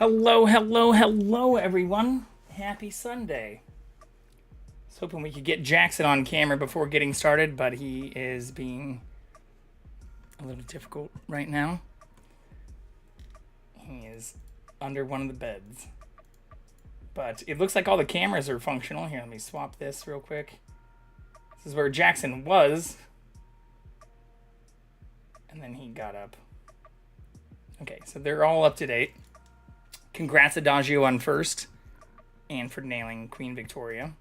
Hello, hello, hello, everyone. Happy Sunday. I was hoping we could get Jackson on camera before getting started, but he is being a little difficult right now. He is under one of the beds. But it looks like all the cameras are functional. Here, let me swap this real quick. This is where Jackson was. And then he got up. Okay, so they're all up to date. Congrats, Adagio, on first. And for nailing Queen Victoria.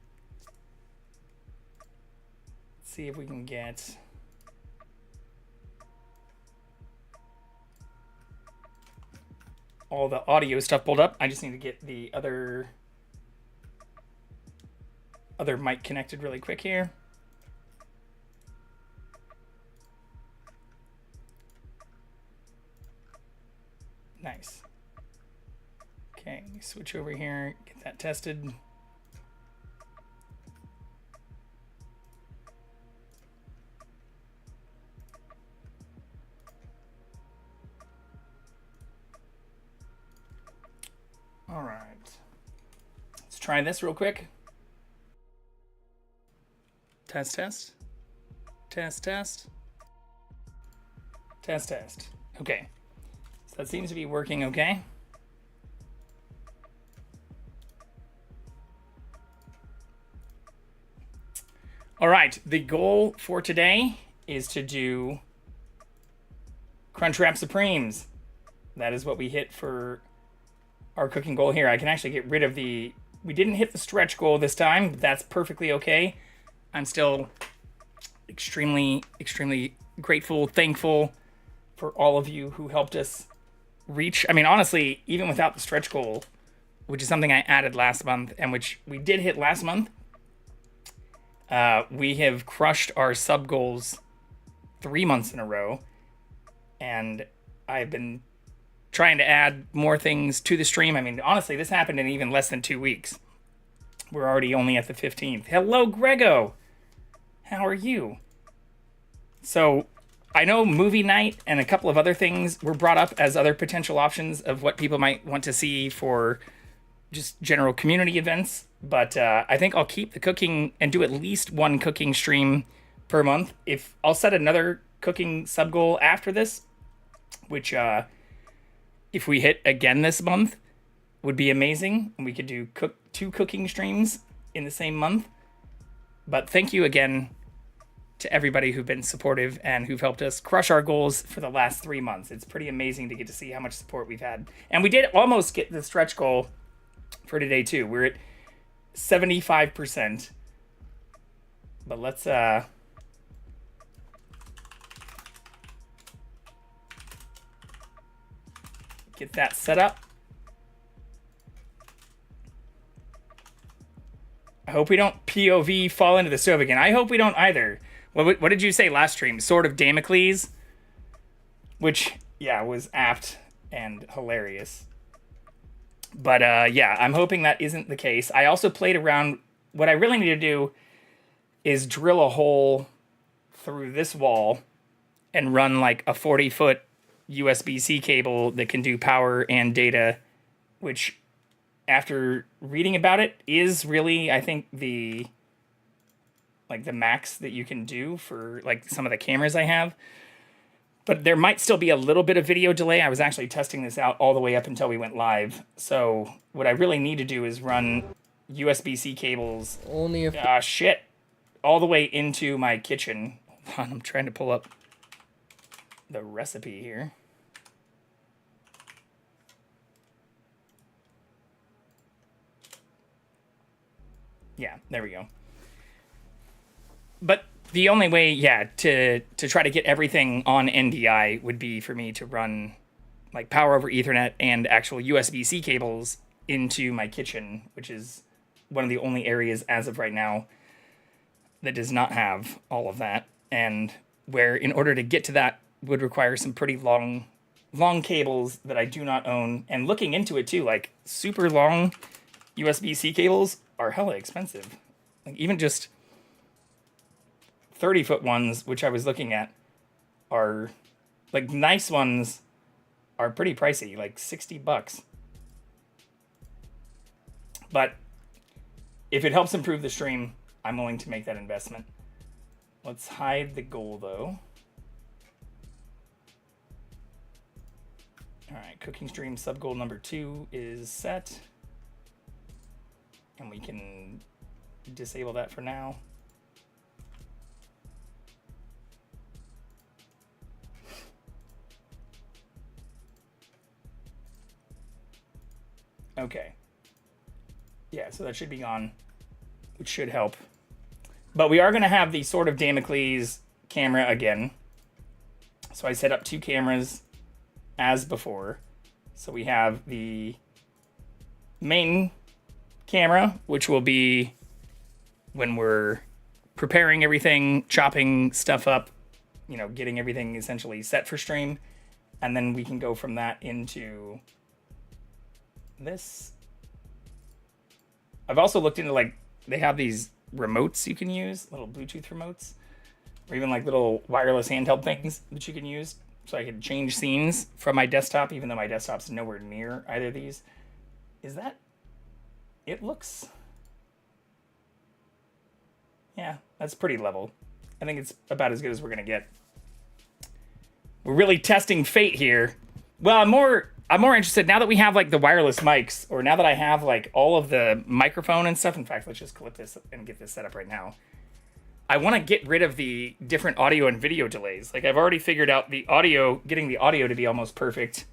Let's see if we can get... all the audio stuff pulled up. I just need to get the other mic connected really quick here. Nice. Okay, let me switch over here, get that tested. All right. Let's try this real quick. Test, test. Test, test. Test, test. Okay. So that seems to be working okay. All right, the goal for today is to do Crunchwrap Supremes. That is what we hit for our cooking goal here. I can actually get rid of the... we didn't hit the stretch goal this time, but that's perfectly okay. I'm still extremely, extremely grateful, thankful for all of you who helped us reach... I mean, honestly, even without the stretch goal, which is something I added last month and which we did hit last month, we have crushed our sub goals 3 months in a row, and I've been trying to add more things to the stream. I mean, honestly, this happened in even less than 2 weeks. We're already only at the 15th. Hello, Grego. How are you? So, I know movie night and a couple of other things were brought up as other potential options of what people might want to see for just general community events. But I think I'll keep the cooking and do at least one cooking stream per month. If I'll set another cooking sub goal after this, which if we hit again this month, would be amazing. We could do two cooking streams in the same month. But thank you again to everybody who've been supportive and who've helped us crush our goals for the last 3 months. It's pretty amazing to get to see how much support we've had. And we did almost get the stretch goal for today too. We're at 75%. But let's get that set up. I hope we don't POV fall into the stove again. I hope we don't either. What did you say last stream? Sword of Damocles? Which, yeah, was apt and hilarious. But, yeah, I'm hoping that isn't the case. I also played around. What I really need to do is drill a hole through this wall and run, like, a 40-foot USB-C cable that can do power and data, which, after reading about it, is really, I think, the max that you can do for, like, some of the cameras I have. But there might still be a little bit of video delay. I was actually testing this out all the way up until we went live. So what I really need to do is run USB-C cables. Only if shit. All the way into my kitchen. Hold on, I'm trying to pull up the recipe here. Yeah, there we go. But the only way, yeah, to try to get everything on NDI would be for me to run like power over Ethernet and actual USB-C cables into my kitchen, which is one of the only areas as of right now that does not have all of that. And where in order to get to that would require some pretty long cables that I do not own. And looking into it too, like super long USB-C cables are hella expensive. Like even just 30-foot ones, which I was looking at, are like nice ones are pretty pricey, like $60. But if it helps improve the stream, I'm willing to make that investment. Let's hide the goal though. All right, cooking stream sub goal number 2 is set. And we can disable that for now. Okay. Yeah, so that should be gone, which should help. But we are going to have the Sword of Damocles camera again. So I set up 2 cameras as before. So we have the main camera, which will be when we're preparing everything, chopping stuff up, you know, getting everything essentially set for stream. And then we can go from that into this. I've also looked into, like, they have these remotes you can use, little Bluetooth remotes, or even like little wireless handheld things that you can use. So I can change scenes from my desktop, even though my desktop's nowhere near either of these. Is that, it looks, yeah, that's pretty level. I think it's about as good as we're gonna get. We're really testing fate here. Well, I'm more interested now that we have like the wireless mics, or now that I have like all of the microphone and stuff. In fact, let's just clip this and get this set up right now. I want to get rid of the different audio and video delays. Like, I've already figured out the audio, getting the audio to be almost perfect.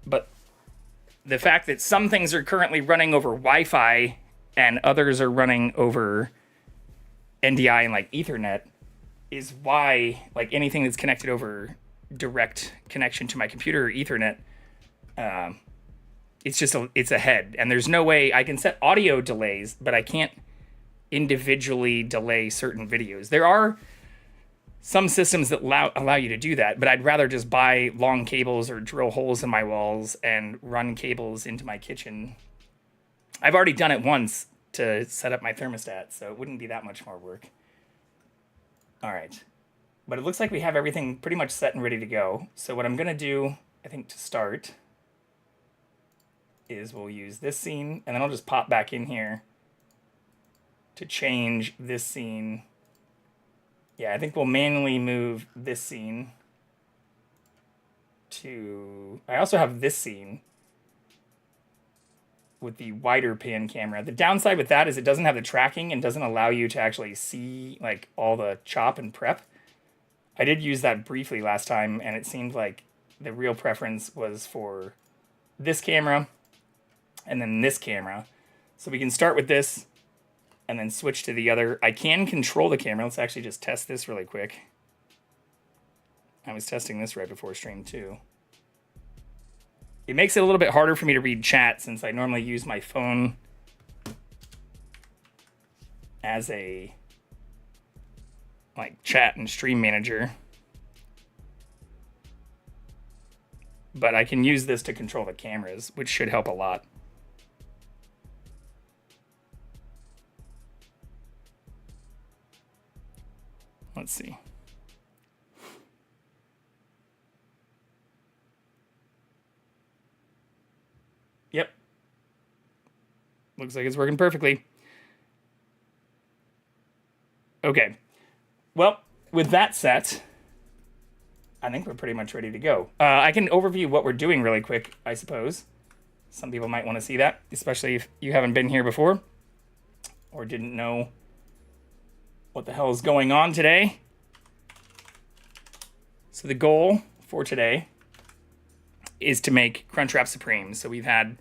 But the fact that some things are currently running over Wi-Fi and others are running over NDI and like Ethernet is why, like, anything that's connected over direct connection to my computer or Ethernet, it's a head. And there's no way I can set audio delays, but I can't individually delay certain videos. There are some systems that allow you to do that, but I'd rather just buy long cables or drill holes in my walls and run cables into my kitchen. I've already done it once to set up my thermostat, so it wouldn't be that much more work. All right. But it looks like we have everything pretty much set and ready to go. So what I'm going to do, I think, to start is we'll use this scene, and then I'll just pop back in here to change this scene. Yeah, I think we'll manually move this scene to... I also have this scene with the wider pan camera. The downside with that is it doesn't have the tracking and doesn't allow you to actually see like all the chop and prep. I did use that briefly last time, and it seemed like the real preference was for this camera and then this camera. So we can start with this and then switch to the other. I can control the camera. Let's actually just test this really quick. I was testing this right before stream too. It makes it a little bit harder for me to read chat since I normally use my phone as a like chat and stream manager. But I can use this to control the cameras, which should help a lot. Let's see. Yep. Looks like it's working perfectly. Okay. Well, with that set, I think we're pretty much ready to go. I can overview what we're doing really quick, I suppose. Some people might want to see that, especially if you haven't been here before or didn't know what the hell is going on today. So the goal for today is to make Crunchwrap Supreme. So we've had,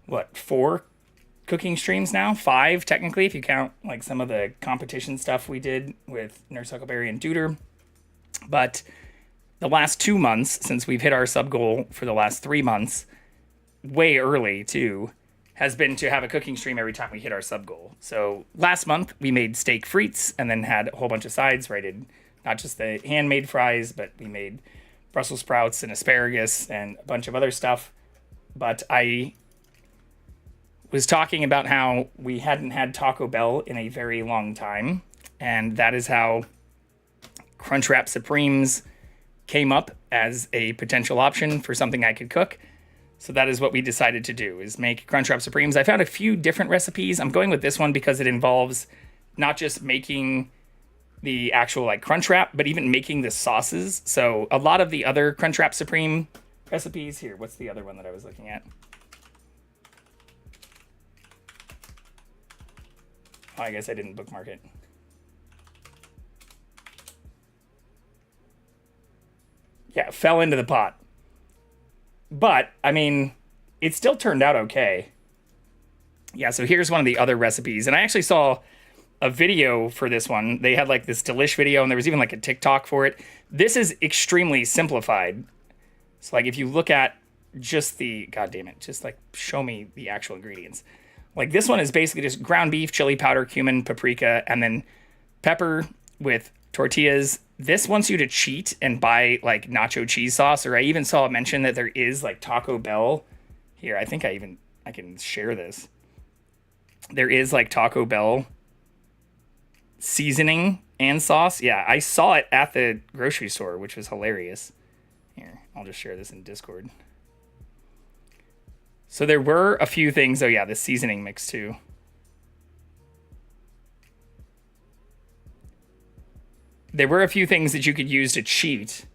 what, 4 cooking streams now? 5, technically, if you count like some of the competition stuff we did with Nurse Huckleberry and Duder. But the last 2 months, since we've hit our sub goal for the last 3 months, way early too, has been to have a cooking stream every time we hit our sub goal. So last month we made steak frites and then had a whole bunch of sides where I did not just the handmade fries, but we made Brussels sprouts and asparagus and a bunch of other stuff. But I was talking about how we hadn't had Taco Bell in a very long time. And that is how Crunchwrap Supremes came up as a potential option for something I could cook. So that is what we decided to do, is make Crunchwrap Supremes. I found a few different recipes. I'm going with this one because it involves not just making the actual like Crunchwrap, but even making the sauces. So a lot of the other Crunchwrap Supreme recipes here. What's the other one that I was looking at? Oh, I guess I didn't bookmark it. Yeah, fell into the pot. But, I mean, it still turned out okay. Yeah, so here's one of the other recipes. And I actually saw a video for this one. They had like this delish video, and there was even like a TikTok for it. This is extremely simplified. So like if you look at just the, god damn it, just like show me the actual ingredients. Like this one is basically just ground beef, chili powder, cumin, paprika, and then pepper with tortillas. This wants you to cheat and buy like nacho cheese sauce, or I even saw it mention that there is like Taco Bell. Here, I think I can share this. There is like Taco Bell seasoning and sauce. Yeah, I saw it at the grocery store, which was hilarious. Here, I'll just share this in Discord. So there were a few things. Oh yeah, the seasoning mix too. There were a few things that you could use to cheat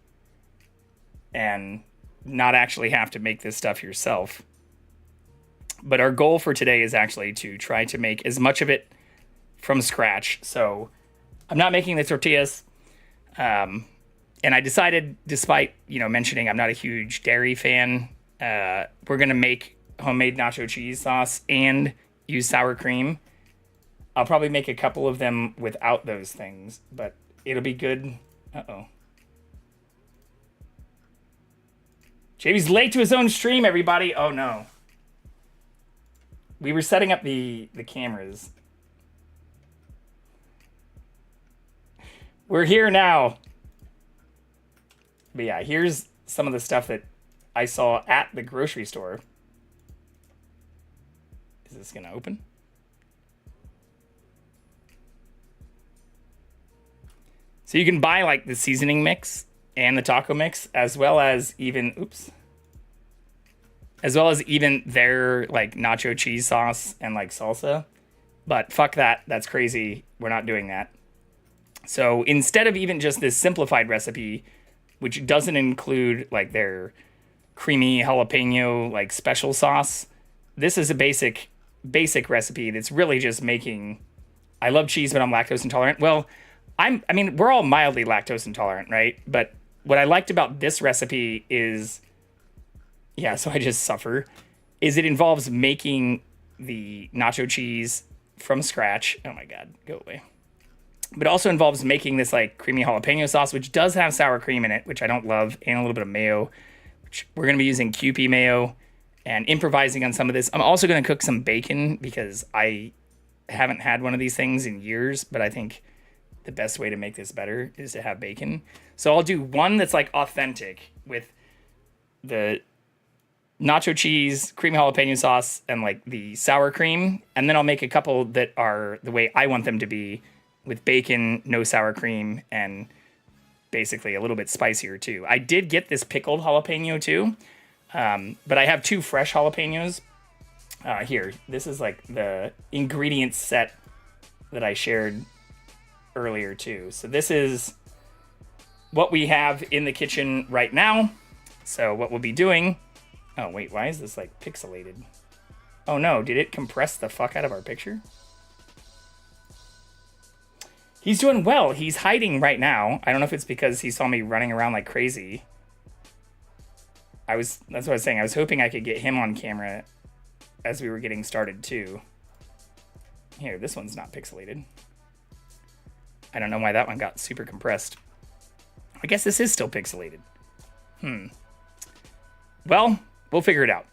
and not actually have to make this stuff yourself. But our goal for today is actually to try to make as much of it from scratch. So I'm not making the tortillas. And I decided, despite, mentioning I'm not a huge dairy fan, we're going to make homemade nacho cheese sauce and use sour cream. I'll probably make a couple of them without those things, but it'll be good. Uh-oh. JB's late to his own stream, everybody. Oh, no. We were setting up the cameras. We're here now. But yeah, here's some of the stuff that I saw at the grocery store. Is this going to open? So you can buy like the seasoning mix and the taco mix, as well as even, their like nacho cheese sauce and like salsa. But fuck that. That's crazy. We're not doing that. So instead of even just this simplified recipe, which doesn't include like their creamy jalapeno like special sauce, this is a basic recipe that's really just making, I love cheese, but I'm lactose intolerant. Well, we're all mildly lactose intolerant, right? But what I liked about this recipe is, yeah, so I just suffer, is it involves making the nacho cheese from scratch. Oh my God, go away. But also involves making this like creamy jalapeno sauce, which does have sour cream in it, which I don't love, and a little bit of mayo, which we're going to be using Kewpie mayo, and improvising on some of this. I'm also going to cook some bacon because I haven't had one of these things in years, but I think the best way to make this better is to have bacon. So I'll do one that's like authentic with the nacho cheese, creamy jalapeno sauce, and like the sour cream. And then I'll make a couple that are the way I want them to be, with bacon, no sour cream, and basically a little bit spicier too. I did get this pickled jalapeno too, but I have 2 fresh jalapenos. Here, this is like the ingredients set that I shared earlier too. So this is what we have in the kitchen right now. So what we'll be doing, oh wait, why is this like pixelated? Oh no, did it compress the fuck out of our picture? He's doing well. He's hiding right now. I don't know if it's because he saw me running around like crazy. That's what I was saying. I was hoping I could get him on camera as we were getting started too. Here, this one's not pixelated. I don't know why that one got super compressed. I guess this is still pixelated. Well, we'll figure it out.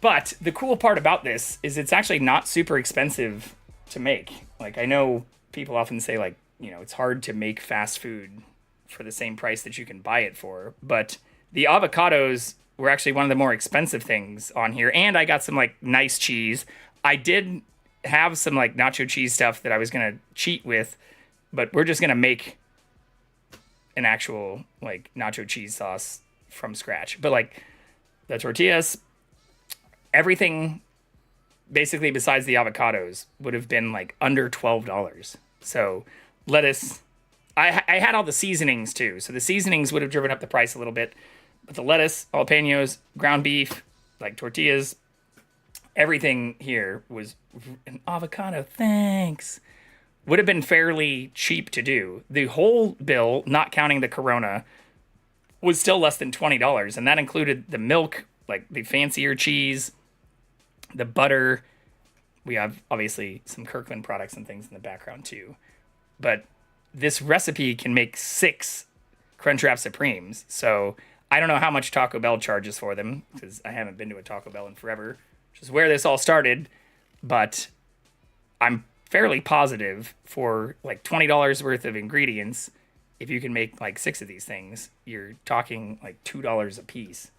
But the cool part about this is it's actually not super expensive to make. Like, I know people often say, like, it's hard to make fast food for the same price that you can buy it for. But the avocados were actually one of the more expensive things on here. And I got some, like, nice cheese. I did have some, like, nacho cheese stuff that I was going to cheat with. But we're just going to make an actual, like, nacho cheese sauce from scratch. But, like, the tortillas, everything basically besides the avocados would have been like under $12. So lettuce, I had all the seasonings too. So the seasonings would have driven up the price a little bit. But the lettuce, jalapenos, ground beef, like tortillas, everything here was an avocado. Thanks. Would have been fairly cheap to do. The whole bill, not counting the Corona, was still less than $20. And that included the milk, like the fancier cheese, the butter. We have obviously some Kirkland products and things in the background too. But this recipe can make 6 Crunchwrap Supremes. So I don't know how much Taco Bell charges for them because I haven't been to a Taco Bell in forever, which is where this all started. But I'm fairly positive for like $20 worth of ingredients, if you can make like 6 of these things, you're talking like $2 a piece.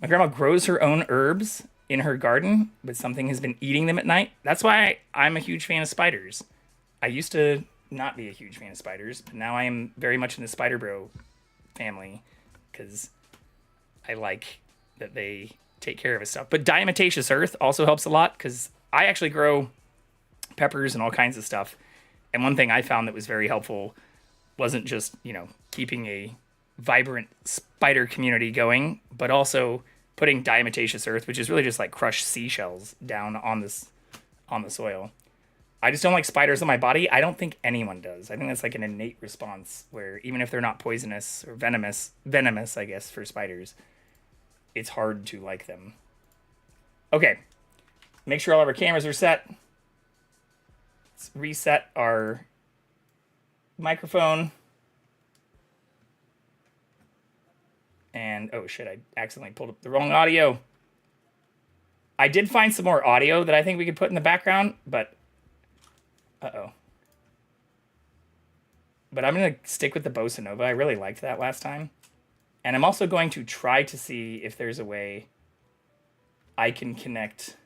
My grandma grows her own herbs in her garden, but something has been eating them at night. That's why I'm a huge fan of spiders. I used to not be a huge fan of spiders, but now I am very much in the Spider Bro family because I like that they take care of his stuff. But diatomaceous earth also helps a lot because I actually grow peppers and all kinds of stuff. And one thing I found that was very helpful wasn't just, keeping a vibrant spider community going, but also putting diatomaceous earth, which is really just like crushed seashells, down on the soil. I just don't like spiders on my body. I don't think anyone does. I think that's like an innate response where even if they're not poisonous or venomous, I guess, for spiders, it's hard to like them. Okay. Make sure all of our cameras are set. Let's reset our microphone. And, oh shit, I accidentally pulled up the wrong audio. I did find some more audio that I think we could put in the background, but uh-oh. But I'm going to stick with the Bossa Nova. I really liked that last time. And I'm also going to try to see if there's a way I can connect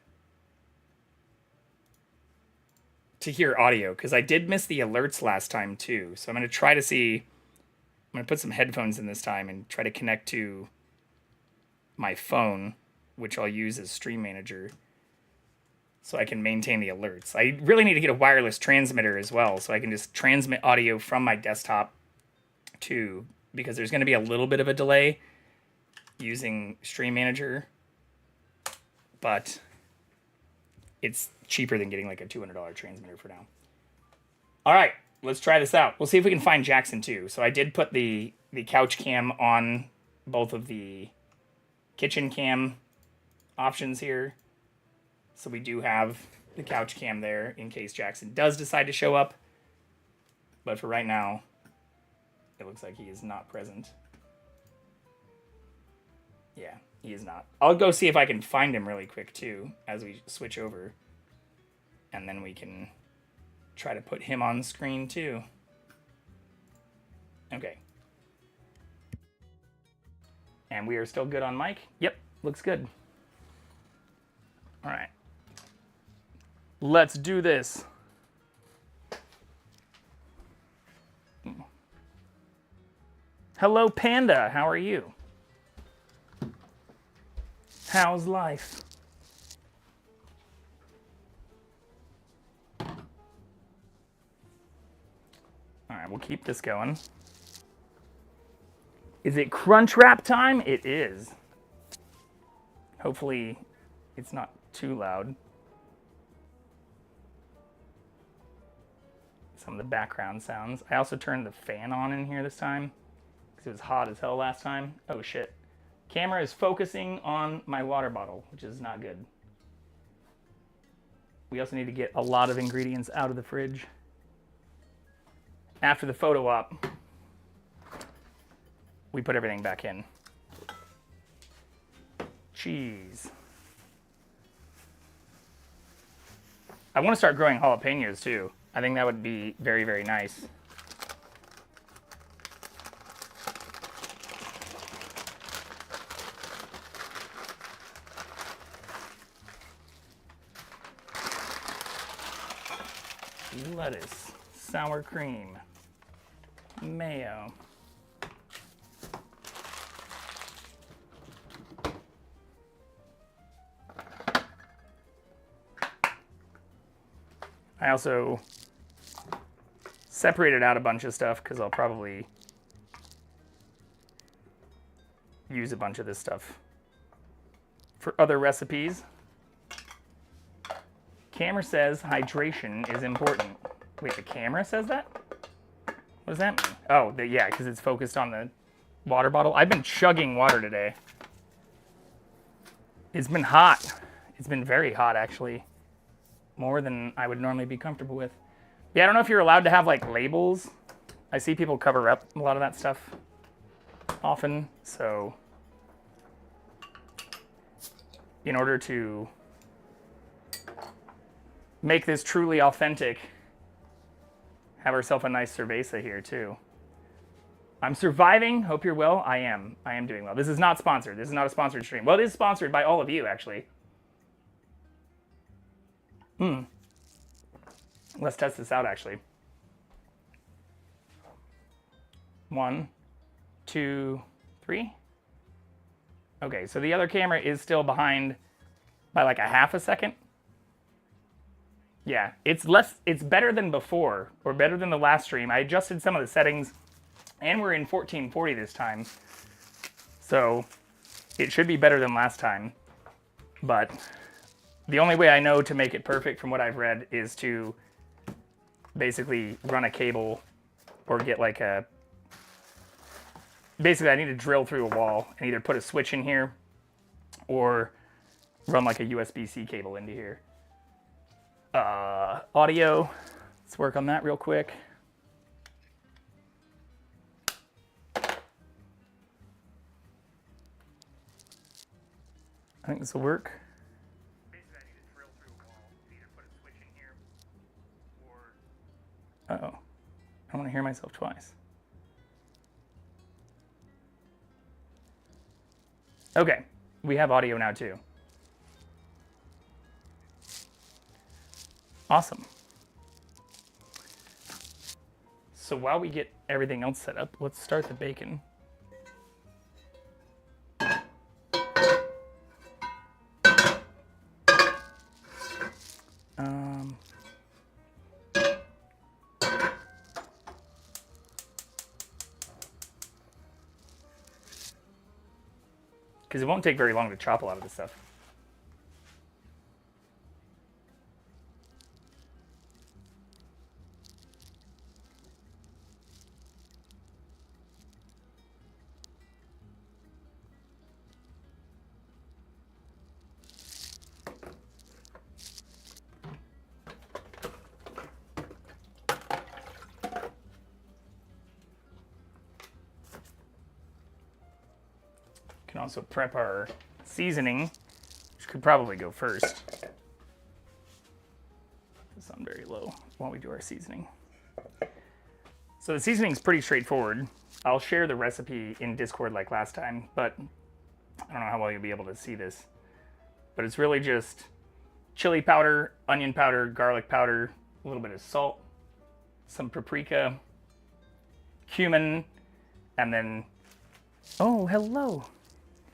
to hear audio, because I did miss the alerts last time too. So I'm going to try to see. I'm going to put some headphones in this time and try to connect to my phone, which I'll use as Stream Manager, so I can maintain the alerts. I really need to get a wireless transmitter as well, so I can just transmit audio from my desktop too, because there's going to be a little bit of a delay using Stream Manager, but it's cheaper than getting like a $200 transmitter for now. All right, let's try this out. We'll see if we can find Jackson too. So I did put the couch cam on both of the kitchen cam options here. So we do have the couch cam there in case Jackson does decide to show up. But for right now, it looks like he is not present. Yeah, he is not. I'll go see if I can find him really quick too as we switch over. And then we can try to put him on screen too. Okay. And we are still good on mic. Yep, looks good. All right. Let's do this. Hello, Panda. How are you? How's life? All right, we'll keep this going. Is it Crunchwrap time? It is. Hopefully, it's not too loud. Some of the background sounds. I also turned the fan on in here this time because it was hot as hell last time. Oh shit. Camera is focusing on my water bottle, which is not good. We also need to get a lot of ingredients out of the fridge. After the photo op, we put everything back in. Cheese. I want to start growing jalapenos too. I think that would be very, very nice. Lettuce, sour cream, mayo. I also separated out a bunch of stuff because I'll probably use a bunch of this stuff for other recipes. Camera says hydration is important. Wait, the camera says that? What does that mean? Oh, yeah, because it's focused on the water bottle. I've been chugging water today. It's been hot. It's been very hot, actually. More than I would normally be comfortable with. Yeah, I don't know if you're allowed to have, like, labels. I see people cover up a lot of that stuff often, so in order to make this truly authentic, have ourselves a nice cerveza here, too. I'm surviving. Hope you're well. I am. I am doing well. This is not sponsored. This is not a sponsored stream. Well, it is sponsored by all of you, actually. Let's test this out, actually. 1, 2, 3. Okay, so the other camera is still behind by like a half a second. Yeah, it's better than before, or better than the last stream. I adjusted some of the settings, and we're in 1440 this time. So it should be better than last time. But the only way I know to make it perfect from what I've read is to basically run a cable or get like a... Basically, I need to drill through a wall and either put a switch in here or run like a USB-C cable into here. Audio, let's work on that real quick. I think this will work. Basically, I need to drill through a wall and either put a switch in here or... Uh-oh. I want to hear myself twice. Okay, we have audio now too. Awesome. So while we get everything else set up, let's start the bacon. Because it won't take very long to chop a lot of this stuff. Can also prep our seasoning, which could probably go first. It's on very low while we do our seasoning. So the seasoning is pretty straightforward. I'll share the recipe in Discord like last time, but I don't know how well you'll be able to see this. But it's really just chili powder, onion powder, garlic powder, a little bit of salt, some paprika, cumin, and then, oh, hello.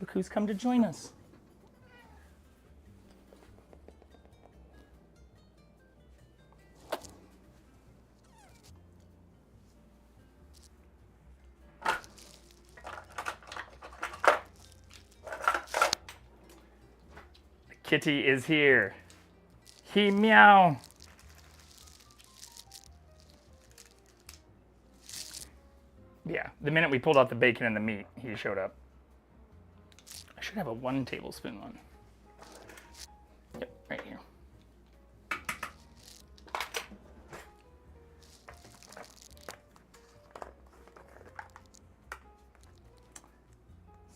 Look who's come to join us. The kitty is here. He meow. Yeah, the minute we pulled out the bacon and the meat, he showed up. I should have a 1 tablespoon one. Yep, right here.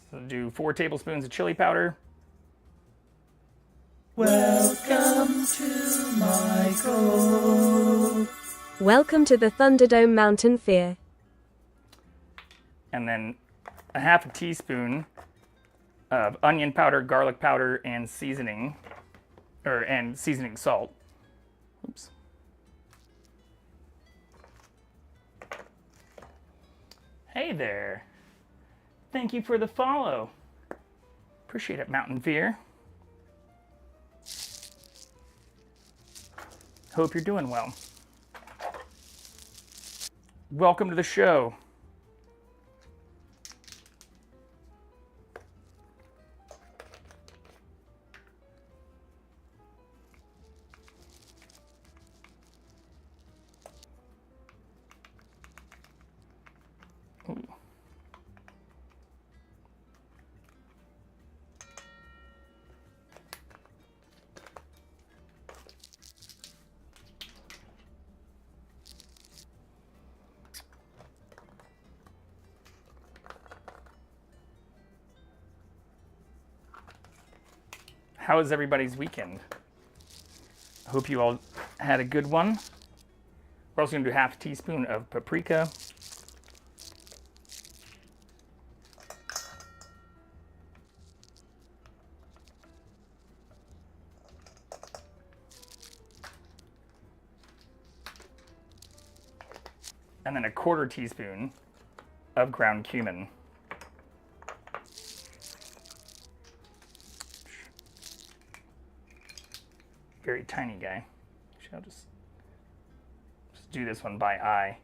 So do 4 tablespoons of chili powder. Welcome to my goal. Welcome to the Thunderdome Mountain Fear. And then a half a teaspoon of onion powder, garlic powder, and seasoning, and seasoning salt. Oops. Hey there. Thank you for the follow. Appreciate it, Mountain Fear. Hope you're doing well. Welcome to the show. Ooh. How was everybody's weekend? I hope you all had a good one. We're also going to do half a teaspoon of paprika. And then a quarter teaspoon of ground cumin. Very tiny guy. Actually, I'll just do this one by eye.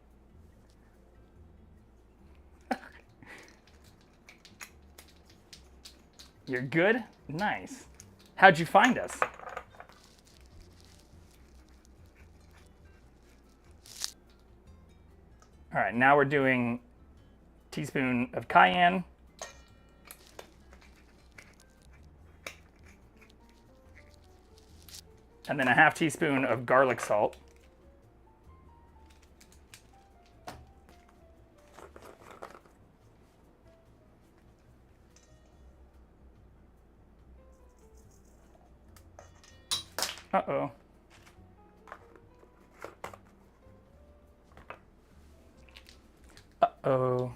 You're good? Nice. How'd you find us? All right, now we're doing a teaspoon of cayenne. And then a half teaspoon of garlic salt. Uh-oh. Uh-oh.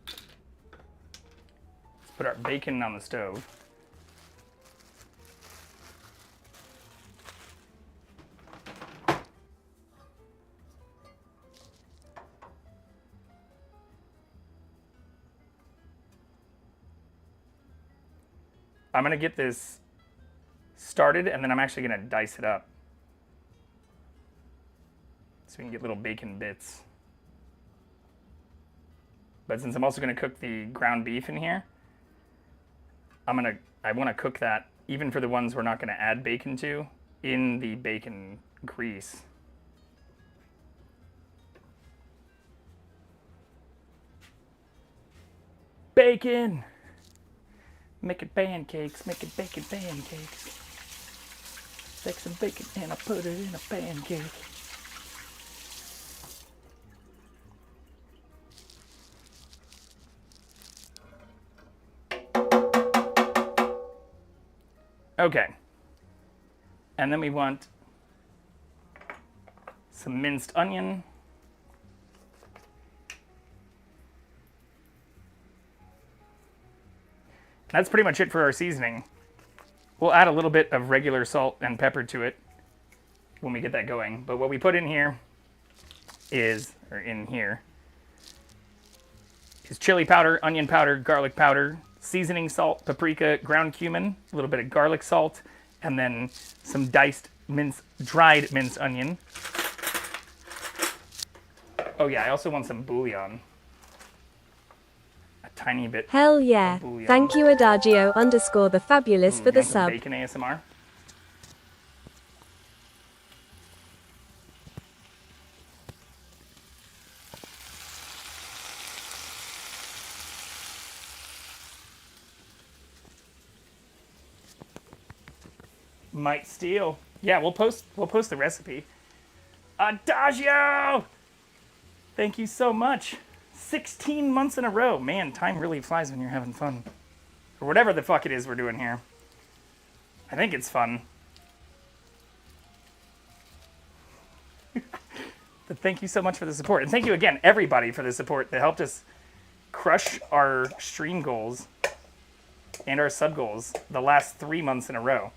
Let's put our bacon on the stove. I'm gonna get this started and then I'm actually gonna dice it up so we can get little bacon bits. But since I'm also gonna cook the ground beef in here, I wanna cook that, even for the ones we're not gonna add bacon to, in the bacon grease. Bacon! Making pancakes, making bacon pancakes. Take some bacon and I put it in a pancake. Okay. And then we want some minced onion. That's pretty much it for our seasoning. We'll add a little bit of regular salt and pepper to it when we get that going. But what we put in here is chili powder, onion powder, garlic powder, seasoning salt, paprika, ground cumin, a little bit of garlic salt, and then some diced dried minced onion. Oh yeah, I also want some bouillon. Tiny bit. Hell yeah. Thank you Adagio _ the fabulous for the sub. Bacon ASMR. Might steal. Yeah, we'll post the recipe. Adagio! Thank you so much. 16 months in a row. Man, time really flies when you're having fun. Or whatever the fuck it is we're doing here. I think it's fun. But thank you so much for the support. And thank you again, everybody, for the support that helped us crush our stream goals and our sub goals the last 3 months in a row.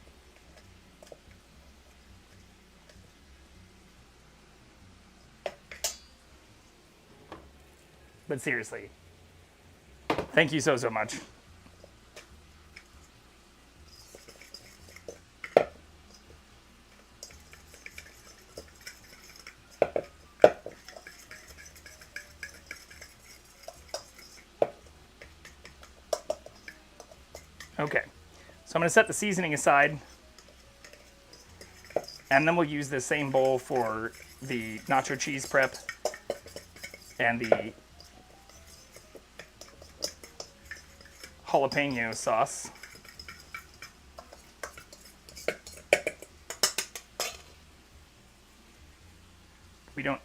But seriously, thank you so much. Okay, so I'm going to set the seasoning aside, and then we'll use the same bowl for the nacho cheese prep and the jalapeno sauce. We don't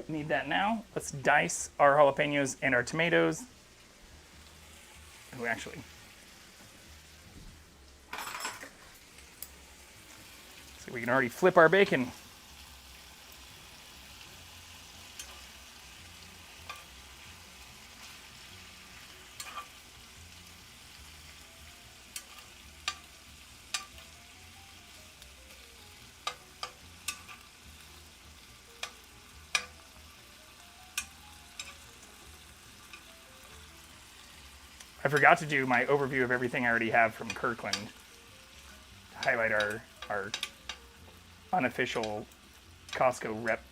need that now. Let's dice our jalapenos and our tomatoes. Oh, actually. So we can already flip our bacon. I forgot to do my overview of everything I already have from Kirkland to highlight our unofficial Costco rep.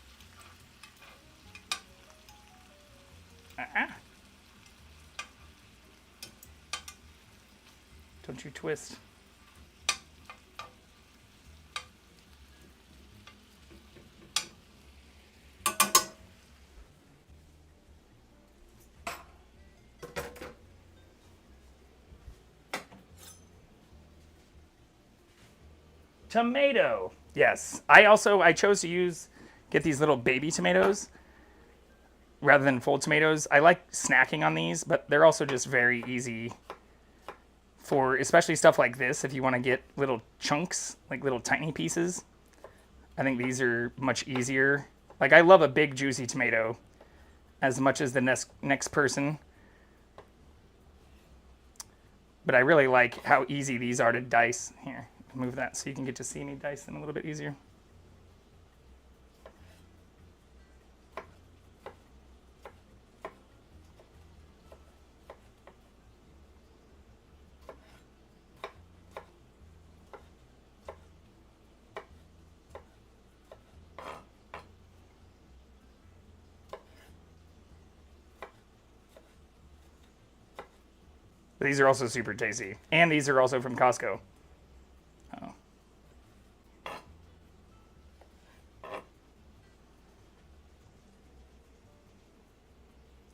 Don't you twist. Tomato. Yes. I chose to get these little baby tomatoes rather than full tomatoes. I like snacking on these, but they're also just very easy for especially stuff like this. If you want to get little chunks, like little tiny pieces, I think these are much easier. Like, I love a big juicy tomato as much as the next person, but I really like how easy these are to dice. Here, move that so you can get to see me dice them a little bit easier. These are also super tasty, and these are also from Costco. Oh.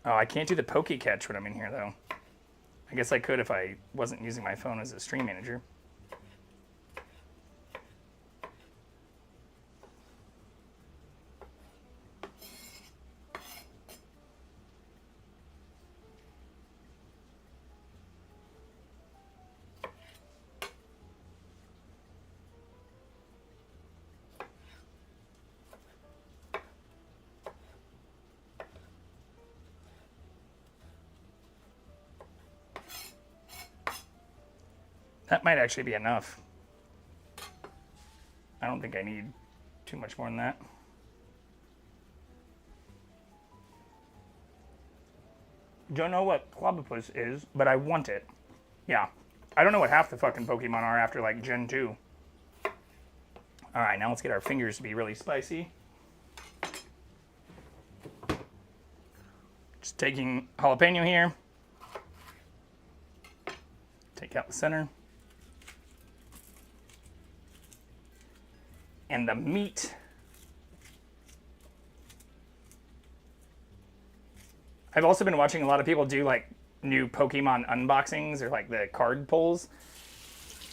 Oh, I can't do the pokecatch when I'm in here, though. I guess I could if I wasn't using my phone as a stream manager. That might actually be enough. I don't think I need too much more than that. Don't know what Clobopus is, but I want it. Yeah. I don't know what half the fucking Pokemon are after, like, Gen 2. Alright, now let's get our fingers to be really spicy. Just taking jalapeno here. Take out the center. And the meat. I've also been watching a lot of people do like new Pokemon unboxings or like the card pulls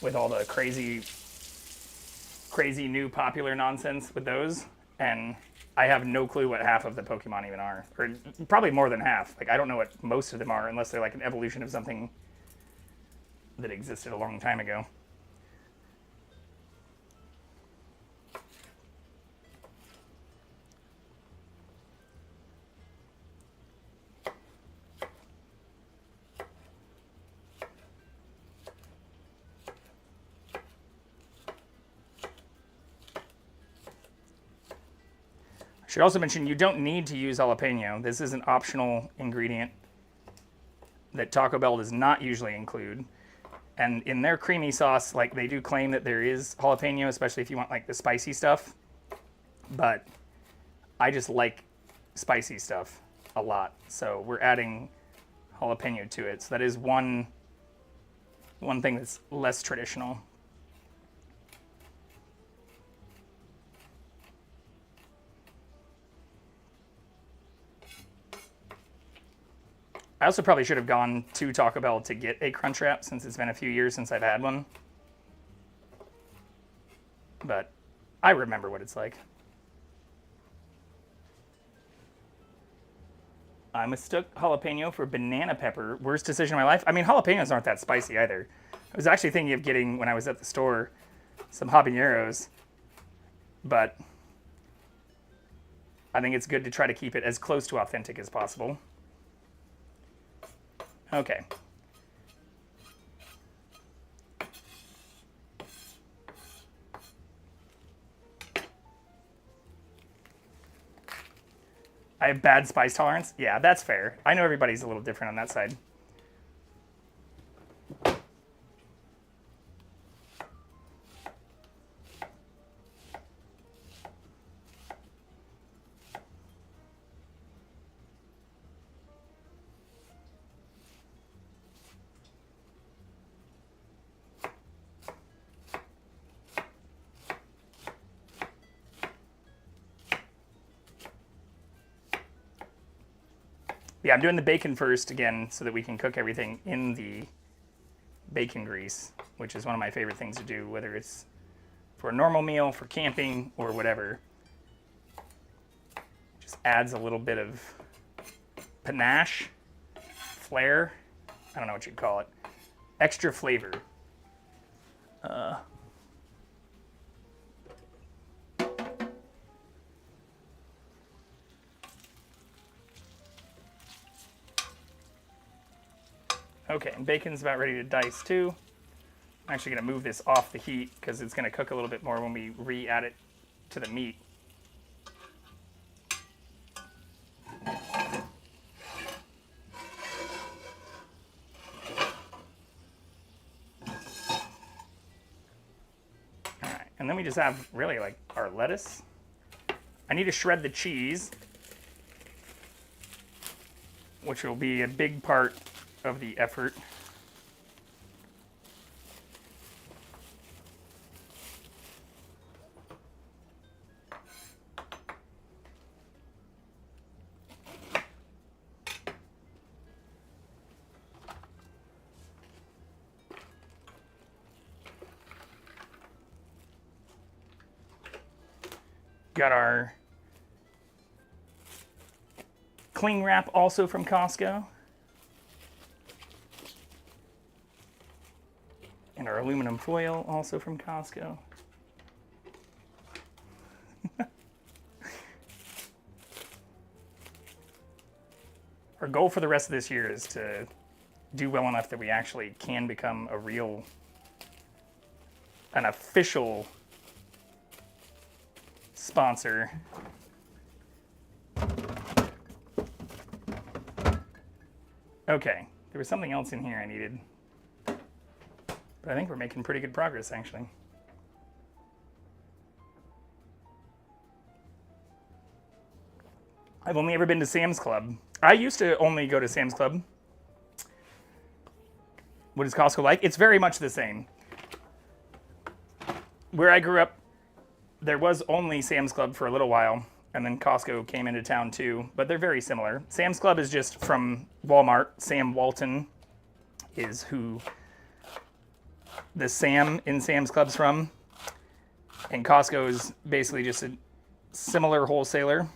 with all the crazy new popular nonsense with those. And I have no clue what half of the Pokemon even are. Or probably more than half. Like, I don't know what most of them are unless they're like an evolution of something that existed a long time ago. I should also mention you don't need to use jalapeno. This is an optional ingredient that Taco Bell does not usually include. And in their creamy sauce, like, they do claim that there is jalapeno, especially if you want like the spicy stuff. But I just like spicy stuff a lot. So we're adding jalapeno to it. So that is one One thing that's less traditional. I also probably should have gone to Taco Bell to get a Crunchwrap since it's been a few years since I've had one. But I remember what it's like. I mistook jalapeno for banana pepper. Worst decision of my life. I mean, jalapenos aren't that spicy either. I was actually thinking of getting, when I was at the store, some habaneros. But I think it's good to try to keep it as close to authentic as possible. Okay. I have bad spice tolerance. Yeah, that's fair. I know everybody's a little different on that side. Yeah, I'm doing the bacon first again so that we can cook everything in the bacon grease, which is one of my favorite things to do, whether it's for a normal meal, for camping, or whatever. Just adds a little bit of panache, flair, I don't know what you'd call it, extra flavor. Okay, and bacon's about ready to dice too. I'm actually going to move this off the heat because it's going to cook a little bit more when we re-add it to the meat. Alright, and then we just have really like our lettuce. I need to shred the cheese, which will be a big part of the effort. Got our cling wrap also from Costco. And our aluminum foil also from Costco. Our goal for the rest of this year is to do well enough that we actually can become an official sponsor. Okay, there was something else in here I needed. But I think we're making pretty good progress, actually. I've only ever been to Sam's Club. I used to only go to Sam's Club. What is Costco like? It's very much the same. Where I grew up, there was only Sam's Club for a little while, and then Costco came into town too, but they're very similar. Sam's Club is just from Walmart. Sam Walton is who the Sam in Sam's Club's from, and Costco is basically just a similar wholesaler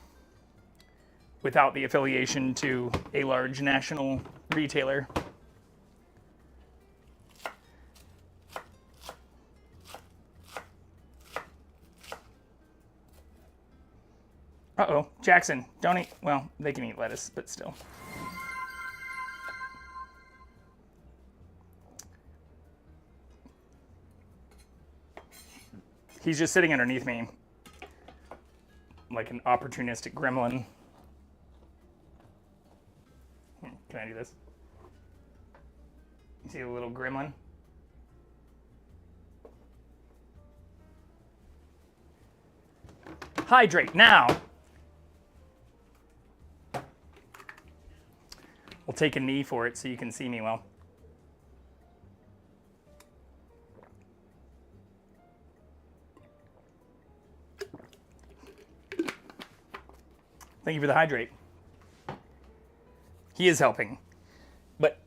without the affiliation to a large national retailer. Uh-oh, Jackson, don't eat, well, they can eat lettuce, but still. He's just sitting underneath me like an opportunistic gremlin. Can I do this? You see the little gremlin? Hydrate now. We'll take a knee for it so you can see me well. Thank you for the hydrate. He is helping, but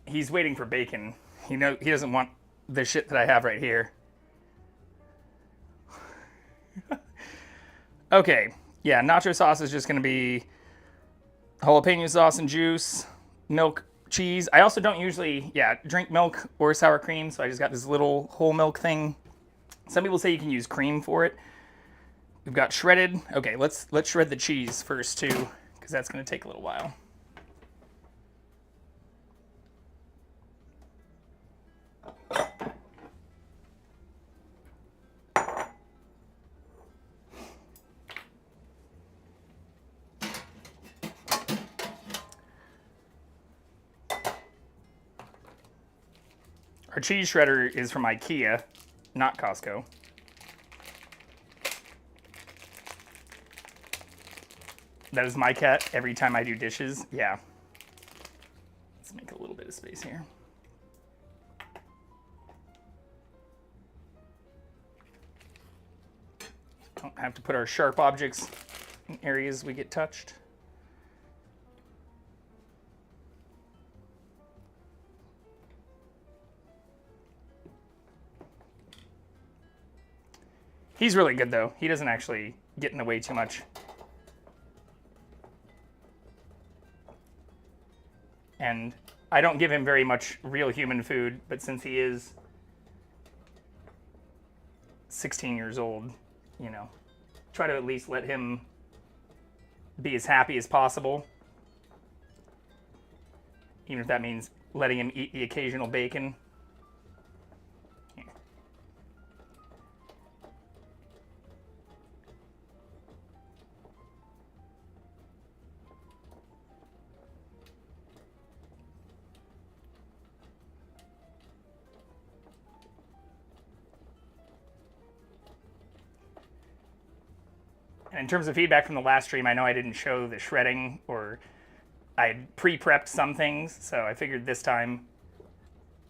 he's waiting for bacon. He doesn't want the shit that I have right here. Okay, yeah, nacho sauce is just gonna be jalapeno sauce and juice, milk, cheese. I also don't usually, drink milk or sour cream, so I just got this little whole milk thing. Some people say you can use cream for it. We've got shredded. Okay, let's shred the cheese first too, because that's gonna take a little while. Our cheese shredder is from IKEA, not Costco. That is my cat every time I do dishes. Yeah. Let's make a little bit of space here. Don't have to put our sharp objects in areas we get touched. He's really good though. He doesn't actually get in the way too much. And I don't give him very much real human food, but since he is 16 years old, you know, try to at least let him be as happy as possible. Even if that means letting him eat the occasional bacon. Here. And in terms of feedback from the last stream, I know I didn't show the shredding, or I had pre-prepped some things, so I figured this time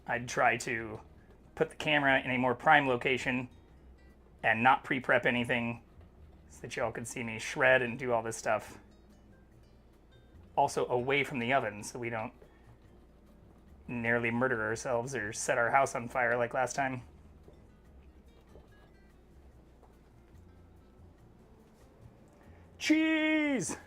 I'd try to put the camera in a more prime location and not pre-prep anything so that y'all could see me shred and do all this stuff. Also away from the oven so we don't nearly murder ourselves or set our house on fire like last time. Cheese!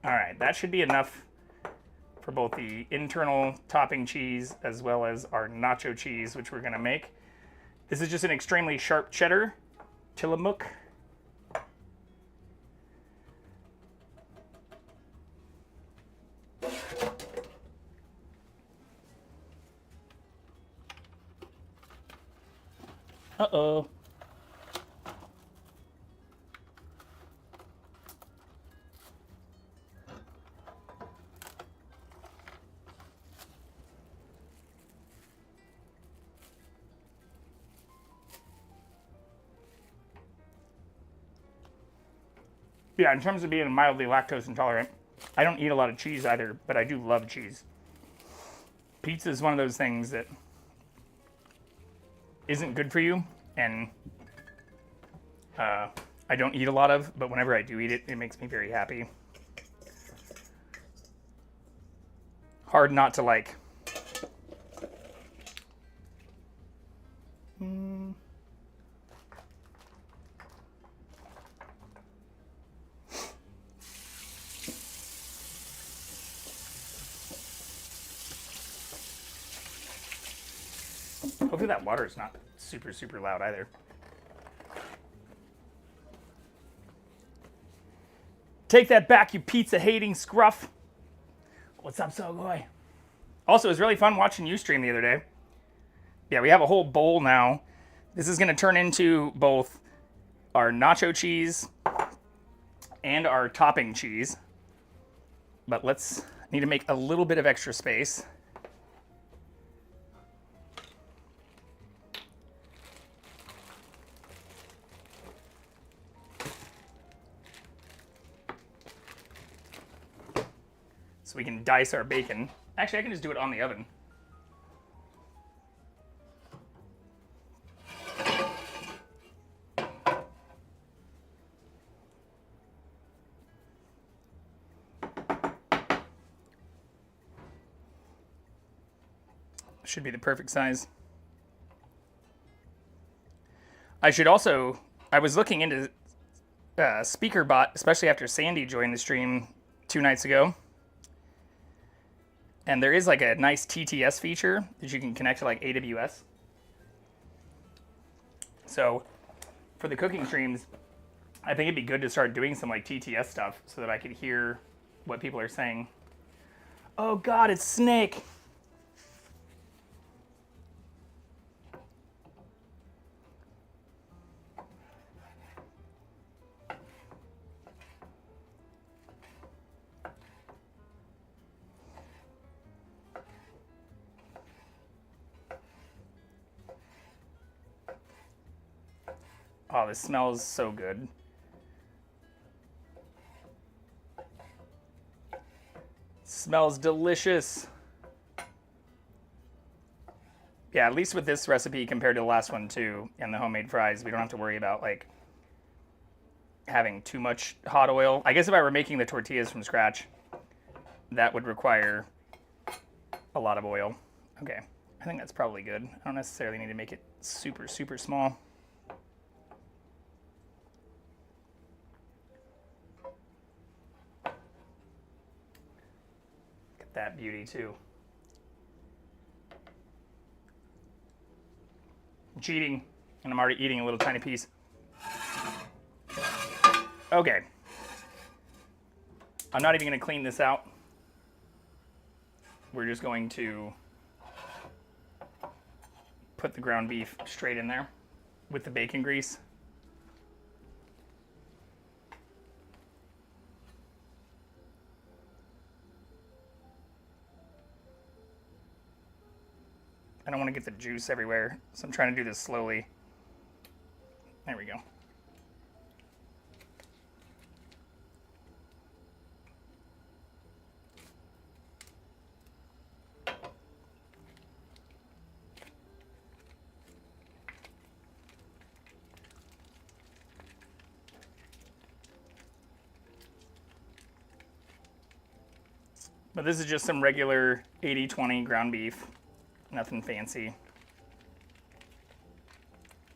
All right, that should be enough for both the internal topping cheese as well as our nacho cheese, which we're gonna make. This is just an extremely sharp cheddar, Tillamook. Uh-oh. Yeah, in terms of being mildly lactose intolerant, I don't eat a lot of cheese either, but I do love cheese. Pizza is one of those things that isn't good for you, and I don't eat a lot of, but whenever I do eat it, it makes me very happy. Hard not to like. Hopefully that water is not super, super loud either. Take that back, you pizza-hating scruff. What's up, Sogoy? Also, it was really fun watching you stream the other day. Yeah, we have a whole bowl now. This is going to turn into both our nacho cheese and our topping cheese. But need to make a little bit of extra space. so we can dice our bacon. Actually, I can just do it on the oven. Should be the perfect size. I should also, I was looking into speaker bot, especially after Sandy joined the stream 2 nights ago. And there is like a nice TTS feature that you can connect to like AWS. So for the cooking streams, I think it'd be good to start doing some like TTS stuff so that I could hear what people are saying. Oh God, it's Snake. Oh, this smells so good. Smells delicious. Yeah, at least with this recipe compared to the last one too, and the homemade fries, we don't have to worry about like having too much hot oil. I guess if I were making the tortillas from scratch, that would require a lot of oil. Okay, I think that's probably good. I don't necessarily need to make it super, super small. That beauty too. I'm cheating, and I'm already eating a little tiny piece. Okay. I'm not even going to clean this out. We're just going to put the ground beef straight in there with the bacon grease. I don't want to get the juice everywhere, so I'm trying to do this slowly. There we go. But this is just some regular 80-20 ground beef. Nothing fancy.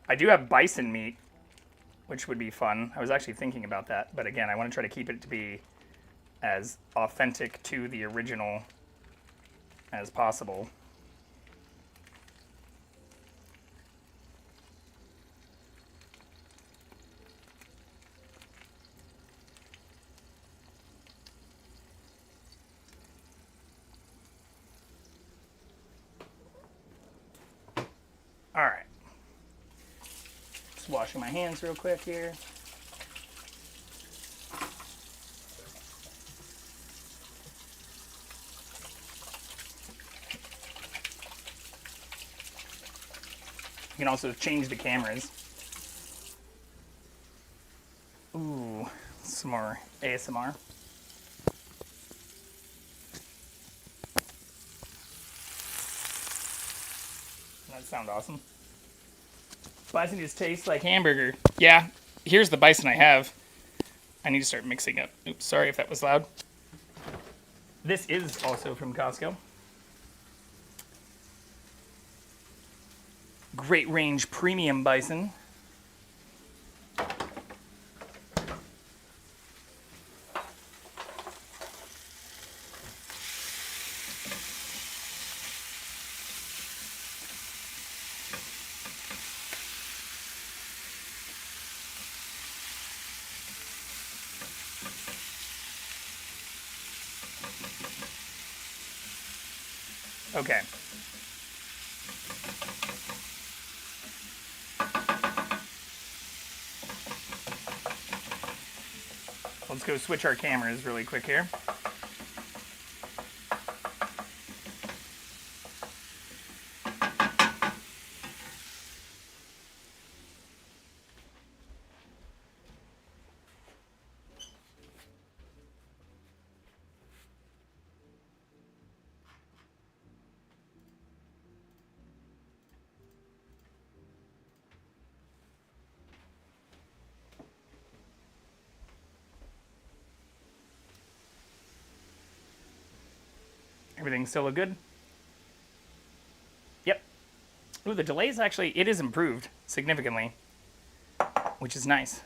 I do have bison meat, which would be fun. I was actually thinking about that, but again, I want to try to keep it to be as authentic to the original as possible. All right. Just washing my hands real quick here. You can also change the cameras. Ooh, some more ASMR. That sounds awesome. Bison just tastes like hamburger. Yeah, here's the bison I have. I need to start mixing up. Oops, sorry if that was loud. This is also from Costco. Great range premium bison. Okay. Let's go switch our cameras really quick here. Everything still look good? Yep. Ooh, the delays actually, it is improved significantly, which is nice.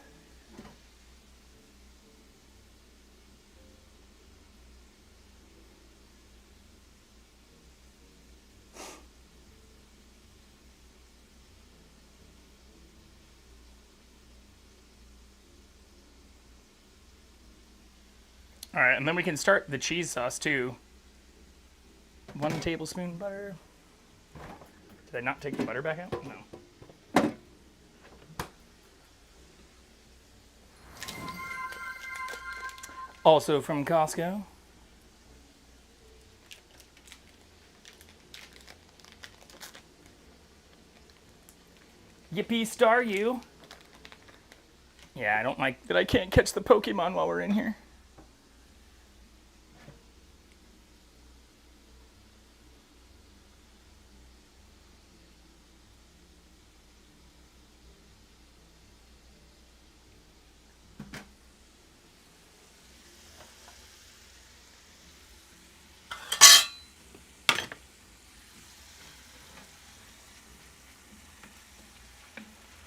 All right, and then we can start the cheese sauce too. 1 tablespoon butter. Did I not take the butter back out? No. Also from Costco. Yippee star you. Yeah, I don't like that I can't catch the Pokemon while we're in here.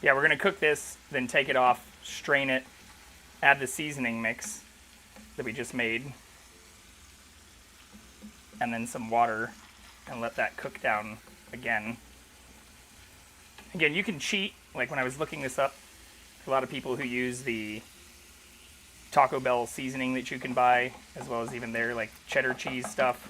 Yeah, we're gonna cook this, then take it off, strain it, add the seasoning mix that we just made, and then some water, and let that cook down again. Again, you can cheat, like when I was looking this up, a lot of people who use the Taco Bell seasoning that you can buy, as well as even their like cheddar cheese stuff.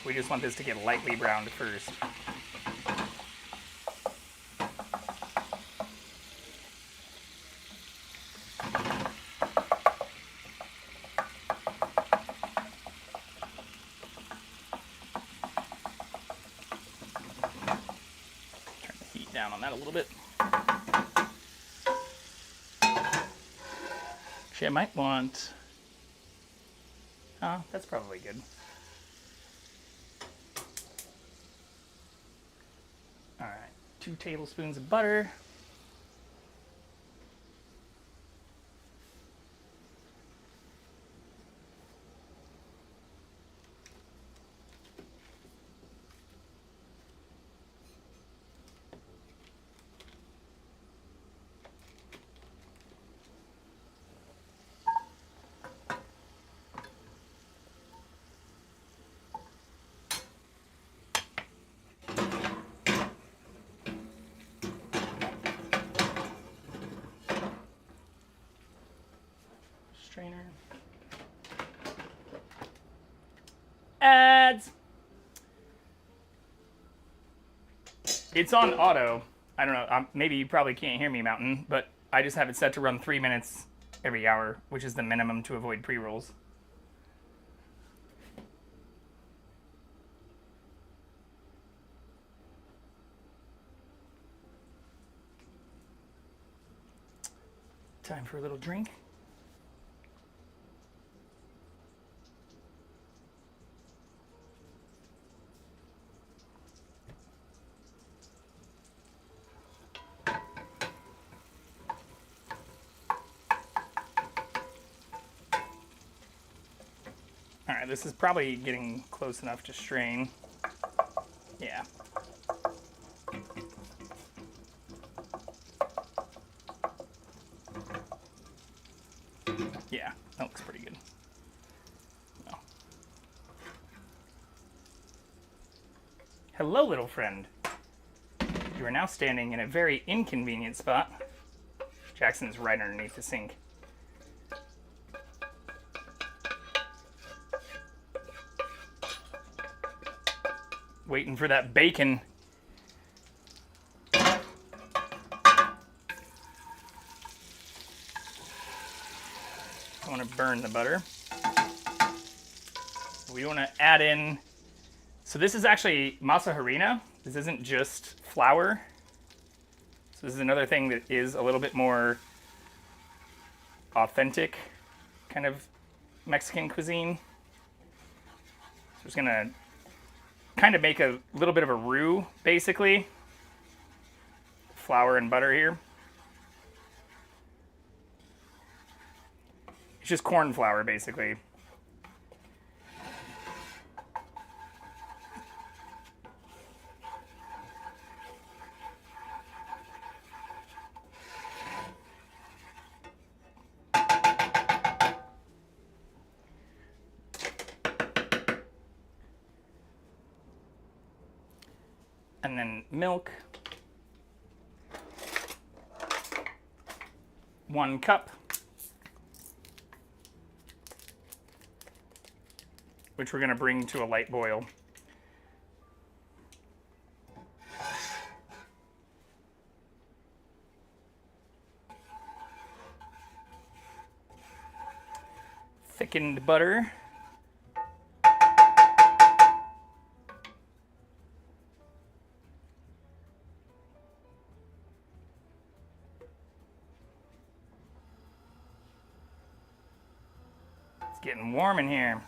We just want this to get lightly browned first. Turn the heat down on that a little bit. Actually, I might want... Oh, that's probably good. All right, 2 tablespoons of butter. Strainer. Ads. It's on auto. I don't know. Maybe you probably can't hear me, Mountain, but I just have it set to run 3 minutes every hour, which is the minimum to avoid pre-rolls. Time for a little drink. All right, this is probably getting close enough to strain. Yeah. Yeah, that looks pretty good. Oh. Hello, little friend. You are now standing in a very inconvenient spot. Jackson is right underneath the sink. Waiting for that bacon. I want to burn the butter. We want to add in, so this is actually masa harina. This isn't just flour. So this is another thing that is a little bit more authentic kind of Mexican cuisine. So we're just gonna kind of make a little bit of a roux, basically. flour and butter here. It's just corn flour, basically. And then milk. 1 cup. Which we're going to bring to a light boil. Thickened butter. It's getting warm in here.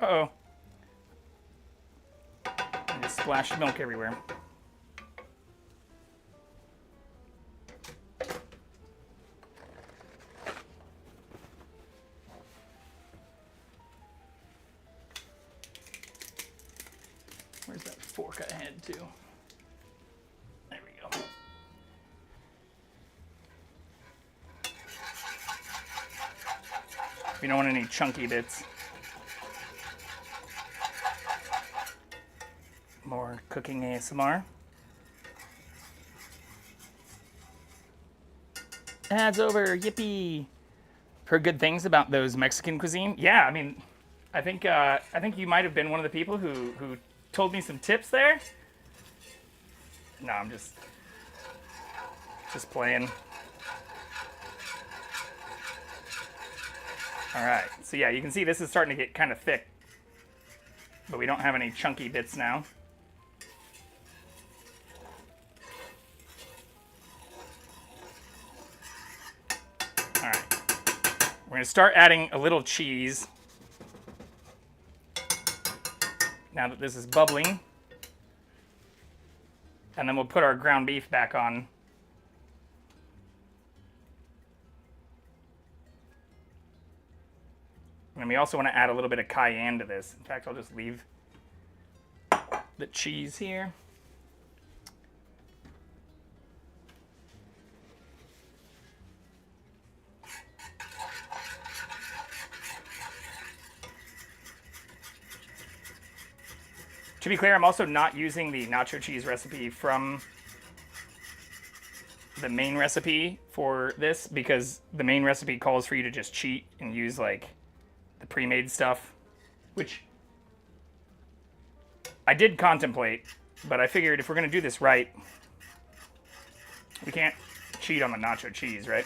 Uh-oh. I just splashed milk everywhere. Where's that fork I had too? There we go. We don't want any chunky bits. More cooking ASMR. Ads over, yippee! Heard good things about those Mexican cuisine. Yeah, I mean, I think you might have been one of the people who told me some tips there. No, I'm just playing. All right, so yeah, you can see this is starting to get kind of thick, but we don't have any chunky bits now. All right, we're gonna start adding a little cheese now that this is bubbling. And then we'll put our ground beef back on. And we also want to add a little bit of cayenne to this. In fact, I'll just leave the cheese here. To be clear, I'm also not using the nacho cheese recipe from the main recipe for this because the main recipe calls for you to just cheat and use like the pre-made stuff, which I did contemplate, but I figured if we're gonna do this right, we can't cheat on the nacho cheese, right?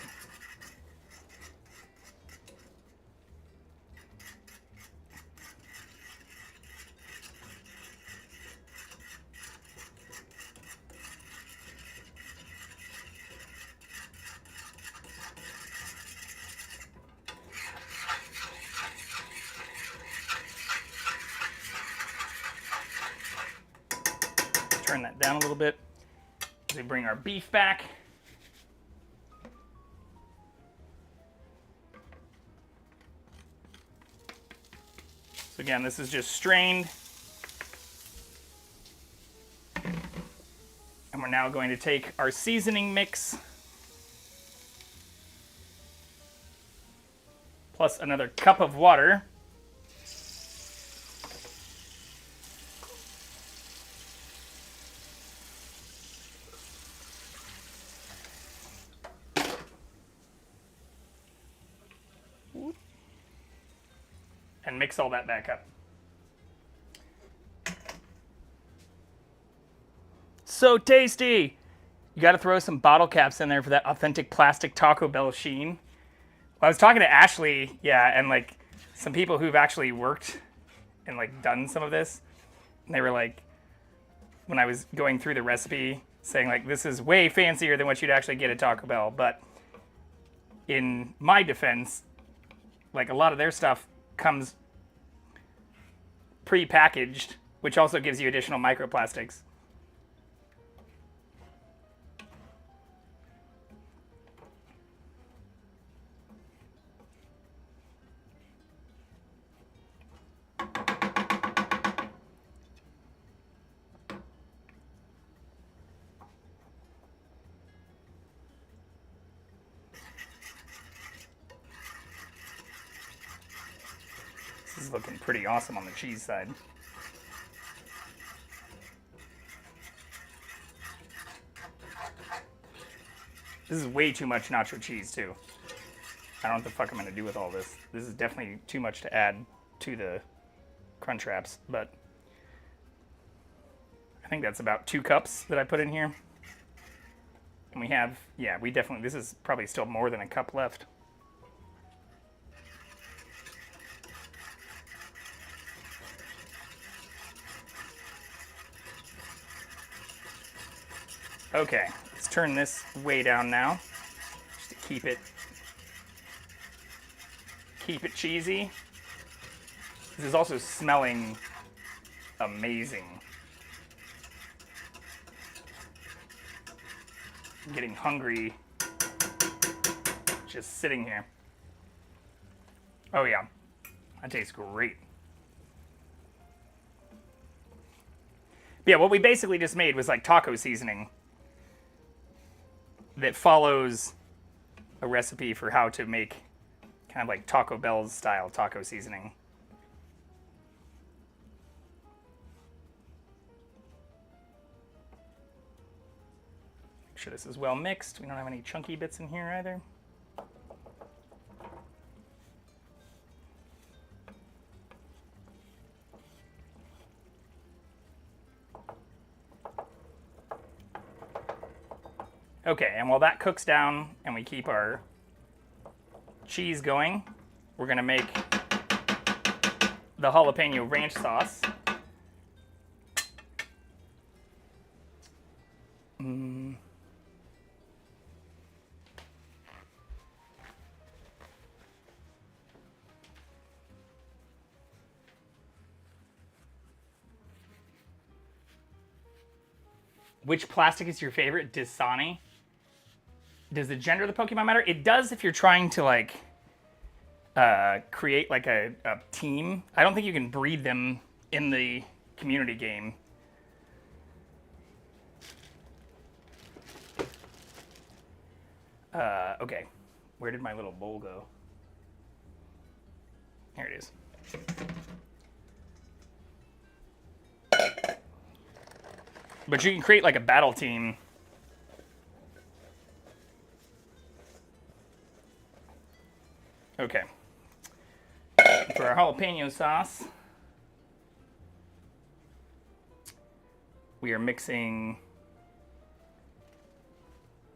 Turn that down a little bit as we bring our beef back. So again, this is just strained. And we're now going to take our seasoning mix plus another cup of water. And mix all that back up. so tasty. You got to throw some bottle caps in there for that authentic plastic Taco Bell sheen. Well, I was talking to Ashley, yeah, and like some people who've actually worked and like done some of this, and they were like, when I was going through the recipe, saying like, this is way fancier than what you'd actually get at Taco Bell. But in my defense, like a lot of their stuff comes pre-packaged, which also gives you additional microplastics. This is looking pretty awesome on the cheese side. This is way too much nacho cheese too. I don't know what the fuck I'm gonna do with all this. This is definitely too much to add to the crunch wraps, but I think that's about 2 cups that I put in here. And we have, yeah, we definitely, this is probably still more than a cup left. Okay, let's turn this way down now, just to keep it cheesy. This is also smelling amazing. I'm getting hungry just sitting here. Oh yeah, that tastes great. But yeah, what we basically just made was like taco seasoning that follows a recipe for how to make kind of like Taco Bell's style taco seasoning. Make sure this is well mixed. We don't have any chunky bits in here either. Okay, and while that cooks down and we keep our cheese going, we're gonna make the jalapeno ranch sauce. Which plastic is your favorite? Dasani. Does the gender of the Pokemon matter? It does if you're trying to like create like a team. I don't think you can breed them in the community game. Okay, where did my little bowl go? Here it is. But you can create like a battle team. Okay. For our jalapeno sauce, we are mixing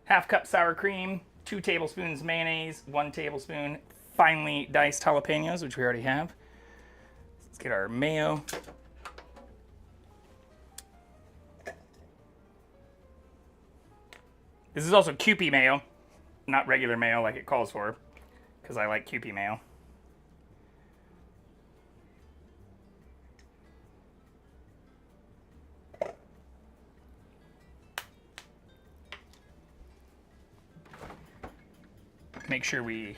1/2 cup sour cream, 2 tablespoons mayonnaise, 1 tablespoon finely diced jalapenos, which we already have. Let's get our mayo. This is also Kewpie mayo, not regular mayo like it calls for, because I like Kewpie mayo. Make sure we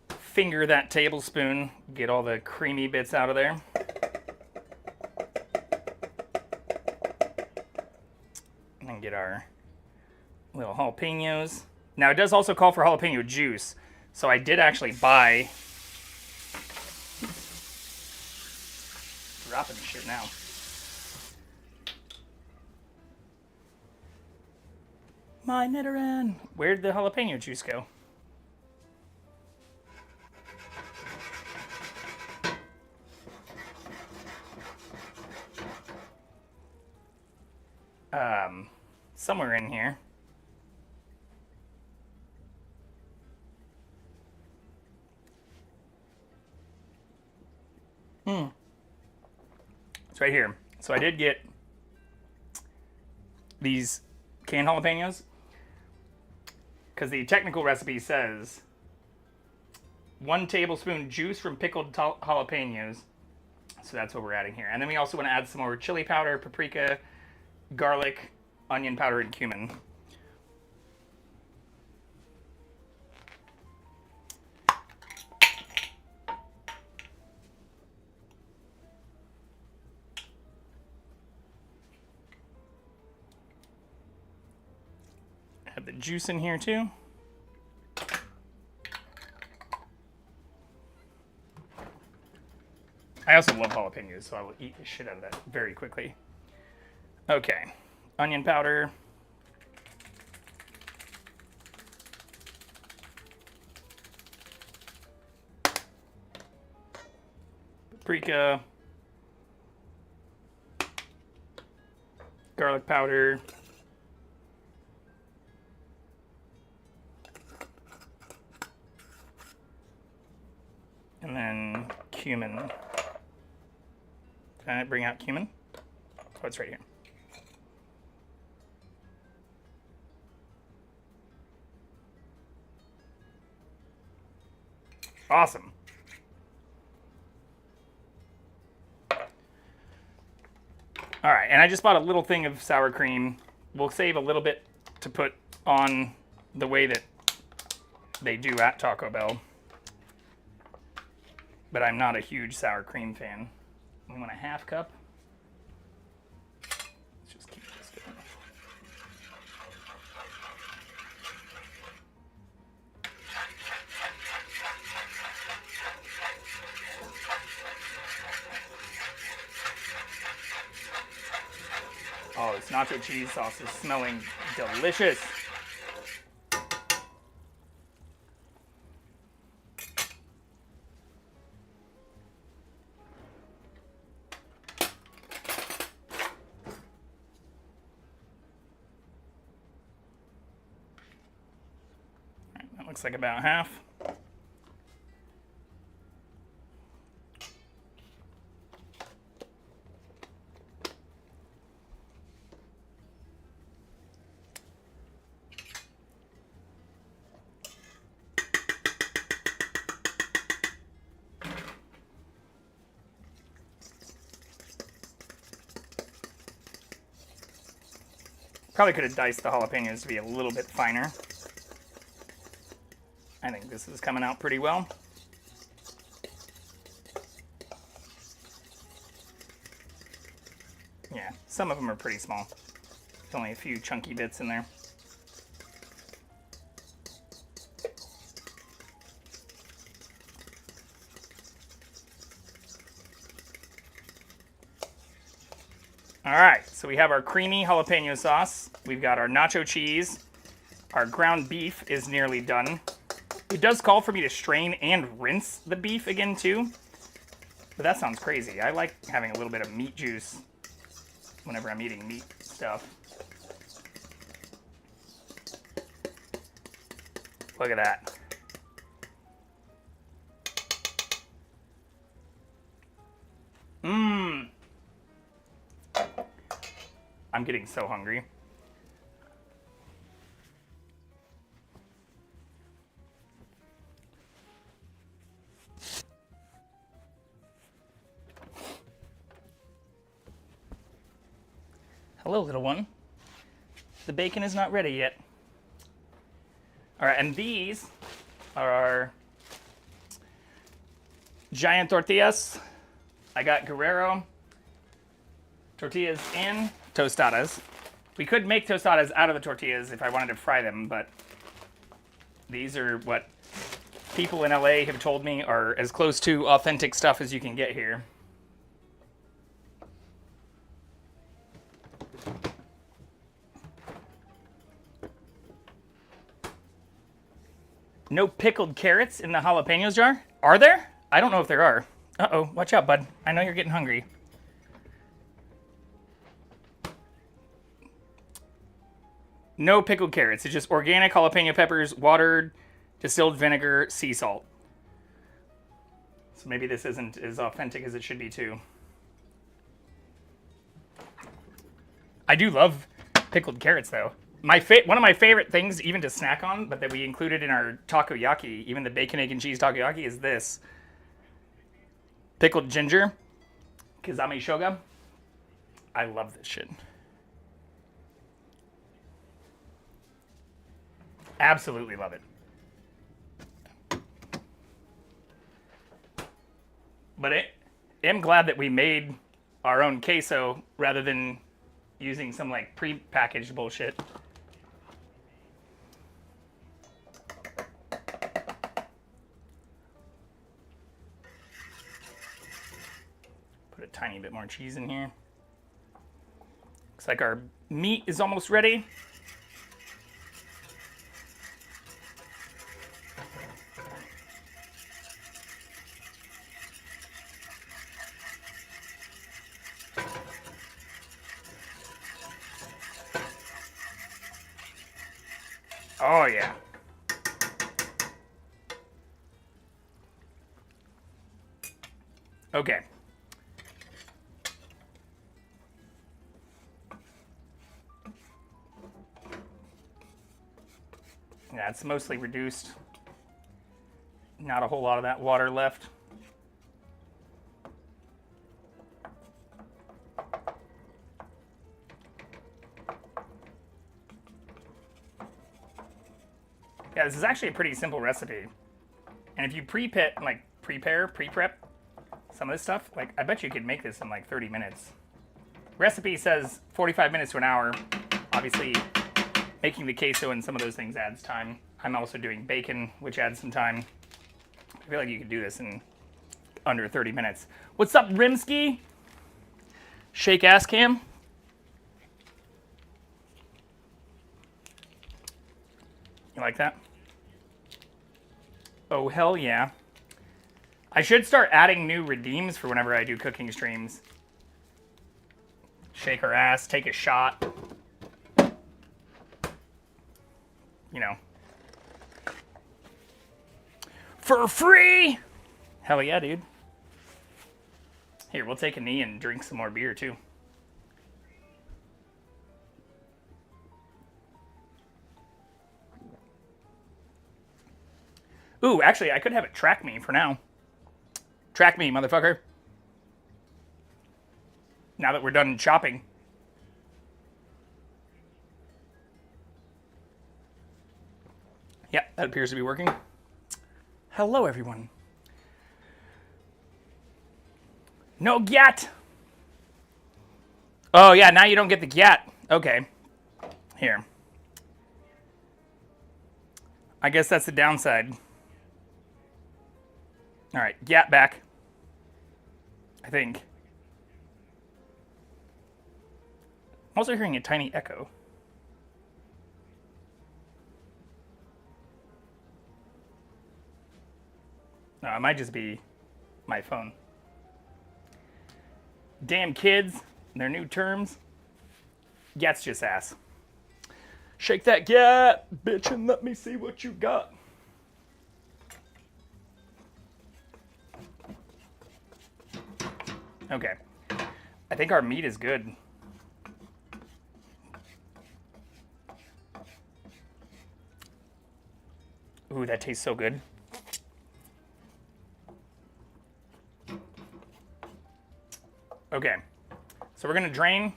finger that tablespoon, get all the creamy bits out of there. And then get our little jalapenos. Now it does also call for jalapeno juice, so I did actually buy. Dropping shit now. My Nidoran. Where'd the jalapeno juice go? somewhere in here. It's right here. So I did get these canned jalapenos because the technical recipe says 1 tablespoon juice from pickled jalapenos. So that's what we're adding here. And then we also want to add some more chili powder, paprika, garlic, onion powder, and cumin. Have the juice in here too. I also love jalapenos, so I will eat the shit out of that very quickly. Okay, onion powder. Paprika. Garlic powder. And then cumin. Can I bring out cumin? Oh, it's right here. Awesome. All right, and I just bought a little thing of sour cream. We'll save a little bit to put on the way that they do at Taco Bell. But I'm not a huge sour cream fan. We want a 1/2 cup. Let's just keep this going. Oh, this nacho cheese sauce is smelling delicious. Looks like about half. Probably could have diced the jalapenos to be a little bit finer. I think this is coming out pretty well. Yeah, some of them are pretty small. There's only a few chunky bits in there. All right, so we have our creamy jalapeno sauce. We've got our nacho cheese. Our ground beef is nearly done. It does call for me to strain and rinse the beef again too, but that sounds crazy. I like having a little bit of meat juice whenever I'm eating meat stuff. Look at that. Mmm. I'm getting so hungry. Hello, little one. The bacon is not ready yet. All right, and these are our giant tortillas. I got Guerrero tortillas and tostadas. We could make tostadas out of the tortillas if I wanted to fry them, but these are what people in LA have told me are as close to authentic stuff as you can get here. No pickled carrots in the jalapenos jar? Are there? I don't know if there are. Uh-oh, watch out, bud. I know you're getting hungry. No pickled carrots. It's just organic jalapeno peppers, watered, distilled vinegar, sea salt. So maybe this isn't as authentic as it should be too. I do love pickled carrots though. One of my favorite things even to snack on, but that we included in our takoyaki, even the bacon, egg, and cheese takoyaki, is this. Pickled ginger. Kizami shoga. I love this shit. Absolutely love it. But I'm glad that we made our own queso rather than using some like pre-packaged bullshit. Put a tiny bit more cheese in here. Looks like our meat is almost ready. Oh, yeah. Okay. Yeah, it's mostly reduced. Not a whole lot of that water left. Yeah, this is actually a pretty simple recipe. And if you pre-prep some of this stuff, like I bet you could make this in like 30 minutes. Recipe says 45 minutes to an hour. Obviously, making the queso and some of those things adds time. I'm also doing bacon, which adds some time. I feel like you could do this in under 30 minutes. What's up, Rimsky? Shake ass cam. You like that? Oh, hell yeah. I should start adding new redeems for whenever I do cooking streams. Shake her ass, take a shot. You know. For free! Hell yeah, dude. Here, we'll take a knee and drink some more beer, too. Ooh, actually, I could have it track me for now. Track me, motherfucker. Now that we're done shopping. Yeah, that appears to be working. Hello, everyone. No gyat! Oh, yeah, now you don't get the gyat. Okay. Here. I guess that's the downside. All right, gyat back. I think. I'm also hearing a tiny echo. No, it might just be my phone. Damn kids, and their new terms. Gyat's just ass. Shake that gyat, bitch, and let me see what you got. Okay. I think our meat is good. Ooh, that tastes so good. Okay. So we're going to drain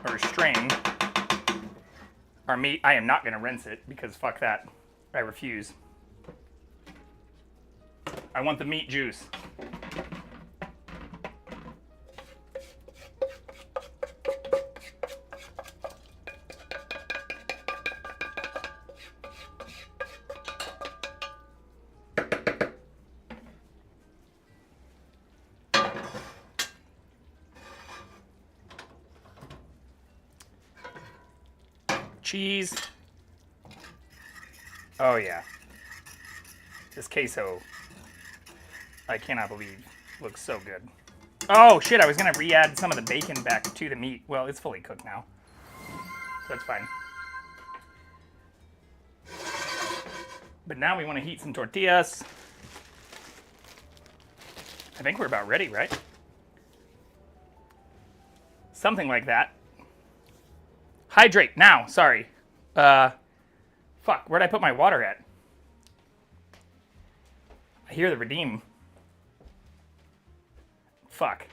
or strain our meat. I am not going to rinse it because fuck that. I refuse. I want the meat juice. Cheese. Oh yeah. This queso, I cannot believe, looks so good. Oh shit, I was gonna re-add some of the bacon back to the meat. Well, it's fully cooked now, so that's fine. But now we want to heat some tortillas. I think we're about ready, right? Something like that. Hydrate now, sorry. Fuck, where'd I put my water at? I hear the redeem. Fuck.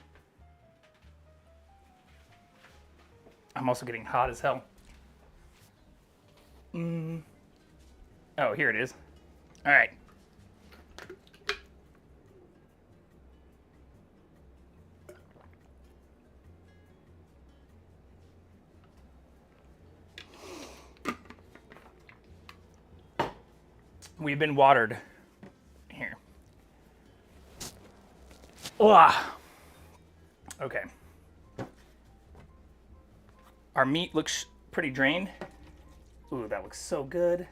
I'm also getting hot as hell. Oh, here it is. All right. We've been watered. Here. Ugh. Okay. Our meat looks pretty drained. Ooh, that looks so good.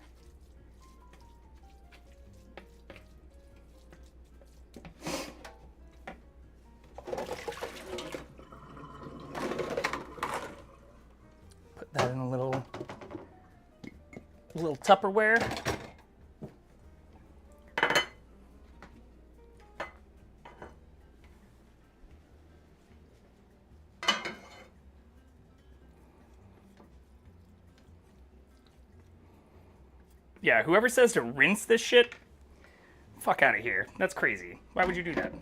Put that in a little Tupperware. Yeah, whoever says to rinse this shit, fuck out of here. That's crazy. Why would you do that? I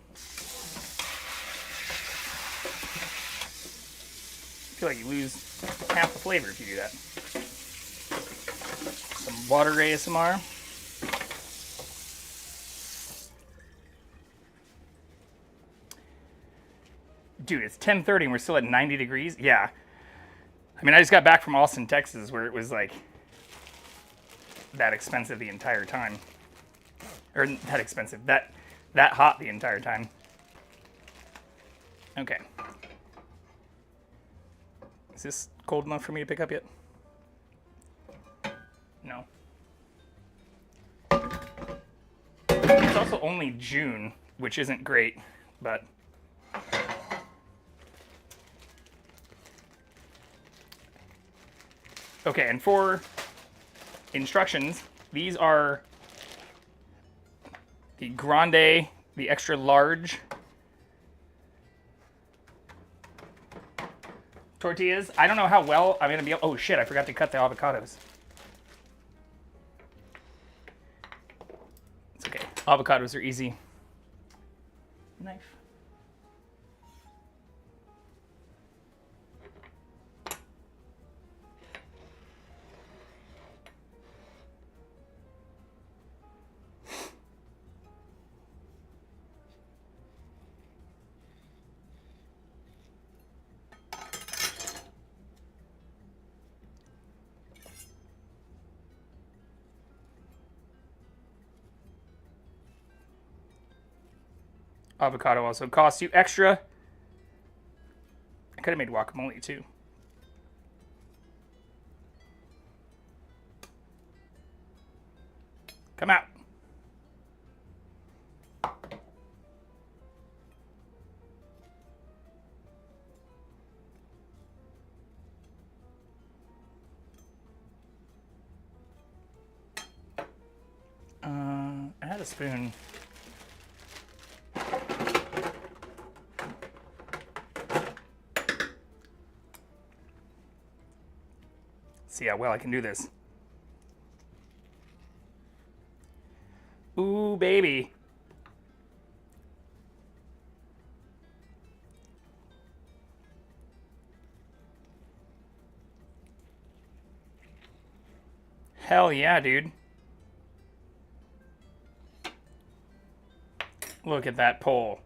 feel like you lose half the flavor if you do that. Some water ASMR. Dude, it's 10:30 and we're still at 90 degrees? Yeah. I mean, I just got back from Austin, Texas, where it was like that expensive the entire time. Or that expensive, that hot the entire time. Okay. Is this cold enough for me to pick up yet? No. It's also only June, which isn't great, but okay, and for instructions, these are the grande, the extra large tortillas. I don't know how well I'm gonna be able, oh shit, I forgot to cut the avocados. It's okay, avocados are easy. Knife. Avocado also costs you extra. I could have made guacamole too. Come out. I had a spoon. See how well I can do this. Ooh, baby. Hell yeah, dude. Look at that pole.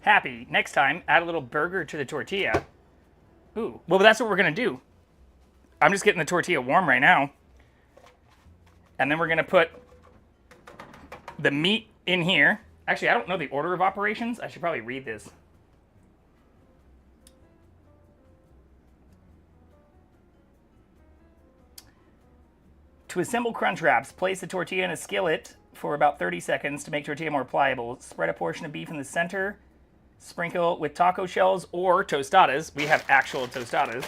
Happy. Next time, add a little burger to the tortilla. Ooh, well, that's what we're gonna do. I'm just getting the tortilla warm right now. And then we're gonna put the meat in here. Actually, I don't know the order of operations. I should probably read this. To assemble crunch wraps, place the tortilla in a skillet for about 30 seconds to make tortilla more pliable. Spread a portion of beef in the center. Sprinkle with taco shells or tostadas. We have actual tostadas.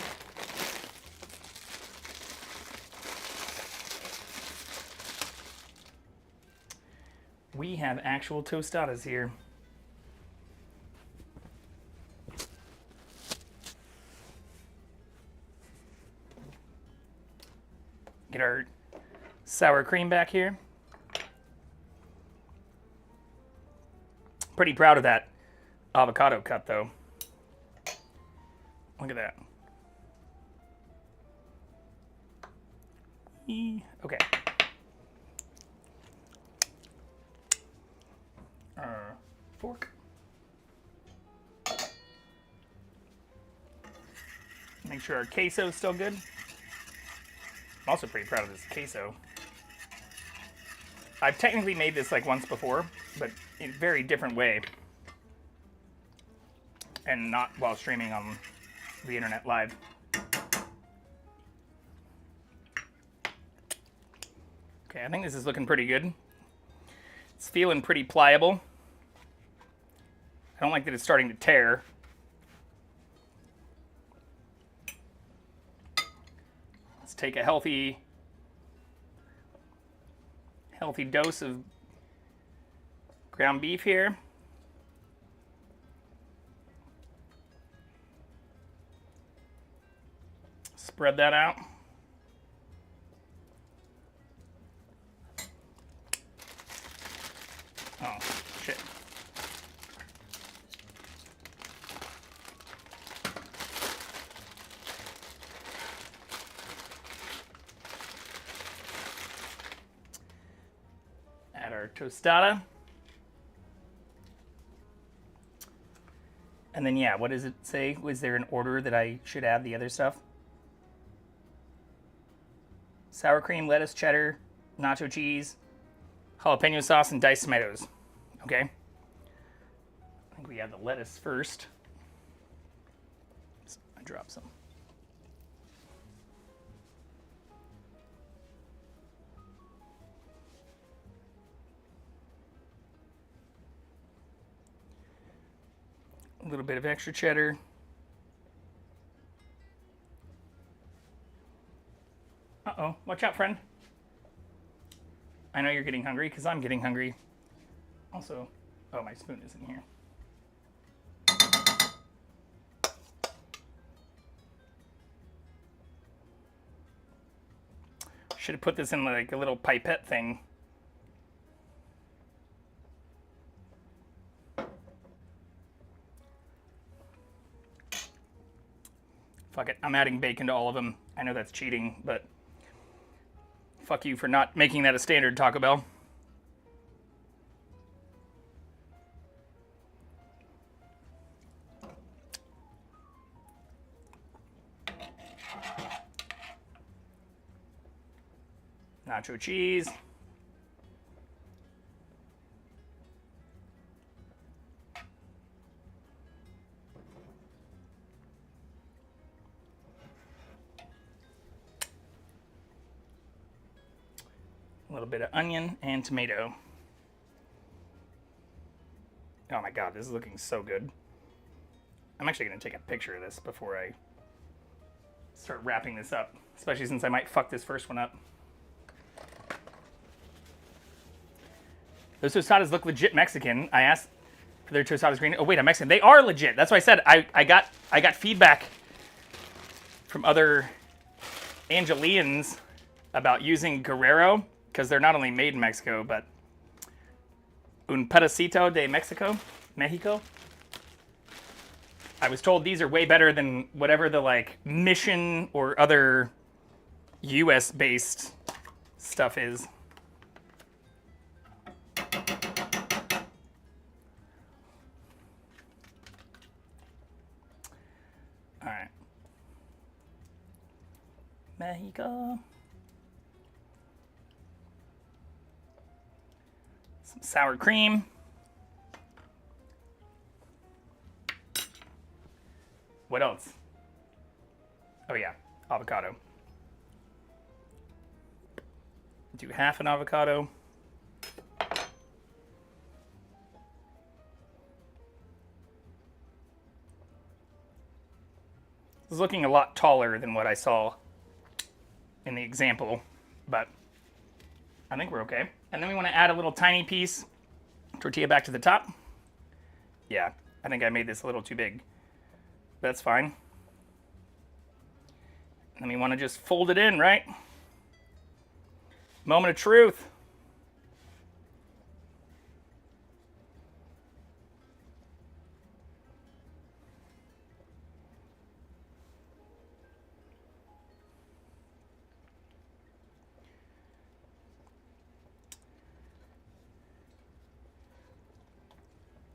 We have actual tostadas here. Get our sour cream back here. Pretty proud of that avocado cut though. Look at that. Okay. Fork. Make sure our queso is still good. I'm also pretty proud of this queso. I've technically made this like once before, but in a very different way. And not while streaming on the internet live. Okay, I think this is looking pretty good. It's feeling pretty pliable. I don't like that it's starting to tear. Let's take a healthy dose of ground beef here. Spread that out. Oh, shit. Add our tostada. And then, yeah, what does it say? Was there an order that I should add the other stuff? Sour cream, lettuce, cheddar, nacho cheese, jalapeno sauce, and diced tomatoes. Okay. I think we add the lettuce first. I dropped some. A little bit of extra cheddar. Uh-oh, watch out, friend. I know you're getting hungry because I'm getting hungry. Also, oh, my spoon isn't here. Should have put this in like a little pipette thing. Fuck it, I'm adding bacon to all of them. I know that's cheating, but fuck you for not making that a standard, Taco Bell. Nacho cheese. A little bit of onion and tomato. Oh my god, this is looking so good. I'm actually going to take a picture of this before I start wrapping this up, especially since I might fuck this first one up. Those tostadas look legit Mexican. I asked for their tostadas green. Oh wait, I'm Mexican. They are legit. That's why I said I got feedback from other Angelians about using Guerrero because they're not only made in Mexico, but un pedacito de Mexico. I was told these are way better than whatever the like Mission or other US based stuff is. All right. Mexico. Some sour cream. What else? Oh yeah, avocado. Do half an avocado. This is looking a lot taller than what I saw in the example, but I think we're okay. And then we want to add a little tiny piece Tortilla back to the top. Yeah, I think I made this a little too big. That's fine. Then we want to just fold it in, right? Moment of truth.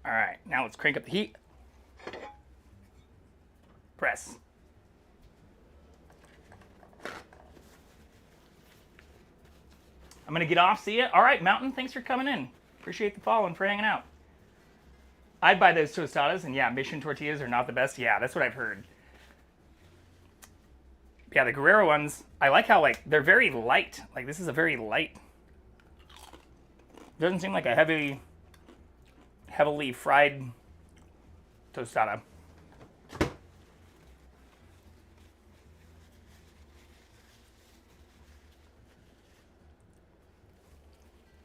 All right, now let's crank up the heat. Press. I'm gonna get off, see ya. All right, Mountain, thanks for coming in. Appreciate the follow and for hanging out. I'd buy those tostadas, and yeah, Mission tortillas are not the best. Yeah, that's what I've heard. Yeah, the Guerrero ones, I like how like they're very light. Like this is a very light. Doesn't seem like a heavily fried tostada.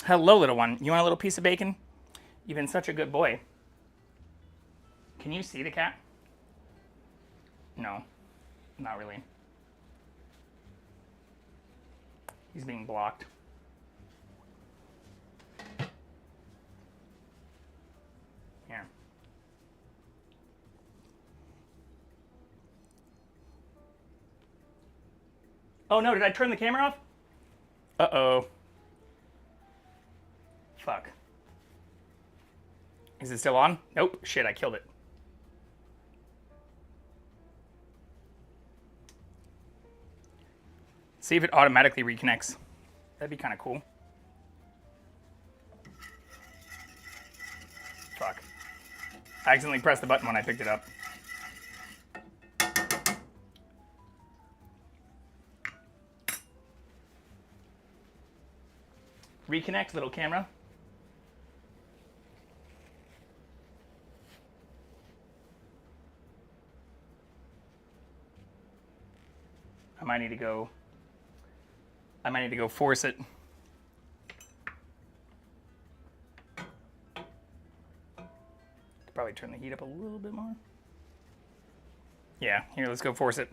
Hello, little one. You want a little piece of bacon? You've been such a good boy. Can you see the cat? No, not really. He's being blocked. Here. Oh no, did I turn the camera off? Uh-oh. Fuck. Is it still on? Nope. Shit, I killed it. See if it automatically reconnects. That'd be kind of cool. Fuck. I accidentally pressed the button when I picked it up. Reconnect, little camera. I might need to go force it. Probably turn the heat up a little bit more. Yeah, here, let's go force it.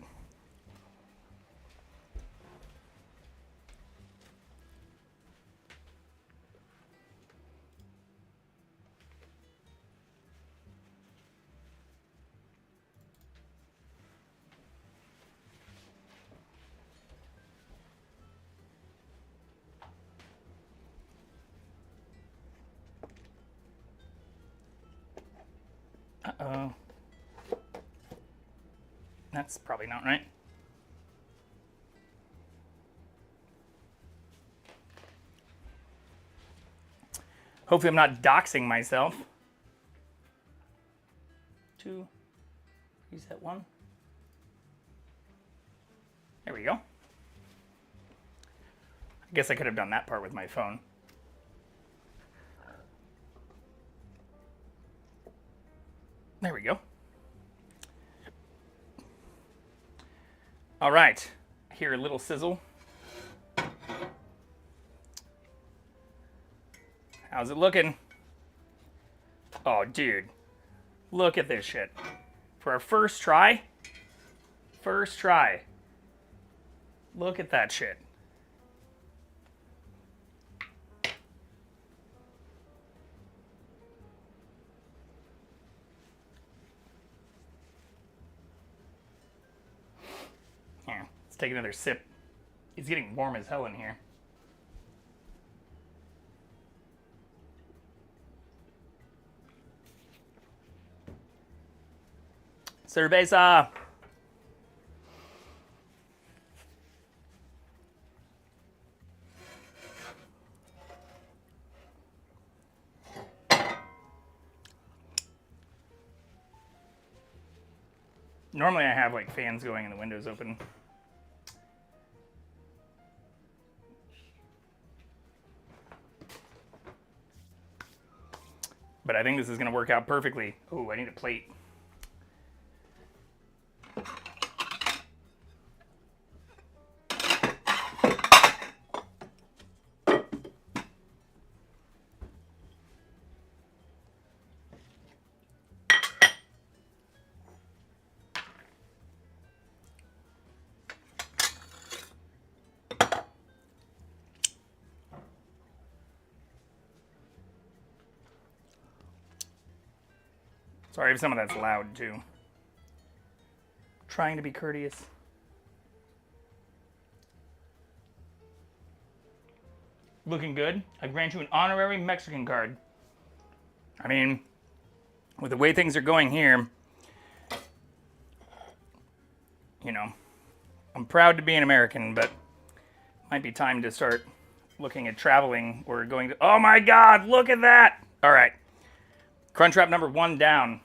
Uh-oh. That's probably not right. Hopefully I'm not doxing myself. 2, reset 1. There we go. I guess I could have done that part with my phone. There we go. All right, I hear a little sizzle. How's it looking? Oh, dude, look at this shit. For our first try, look at that shit. Here, let's take another sip. It's getting warm as hell in here. Cerveza. Normally I have like fans going and the windows open. But I think this is going to work out perfectly. Oh, I need a plate. Sorry if some of that's loud too. Trying to be courteous. Looking good. I grant you an honorary Mexican card. I mean, with the way things are going here, you know, I'm proud to be an American, but might be time to start looking at traveling or going to... Oh my God, look at that! All right. Crunchwrap number 1 down.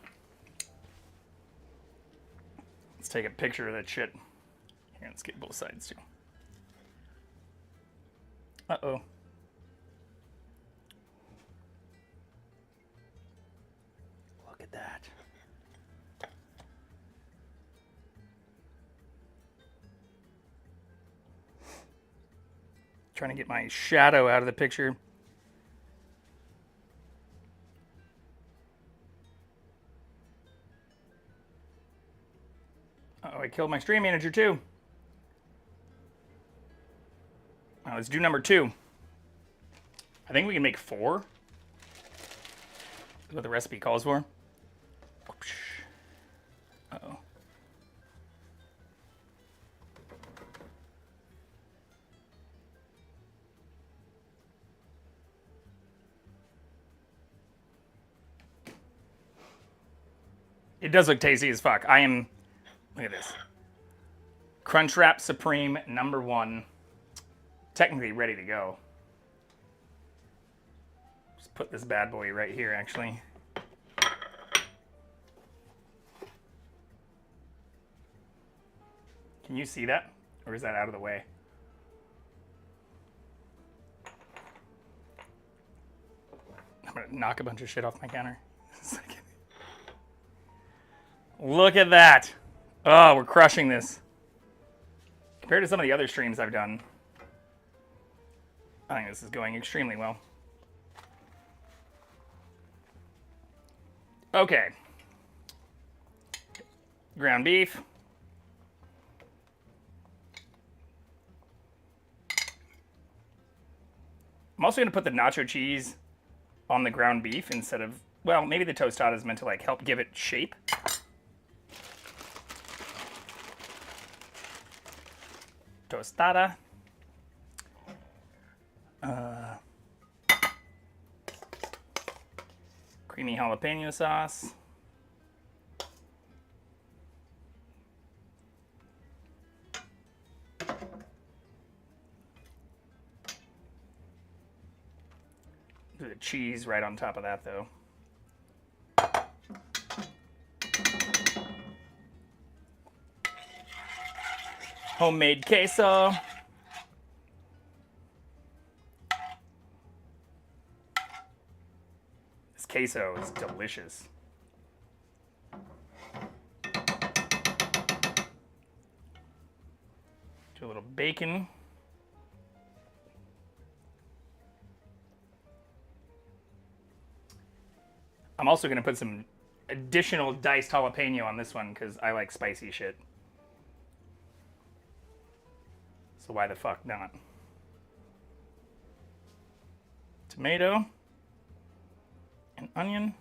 Let's take a picture of that shit. Here, let's get both sides too. Uh-oh. Look at that. Trying to get my shadow out of the picture. Uh-oh, I killed my stream manager too. Now let's do number 2. I think we can make 4. That's what the recipe calls for. Uh-oh. It does look tasty as fuck. I am... Look at this. Crunchwrap Supreme number 1. Technically ready to go. Just put this bad boy right here, actually. Can you see that? Or is that out of the way? I'm gonna knock a bunch of shit off my counter. Look at that. Oh, we're crushing this. Compared to some of the other streams I've done, I think this is going extremely well. Okay. Ground beef. I'm also going to put the nacho cheese on the ground beef instead of, well, maybe the tostada is meant to like help give it shape. Tostada. Creamy jalapeno sauce. Do the cheese right on top of that, though. Homemade queso. This queso is delicious. Do a little bacon. I'm also going to put some additional diced jalapeno on this one because I like spicy shit. So why the fuck not? Tomato. An onion.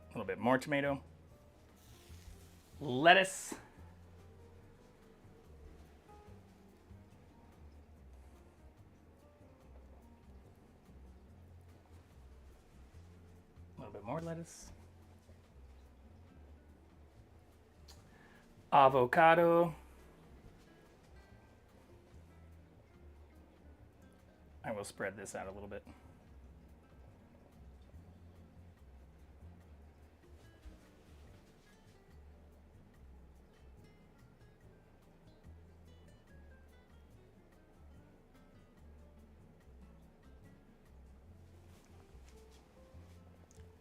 A little bit more tomato. Lettuce. A little bit more lettuce. Avocado. I will spread this out a little bit.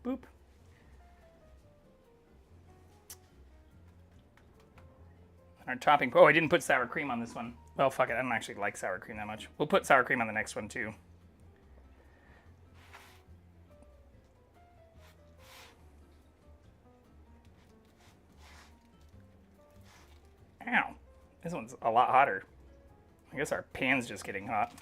Boop. Our topping. Oh, I didn't put sour cream on this one. Well, fuck it. I don't actually like sour cream that much. We'll put sour cream on the next one, too. Ow. This one's a lot hotter. I guess our pan's just getting hot.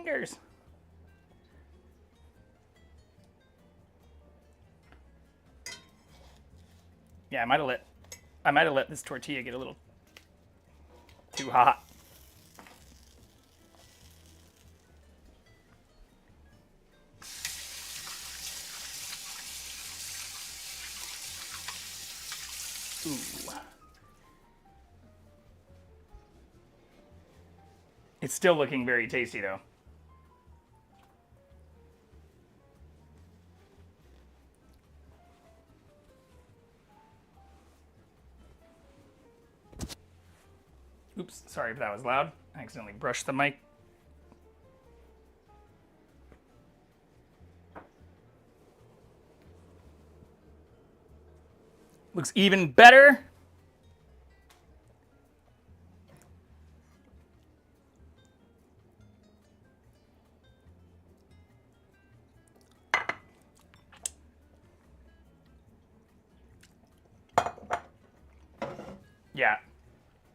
fingers. Yeah, I might have let this tortilla get a little too hot. Ooh. It's still looking very tasty though. Oops, sorry if that was loud. I accidentally brushed the mic. Looks even better. Yeah,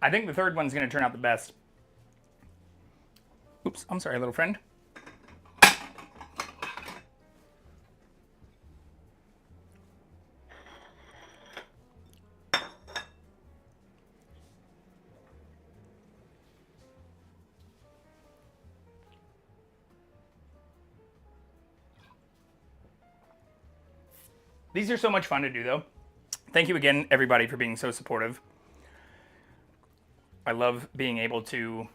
I think the third one's gonna turn out the best. Oops, I'm sorry, little friend. These are so much fun to do though. Thank you again, everybody, for being so supportive. I love being able to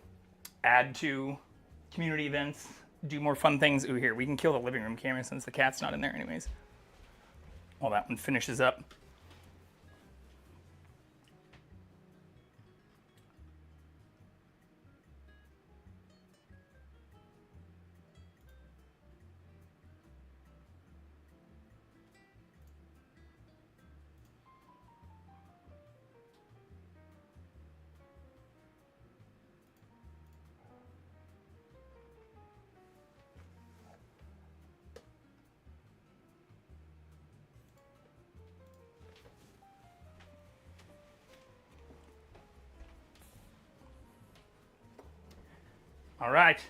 add to community events, do more fun things. Ooh, here, we can kill the living room camera since the cat's not in there anyways. While that one finishes up. All right,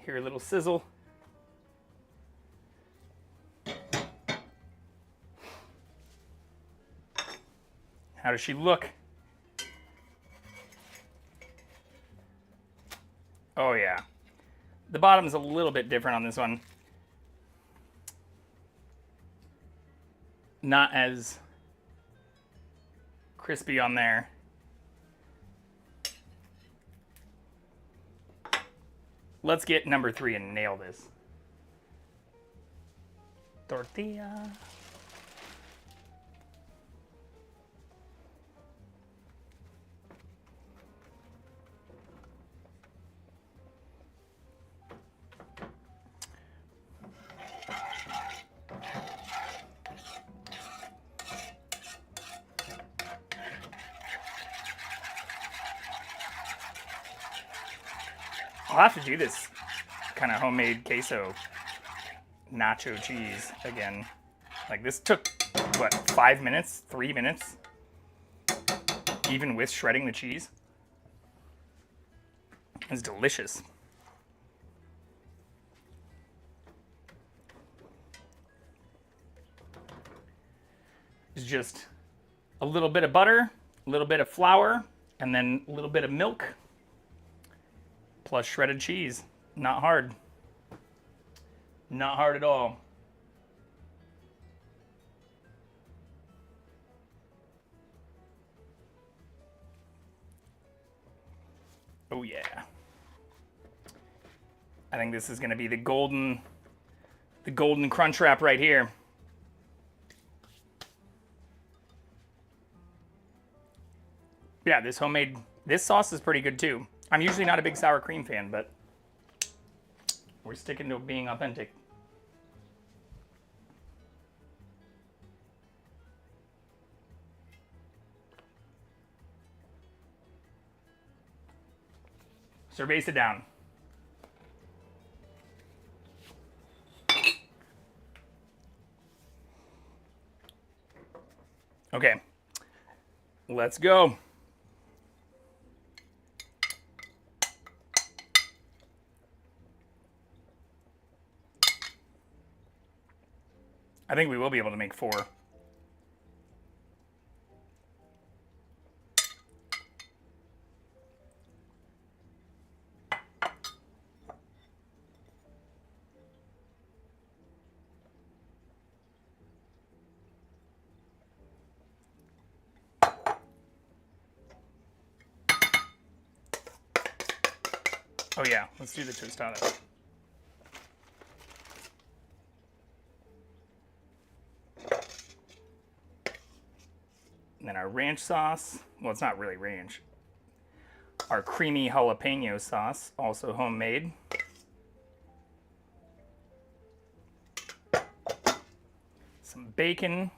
hear a little sizzle. How does she look? Oh yeah, the bottom's a little bit different on this one. Not as crispy on there. Let's get number 3 and nail this. Tortilla. I'll have to do this kind of homemade queso nacho cheese again. Like this took, what, 5 minutes, 3 minutes? Even with shredding the cheese. It's delicious. It's just a little bit of butter, a little bit of flour, and then a little bit of milk. Plus shredded cheese. Not hard. Not hard at all. Oh yeah. I think this is gonna be the golden Crunchwrap right here. Yeah, this sauce is pretty good too. I'm usually not a big sour cream fan, but we're sticking to being authentic. Cerveza it down. Okay, let's go. I think we will be able to make 4. Oh yeah, let's do the tostada. And then our ranch sauce. Well, it's not really ranch. Our creamy jalapeno sauce, also homemade. Some bacon.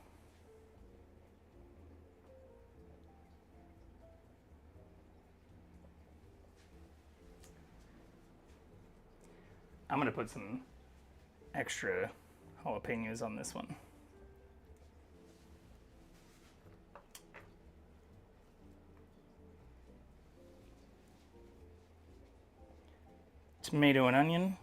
I'm gonna put some extra jalapenos on this one. Tomato and onion.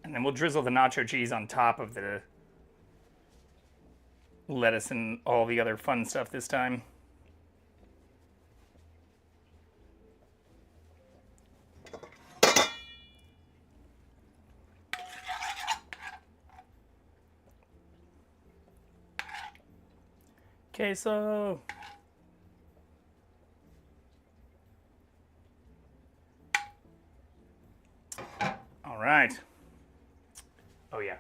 And then we'll drizzle the nacho cheese on top of the lettuce and all the other fun stuff this time. Queso. All right. Oh yeah.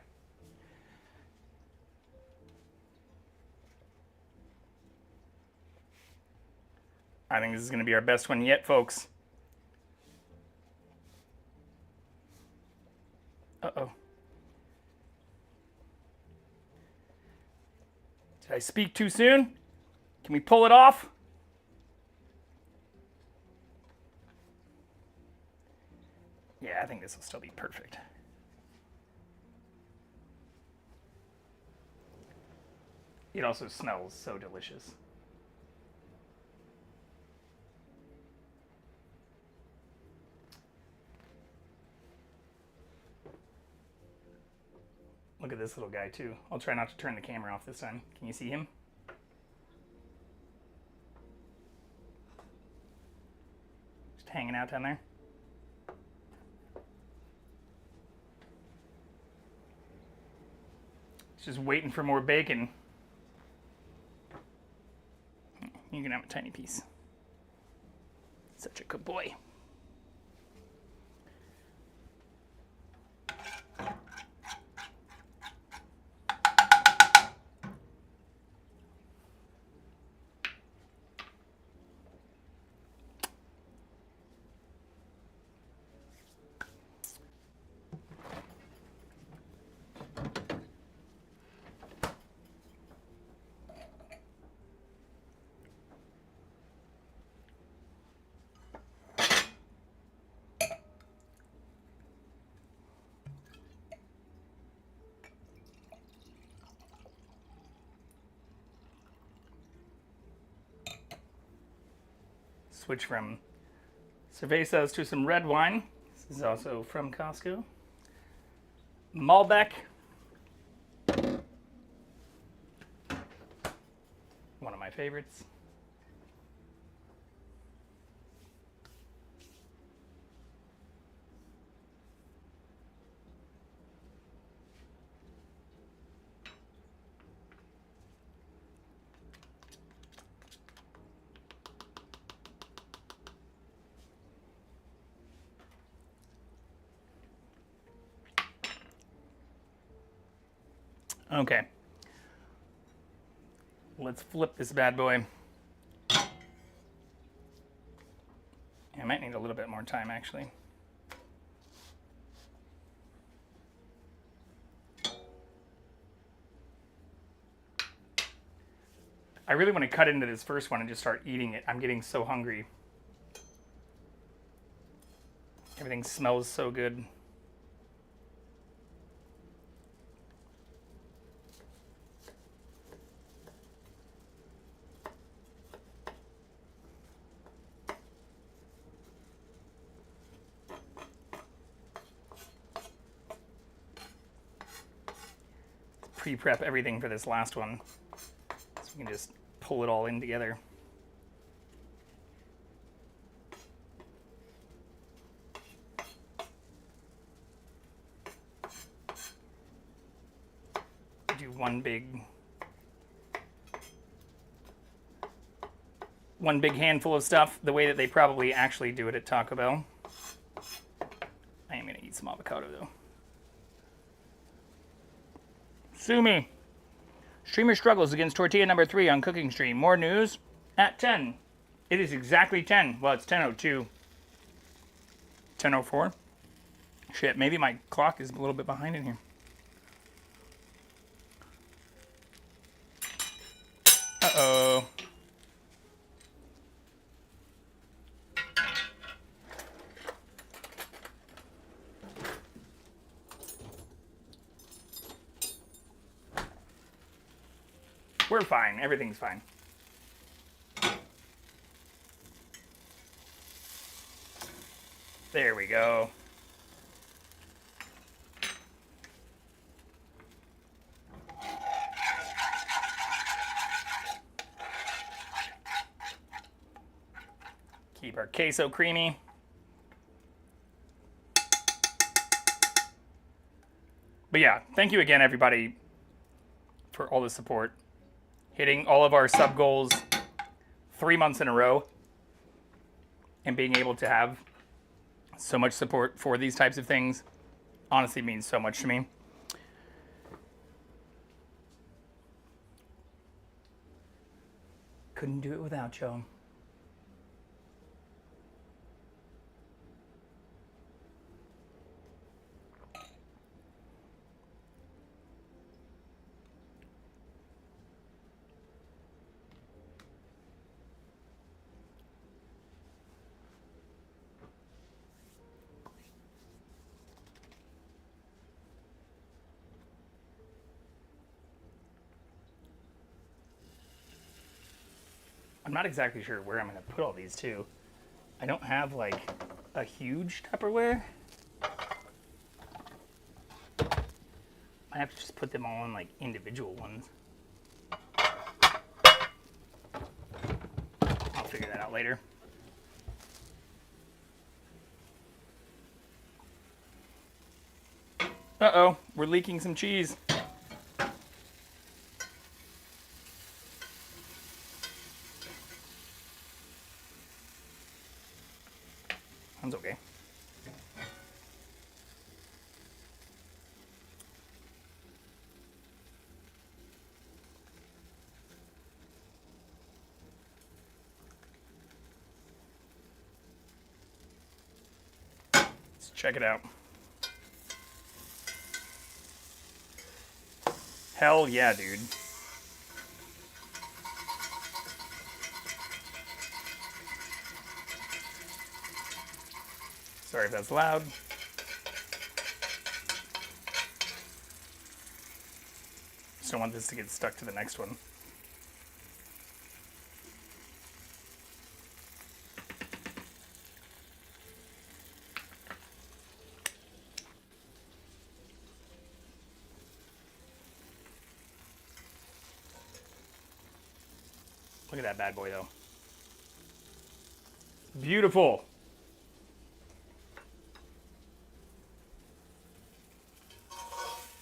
I think this is going to be our best one yet, folks. Uh-oh. Did I speak too soon? Can we pull it off? Yeah, I think this will still be perfect. It also smells so delicious. Look at this little guy too. I'll try not to turn the camera off this time. Can you see him? Just hanging out down there. He's just waiting for more bacon. You can have a tiny piece. Such a good boy. Switch from cervezas to some red wine. This is also from Costco. Malbec. One of my favorites. Okay. Let's flip this bad boy. I might need a little bit more time, actually. I really want to cut into this first one and just start eating it. I'm getting so hungry. Everything smells so good. pre-prep everything for this last one, so we can just pull it all in together. Do one big handful of stuff the way that they probably actually do it at Taco Bell. I am gonna eat some avocado though. Sue me. Streamer struggles against tortilla number 3 on cooking stream. More news at 10. It is exactly 10. Well, it's 10:02. 10:04. Shit, maybe my clock is a little bit behind in here. Uh-oh. We're fine. Everything's fine. There we go. Keep our queso creamy. But yeah, thank you again, everybody, for all the support. Hitting all of our sub goals 3 months in a row and being able to have so much support for these types of things honestly means so much to me. Couldn't do it without you. I'm not exactly sure where I'm going to put all these too. I don't have like a huge Tupperware. I have to just put them all in like individual ones. I'll figure that out later. Uh-oh, we're leaking some cheese. That's okay. Let's check it out. Hell yeah, dude. Sorry if that's loud. Just don't want this to get stuck to the next one. Look at that bad boy, though. Beautiful.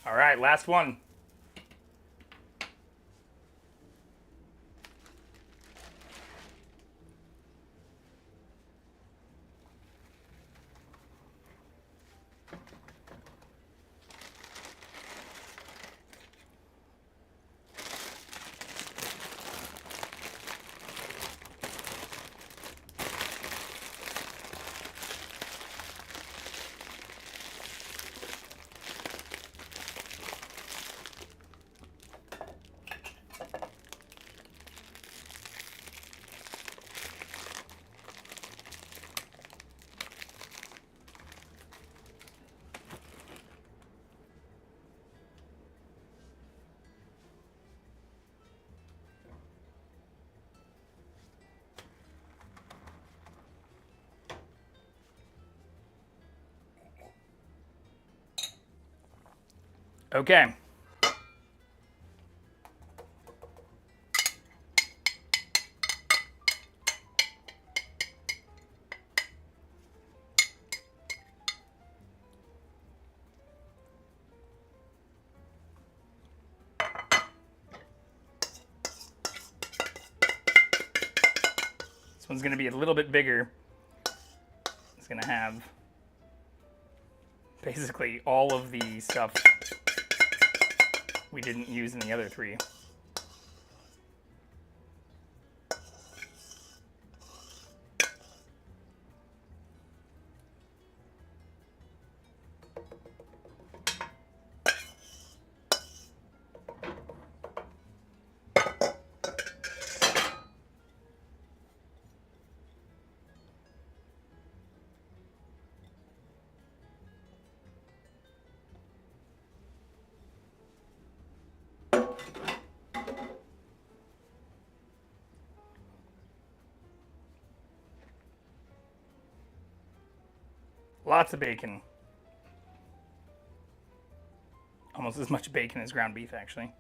All right, last one. Okay. one's going to be a little bit bigger. It's going to have basically all of the stuff we didn't use in the other three. Lots of bacon. Almost as much bacon as ground beef, actually.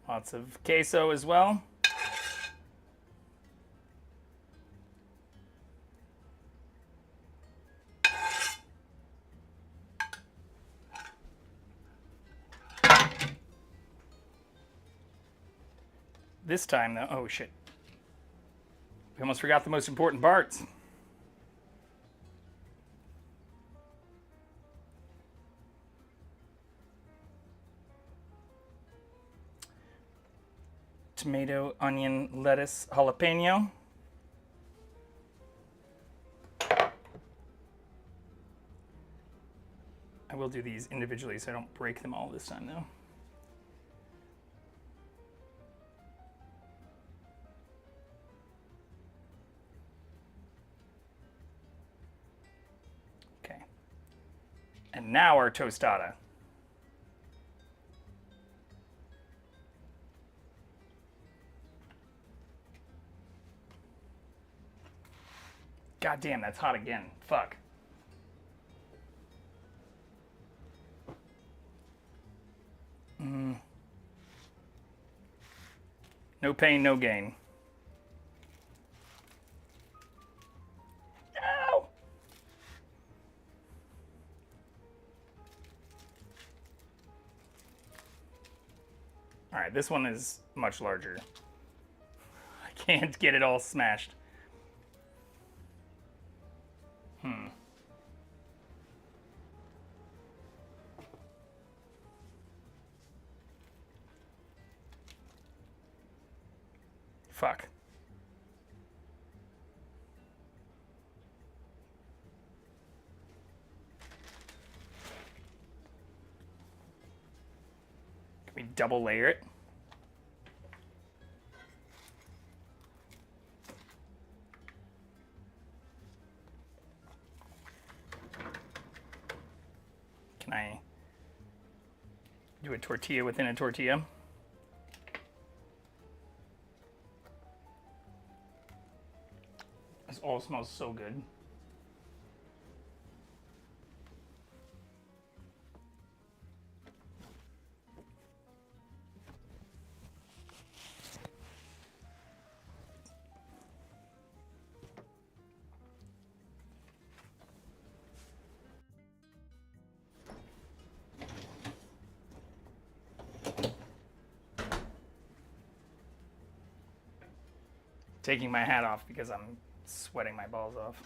Lots of queso as well. This time, though, oh shit. We almost forgot the most important parts. Tomato, onion, lettuce, jalapeno. I will do these individually so I don't break them all this time, though. Okay. And now our tostada. God damn, that's hot again. Fuck. No pain, no gain. No! Alright, this one is much larger. I can't get it all smashed. Fuck. Can we double layer it? Can I do a tortilla within a tortilla? This all smells so good. Taking my hat off because I'm sweating my balls off.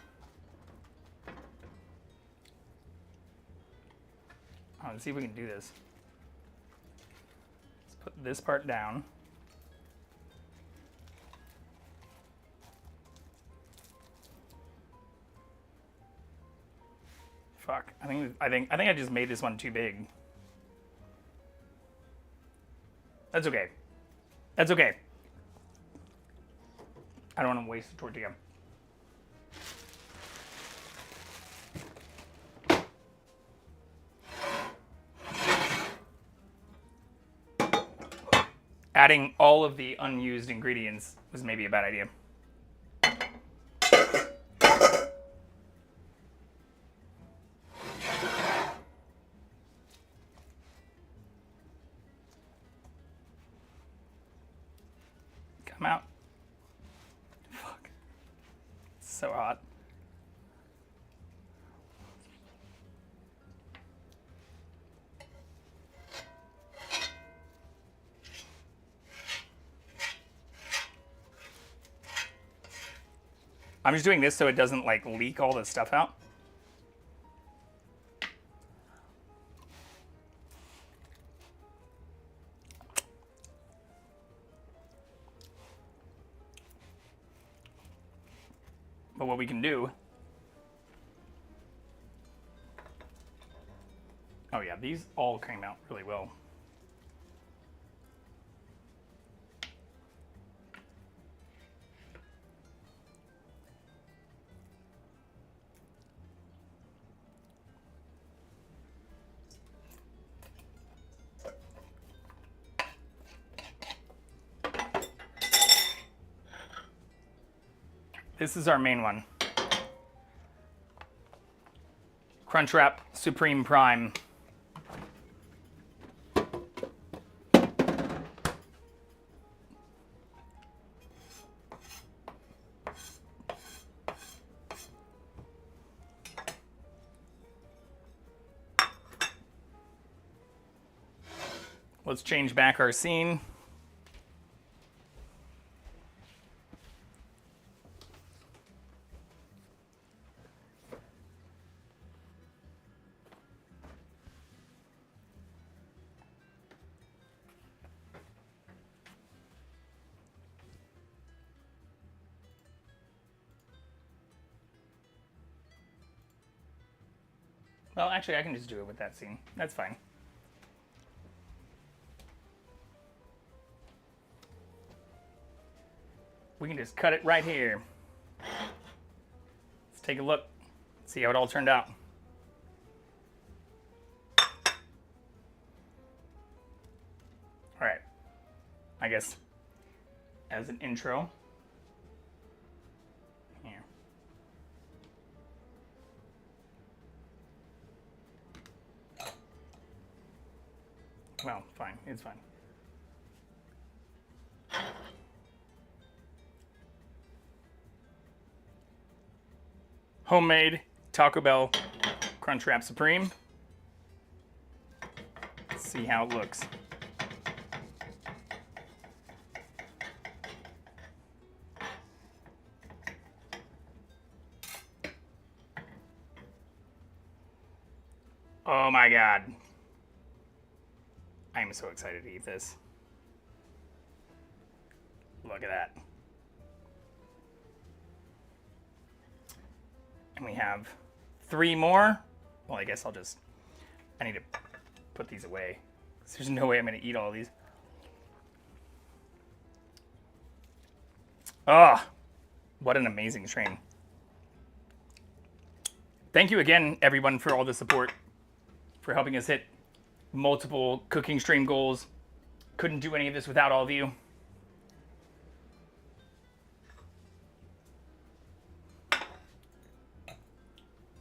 Let's see if we can do this. Let's put this part down. Fuck. I think I just made this one too big. That's okay. That's okay. I don't want to waste the tortilla. Adding all of the unused ingredients was maybe a bad idea. Come out. Fuck. It's so hot. I'm just doing this so it doesn't like leak all the stuff out. But what we can do... Oh yeah, these all came out really well. This is our main one. Crunchwrap Supreme Prime. Let's change back our scene. Well, actually, I can just do it with that scene. That's fine. We can just cut it right here. Let's take a look, see how it all turned out. All right, I guess as an intro, here. Well, fine, it's fine. Homemade Taco Bell Crunchwrap Supreme. Let's see how it looks. Oh my God. I am so excited to eat this. Look at that. And we have 3 more. Well, I guess I need to put these away. There's no way I'm going to eat all these. Oh, what an amazing stream. Thank you again, everyone, for all the support, for helping us hit multiple cooking stream goals. Couldn't do any of this without all of you.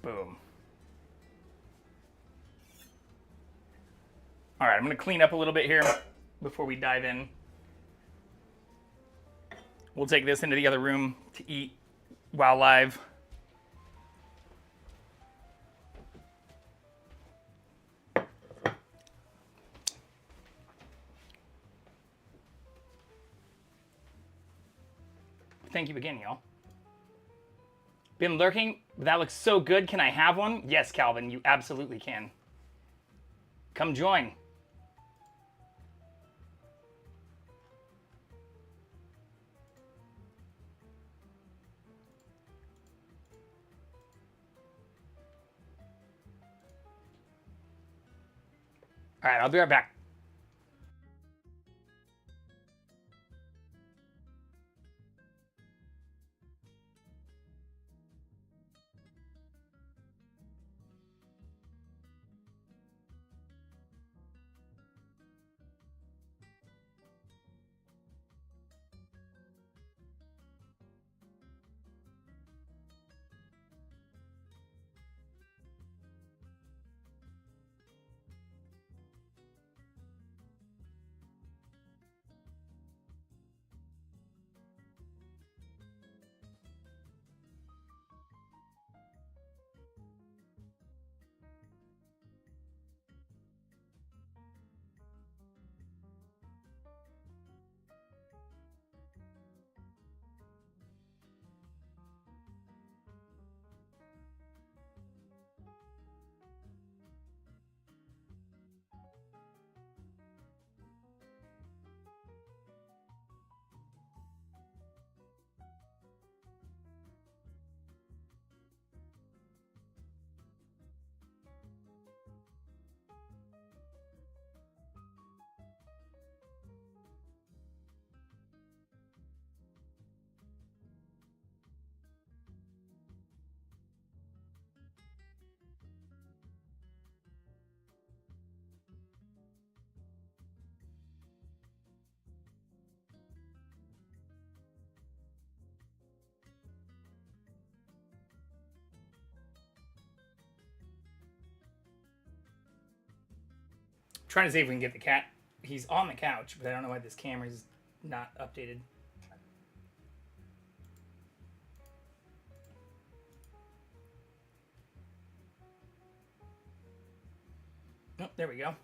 Boom. All right, I'm going to clean up a little bit here before we dive in. We'll take this into the other room to eat while live. Thank you again, y'all. Been lurking? That looks so good. Can I have one? Yes, Calvin, you absolutely can. Come join. All right, I'll be right back. trying to see if we can get the cat. He's on the couch, but I don't know why this camera's not updated. Oh, there we go.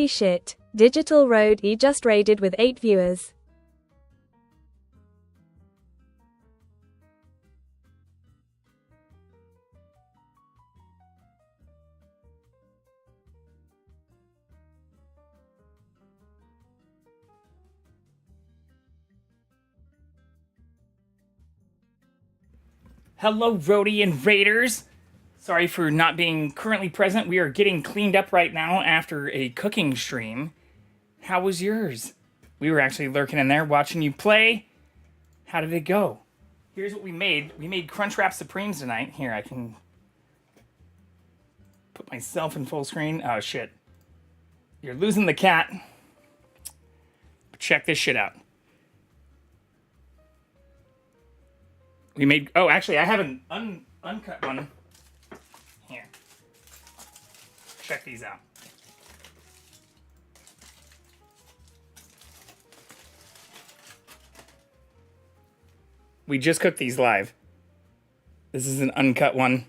Holy shit. Digital Road E just raided with 8 viewers. Hello, Roadie and Raiders. Sorry for not being currently present. We are getting cleaned up right now after a cooking stream. How was yours? We were actually lurking in there watching you play. How did it go? Here's what we made. We made Crunchwrap Supremes tonight. Here, I can put myself in full screen. Oh, shit. You're losing the cat. But check this shit out. We made... Oh, actually, I have an uncut one. Here. Check these out. We just cooked these live. This is an uncut one.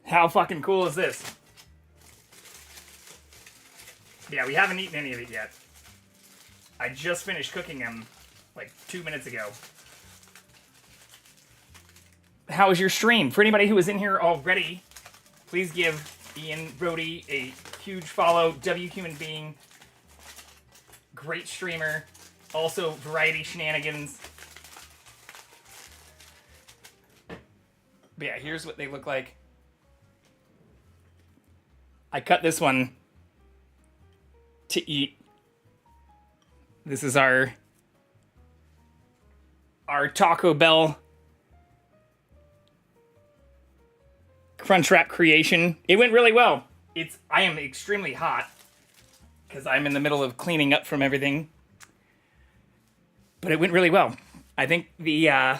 How fucking cool is this? Yeah, we haven't eaten any of it yet. I just finished cooking them like 2 minutes ago. How was your stream? For anybody who was in here already, please give Ian Brody a huge follow. W Human Being. Great streamer. Also, variety shenanigans. But yeah, here's what they look like. I cut this one to eat. This is our Taco Bell Crunchwrap creation. It went really well. I am extremely hot because I'm in the middle of cleaning up from everything. But it went really well. I think the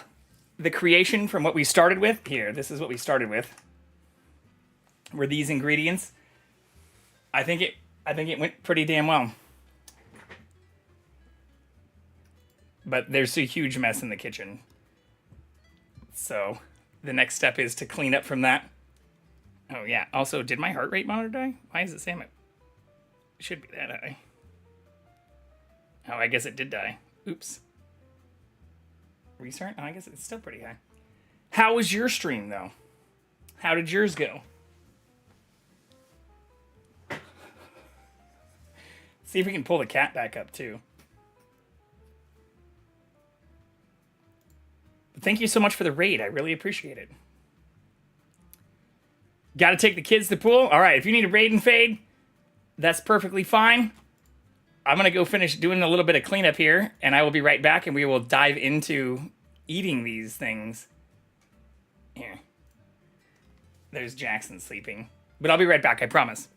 creation from what we started with here. This is what we started with. Were these ingredients? I think it went pretty damn well. But there's a huge mess in the kitchen. So the next step is to clean up from that. Oh yeah. Also, did my heart rate monitor die? Why is it saying it? It should be that high. Oh, I guess it did die. Oops. Restart? Oh, I guess it's still pretty high. How was your stream, though? How did yours go? See if we can pull the cat back up, too. But thank you so much for the raid. I really appreciate it. Got to take the kids to the pool? All right, if you need a raid and fade, that's perfectly fine. I'm going to go finish doing a little bit of cleanup here, and I will be right back, and we will dive into eating these things. Here. There's Jackson sleeping. But I'll be right back, I promise.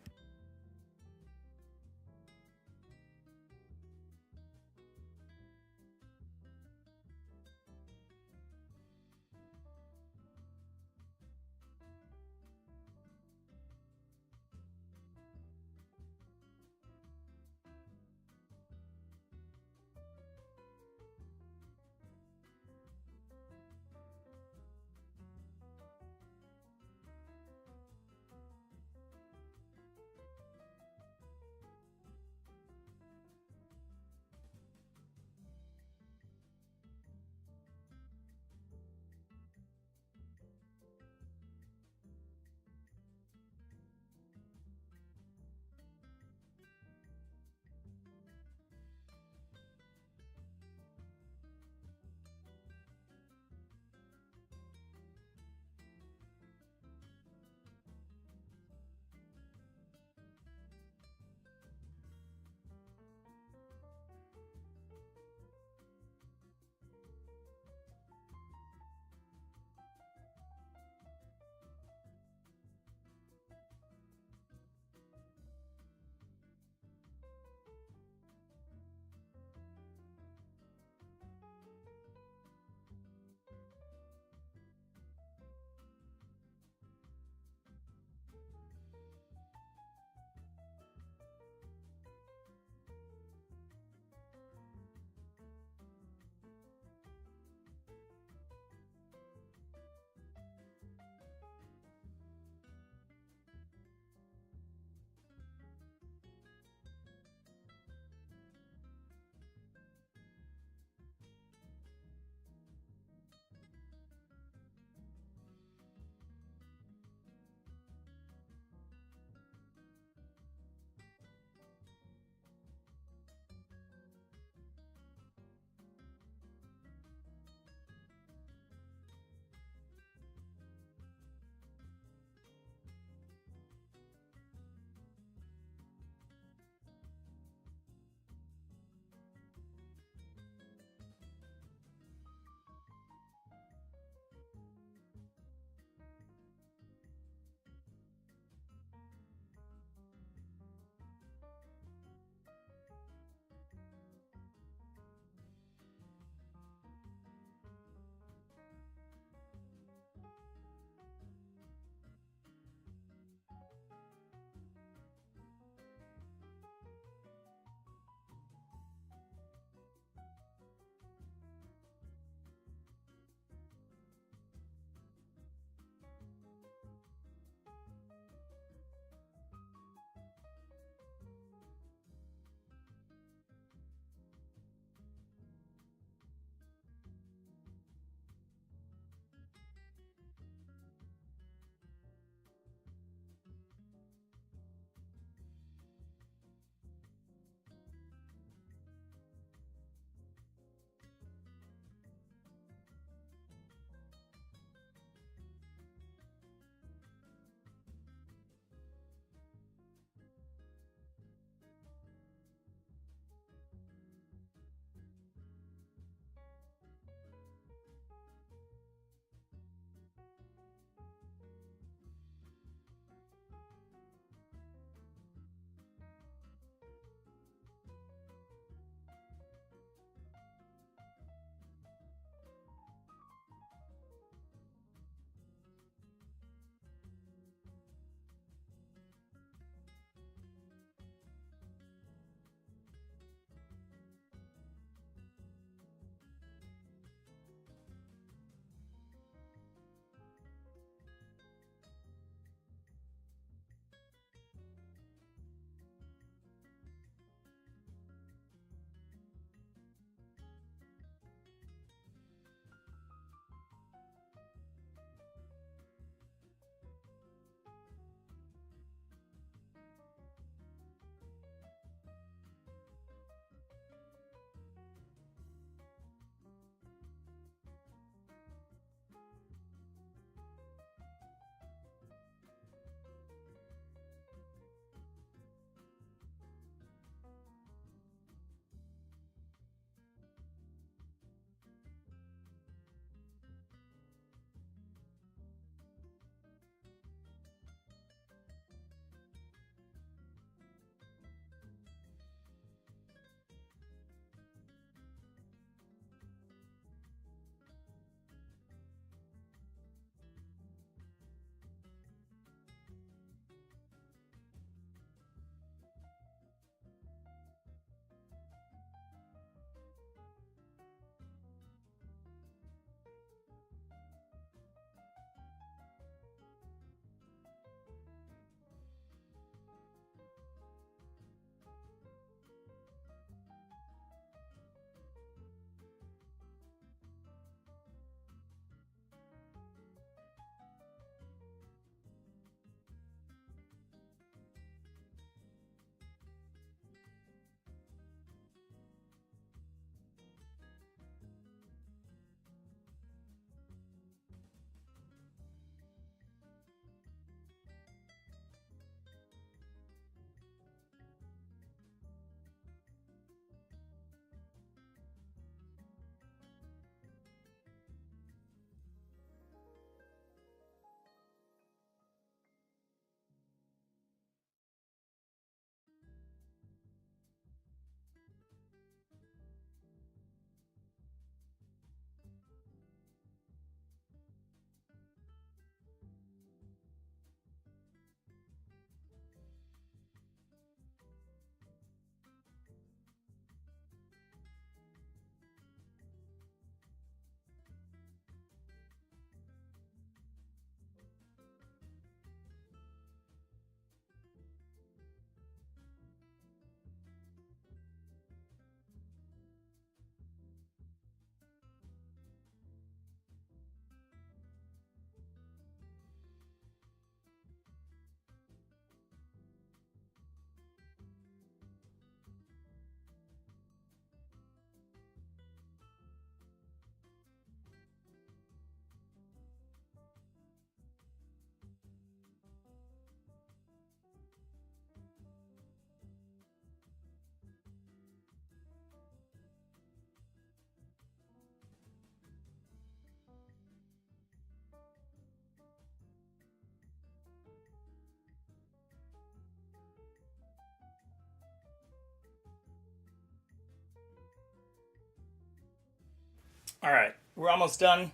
All right, we're almost done.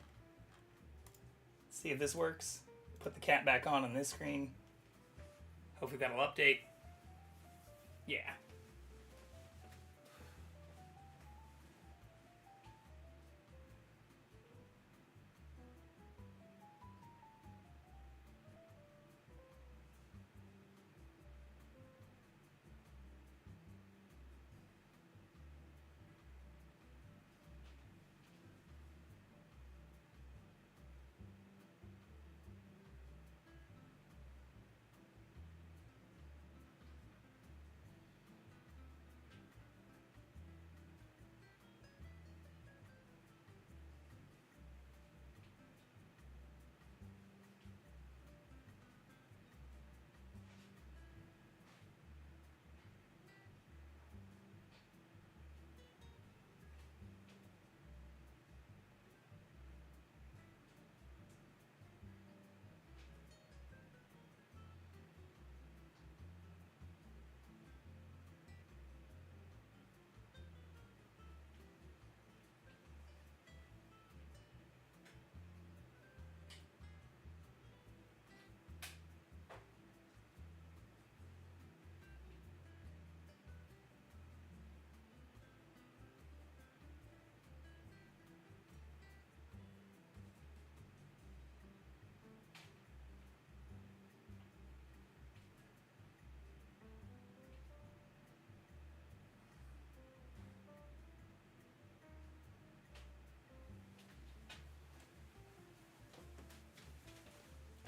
See if this works. Put the cat back on this screen. Hopefully that'll update. Yeah.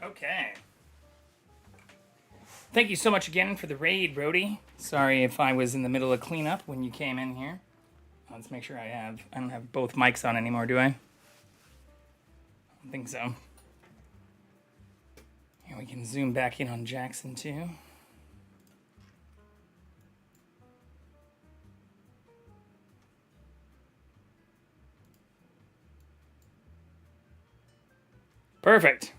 Okay. Thank you so much again for the raid, Brody. Sorry if I was in the middle of cleanup when you came in here. Let's make sure I don't have both mics on anymore, do I? I don't think so. Here we can zoom back in on Jackson too. Perfect.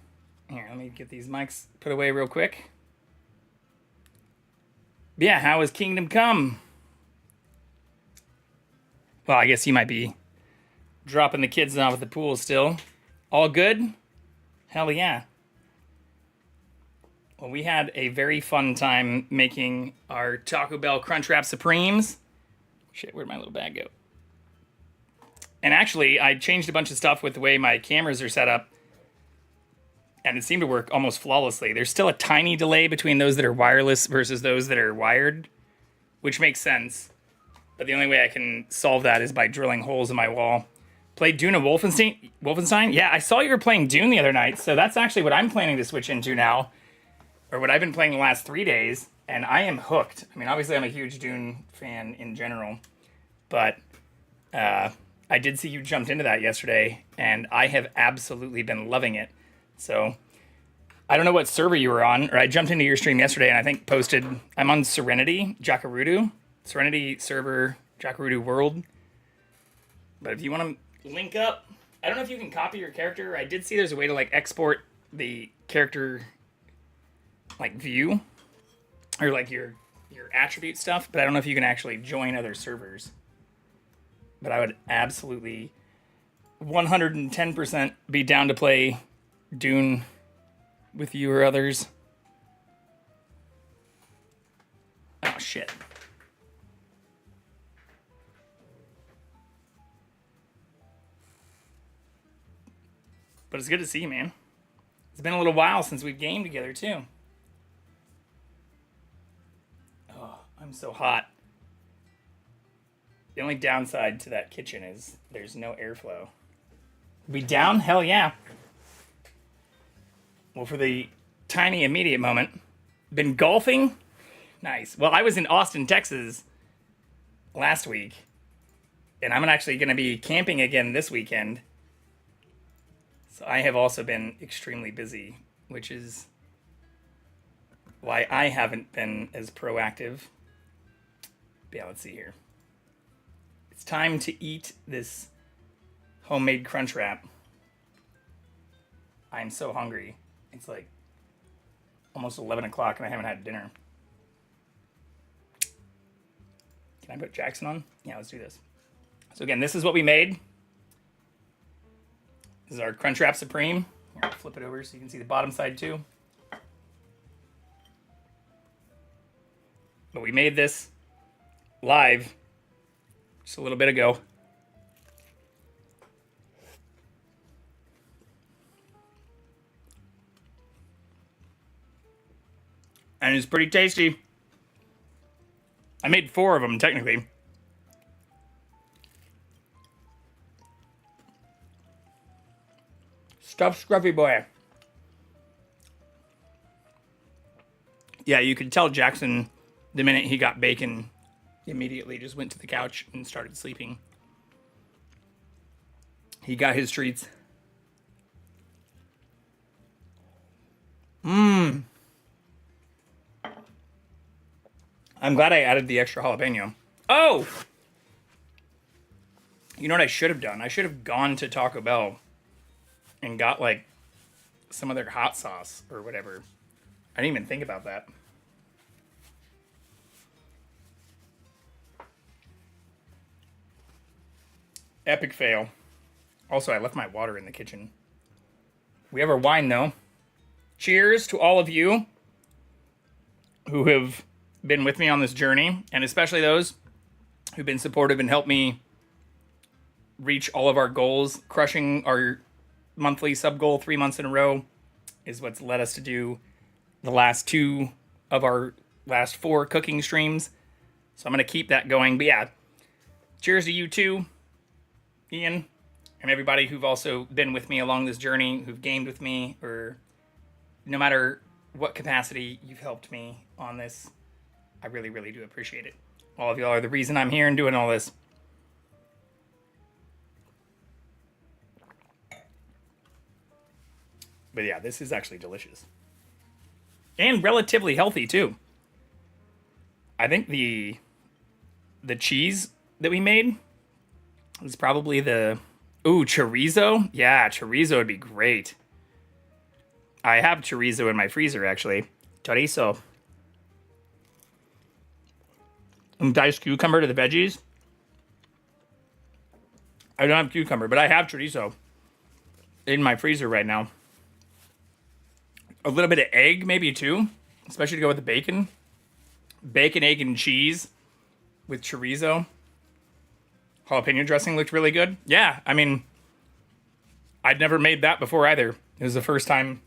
Here, let me get these mics put away real quick. Yeah, how is Kingdom Come? Well, I guess you might be dropping the kids off at the pool still. All good? Hell yeah. Well, we had a very fun time making our Taco Bell Crunchwrap Supremes. Shit, where'd my little bag go? And actually, I changed a bunch of stuff with the way my cameras are set up, and it seemed to work almost flawlessly. There's still a tiny delay between those that are wireless versus those that are wired, which makes sense. But the only way I can solve that is by drilling holes in my wall. Played Dune of Wolfenstein? Yeah, I saw you were playing Dune the other night, so that's actually what I'm planning to switch into now, or what I've been playing the last 3 days, and I am hooked. I mean, obviously I'm a huge Dune fan in general, but I did see you jumped into that yesterday, and I have absolutely been loving it. So I don't know what server you were on, or I jumped into your stream yesterday and I think posted, I'm on Serenity, Jakarudu, Serenity server, Jakarudu world. But if you want to link up, I don't know if you can copy your character. I did see there's a way to like export the character like view or like your attribute stuff, but I don't know if you can actually join other servers. But I would absolutely 110% be down to play Dune with you or others. Oh shit. But it's good to see you, man. It's been a little while since we've gamed together too. Oh, I'm so hot. The only downside to that kitchen is there's no airflow. Be down? Hell yeah. Well, for the tiny immediate moment, been golfing? Nice. Well, I was in Austin, Texas last week, and I'm actually going to be camping again this weekend. So I have also been extremely busy, which is why I haven't been as proactive. But yeah, let's see here. It's time to eat this homemade Crunchwrap. I'm so hungry. It's like almost 11 o'clock and I haven't had dinner. Can I put Jackson on? Yeah, let's do this. So again, this is what we made. This is our Crunchwrap Supreme. Here, I'll flip it over so you can see the bottom side too. But we made this live just a little bit ago. And it's pretty tasty. I made 4 of them, technically. Stuffed Scruffy Boy. Yeah, you could tell Jackson, the minute he got bacon, immediately just went to the couch and started sleeping. He got his treats. I'm glad I added the extra jalapeno. Oh! You know what I should have done? I should have gone to Taco Bell and got, like, some of their hot sauce or whatever. I didn't even think about that. Epic fail. Also, I left my water in the kitchen. We have our wine, though. Cheers to all of you who have been with me on this journey, and especially those who've been supportive and helped me reach all of our goals. Crushing our monthly sub goal 3 months in a row is what's led us to do the last 2 of our last 4 cooking streams. So I'm going to keep that going. But yeah, cheers to you too, Ian, and everybody who've also been with me along this journey, who've gamed with me, or no matter what capacity you've helped me on this. I really, really do appreciate it. All of y'all are the reason I'm here and doing all this. But yeah, this is actually delicious. And relatively healthy, too. I think the cheese that we made is probably the... Ooh, chorizo? Yeah, chorizo would be great. I have chorizo in my freezer, actually. Chorizo. And diced cucumber to the veggies. I don't have cucumber, but I have chorizo in my freezer right now. A little bit of egg, maybe too, especially to go with the bacon. Bacon, egg, and cheese with chorizo. Jalapeno dressing looked really good. Yeah, I mean, I'd never made that before either. It was the first time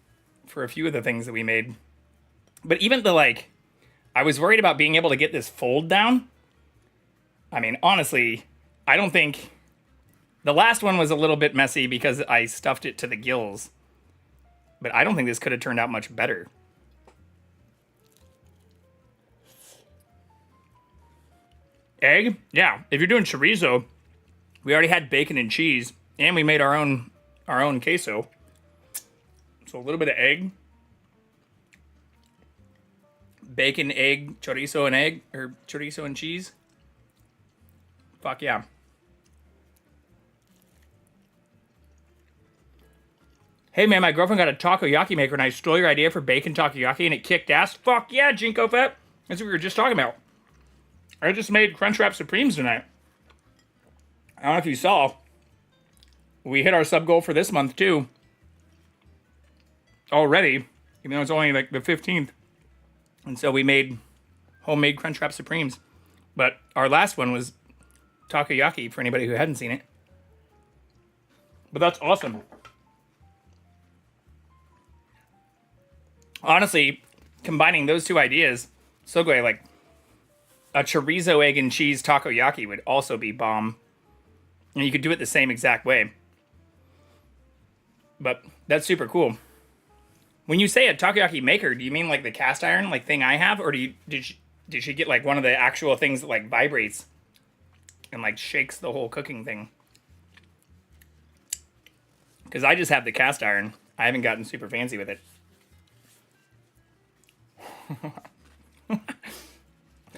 for a few of the things that we made. But even the, like, I was worried about being able to get this fold down. I mean, honestly, I don't think... The last one was a little bit messy because I stuffed it to the gills. But I don't think this could have turned out much better. Egg? Yeah, if you're doing chorizo, we already had bacon and cheese, and we made our own queso. So a little bit of egg. Bacon, egg, chorizo, and egg, or chorizo and cheese. Fuck yeah. Hey man, my girlfriend got a takoyaki maker and I stole your idea for bacon takoyaki and it kicked ass. Fuck yeah, Jinko Fett. That's what we were just talking about. I just made Crunchwrap Supremes tonight. I don't know if you saw. We hit our sub goal for this month too. Already. Even though it's only like the 15th. And so we made homemade Crunchwrap Supremes. But our last one was takoyaki for anybody who hadn't seen it. But that's awesome. Honestly, combining those two ideas, so great. Like a chorizo, egg, and cheese takoyaki would also be bomb. And you could do it the same exact way. But that's super cool. When you say a takoyaki maker, do you mean like the cast iron like thing I have, or did she get like one of the actual things that like vibrates and like shakes the whole cooking thing? Because I just have the cast iron. I haven't gotten super fancy with it.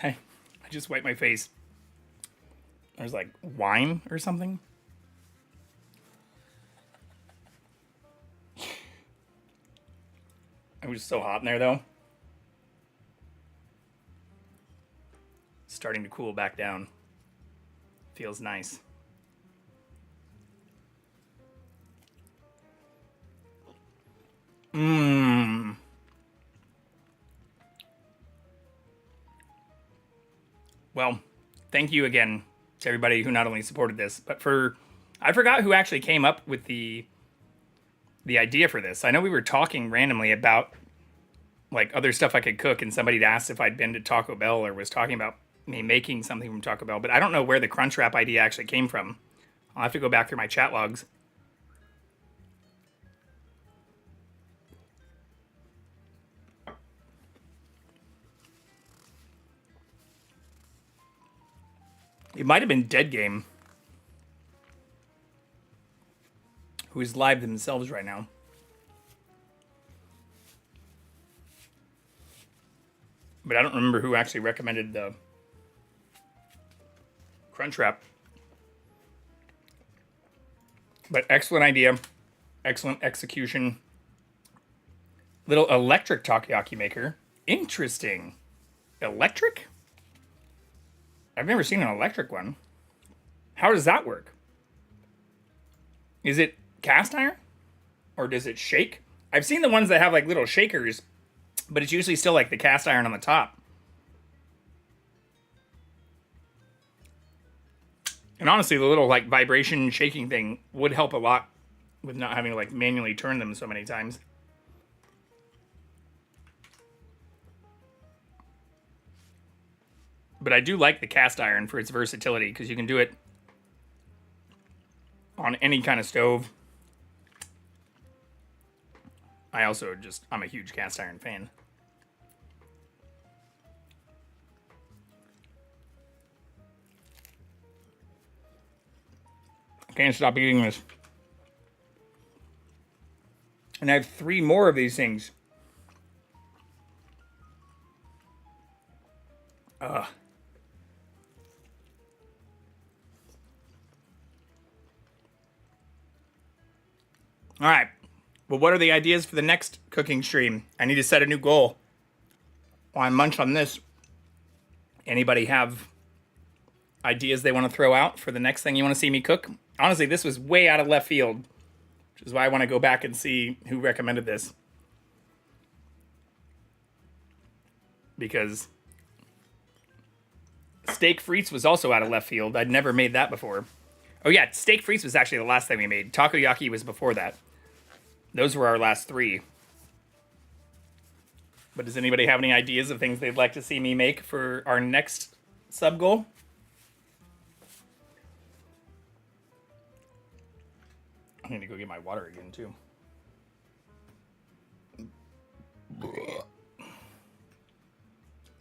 I just wiped my face. There's like wine or something. It was so hot in there though. Starting to cool back down. Feels nice. Mmm. Well, thank you again to everybody who not only supported this, but I forgot who actually came up with the idea for this. I know we were talking randomly about like other stuff I could cook, and somebody asked if I'd been to Taco Bell or was talking about me making something from Taco Bell, but I don't know where the Crunchwrap idea actually came from. I'll have to go back through my chat logs. It might have been Dead Game, who is live themselves right now. But I don't remember who actually recommended the Crunchwrap. But excellent idea, excellent execution. Little electric takoyaki maker. Interesting. Electric? I've never seen an electric one. How does that work? Is it cast iron? Or does it shake? I've seen the ones that have like little shakers, but it's usually still like the cast iron on the top. And honestly, the little like vibration shaking thing would help a lot with not having to like manually turn them so many times. But I do like the cast iron for its versatility because you can do it on any kind of stove. I'm a huge cast iron fan. I can't stop eating this. And I have 3 more of these things. Ugh. All right. Well, what are the ideas for the next cooking stream? I need to set a new goal. While I munch on this, anybody have ideas they want to throw out for the next thing you want to see me cook? Honestly, this was way out of left field, which is why I want to go back and see who recommended this. Because steak frites was also out of left field. I'd never made that before. Oh yeah, steak frites was actually the last thing we made. Takoyaki was before that. Those were our last 3. But does anybody have any ideas of things they'd like to see me make for our next sub goal? I need to go get my water again, too.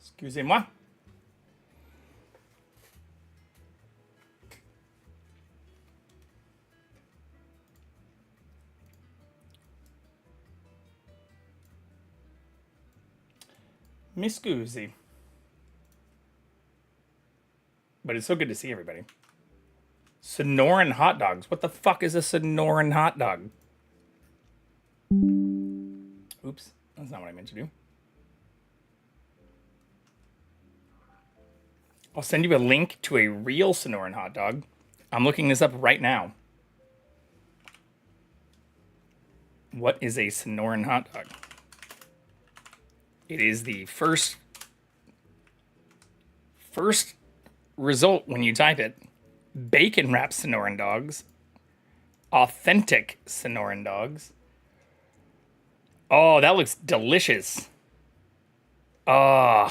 Excusez-moi. Mi scusi. But it's so good to see everybody. Sonoran hot dogs. What the fuck is a Sonoran hot dog? Oops, that's not what I meant to do. I'll send you a link to a real Sonoran hot dog. I'm looking this up right now. What is a Sonoran hot dog? It is the first result when you type it. Bacon wrapped Sonoran dogs. Authentic Sonoran dogs. Oh, that looks delicious. I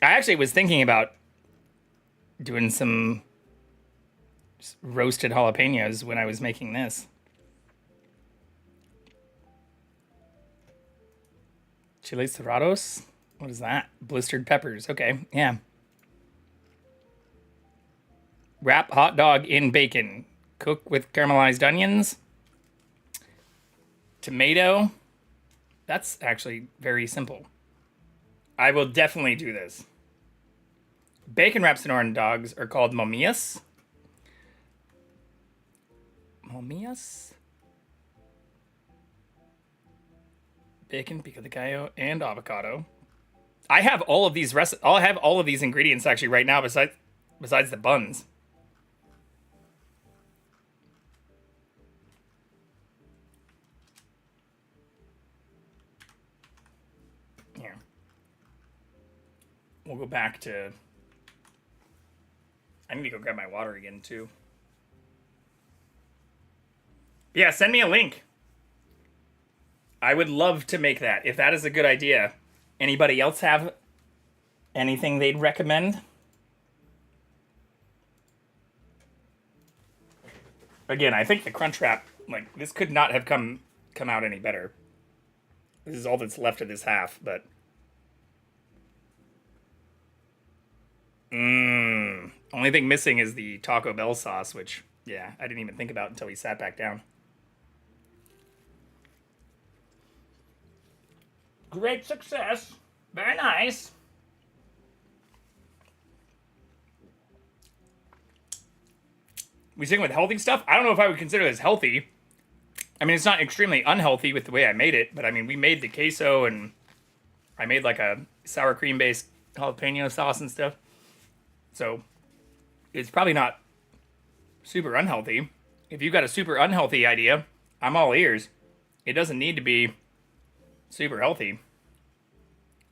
actually was thinking about doing some roasted jalapenos when I was making this. Chile serrados? What is that? Blistered peppers. Okay, yeah. Wrap hot dog in bacon. Cook with caramelized onions. Tomato. That's actually very simple. I will definitely do this. Bacon wrapped Sonoran dogs are called momillas. Momillas? Bacon, pico de gallo, and avocado. I have all of these I'll have all of these ingredients actually right now besides the buns. we'll go back to... I need to go grab my water again, too. Yeah, send me a link. I would love to make that, if that is a good idea. Anybody else have anything they'd recommend? Again, I think the Crunchwrap, like, this could not have come out any better. This is all that's left of this half, but... Only thing missing is the Taco Bell sauce, which, yeah, I didn't even think about until we sat back down. Great success. Very nice. We sticking with healthy stuff? I don't know if I would consider this healthy. I mean, it's not extremely unhealthy with the way I made it, but I mean, we made the queso and I made like a sour cream based jalapeno sauce and stuff. So it's probably not super unhealthy. If you've got a super unhealthy idea, I'm all ears. It doesn't need to be super healthy.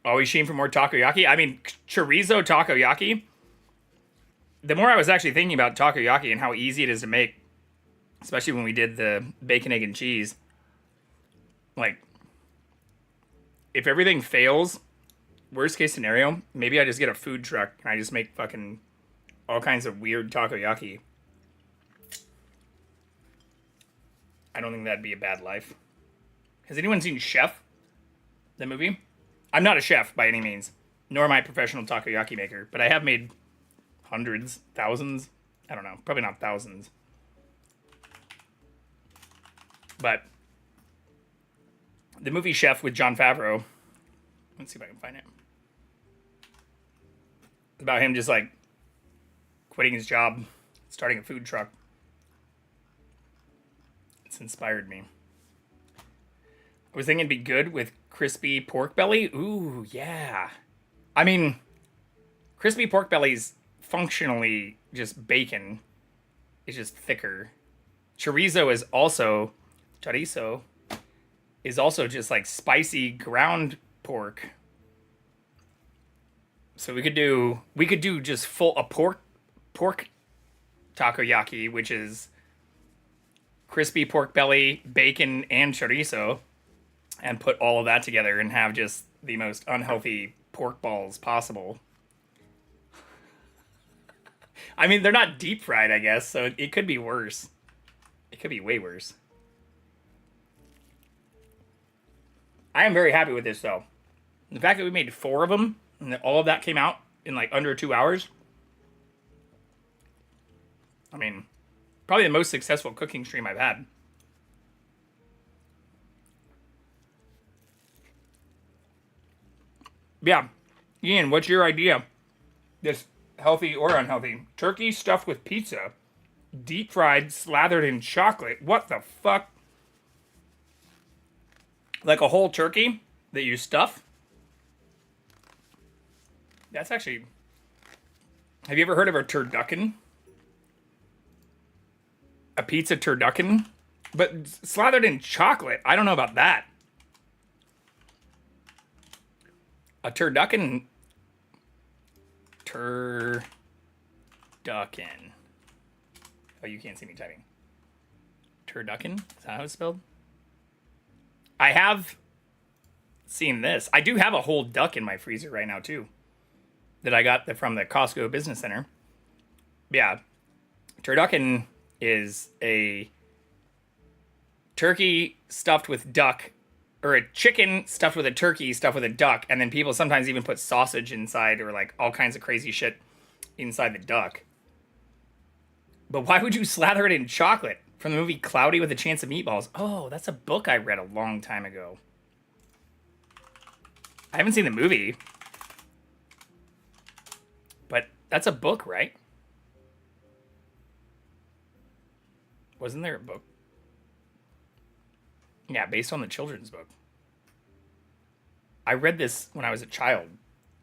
Always sheen for more takoyaki. I mean, chorizo takoyaki. The more I was actually thinking about takoyaki and how easy it is to make, especially when we did the bacon, egg, and cheese, like, if everything fails, worst case scenario, maybe I just get a food truck and I just make fucking all kinds of weird takoyaki. I don't think that'd be a bad life. Has anyone seen Chef, the movie? I'm not a chef by any means, nor am I a professional takoyaki maker, but I have made hundreds, thousands, I don't know, probably not thousands. But the movie Chef with Jon Favreau, let's see if I can find it. It's about him just like quitting his job, starting a food truck. It's inspired me. I was thinking it'd be good with crispy pork belly. Ooh, yeah. I mean, crispy pork belly's functionally just bacon. It's just thicker. Chorizo is also just like spicy ground pork. So we could do just a pork takoyaki, which is crispy pork belly, bacon, and chorizo, and put all of that together and have just the most unhealthy pork balls possible. I mean, they're not deep fried, I guess, so it could be worse. It could be way worse. I am very happy with this, though. The fact that we made 4 of them, and that all of that came out in like under 2 hours. I mean, probably the most successful cooking stream I've had. Yeah. Ian, what's your idea? This healthy or unhealthy? Turkey stuffed with pizza. Deep fried, slathered in chocolate. What the fuck? Like a whole turkey that you stuff? That's actually... Have you ever heard of a turducken? A pizza turducken? But slathered in chocolate. I don't know about that. A turducken. Turducken. Oh, you can't see me typing. Turducken? Is that how it's spelled? I have seen this. I do have a whole duck in my freezer right now, too. That I got from the Costco Business Center. Yeah. Turducken is a turkey stuffed with duck, or a chicken stuffed with a turkey stuffed with a duck, and then people sometimes even put sausage inside or like all kinds of crazy shit inside the duck. But why would you slather it in chocolate? From the movie Cloudy with a Chance of Meatballs. Oh, that's a book I read a long time ago. I haven't seen the movie. But that's a book, right? Wasn't there a book? Yeah, based on the children's book. I read this when I was a child.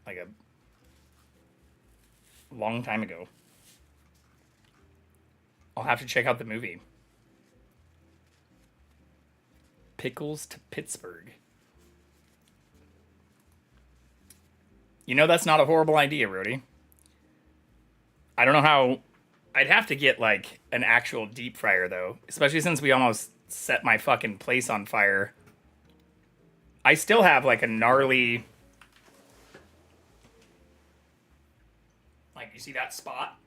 Like a long time ago. I'll have to check out the movie. Pickles to Pittsburgh. You know that's not a horrible idea, Rudy. I don't know how... I'd have to get, like, an actual deep fryer, though. Especially since we almost set my fucking place on fire. I still have, like, a gnarly... Like, you see that spot?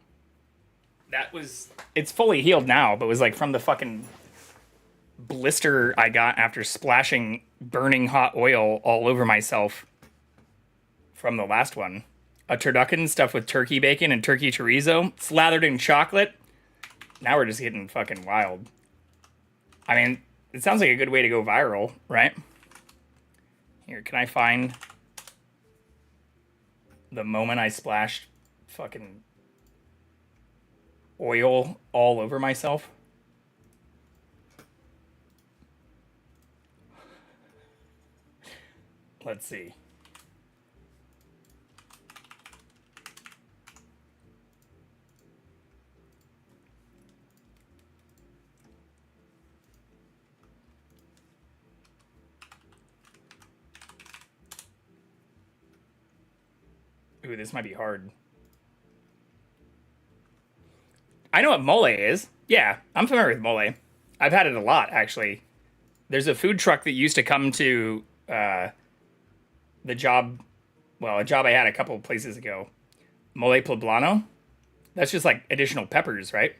That was... It's fully healed now, but it was, like, from the fucking blister I got after splashing burning hot oil all over myself from the last one. A turducken stuffed with turkey bacon and turkey chorizo, slathered in chocolate. Now we're just getting fucking wild. I mean, it sounds like a good way to go viral, right? Here, can I find the moment I splashed fucking oil all over myself? Let's see. Ooh, this might be hard. I know what mole is. Yeah, I'm familiar with mole. I've had it a lot, actually. There's a food truck that used to come to the job, well, a job I had a couple of places ago. Mole poblano. That's just like additional peppers, right?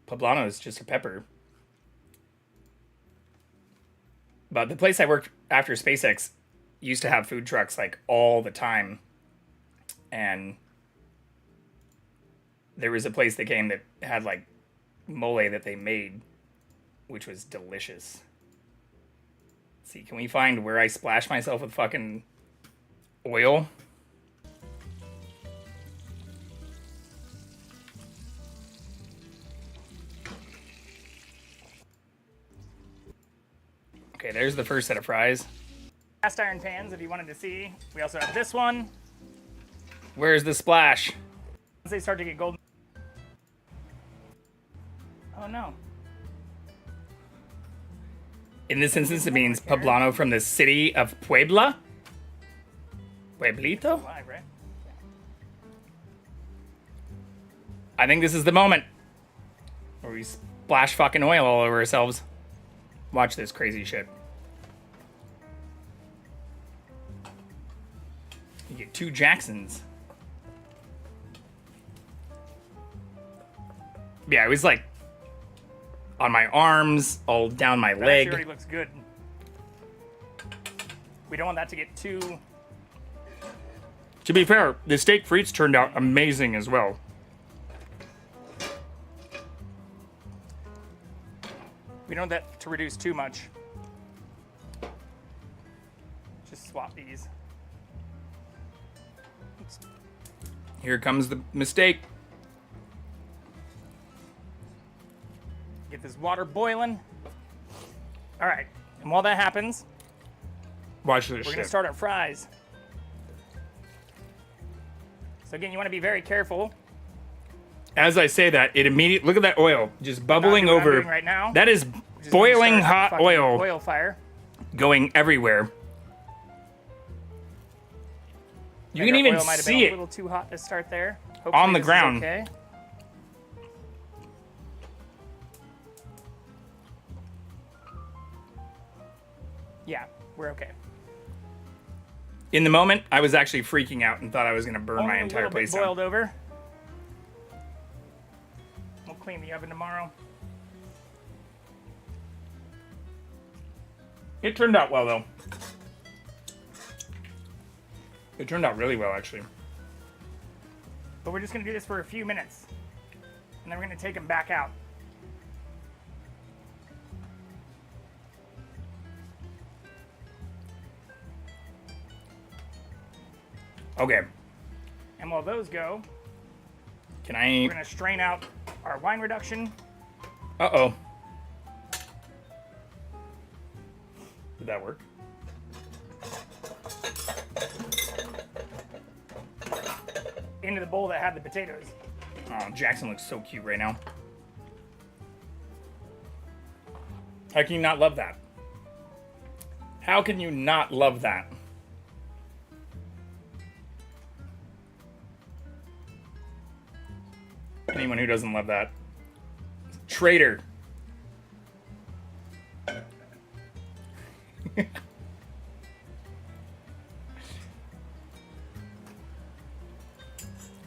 Poblano is just a pepper. But the place I worked after SpaceX used to have food trucks like all the time. And there was a place that came that had like mole that they made, which was delicious. Let's see, can we find where I splashed myself with fucking oil? Okay, there's the first set of fries. Cast iron pans, if you wanted to see. We also have this one. Where's the splash? Once they start to get golden. Oh no. In this instance, it means poblano from the city of Puebla. Pueblito? Live, right? I think this is the moment where we splash fucking oil all over ourselves. Watch this crazy shit. You get 2 Jacksons. Yeah, it was like on my arms, all down my leg. That already looks good. We don't want that to get too... To be fair, the steak frites turned out amazing as well. We don't want that to reduce too much. Just swap these. Oops. Here comes the mistake. Get this water boiling. All right, and while that happens, watch this. We're gonna start our fries. So again, you want to be very careful. As I say that, it immediately look at that oil just bubbling over. Right now, that is boiling hot oil. Oil fire going everywhere. You can even see it. A little too hot to start there. Hopefully on the ground. Okay. Yeah, we're okay. In the moment, I was actually freaking out and thought I was going to burn my entire place down. Boiled over. We'll clean the oven tomorrow. It turned out well, though. It turned out really well, actually. But we're just going to do this for a few minutes. And then we're going to take them back out. Okay. And while those go, we're gonna strain out our wine reduction. Uh-oh. Did that work? Into the bowl that had the potatoes. Oh, Jackson looks so cute right now. How can you not love that? How can you not love that? Anyone who doesn't love that. Traitor.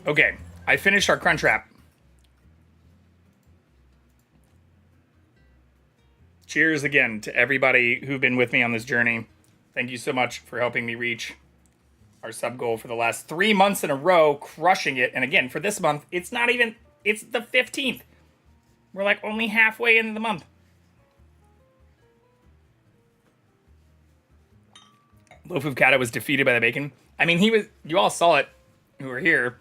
Okay, I finished our Crunchwrap. Cheers again to everybody who've been with me on this journey. Thank you so much for helping me reach our sub goal for the last 3 months in a row, crushing it. And again, for this month, it's not even, it's the 15th. We're like only halfway into the month. Loaf of Kata was defeated by the bacon. I mean, he was, you all saw it who were here.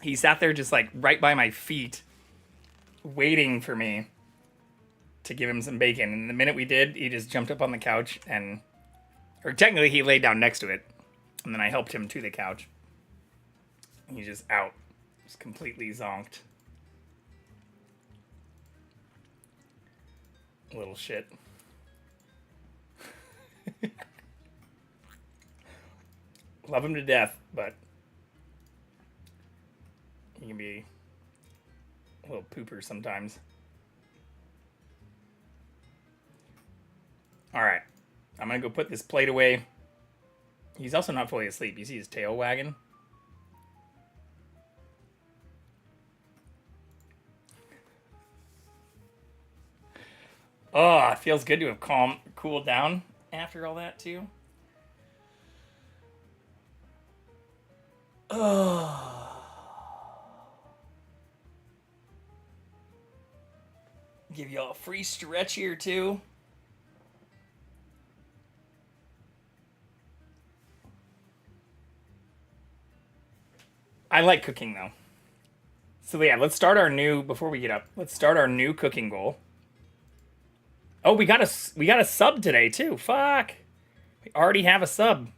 He sat there just like right by my feet, waiting for me to give him some bacon. And the minute we did, he just jumped up on the couch and, or technically he laid down next to it. And then I helped him to the couch. He's just out. Just completely zonked. Little shit. Love him to death, but he can be a little pooper sometimes. All right, I'm gonna go put this plate away. He's also not fully asleep. You see his tail wagging? Oh, it feels good to have cooled down after all that too. Oh. Give y'all a free stretch here too. I like cooking though. So yeah, let's start our new, before we get up, let's start our new cooking goal. Oh, we got a sub today too. Fuck. We already have a sub.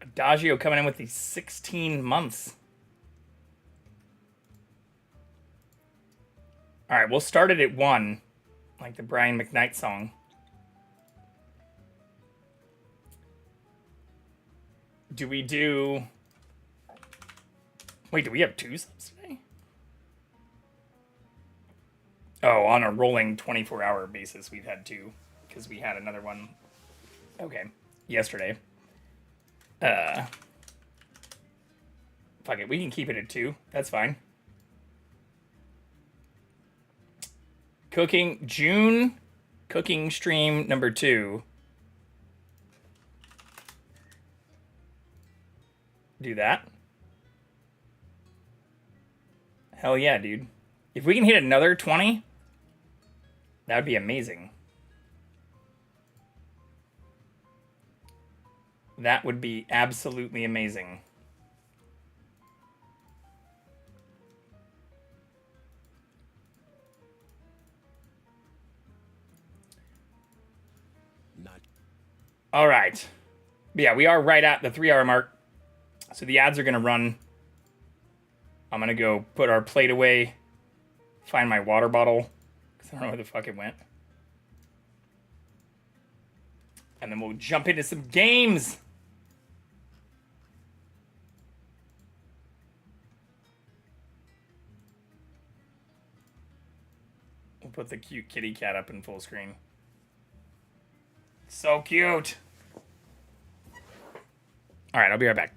Adagio coming in with these 16 months. All right, we'll start it at 1, like the Brian McKnight song. Do we do... Wait, do we have 2 subs today? Oh, on a rolling 24-hour basis, we've had 2. Because we had another one, okay, yesterday. Fuck it, we can keep it at 2. That's fine. June cooking stream number 2. Do that. Hell yeah, dude. If we can hit another 20, that would be amazing. That would be absolutely amazing. All right. Yeah, we are right at the 3-hour mark. So the ads are going to run. I'm going to go put our plate away, find my water bottle, because I don't know where the fuck it went. And then we'll jump into some games. We'll put the cute kitty cat up in full screen. So cute. All right, I'll be right back.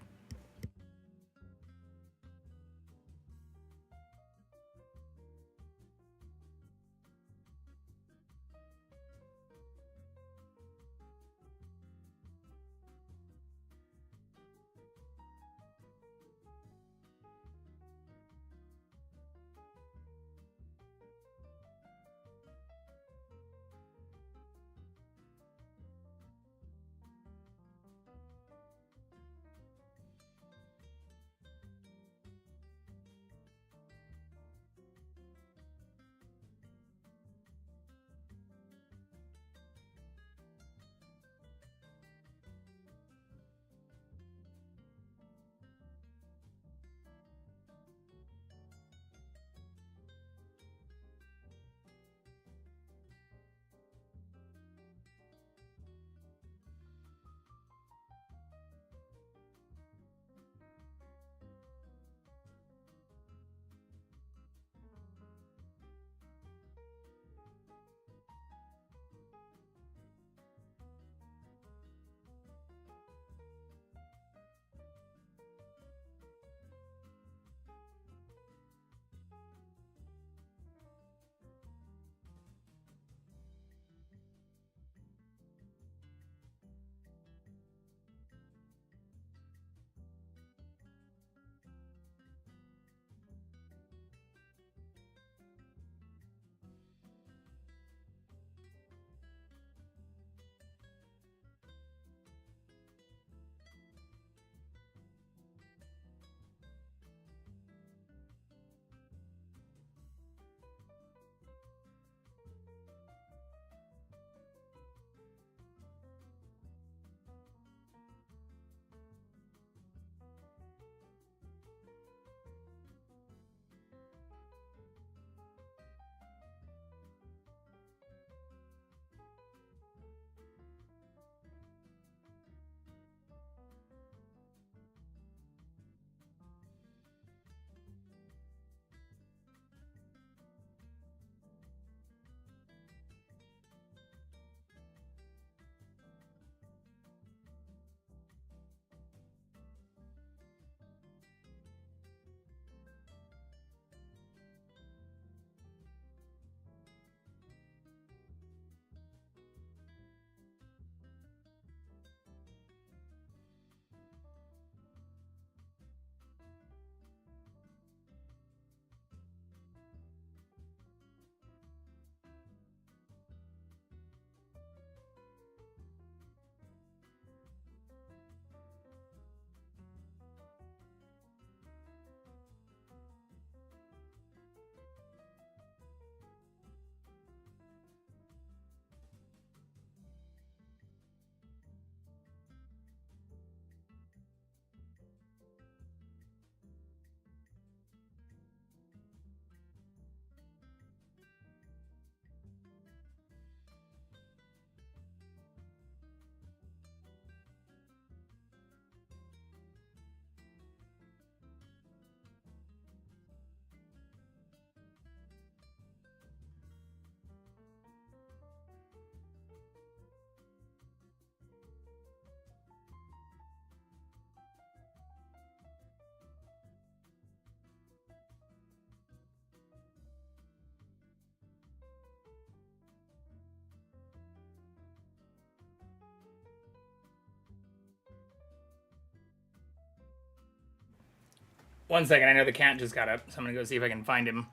1 second, I know the cat just got up, so I'm gonna go see if I can find him.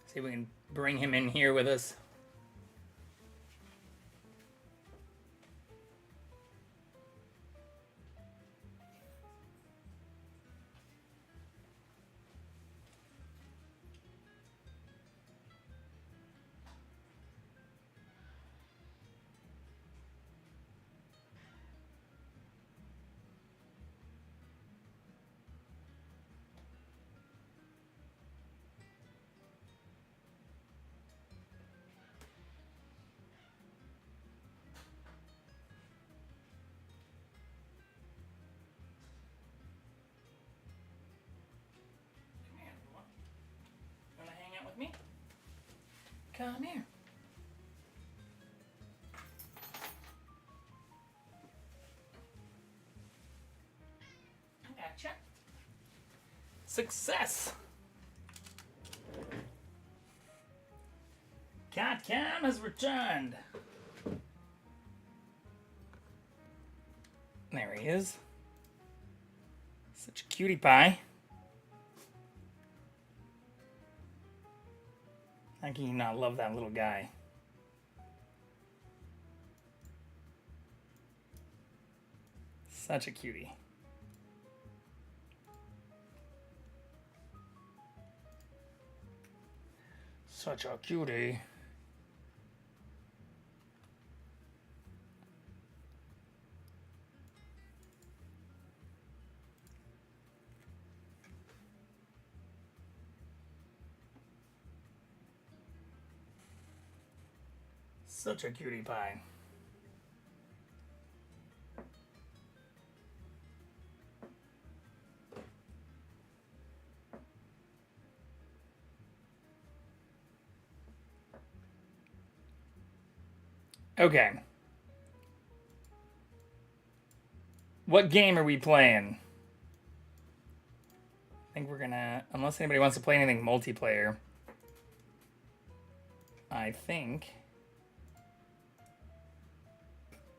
See if we can bring him in here with us. Wanna hang out with me? Come here. I gotcha. Success. CatCam has returned. There he is. Such a cutie pie. How can you not love that little guy? Such a cutie. Such a cutie. Such a cutie pie. Okay. What game are we playing? I think we're gonna, unless anybody wants to play anything multiplayer, I think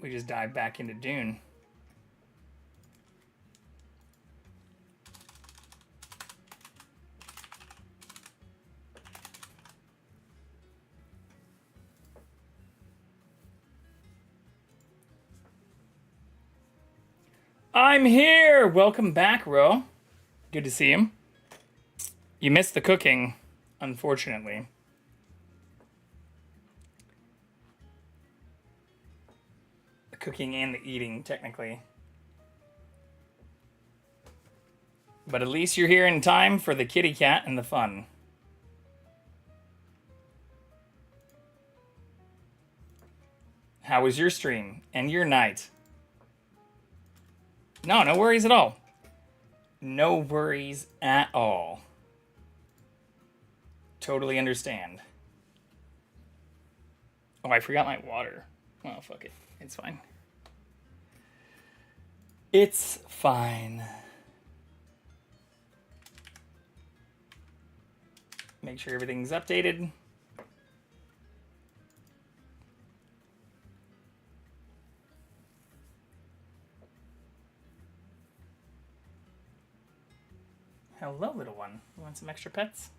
we just dive back into Dune. I'm here! Welcome back, Ro. Good to see him. You missed the cooking, unfortunately. The cooking and the eating, technically. But at least you're here in time for the kitty cat and the fun. How was your stream and your night? No, no worries at all. No worries at all. Totally understand. Oh, I forgot my water. Oh, fuck it. It's fine. It's fine. Make sure everything's updated. Hello, little one. You want some extra pets?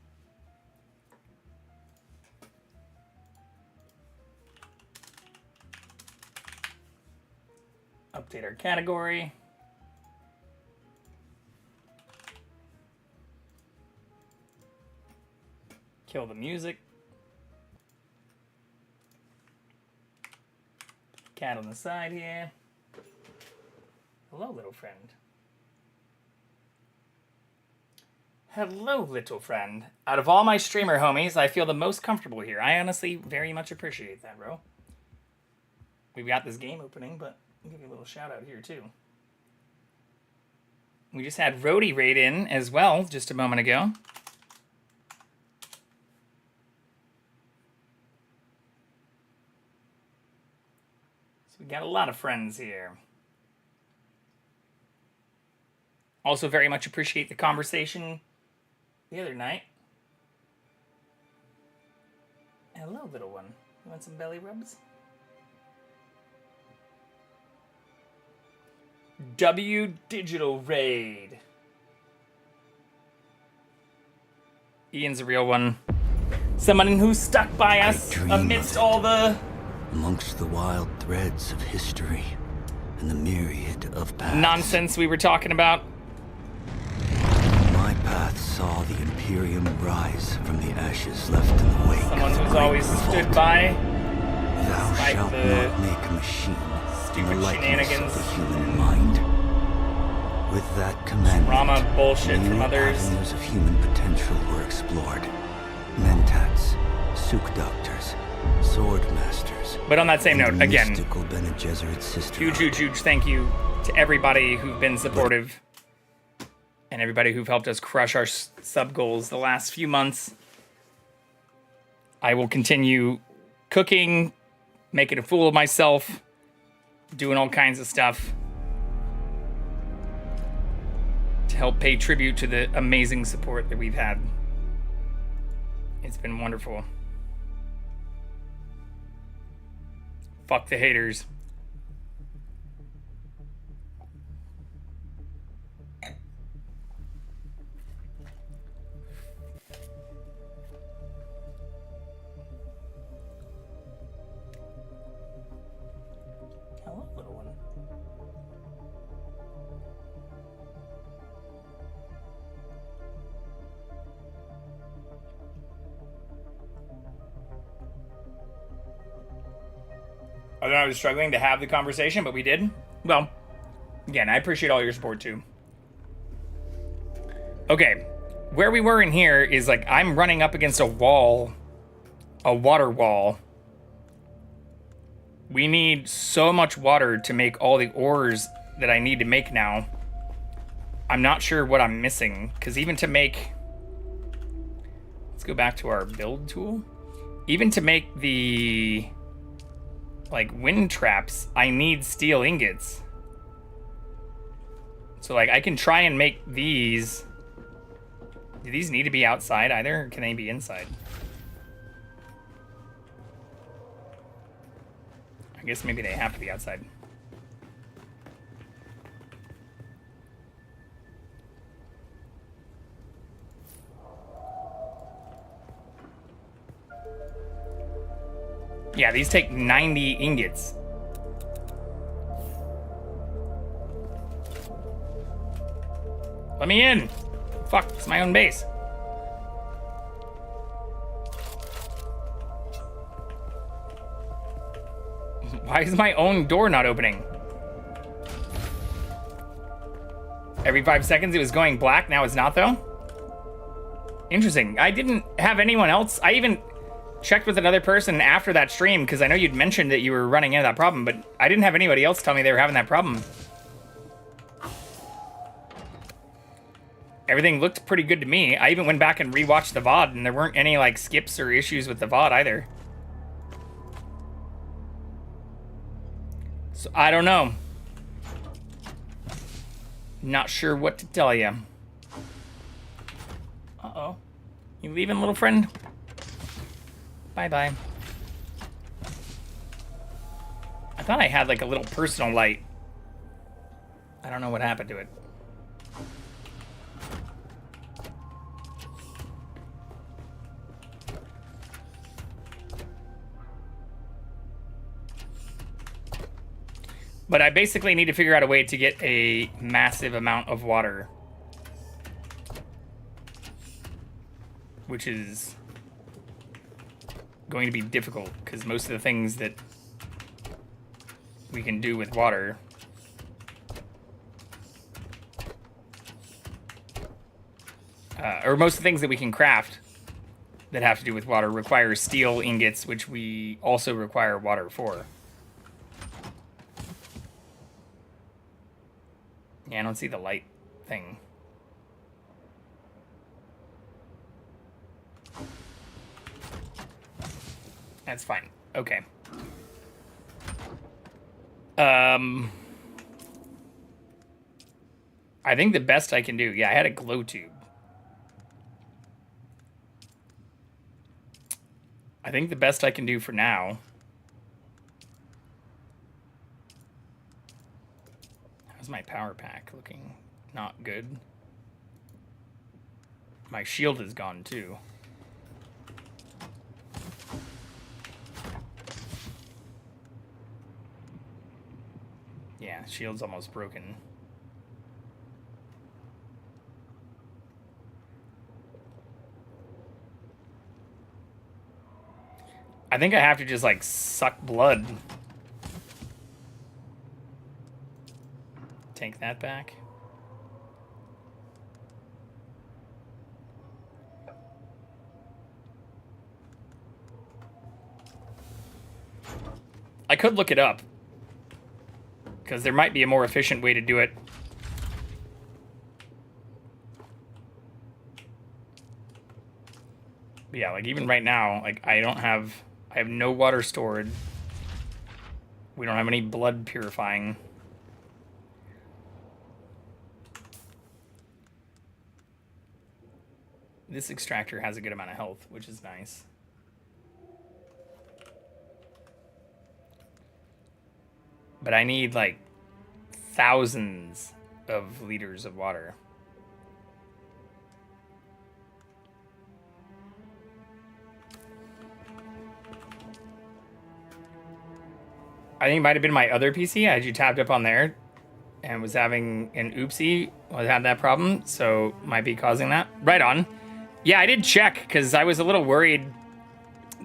Update our category. Kill the music. Cat on the side here. Hello, little friend. Hello, little friend. Out of all my streamer homies, I feel the most comfortable here. I honestly very much appreciate that, bro. We've got this game opening, but I'll give you a little shout out here, too. We just had Rhodey raid in as well just a moment ago. So we got a lot of friends here. Also very much appreciate the conversation the other night. Hello, little one. You want some belly rubs? W Digital Raid. Ian's a real one. Someone who stuck by us amidst all the... amongst the wild threads of history and the myriad of paths. Nonsense we were talking about. My path saw the Imperium rise from the ashes left in the wake Someone of the who's great always revolt. stood by. Thou despite shalt the not make a machine in the stupid likeness shenanigans. of the human mind. With that commandment, Drama bullshit new from others. avenues of human potential were explored. Mentats, Suk Doctors, Sword Masters. But on that same and note, the again, mystical Bene Gesserit sisterhood. huge thank you to everybody who've been supportive and everybody who've helped us crush our sub goals the last few months. I will continue cooking, making a fool of myself, doing all kinds of stuff to help pay tribute to the amazing support that we've had. It's been wonderful. Fuck the haters. Hello, little one. I thought I was struggling to have the conversation, but we did. Well, again, I appreciate all your support too. Okay, where we were in here is like I'm running up against a wall, a water wall. We need so much water to make all the ores that I need to make now. I'm not sure what I'm missing, because even to make... Let's go back to our build tool. Even to make the... like wind traps, I need steel ingots. So like I can try and make these. Do these need to be outside either, or can they be inside? I guess maybe they have to be outside. Yeah, these take 90 ingots. Let me in. Fuck, it's my own base. Why is my own door not opening? Every 5 seconds it was going black, now it's not though? Interesting. I didn't have anyone else. I even checked with another person after that stream, because I know you'd mentioned that you were running into that problem, but I didn't have anybody else tell me they were having that problem. Everything looked pretty good to me. I even went back and rewatched the VOD, and there weren't any like skips or issues with the VOD either. So I don't know. Not sure what to tell you. Uh-oh. You leaving, little friend? Bye-bye. I thought I had like a little personal light. I don't know what happened to it. But I basically need to figure out a way to get a massive amount of water. Which is going to be difficult, because most of the things that we can do with water or most of the things that we can craft that have to do with water require steel ingots, which we also require water for. Yeah, I don't see the light thing. That's fine. Okay. I think the best I can do... Yeah, I had a glow tube. I think the best I can do for now... How's my power pack looking? Not good. My shield is gone too. Yeah, shield's almost broken. I think I have to just, like, suck blood. Take that back. I could look it up, because there might be a more efficient way to do it. But yeah, like, even right now, like, I have no water stored. We don't have any blood purifying. This extractor has a good amount of health, which is nice. But I need, like, thousands of liters of water. I think it might have been my other PC. I had you tapped up on there and was having an oopsie. I had that problem, so might be causing that. Right on. Yeah, I did check because I was a little worried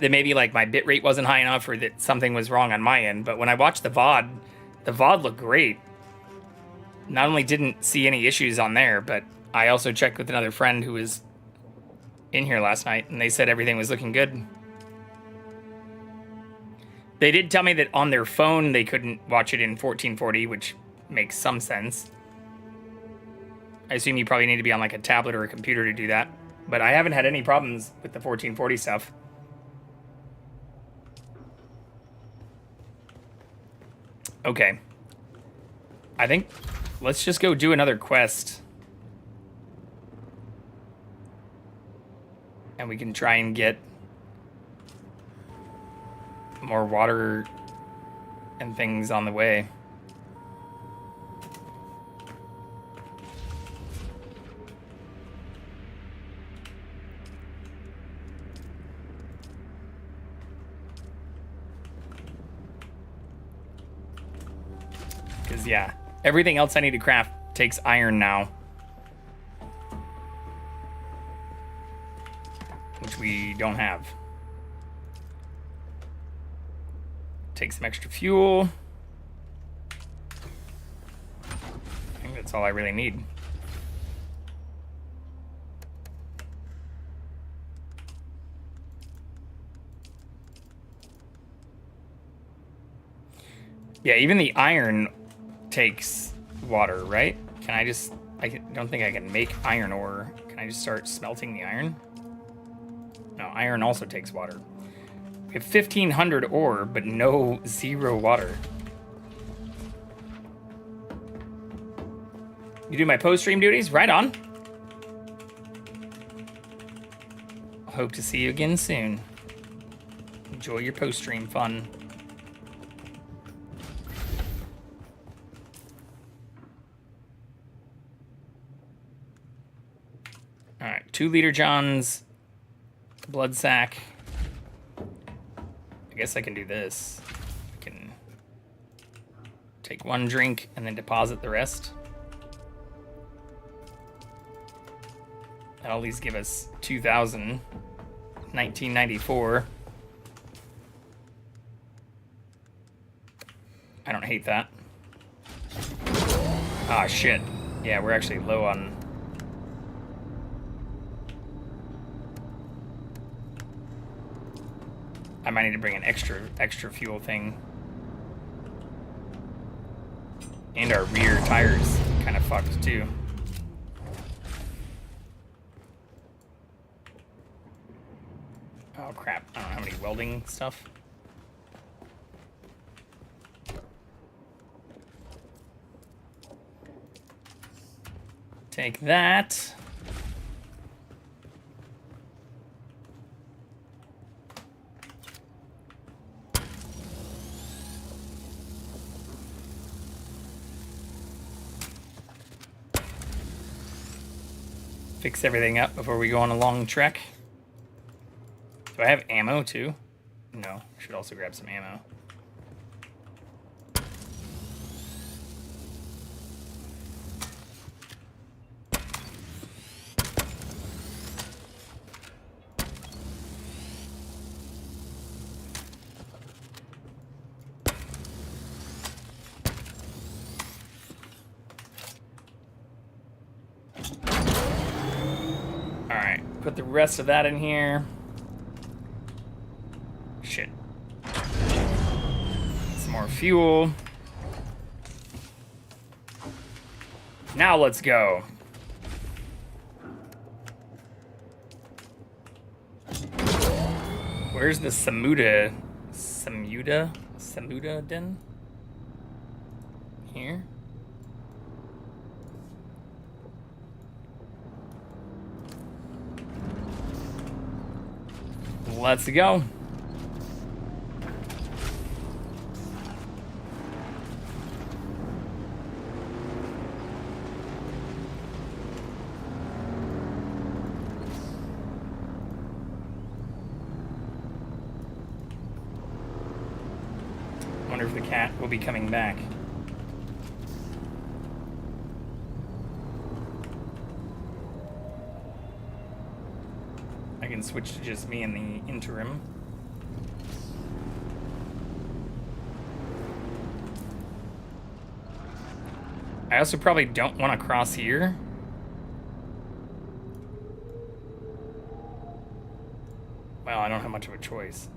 that maybe like my bitrate wasn't high enough or that something was wrong on my end. But when I watched the VOD looked great. Not only didn't see any issues on there, but I also checked with another friend who was in here last night, and they said everything was looking good. They did tell me that on their phone they couldn't watch it in 1440, which makes some sense. I assume you probably need to be on like a tablet or a computer to do that. But I haven't had any problems with the 1440 stuff. Okay. I think let's just go do another quest. And we can try and get more water and things on the way. Because, yeah, everything else I need to craft takes iron now. Which we don't have. Take some extra fuel. I think that's all I really need. Yeah, even the iron takes water, right? Can I just... I don't think I can make iron ore. Can I just start smelting the iron? No, iron also takes water. We have 1,500 ore, but zero water. You do my post-stream duties? Right on. Hope to see you again soon. Enjoy your post-stream fun. Alright, 2 liter Johns. Blood sack. I guess I can do this. I can take 1 drink and then deposit the rest. That'll at least give us 2,000. 1994. I don't hate that. Ah, shit. Yeah, we're actually low on... I might need to bring an extra fuel thing. And our rear tires kind of fucked too. Oh crap, I don't have any welding stuff. Take that. fix everything up before we go on a long trek. Do I have ammo too? No, I should also grab some ammo. Alright, put the rest of that in here. Shit. Some more fuel. Now let's go. Where's the Samuda den? Here? Let's go. Wonder if the cat will be coming back. I can switch to just me in the interim. I also probably don't want to cross here. Well, I don't have much of a choice.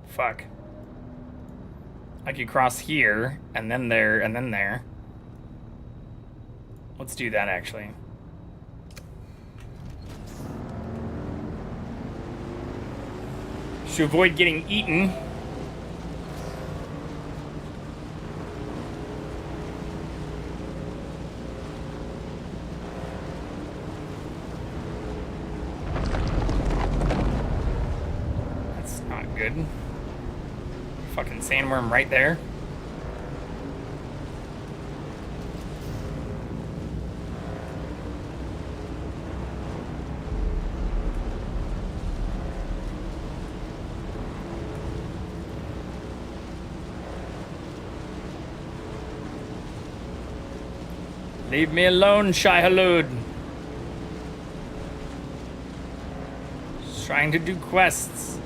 Fuck. I could cross here, and then there, and then there. Let's do that, actually. To avoid getting eaten. That's not good. Fucking sandworm right there. Leave me alone, Shai Halud. Just trying to do quests.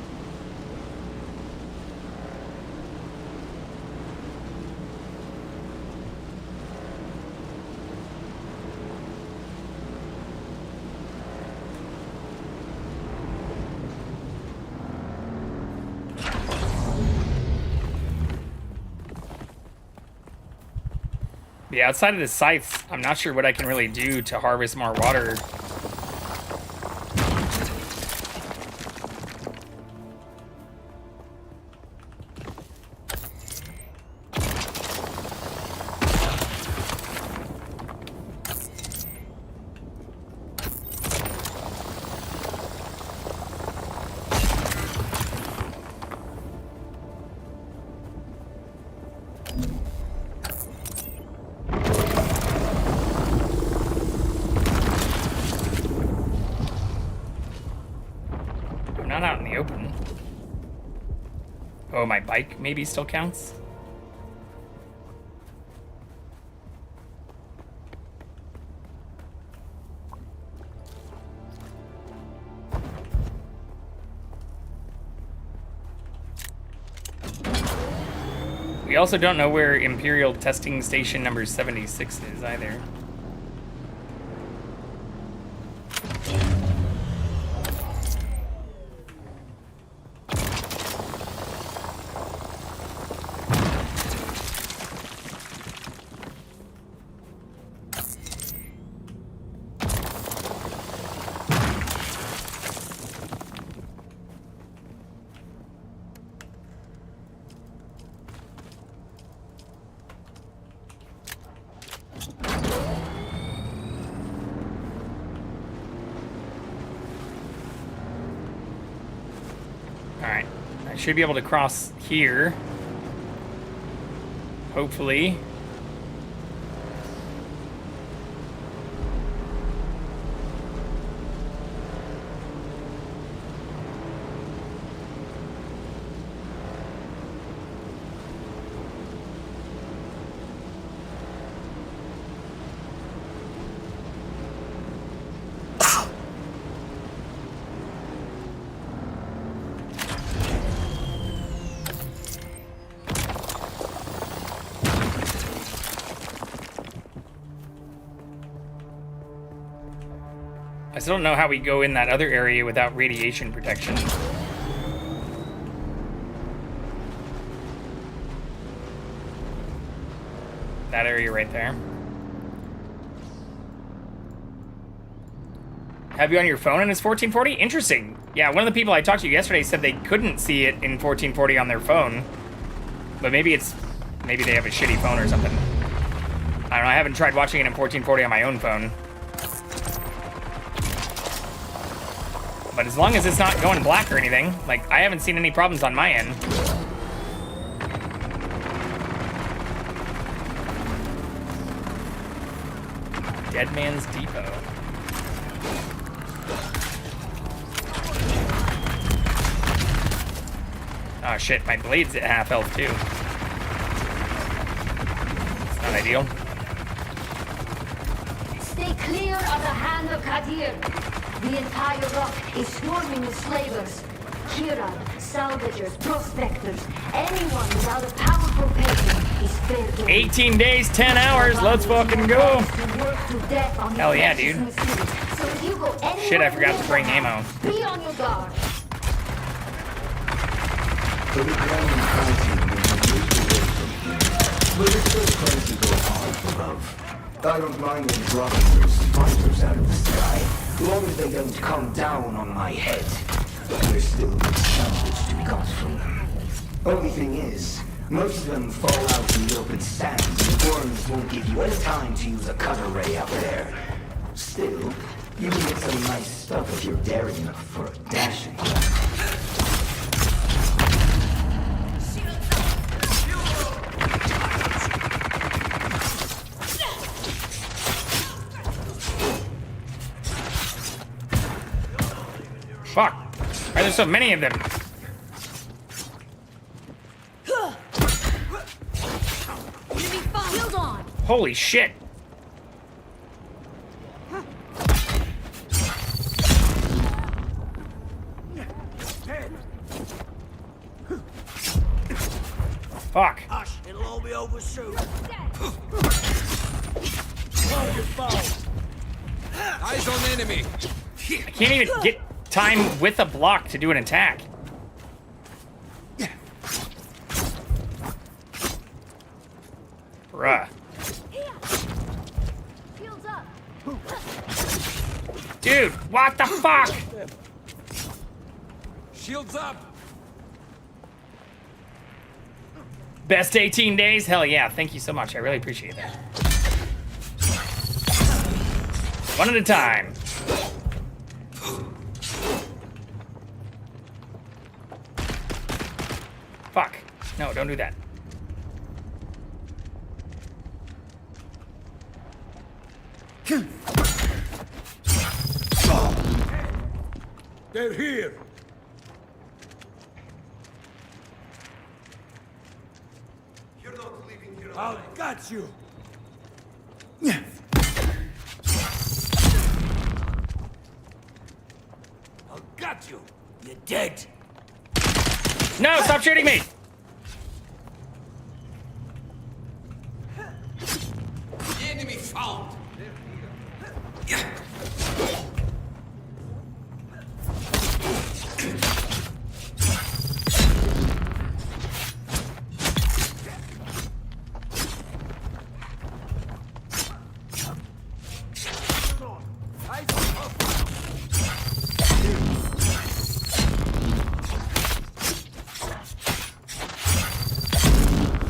Yeah, outside of the scythe, I'm not sure what I can really do to harvest more water. Not out in the open. Oh, my bike maybe still counts? We also don't know where Imperial Testing Station number 76 is either. Alright, I should be able to cross here. Hopefully. I still don't know how we go in that other area without radiation protection. That area right there. Have you on your phone and it's 1440? Interesting. Yeah, one of the people I talked to yesterday said they couldn't see it in 1440 on their phone. But maybe they have a shitty phone or something. I don't know, I haven't tried watching it in 1440 on my own phone. But as long as it's not going black or anything, like, I haven't seen any problems on my end. Dead Man's Depot. Oh shit, my blade's at half health too. It's not ideal. Stay clear of the hand of Kadir. The entire rock is swarming with slavers. Kiran, salvagers, prospectors, anyone without a powerful patron is fair game. 18 days, 10 hours, let's fucking go. Hell yeah, dude. Shit, I forgot to bring ammo. Be on your guard. But it's still crazy to go hard, love. I don't mind them dropping those spiders out of the sky, long as they don't come down on my head. There's still good salvage to be got from them. Only thing is, most of them fall out in the open sands, and the worms won't give you any time to use a cutter ray out there. Still, you can get some nice stuff if you're daring enough for a dashing. Fuck! Why are there so many of them? Holy shit! Fuck! Hush, it'll all be over soon. Eyes on enemy. I can't even get time with a block to do an attack. Bruh. Dude, what the fuck? Shields up. Best 18 days? Hell yeah, thank you so much. I really appreciate that. One at a time. Fuck. No, don't do that. They're here. You're not leaving here I'll got you. I'll got you. You're dead. No, stop shooting me! Enemy found.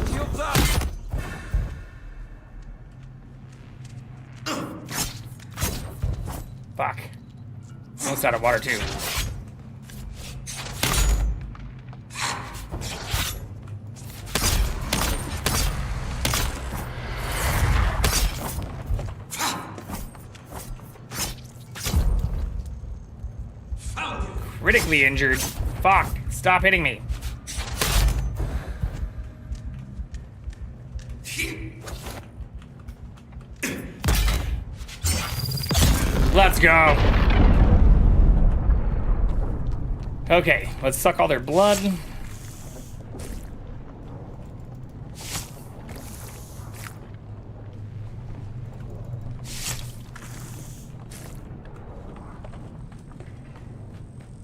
Shields up. Fuck. Almost out of water too. Critically injured. Fuck. Stop hitting me. Let's go. Okay, let's suck all their blood.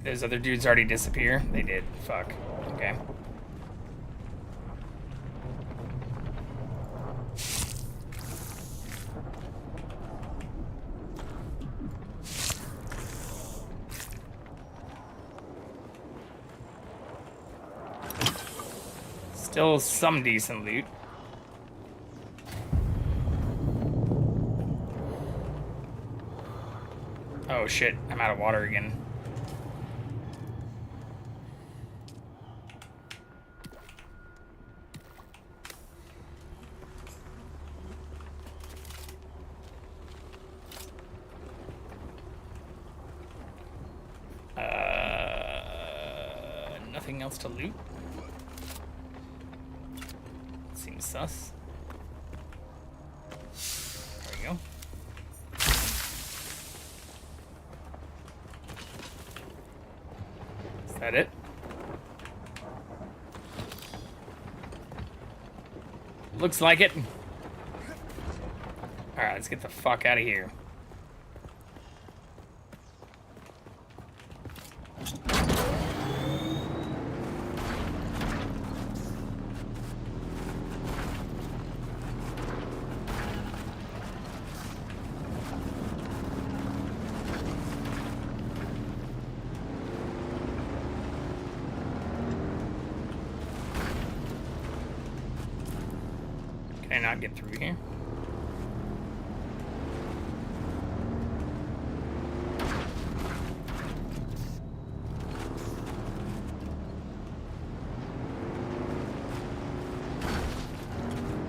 Those other dudes already disappear? They did. Fuck. Okay. Still some decent loot. Oh shit, I'm out of water again. Nothing else to loot? Seems sus. There we go. Is that it? Looks like it. Alright, let's get the fuck out of here. Can I not get through here?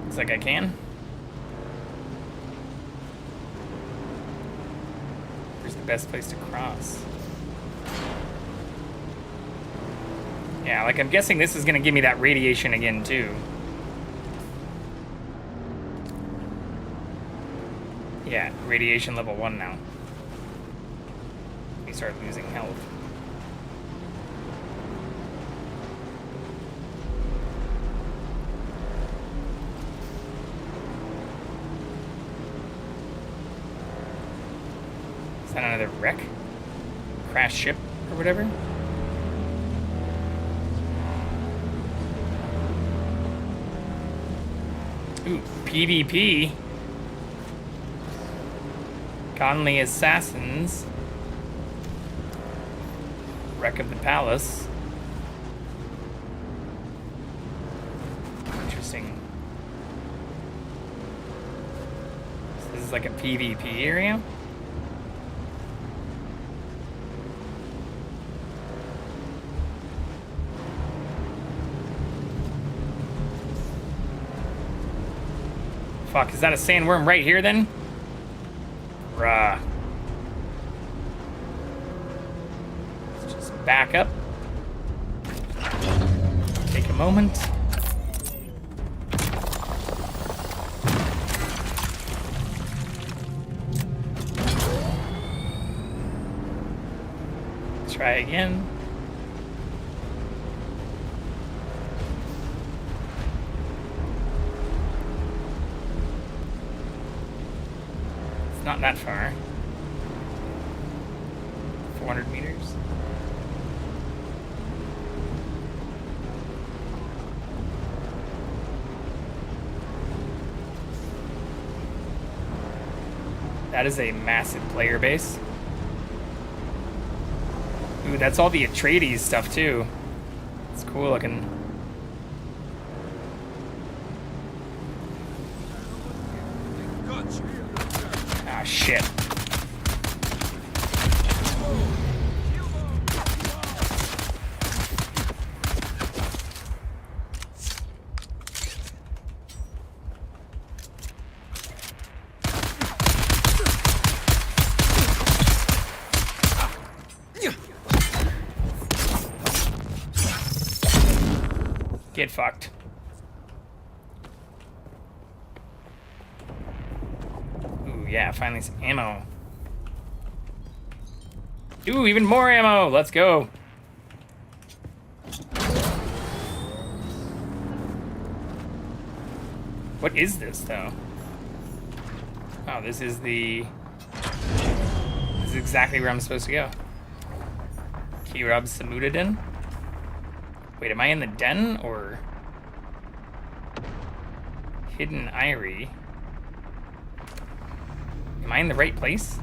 Looks like I can. Where's the best place to cross? Yeah, like I'm guessing this is gonna give me that radiation again too. Yeah, radiation level 1 now. We start losing health. Is that another wreck? Crash ship or whatever? Ooh, PvP. Conley Assassins. Wreck of the Palace. Interesting. So this is like a PvP area? Fuck, is that a sandworm right here then? Bruh. Let's just back up. Take a moment. Try again. Not that far. 400 meters. That is a massive player base. Ooh, that's all the Atreides stuff too. It's cool looking. Ah, shit. Get fucked. Ooh, yeah, finally some ammo. Ooh, even more ammo! Let's go. What is this, though? Oh, this is exactly where I'm supposed to go. Kirab Samudadin? Wait, am I in the den or Hidden Eyrie? Am I in the right place?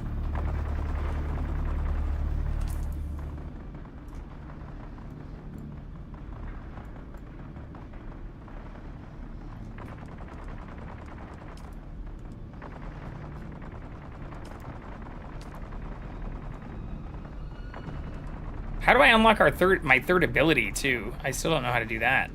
How do I unlock my third ability too? I still don't know how to do that.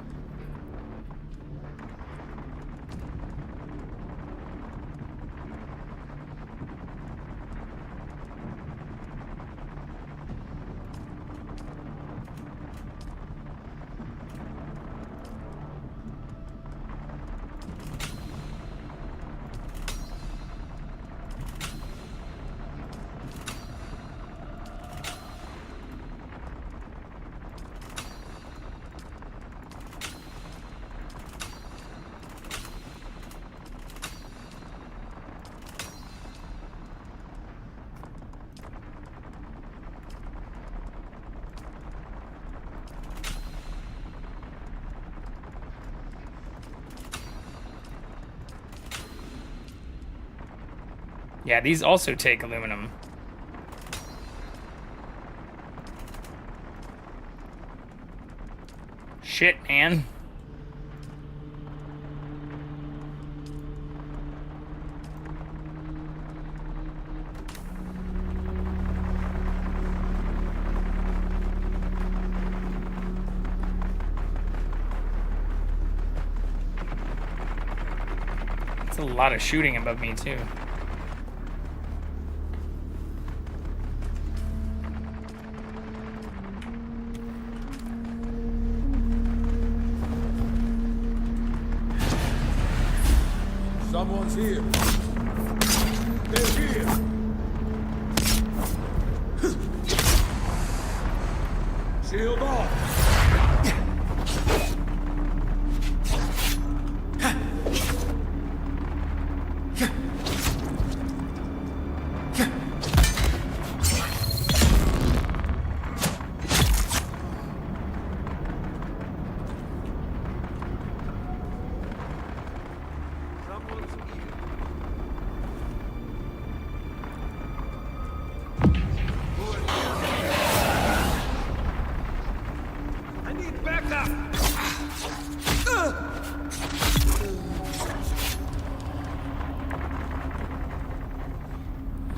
Yeah, these also take aluminum. Shit, man. It's a lot of shooting above me, too. Someone's here. They're here. Shield off.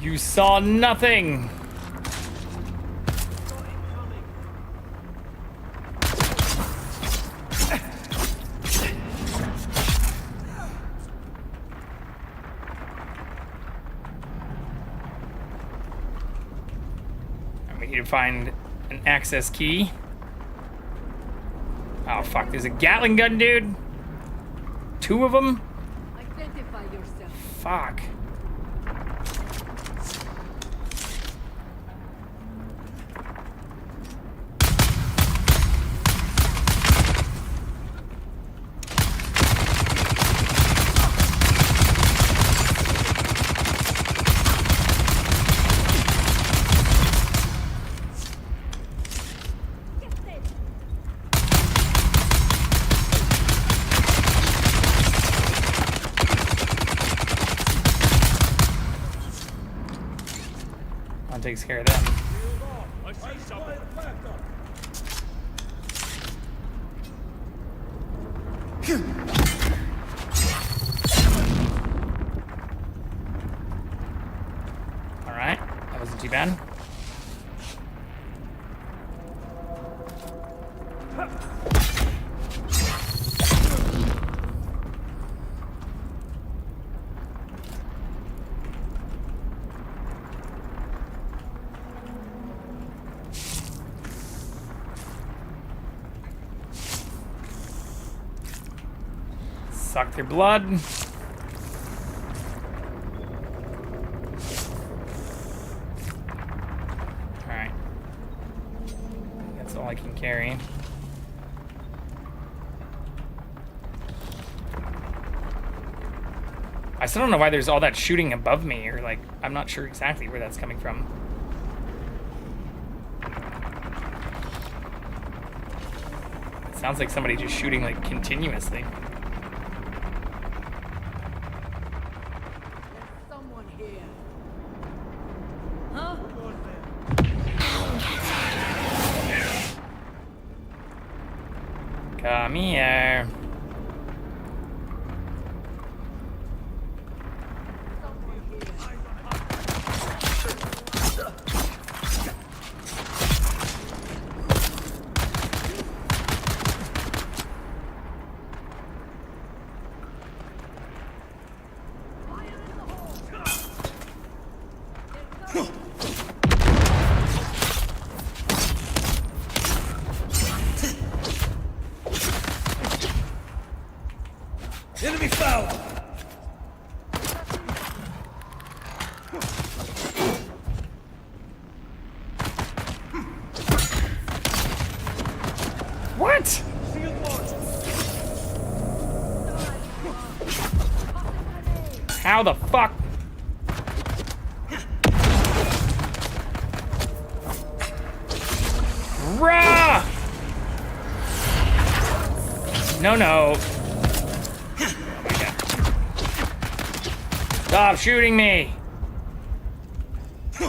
You saw nothing. We need to find an access key. Oh fuck, there's a Gatling gun, dude. 2 of them? Identify yourself. Fuck. Takes care of them. All right, that wasn't too bad. Suck their blood. Alright. That's all I can carry. I still don't know why there's all that shooting above me, or like, I'm not sure exactly where that's coming from. Sounds like somebody just shooting like continuously. Someone here. Huh? Come here. Enemy foul! What? How the fuck? Rah! No, no. Oh my God. Stop shooting me. Dude.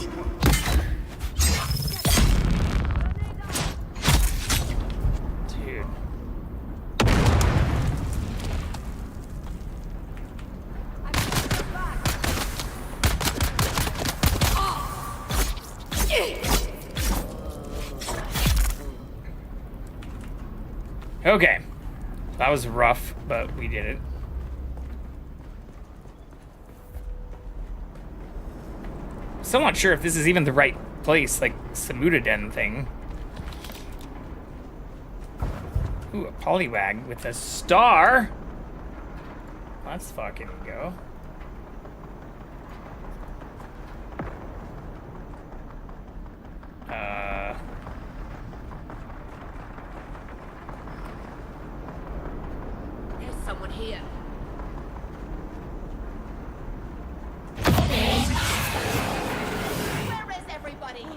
Okay. That was rough, but we did it. Still not sure if this is even the right place, like Samudadin thing. Ooh, a polywag with a star. Let's fucking go. There's someone here. Where is everybody?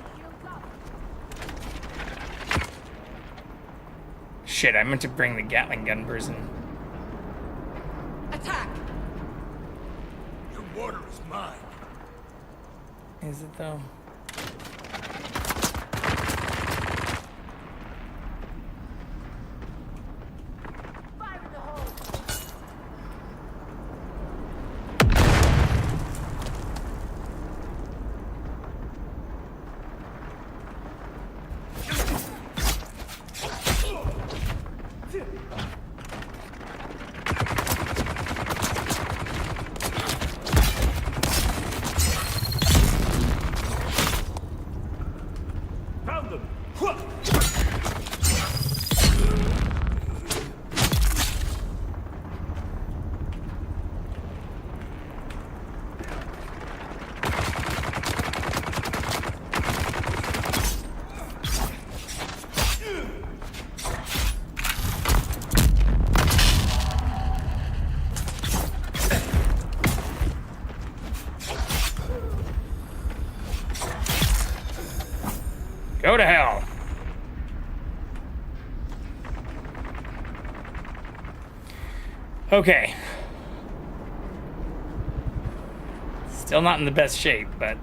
Shit, I meant to bring the Gatling gun person. Attack! Your water is mine. Is it though? Fire in the hole! Found them! Go to hell. Okay. Still not in the best shape, but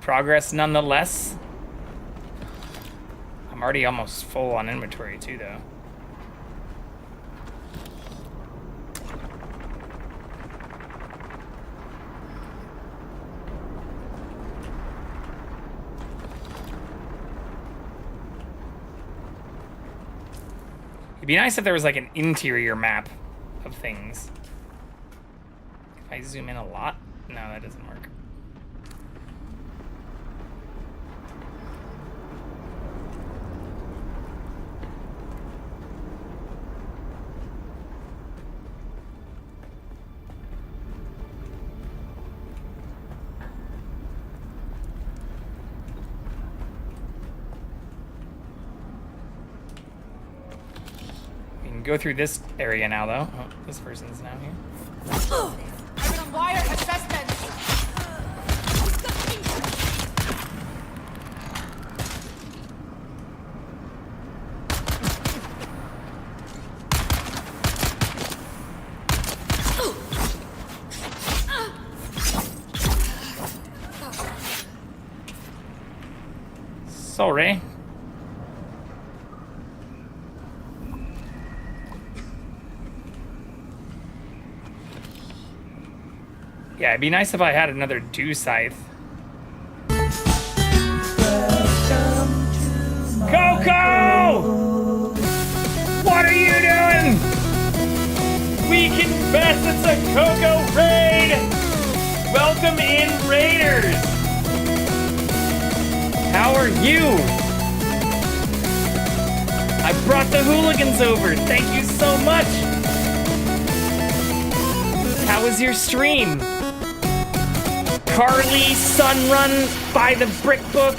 progress nonetheless. I'm already almost full on inventory too, though. It'd be nice if there was like an interior map of things. If I zoom in a lot? No, that doesn't work. Go through this area now, though. Oh, this person's now here. I'm gonna wire assessment! Sorry. Yeah, it'd be nice if I had another dew scythe. Coco! What are you doing? We confess it's a Coco raid! Welcome in, Raiders! How are you? I brought the hooligans over. Thank you so much. How was your stream? Carly, Sunrun, By the Brick Book,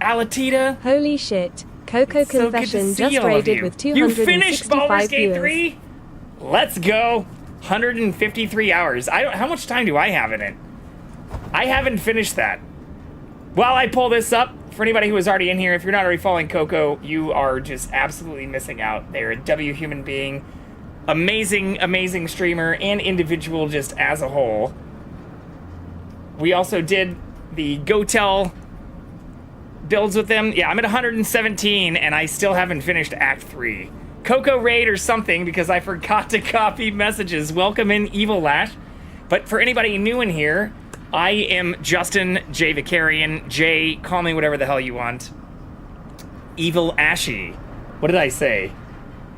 Alatita. Holy shit. Coco So good to Confession see just all of raided you. with You finished Baldur's 265 Gate viewers. 3? Let's go. 153 hours. How much time do I have in it? I haven't finished that. While I pull this up, for anybody who is already in here, if you're not already following Coco, you are just absolutely missing out. They're a W human being. Amazing, amazing streamer and individual just as a whole. We also did the Gotel builds with them. Yeah, I'm at 117 and I still haven't finished Act 3. Coco Raid or something because I forgot to copy messages. Welcome in, Evil Lash. But for anybody new in here, I am Justin J. Vicarian. J, call me whatever the hell you want. Evil Ashy. What did I say?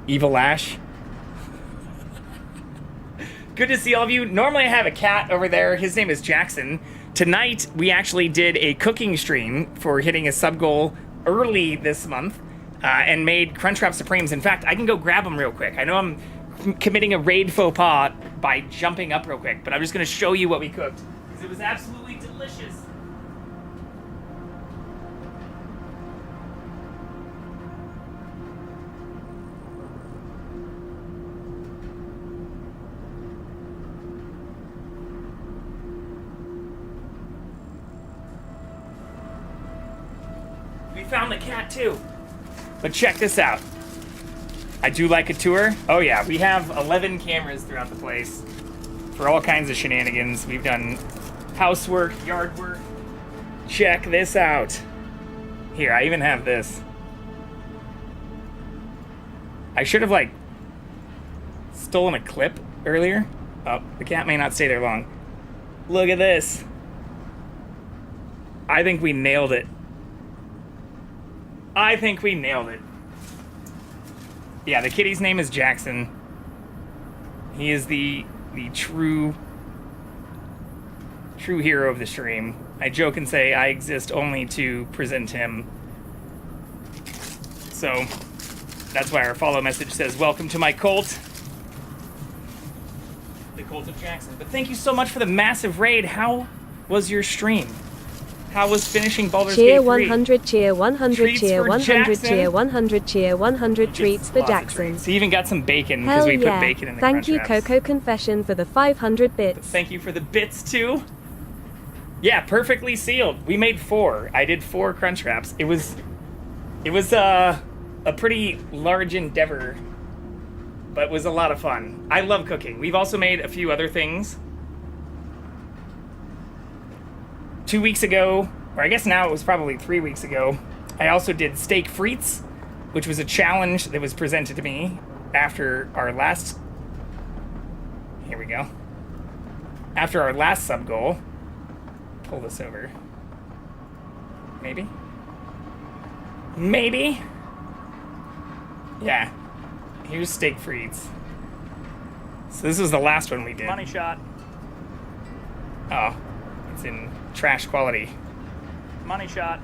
Evil Ash? Good to see all of you. Normally I have a cat over there. His name is Jackson. Tonight we actually did a cooking stream for hitting a sub goal early this month and made Crunchwrap Supremes. In fact, I can go grab them real quick. I know I'm committing a raid faux pas by jumping up real quick, but I'm just going to show you what we cooked because it was absolutely delicious. We found the cat too. But check this out. I do like a tour. Oh yeah, we have 11 cameras throughout the place for all kinds of shenanigans. We've done housework, yard work. Check this out. Here, I even have this. I should have like stolen a clip earlier. Oh, the cat may not stay there long. Look at this. I think we nailed it. I think we nailed it. Yeah, the kitty's name is Jackson. He is the true hero of the stream. I joke and say I exist only to present him. So that's why our follow message says, "Welcome to my cult." The cult of Jackson. But thank you so much for the massive raid. How was your stream? How was finishing Baldur's Gate 3? Cheer 100, cheer 100, Treats cheer for 100, Jackson. cheer 100, cheer 100 treats for Lots of Jackson. treats. He even got some bacon because Hell we put yeah. bacon in the Thank you, Crunchwraps. Coco Confession, for the 500 bits. Thank you for the bits too. Yeah, perfectly sealed. We made 4. I did 4 Crunchwraps. It was a pretty large endeavor, but it was a lot of fun. I love cooking. We've also made a few other things. 2 weeks ago, or I guess now it was probably 3 weeks ago, I also did steak frites, which was a challenge that was presented to me after our last... Here we go. After our last sub goal. Pull this over. Maybe? Maybe? Yeah. Here's steak frites. So this was the last one we did. Money shot. Oh, it's in trash quality. Money shot.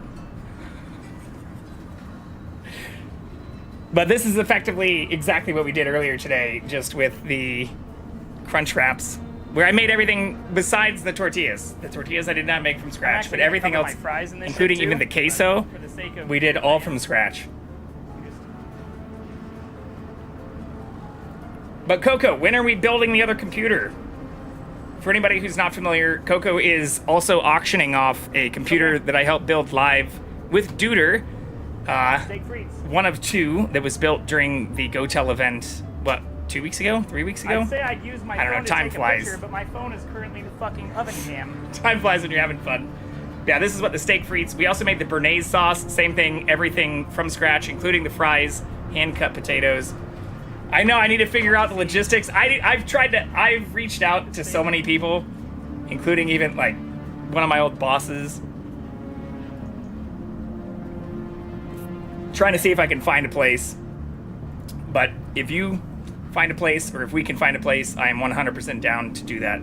But this is effectively exactly what we did earlier today, just with the Crunchwraps, where I made everything besides the tortillas. The tortillas I did not make from scratch, but everything else, including even the queso, we did all from scratch. But Coco, when are we building the other computer? For anybody who's not familiar, Coco is also auctioning off a computer that I helped build live with Duder. One of 2 that was built during the GoTel event, what, 2 weeks ago? 3 weeks ago? I'd say I'd use my I don't phone know, to time take flies. a picture, but my phone is currently the fucking oven cam. Time flies when you're having fun. Yeah, this is what the steak frites. We also made the béarnaise sauce. Same thing, everything from scratch, including the fries, hand-cut potatoes. I know I need to figure out the logistics. I've reached out to so many people, including even like one of my old bosses, trying to see if I can find a place. But if you find a place, or if we can find a place, I am 100% down to do that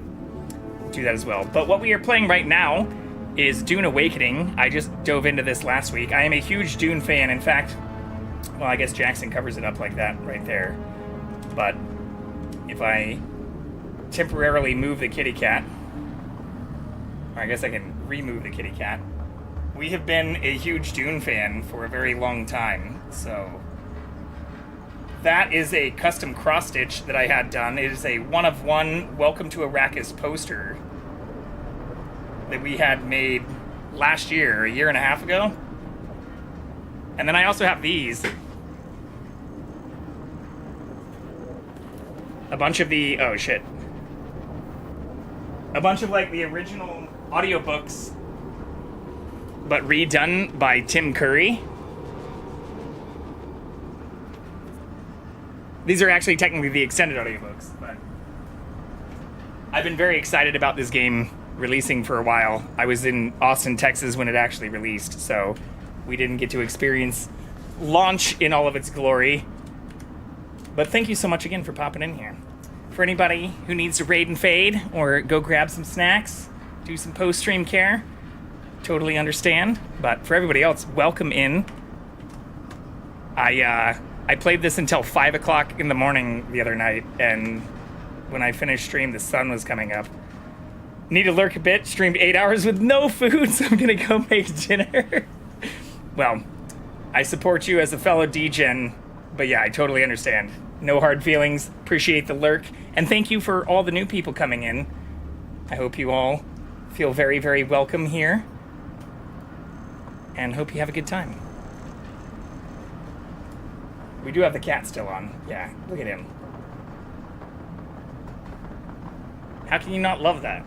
as well. But what we are playing right now is Dune Awakening. I just dove into this last week. I am a huge Dune fan. In fact, well, I guess Jackson covers it up like that right there. But if I temporarily move the kitty cat, or I guess I can remove the kitty cat, we have been a huge Dune fan for a very long time. So that is a custom cross-stitch that I had done. It is a one-of-one Welcome to Arrakis poster that we had made last year, a year and a half ago. And then I also have these. A bunch of the, oh shit. A bunch of like the original audiobooks, but redone by Tim Curry. These are actually technically the extended audiobooks, but I've been very excited about this game releasing for a while. I was in Austin, Texas when it actually released, so we didn't get to experience launch in all of its glory. But thank you so much again for popping in here. For anybody who needs to raid and fade or go grab some snacks, do some post-stream care, totally understand. But for everybody else, welcome in. I played this until 5 o'clock in the morning the other night, and when I finished stream, the sun was coming up. Need to lurk a bit, streamed 8 hours with no food, so I'm gonna go make dinner. Well, I support you as a fellow D-Gen, but yeah, I totally understand. No hard feelings, appreciate the lurk, and thank you for all the new people coming in. I hope you all feel very, very welcome here, and hope you have a good time. We do have the cat still on. Yeah, look at him. How can you not love that?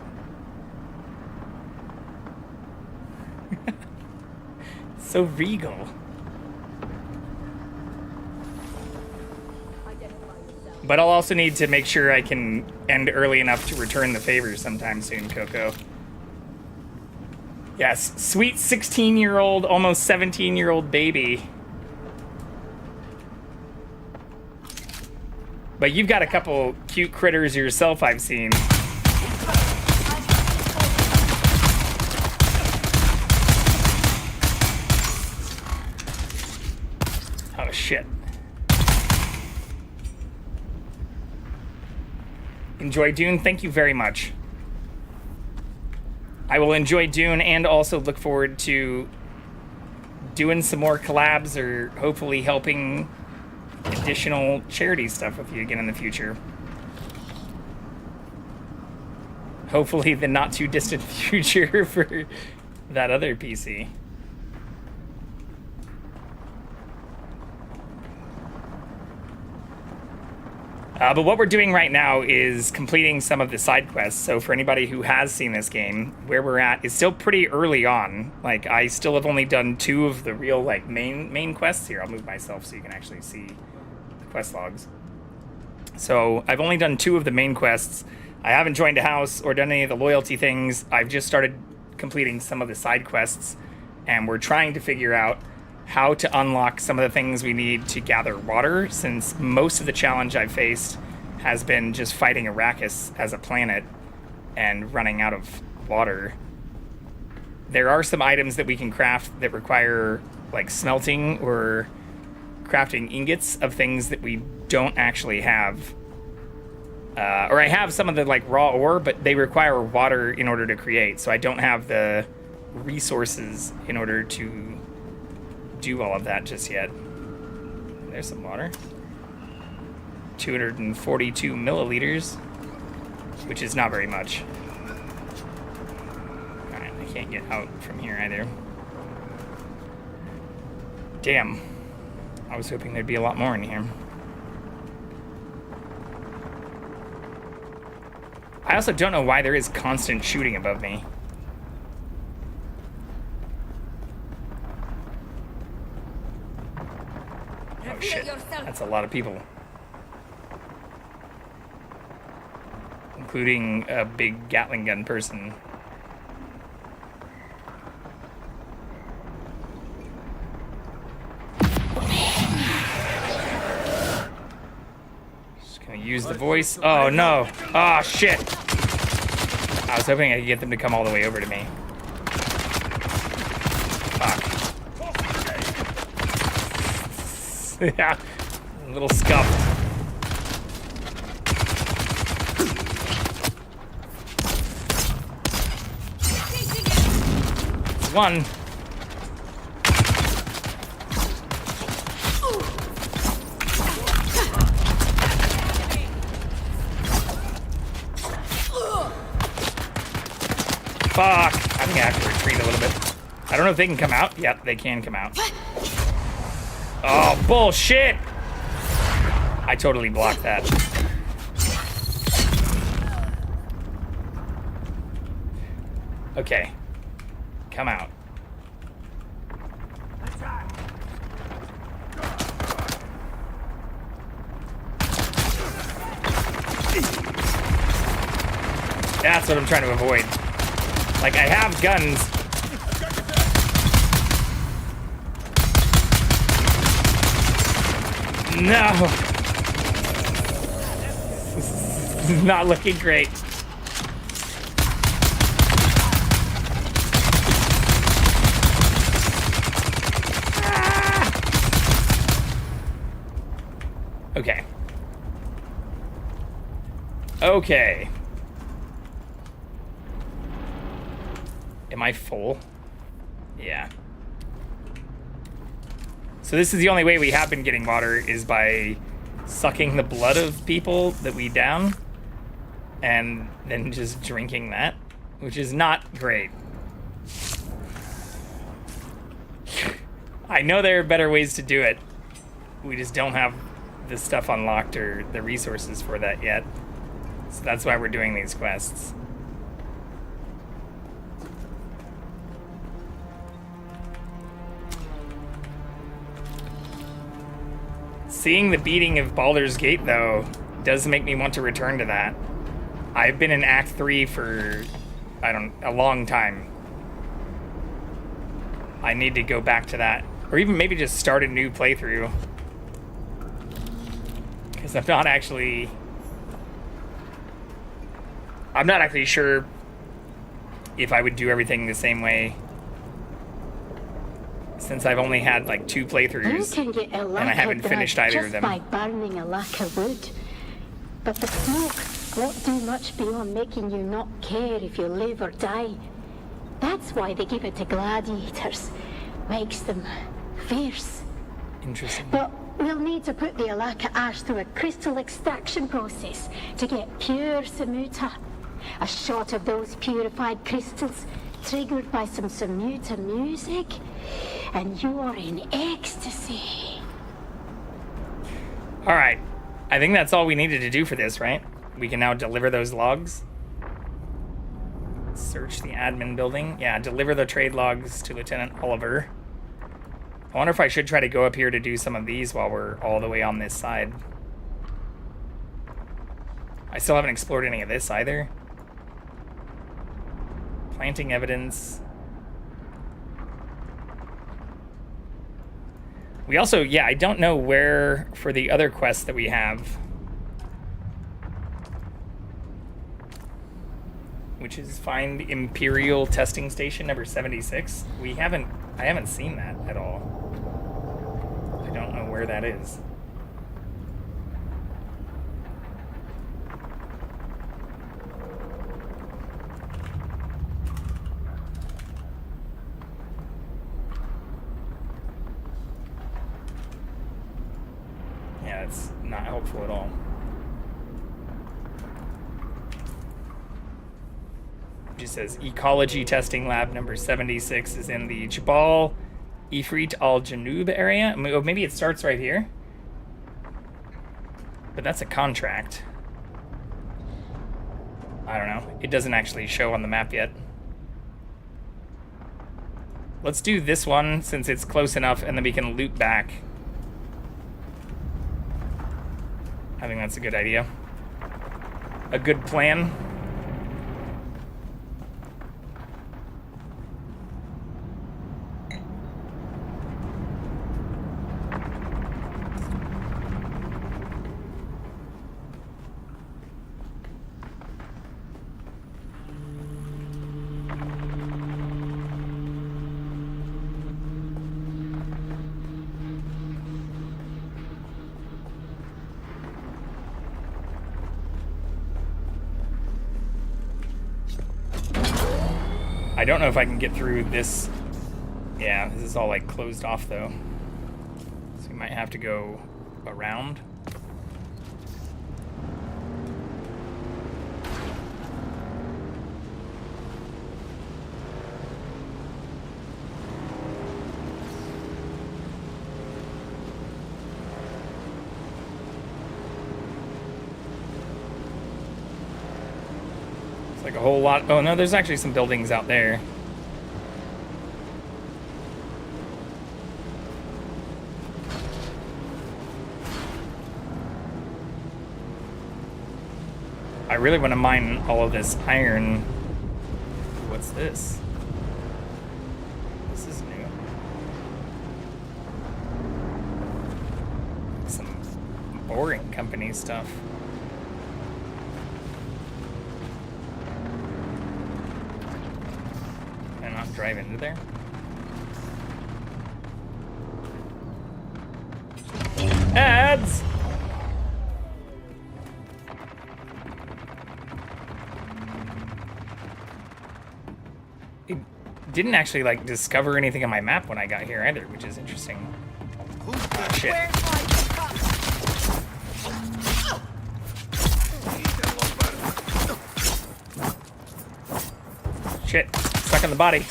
So regal. But I'll also need to make sure I can end early enough to return the favor sometime soon, Coco. Yes, sweet 16-year-old, almost 17-year-old baby. But you've got a couple cute critters yourself, I've seen. Oh, shit. Enjoy Dune? Thank you very much. I will enjoy Dune and also look forward to doing some more collabs or hopefully helping additional charity stuff with you again in the future. Hopefully the not too distant future for that other PC. But what we're doing right now is completing some of the side quests. So for anybody who has seen this game, where we're at is still pretty early on. Like, I still have only done 2 of the real, like, main quests. Here, I'll move myself so you can actually see the quest logs. So I've only done 2 of the main quests. I haven't joined a house or done any of the loyalty things. I've just started completing some of the side quests, and we're trying to figure out how to unlock some of the things we need to gather water, since most of the challenge I've faced has been just fighting Arrakis as a planet and running out of water. There are some items that we can craft that require like smelting or crafting ingots of things that we don't actually have. Or I have some of the like raw ore, but they require water in order to create, so I don't have the resources in order to do all of that just yet. There's some water. 242 milliliters, which is not very much. Alright, I can't get out from here either. Damn. I was hoping there'd be a lot more in here. I also don't know why there is constant shooting above me. That's a lot of people. Including a big Gatling gun person. Just gonna use the voice. Oh no! Oh shit! I was hoping I could get them to come all the way over to me. Fuck. Yeah, a little scuffed. One. Fuck. I think I have to retreat a little bit. I don't know if they can come out. Yep, they can come out. Oh, bullshit! I totally blocked that. Okay. Come out. That's what I'm trying to avoid. Like, I have guns. No. This is not looking great. Okay. Okay. Am I full? Yeah. So this is the only way we have been getting water, is by sucking the blood of people that we down and then just drinking that, which is not great. I know there are better ways to do it. We just don't have the stuff unlocked or the resources for that yet. So that's why we're doing these quests. Seeing the beating of Baldur's Gate, though, does make me want to return to that. I've been in Act 3 for, a long time. I need to go back to that. Or even maybe just start a new playthrough. Because I'm not actually sure if I would do everything the same way. Since I've only had like 2 playthroughs, and I haven't finished either of them. By burning a lack of wood. But the smoke won't do much beyond making you not care if you live or die. That's why they give it to gladiators. Makes them fierce. Interesting. But we'll need to put the Alaka ash through a crystal extraction process to get pure Samuta. A shot of those purified crystals triggered by some Samuta music, and you're in ecstasy. All right. I think that's all we needed to do for this, right? We can now deliver those logs. Search the admin building. Yeah, deliver the trade logs to Lieutenant Oliver. I wonder if I should try to go up here to do some of these while we're all the way on this side. I still haven't explored any of this either. Planting evidence. We also, yeah, I don't know where for the other quests that we have, which is find Imperial Testing Station number 76. I haven't seen that at all. I don't know where that is. Yeah, it's not helpful at all. It just says Ecology Testing Lab number 76 is in the Jabal Ifrit al-Janub area. Maybe it starts right here. But that's a contract. I don't know. It doesn't actually show on the map yet. Let's do this one since it's close enough, and then we can loop back. I think that's a good idea. A good plan. I don't know if I can get through this. Yeah, this is all like closed off though. So we might have to go around. Like a whole lot. Oh no, there's actually some buildings out there. I really want to mine all of this iron. What's this? This is new. Some boring company stuff. Drive into there. Ads! It didn't actually like discover anything on my map when I got here either, which is interesting. Oh, shit. Shit. Stuck in the body.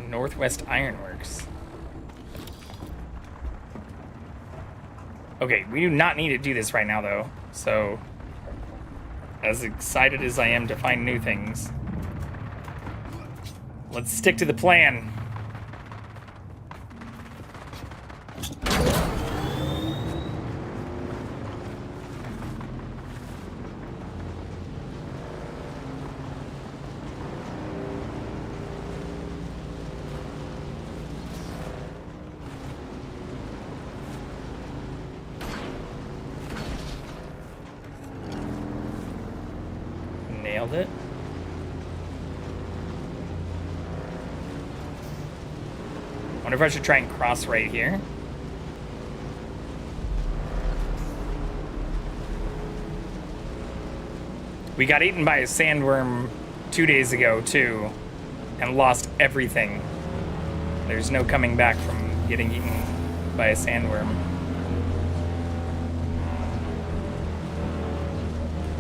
Northwest Ironworks. Okay, we do not need to do this right now though. So, as excited as I am to find new things, let's stick to the plan. Nailed it. Wonder if I should try and cross right here. We got eaten by a sandworm 2 days ago too, and lost everything. There's no coming back from getting eaten by a sandworm.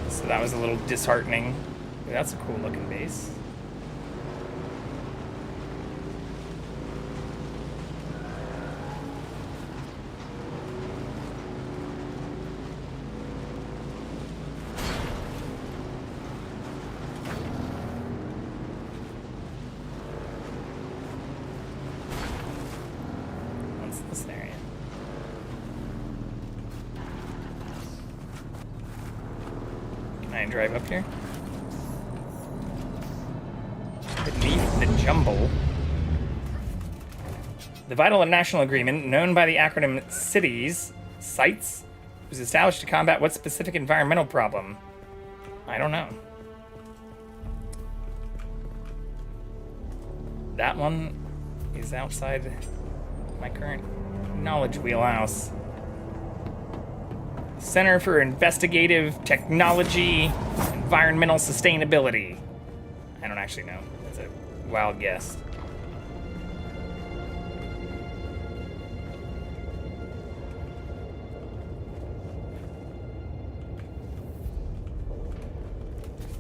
So that was a little disheartening. That's a cool looking base. What's this area? Can I drive up here? Beneath the jumble. The Vital and National Agreement, known by the acronym CITES, was established to combat what specific environmental problem? I don't know. That one is outside my current knowledge wheelhouse. Center for Investigative Technology, Environmental Sustainability. I don't actually know. That's a wild guess.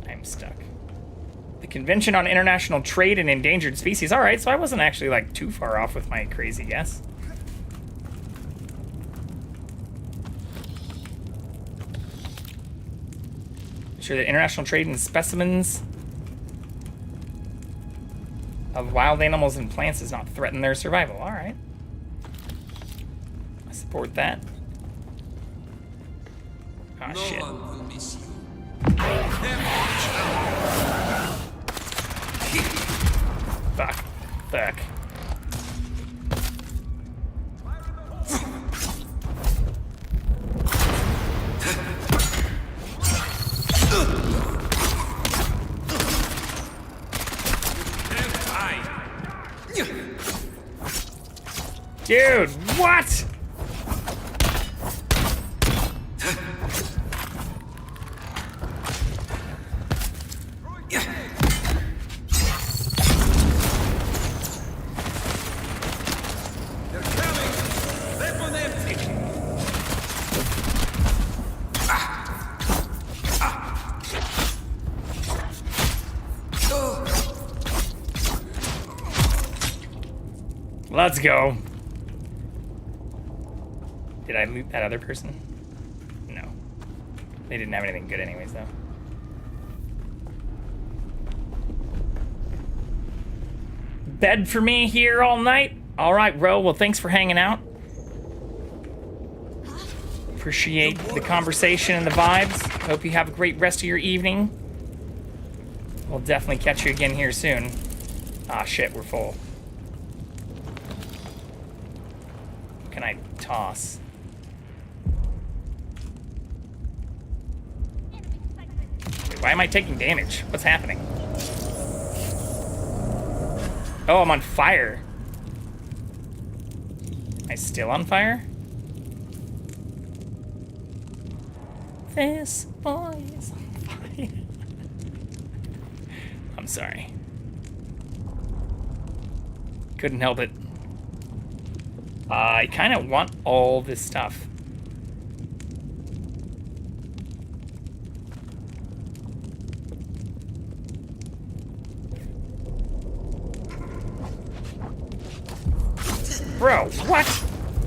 I'm stuck. The Convention on International Trade in Endangered Species. All right, so I wasn't actually like too far off with my crazy guess. Sure that international trade in specimens of wild animals and plants does not threaten their survival. All right. I support that. Oh, No shit. one will miss you. Fuck. Fuck. Dude, what? Let's go. Did I loot that other person? No. They didn't have anything good anyways, though. Bed for me here all night? All right, Ro. Well, thanks for hanging out. Appreciate the conversation and the vibes. Hope you have a great rest of your evening. We'll definitely catch you again here soon. Ah, shit, we're full. What can I toss? Wait, why am I taking damage? What's happening? Oh, I'm on fire. Am I still on fire? This boy is on fire. I'm sorry. Couldn't help it. I kind of want all this stuff. Bro, what?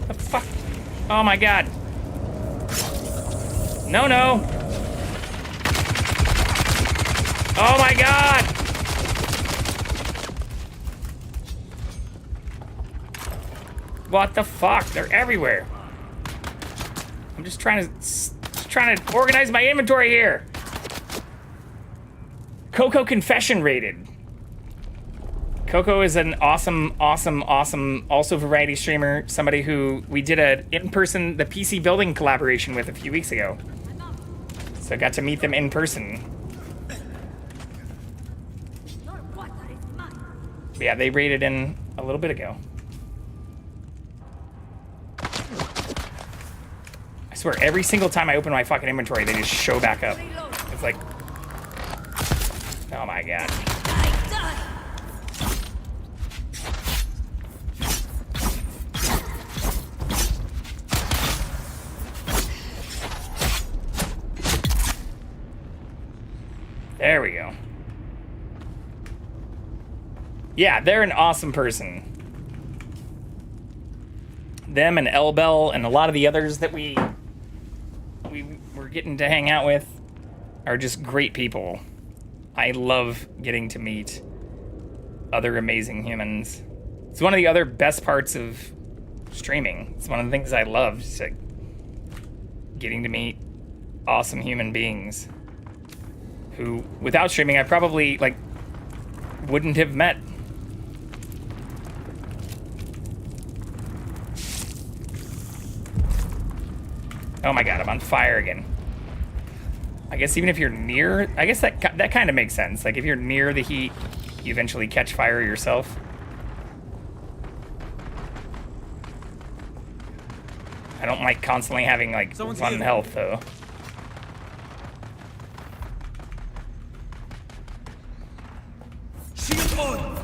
The fuck? Oh my god. No, no. Oh my god! What the fuck? They're everywhere. I'm just trying to organize my inventory here. Coco Confession rated. Coco is an awesome, also variety streamer. Somebody who we did a in-person, the PC building collaboration with a few weeks ago. So I got to meet them in person. But yeah, they raided in a little bit ago. I swear, every single time I open my fucking inventory, they just show back up. It's like, oh my god. There we go. Yeah, they're an awesome person. Them and Elbel and a lot of the others that we were getting to hang out with are just great people. I love getting to meet other amazing humans. It's one of the other best parts of streaming. It's one of the things I love, just like getting to meet awesome human beings who, without streaming, I probably like wouldn't have met. Oh my god, I'm on fire again. I guess even if you're near, I guess that kind of makes sense. Like if you're near the heat, you eventually catch fire yourself. I don't like constantly having like one health though. Shield on!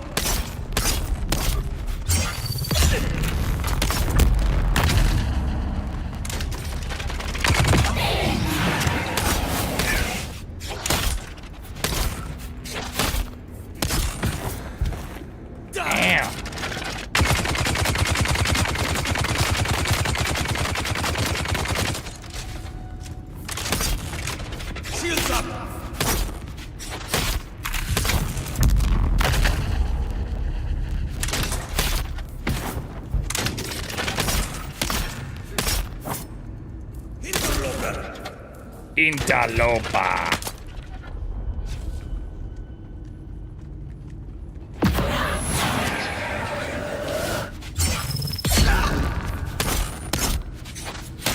Damn. Shields up! Interlopa.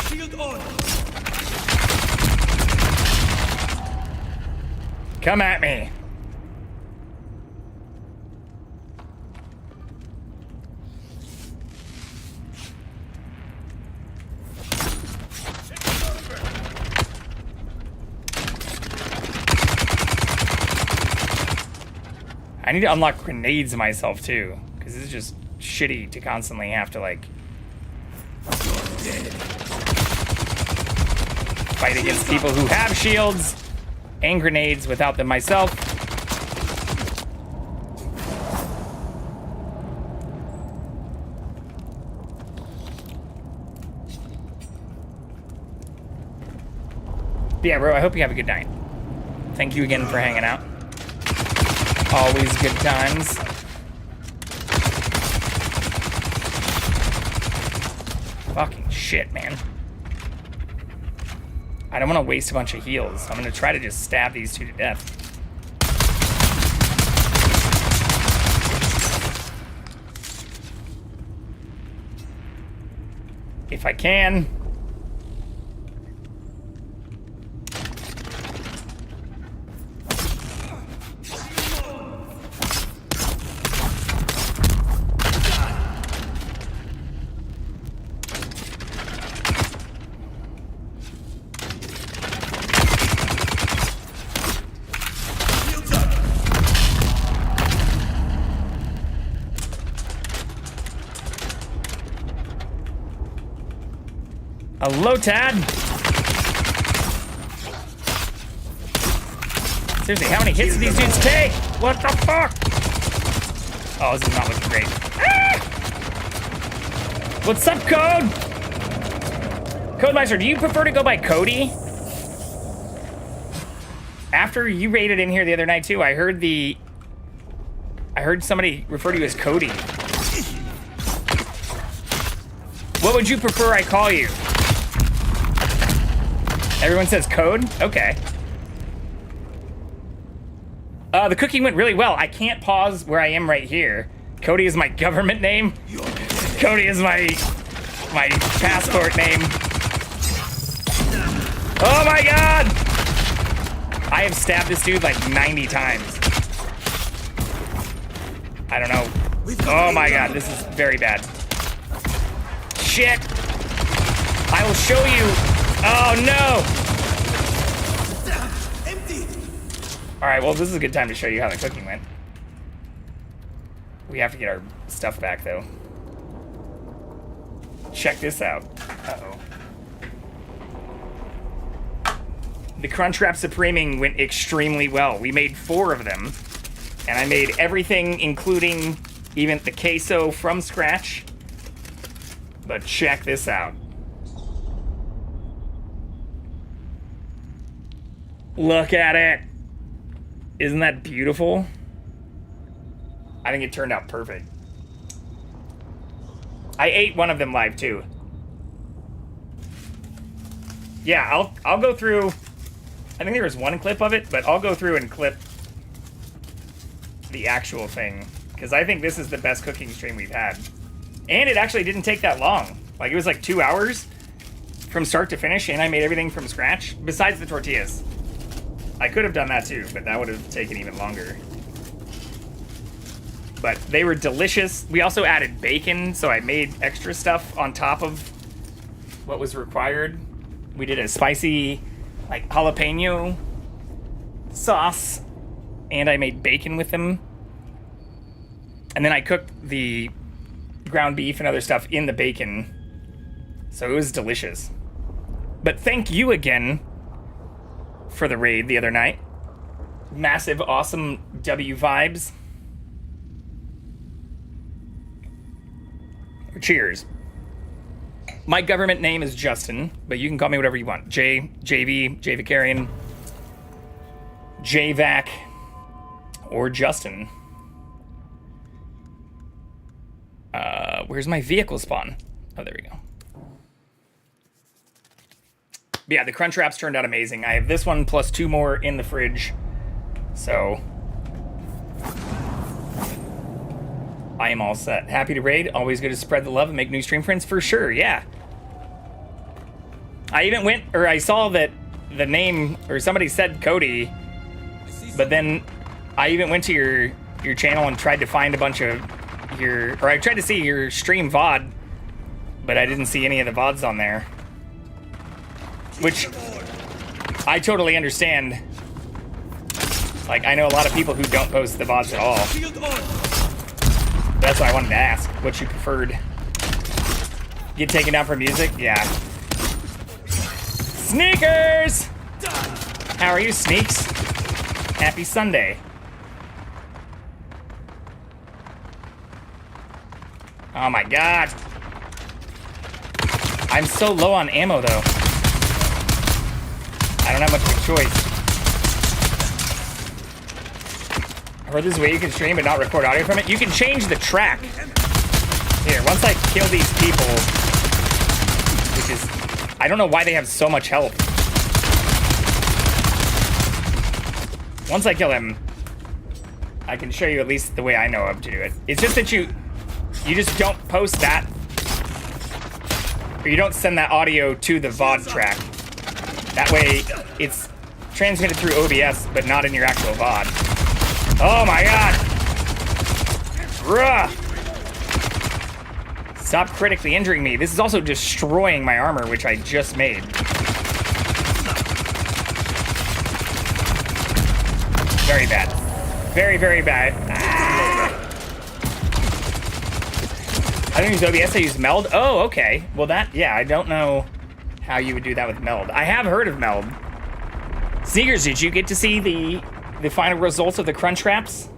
Shield on. Come at me. I need to unlock grenades myself too, because this is just shitty to constantly have to like fight against people who have shields and grenades without them myself. But yeah, bro, I hope you have a good night. Thank you again for hanging out. Always good times. Fucking shit, man. I don't want to waste a bunch of heals. I'm going to try to just stab these two to death. If I can. Hello, Tad. Seriously, how many hits do these dudes take? What the fuck? Oh, this is not looking great. Ah! What's up, Code? Codemeister, do you prefer to go by Cody? After you raided in here the other night too, I heard somebody refer to you as Cody. What would you prefer I call you? Everyone says Code? Okay. The cooking went really well. I can't pause where I am right here. Cody is my government name. Cody is my passport name. Oh my god! I have stabbed this dude like 90 times. I don't know. Oh my god, this is very bad. Shit! I will show you. Oh no! Alright, well, this is a good time to show you how the cooking went. We have to get our stuff back, though. Check this out. Uh-oh. The Crunchwrap Supreming went extremely well. We made 4 of them, and I made everything, including even the queso, from scratch. But check this out. Look at it. Isn't that beautiful? I think it turned out perfect. I ate one of them live too. Yeah, I'll go through. I think there was one clip of it, but I'll go through and clip the actual thing, because I think this is the best cooking stream we've had. And it actually didn't take that long. Like, it was like 2 hours from start to finish, and I made everything from scratch, besides the tortillas. I could have done that too, but that would have taken even longer. But they were delicious. We also added bacon, so I made extra stuff on top of what was required. We did a spicy, like, jalapeno sauce, and I made bacon with them. And then I cooked the ground beef and other stuff in the bacon, so it was delicious. But thank you again for the raid the other night. Massive, awesome W vibes. Cheers. My government name is Justin, but you can call me whatever you want. JV, Javicarian, JVac, or Justin. Where's my vehicle spawn? Oh, there we go. But yeah, the Crunchwraps turned out amazing. I have this one plus 2 more in the fridge. So I am all set. Happy to raid. Always good to spread the love and make new stream friends for sure. Yeah. I even went, or I saw that the name, or somebody said Cody, but then I even went to your channel and tried to find a bunch of I tried to see your stream VOD, but I didn't see any of the VODs on there. Which I totally understand. Like, I know a lot of people who don't post the VODs at all. That's why I wanted to ask what you preferred. Get taken down for music? Yeah. Sneakers! How are you, Sneaks? Happy Sunday. Oh my god. I'm so low on ammo, though. I don't have much of a choice. I heard this way you can stream but not record audio from it. You can change the track. Here, once I kill these people, which is... I don't know why they have so much health. Once I kill them, I can show you at least the way I know of to do it. It's just that you just don't post that, or you don't send that audio to the VOD track. That way, it's transmitted through OBS, but not in your actual VOD. Oh my god! Bruh! Stop critically injuring me. This is also destroying my armor, which I just made. Very bad. Very, very bad. Ah. I don't use OBS, I use Meld. Oh, okay. Well, yeah, I don't know how you would do that with Meld. I have heard of Meld. Sneakers, did you get to see the final results of the Crunchwraps?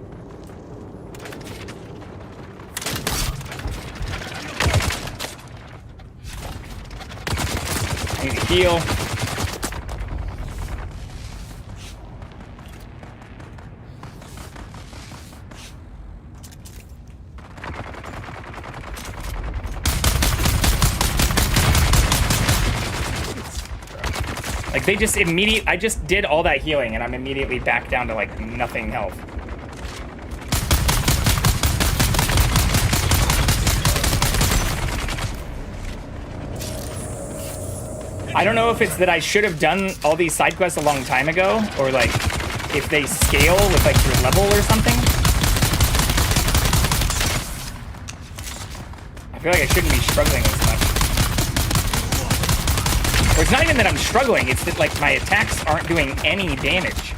I need to heal. Like, they just I just did all that healing, and I'm immediately back down to, like, nothing health. I don't know if it's that I should have done all these side quests a long time ago, or, like, if they scale with, like, your level or something. I feel like I shouldn't be struggling as much. Or it's not even that I'm struggling, it's that, like, my attacks aren't doing any damage.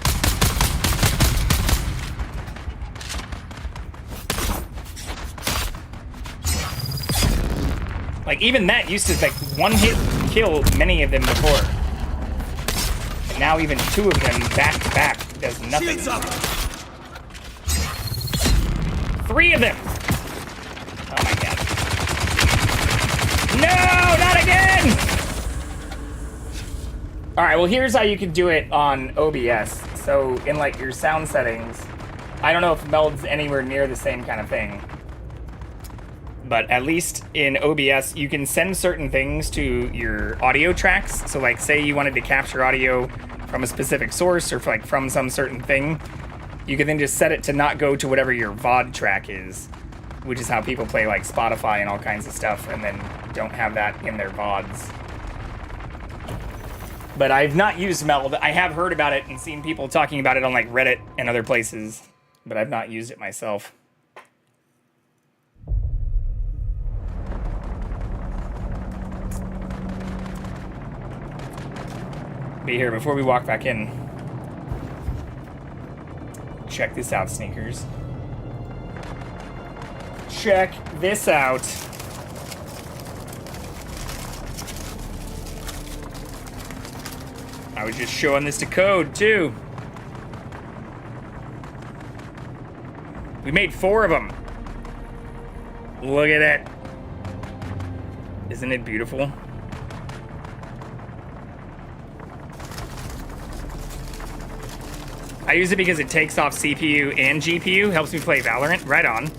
Like, even that used to, like, one-hit kill many of them before. And now even 2 of them back-to-back does nothing. 3 of them! Oh my god. No, not again! Alright, well, here's how you can do it on OBS. So, in, like, your sound settings, I don't know if Meld's anywhere near the same kind of thing. But at least in OBS, you can send certain things to your audio tracks. So, like, say you wanted to capture audio from a specific source or, like, from some certain thing, you can then just set it to not go to whatever your VOD track is, which is how people play, like, Spotify and all kinds of stuff, and then don't have that in their VODs. But I've not used Meld. I have heard about it and seen people talking about it on, like, Reddit and other places, but I've not used it myself. Be here before we walk back in. Check this out, Sneakers. Check this out. I was just showing this to Code, too. We made 4 of them. Look at it. Isn't it beautiful? I use it because it takes off CPU and GPU, helps me play Valorant. Right on.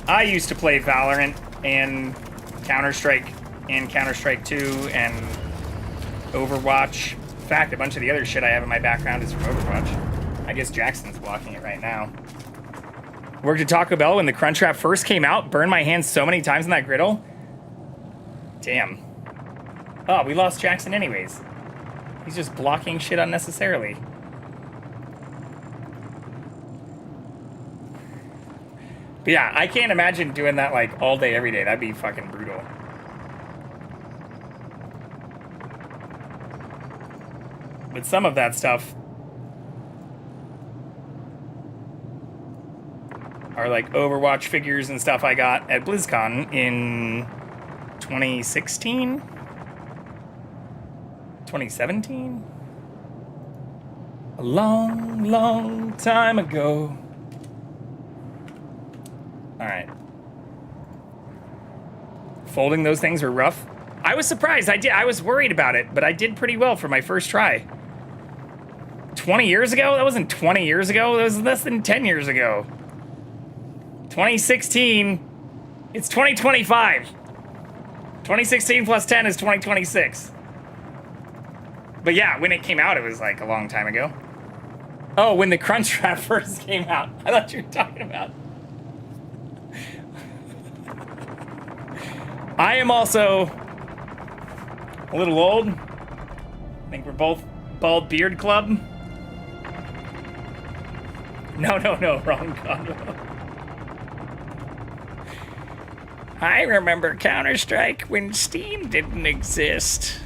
I used to play Valorant and Counter-Strike and Counter-Strike 2 and Overwatch. In fact, a bunch of the other shit I have in my background is from Overwatch. I guess Jackson's blocking it right now. Worked at Taco Bell when the Crunchwrap first came out. Burned my hands so many times on that griddle. Damn. Oh, we lost Jackson anyways. He's just blocking shit unnecessarily. But yeah, I can't imagine doing that like all day, every day. That'd be fucking brutal. But some of that stuff are like Overwatch figures and stuff I got at BlizzCon in 2016? 2017? A long, long time ago. Alright. Folding those things were rough. I was surprised. I was worried about it, but I did pretty well for my first try. 20 years ago? That wasn't 20 years ago. That was less than 10 years ago. 2016. It's 2025. 2016 plus 10 is 2026. But yeah, when it came out, it was like a long time ago. Oh, when the Crunchwrap first came out. I thought you were talking about. I am also a little old. I think we're both Bald Beard Club. No, wrong combo. I remember Counter-Strike when Steam didn't exist.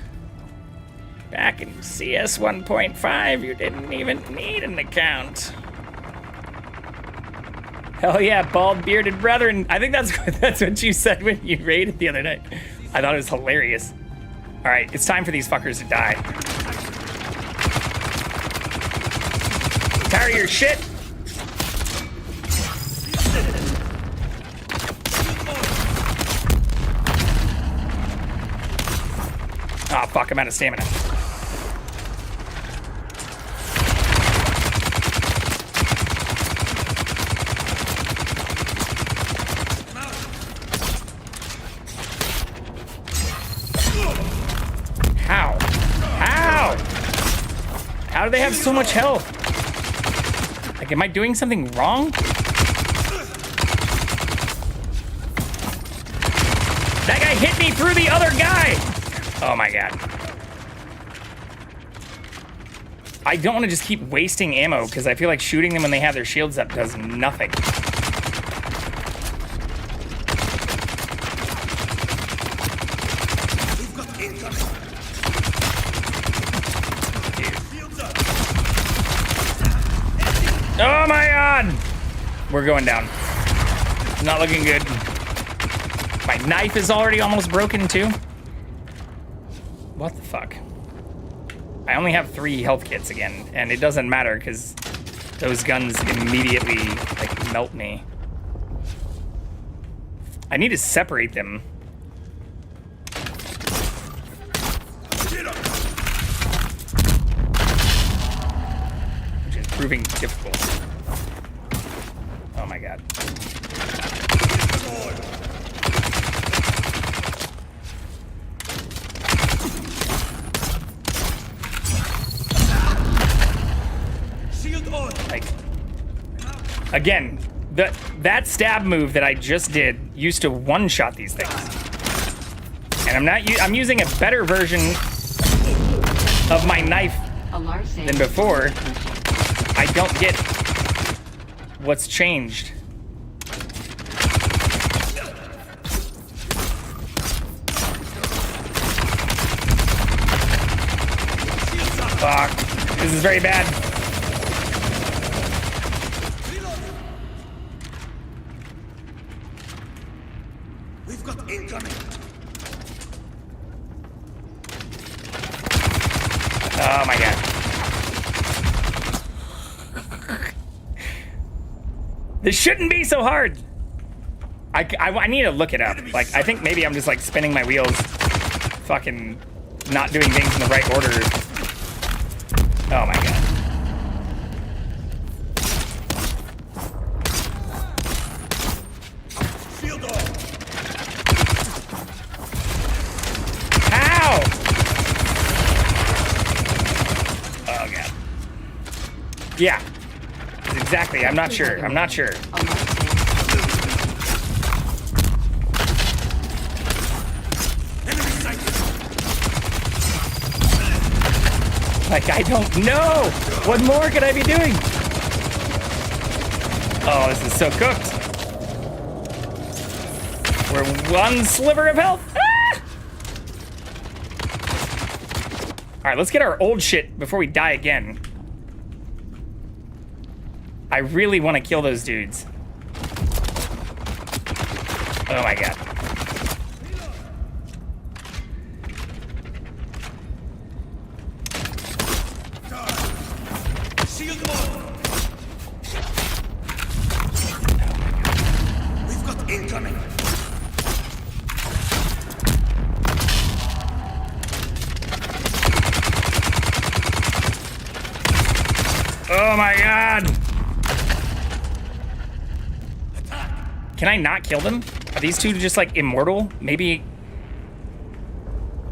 Back in CS 1.5, you didn't even need an account. Hell yeah, bald bearded brethren. I think that's what you said when you raided the other night. I thought it was hilarious. All right, it's time for these fuckers to die. Tired of your shit? Oh fuck, I'm out of stamina. How do they have so much health? Like, am I doing something wrong? That guy hit me through the other guy! Oh my god. I don't want to just keep wasting ammo, because I feel like shooting them when they have their shields up does nothing. Oh my god! We're going down. Not looking good. My knife is already almost broken too. What the fuck? I only have 3 health kits again, and it doesn't matter because those guns immediately like melt me. I need to separate them. Which is proving difficult. Oh my god. Like, again, that stab move that I just did used to one-shot these things, and I'm using a better version of my knife than before. I don't get what's changed. Fuck, this is very bad. Oh my god. This shouldn't be so hard. I need to look it up. Like, I think maybe I'm just like spinning my wheels, fucking not doing things in the right order. Oh my god. Yeah. Exactly. I'm not sure. I'm not sure. Like, I don't know. What more could I be doing? Oh, this is so cooked. We're one sliver of health. Ah! All right, let's get our old shit before we die again. I really want to kill those dudes. Oh my god. Shield on. We've got incoming. Oh my god. Can I not kill them? Are these two just like immortal? Maybe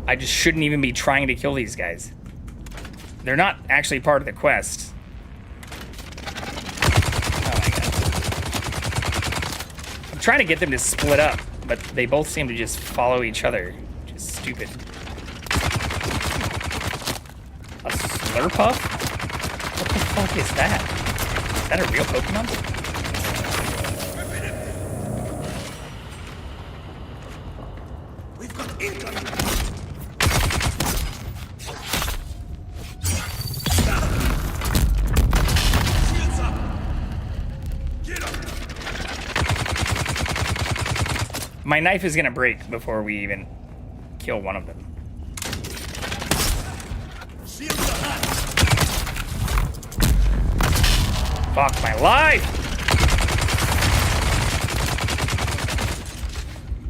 I just shouldn't even be trying to kill these guys. They're not actually part of the quest. Oh my god. I'm trying to get them to split up, but they both seem to just follow each other. Which is stupid. A Slurpuff? What the fuck is that? Is that a real Pokemon? We've got incoming. Shields up. Get up. My knife is gonna break before we even kill one of them. Shields up. Fuck my life!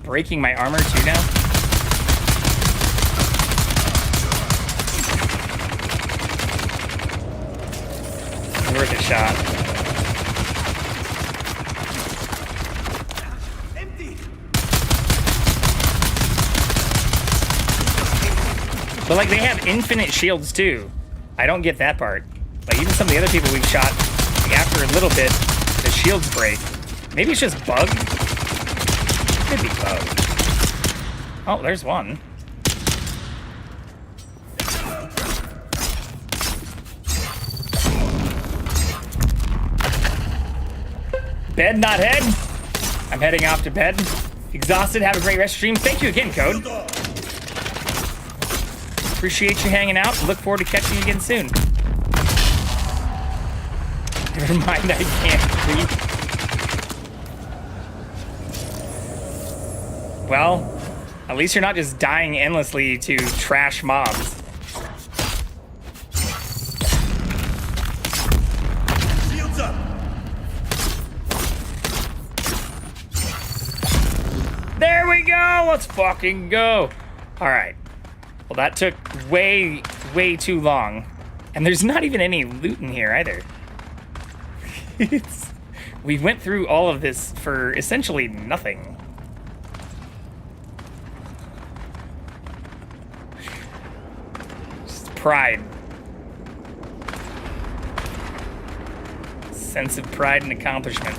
Breaking my armor too now? Worth a shot. Empty. But like they have infinite shields too. I don't get that part. Like even some of the other people we've shot, like, after a little bit, the shields break. Maybe it's just bug. Could be bug. Oh, there's one. Bed, not head. I'm heading off to bed. Exhausted. Have a great rest stream. Thank you again, Code. Appreciate you hanging out. Look forward to catching you again soon. Never mind, I can't breathe. Well, at least you're not just dying endlessly to trash mobs. Shields up. There we go! Let's fucking go! Alright. Well, that took way, way too long. And there's not even any loot in here either. We went through all of this for essentially nothing. Just pride. Sense of pride and accomplishment.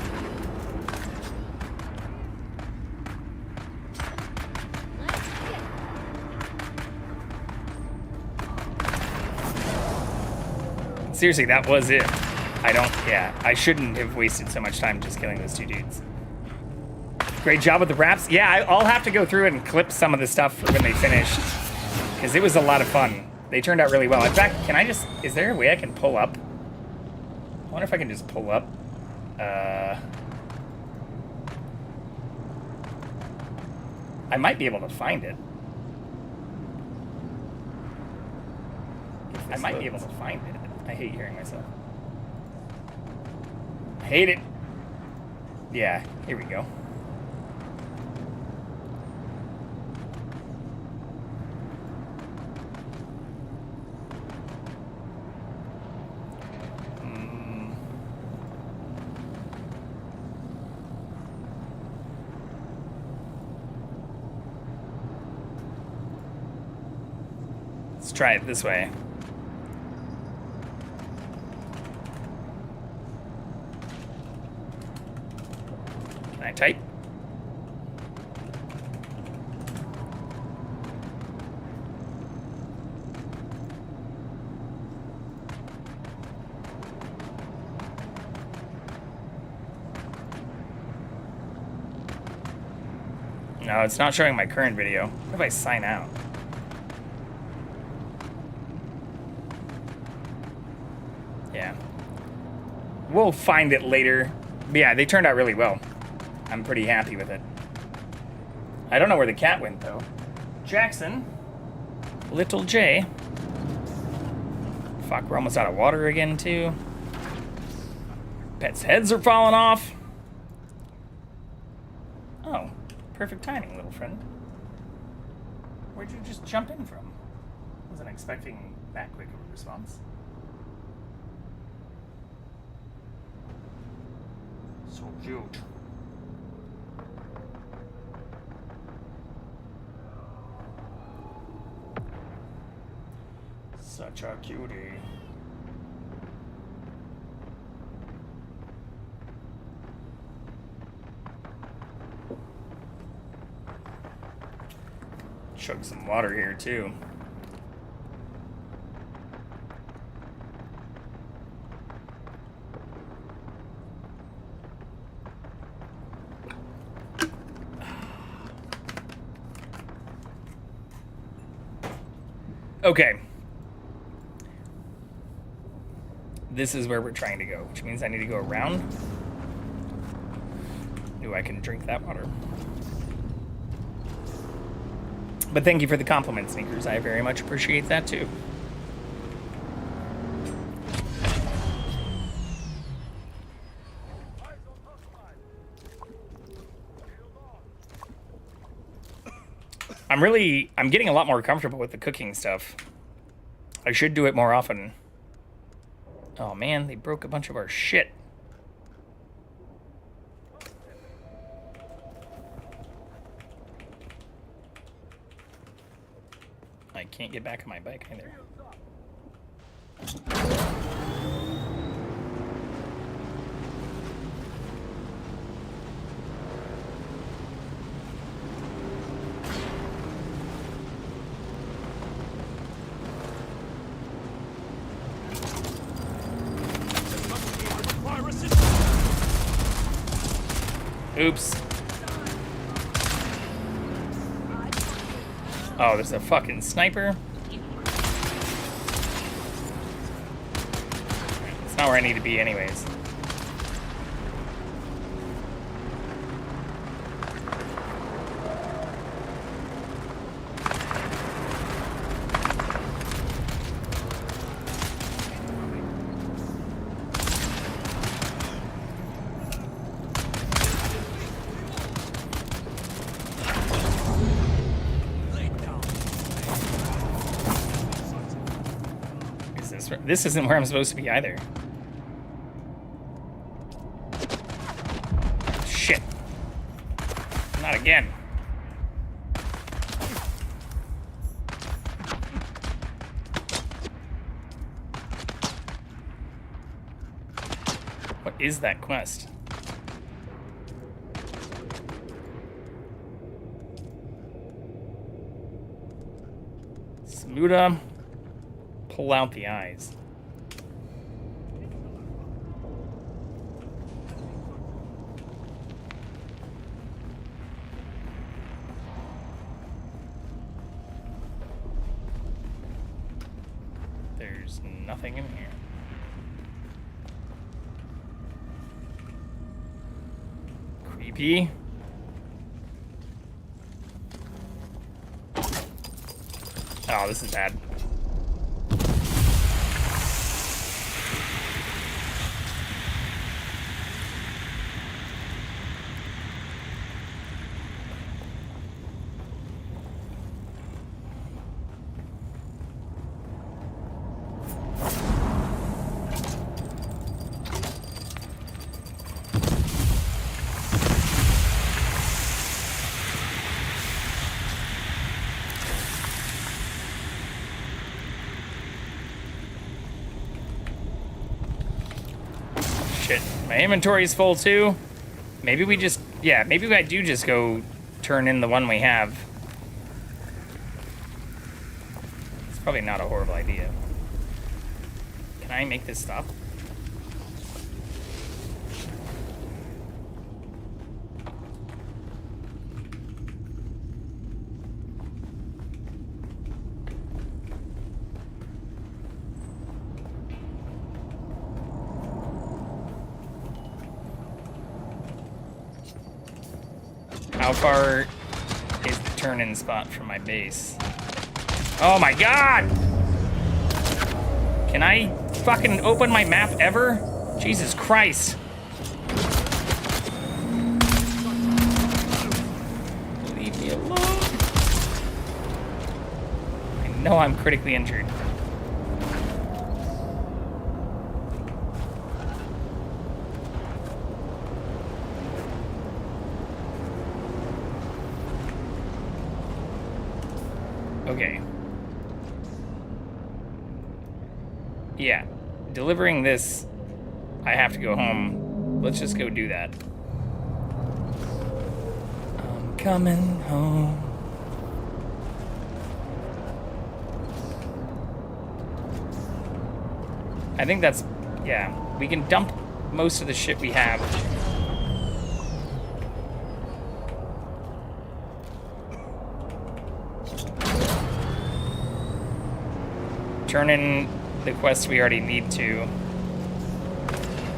Seriously, that was it. I shouldn't have wasted so much time just killing those two dudes. Great job with the wraps. Yeah, I'll have to go through and clip some of the stuff when they finished, because it was a lot of fun. They turned out really well. In fact, is there a way I can pull up? I wonder if I can just pull up. I might be able to find it. I might be able to find it. I hate hearing myself. I hate it. Yeah, here we go. Let's try it this way. Can I type? No, it's not showing my current video. What if I sign out? Yeah. We'll find it later. But yeah, they turned out really well. I'm pretty happy with it. I don't know where the cat went, though. Jackson. Little J. Fuck, we're almost out of water again, too. Pets' heads are falling off. Oh, perfect timing, little friend. Where'd you just jump in from? Wasn't expecting that quick of a response. So cute. Such a cutie. Chug some water here too. Okay. This is where we're trying to go, which means I need to go around. Ooh, I can drink that water. But thank you for the compliment, Sneakers. I very much appreciate that too. I'm getting a lot more comfortable with the cooking stuff. I should do it more often. Oh man, they broke a bunch of our shit. I can't get back on my bike either. Oops. Oh, there's a fucking sniper. It's not where I need to be anyways. This isn't where I'm supposed to be either. Shit. Not again. What is that quest? Saluda. Pull out the eyes. There's nothing in here. Creepy. Oh, this is bad. Shit, my inventory's full too. Maybe we just Yeah, maybe I do just go turn in the one we have. It's probably not a horrible idea. Can I make this stop? How far is the turn-in spot from my base? Oh my god! Can I fucking open my map ever? Jesus Christ. Leave me alone. I know I'm critically injured. Okay. Yeah. Delivering this, I have to go home. Let's just go do that. I'm coming home. I think that's, yeah. We can dump most of the shit we have. Turn in the quests we already need to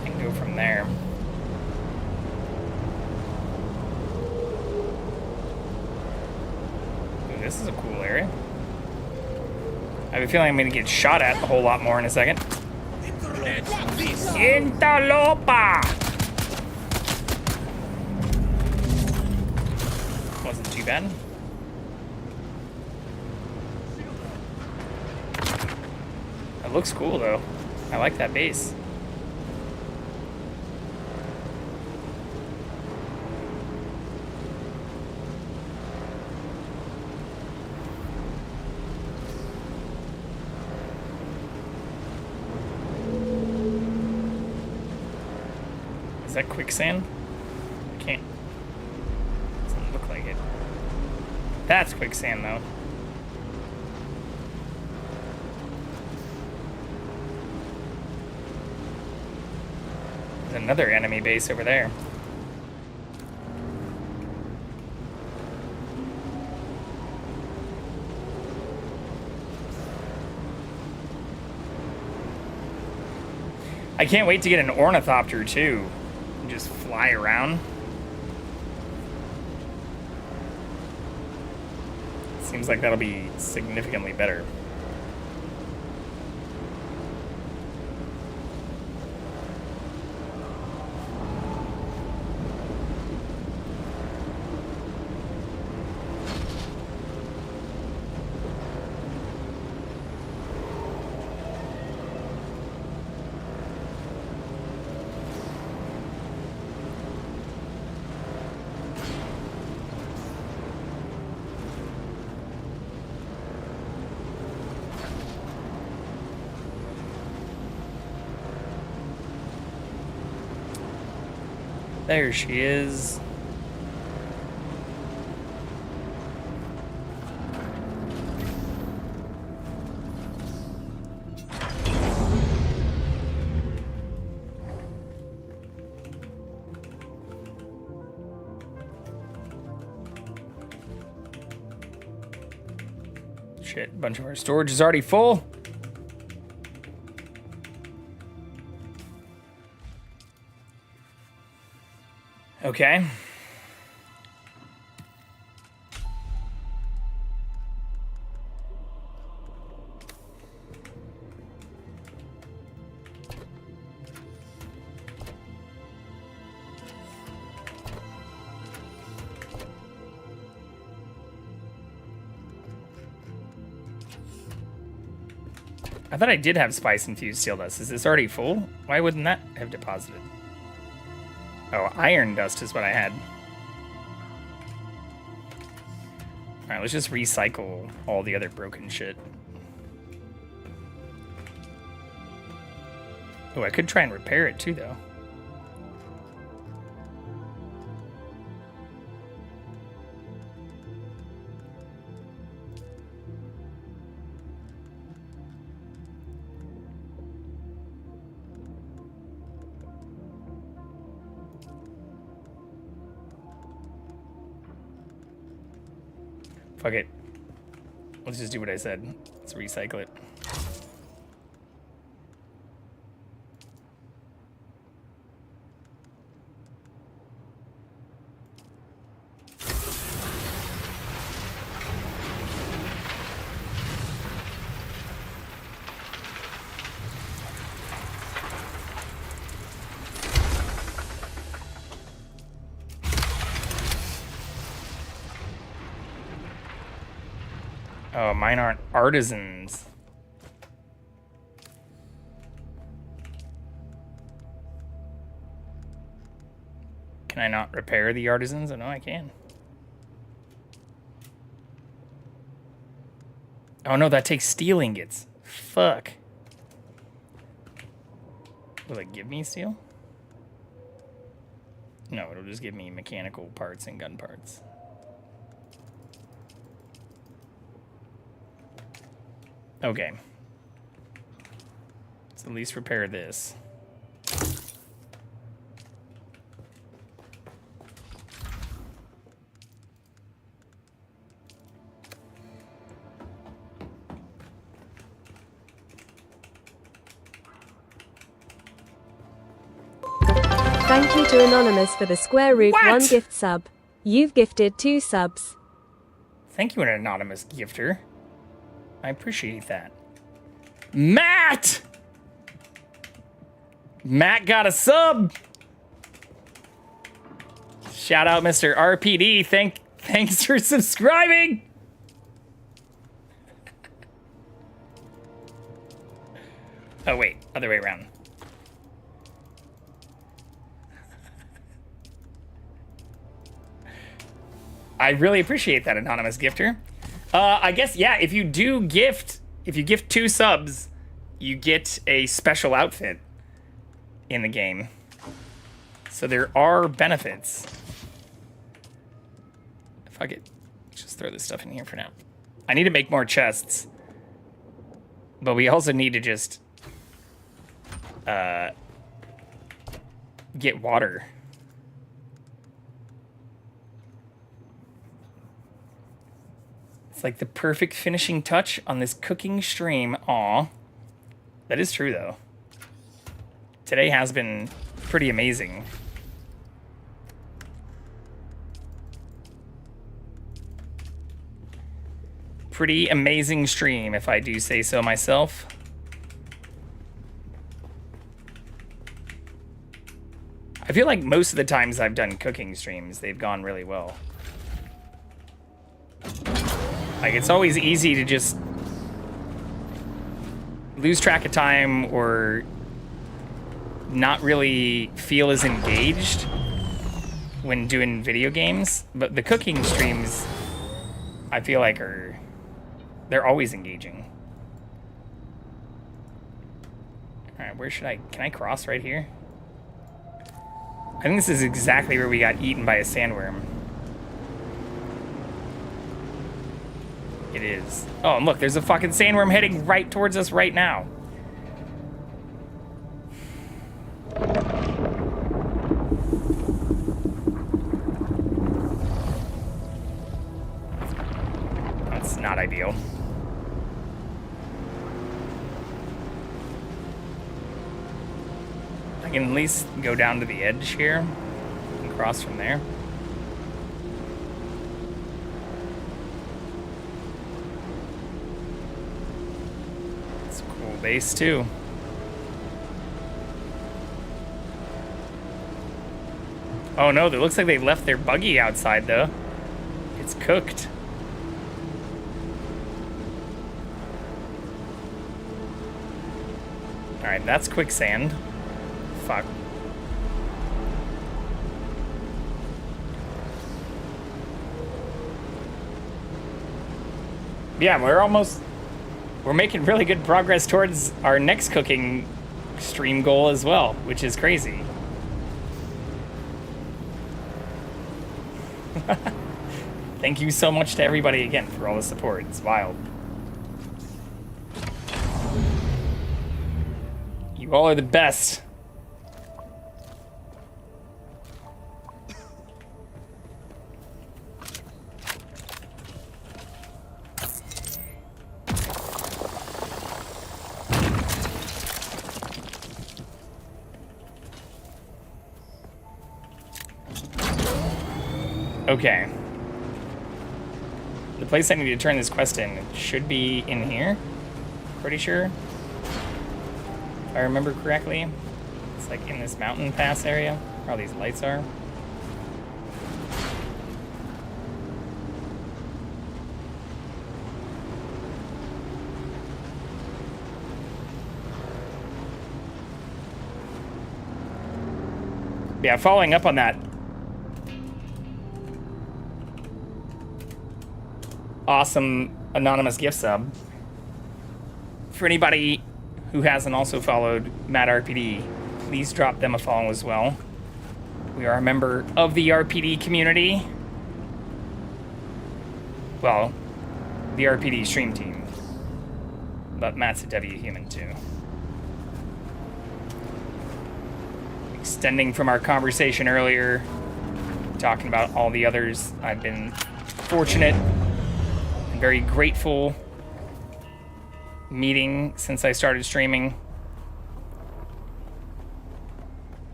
and go from there. Ooh, this is a cool area. I have a feeling I'm gonna get shot at a whole lot more in a second. Interlopa! Wasn't too bad. It looks cool though. I like that base. Is that quicksand? Can't. Doesn't look like it. That's quicksand though. Another enemy base over there. I can't wait to get an ornithopter too. And just fly around. Seems like that'll be significantly better. There she is. Shit, a bunch of our storage is already full. Okay. I thought I did have spice infused steel dust. Is this already full? Why wouldn't that have deposited? Oh, iron dust is what I had. Alright, let's just recycle all the other broken shit. Oh, I could try and repair it too, though. Fuck it. Let's just do what I said. Let's recycle it. Oh, mine aren't artisans. Can I not repair the artisans? Oh, no, I can. Oh, no, that takes steel ingots. Fuck. Will it give me steel? No, it'll just give me mechanical parts and gun parts. Okay. Let's at least repair this. Thank you to Anonymous for the square root What? 1 gift sub. You've gifted 2 subs. Thank you, an anonymous gifter. I appreciate that. Matt! Matt got a sub! Shout out Mr. RPD. Thanks for subscribing! Oh wait, other way around. I really appreciate that, anonymous gifter. I guess, yeah, if you gift 2 subs, you get a special outfit in the game. So there are benefits. Fuck it. Just throw this stuff in here for now. I need to make more chests. But we also need to just get water. It's like the perfect finishing touch on this cooking stream. Aw. That is true, though. Today has been pretty amazing. Pretty amazing stream, if I do say so myself. I feel like most of the times I've done cooking streams, they've gone really well. Like, it's always easy to just lose track of time or not really feel as engaged when doing video games. But the cooking streams, I feel like they're always engaging. All right, where should can I cross right here? I think this is exactly where we got eaten by a sandworm. It is. Oh, and look, there's a fucking sandworm heading right towards us right now. That's not ideal. I can at least go down to the edge here and cross from there. It's a cool base too. Oh no, it looks like they left their buggy outside though. It's cooked. Alright, that's quicksand. Fuck. Yeah, we're making really good progress towards our next cooking stream goal as well, which is crazy. Thank you so much to everybody again for all the support. It's wild. You all are the best. Okay. The place I need to turn this quest in should be in here. Pretty sure. If I remember correctly. It's like in this mountain pass area where all these lights are. Yeah, following up on that. Awesome anonymous gift sub. For anybody who hasn't also followed Matt RPD, please drop them a follow as well. We are a member of the RPD community. Well, the RPD stream team. But Matt's a W human too. Extending from our conversation earlier, talking about all the others, I've been fortunate and very grateful meeting since I started streaming.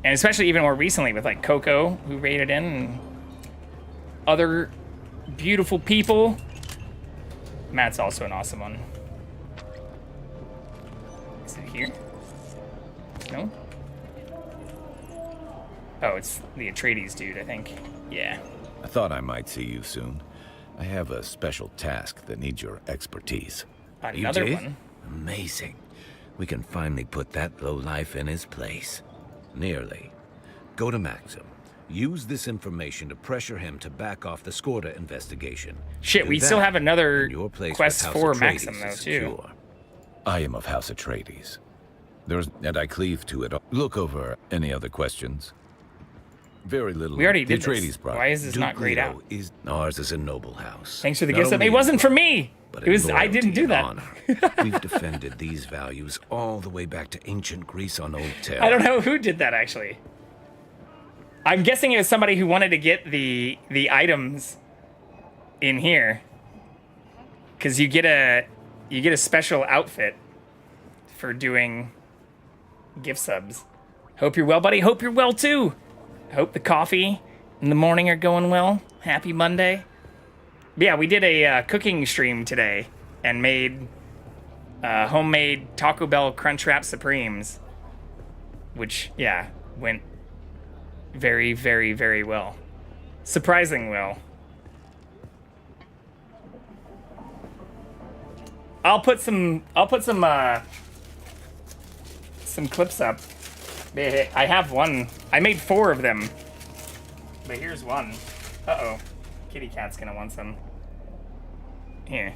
And especially even more recently with like Coco, who raided in, and other beautiful people. Matt's also an awesome one. Is it here? No? Oh, it's the Atreides dude, I think. Yeah. I thought I might see you soon. I have a special task that needs your expertise. Another one? Amazing. We can finally put that lowlife in his place. Nearly. Go to Maxim. Use this information to pressure him to back off the Skorda investigation. Shit, Do we that, still have another and your place quest with House for Atreides Maxim, though, is too. secure. I am of House Atreides. And I cleave to it. Look over any other questions. Very little. We already the did this. Atreides brought. Why is this not grayed Leo out? Ours is a noble house. Thanks for the Not gift sub. only It wasn't in for me! but It was. in I didn't do loyalty and that. honor. We've defended these values all the way back to ancient Greece on Old Terra. I don't know who did that, actually. I'm guessing it was somebody who wanted to get the items in here. Because you get a special outfit for doing gift subs. Hope you're well, buddy. Hope you're well, too. Hope the coffee in the morning are going well. Happy Monday. But yeah, we did a cooking stream today and made homemade Taco Bell Crunchwrap Supremes. Which, yeah, went very, very, very well. Surprising well. I'll put some clips up. I have one. I made 4 of them. But here's one. Uh-oh. Kitty cat's gonna want some. Here.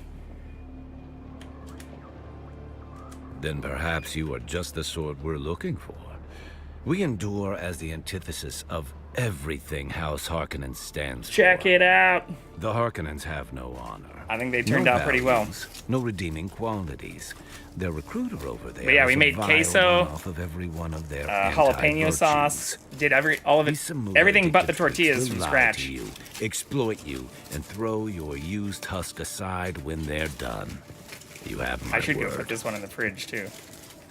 Then perhaps you are just the sort we're looking for. We endure as the antithesis of everything House Harkonnen stands for. Check it out. The Harkonnens have no honor. I think they turned out pretty well. No redeeming qualities. Their recruiter over there. But yeah, we is a made vile queso, one-off of every one of their jalapeno anti-virtues. sauce. Did all of it, everything but the tortillas from Lie scratch. to you, exploit you, and throw your used husk aside when they're done. You have my I should word. go put this one in the fridge too.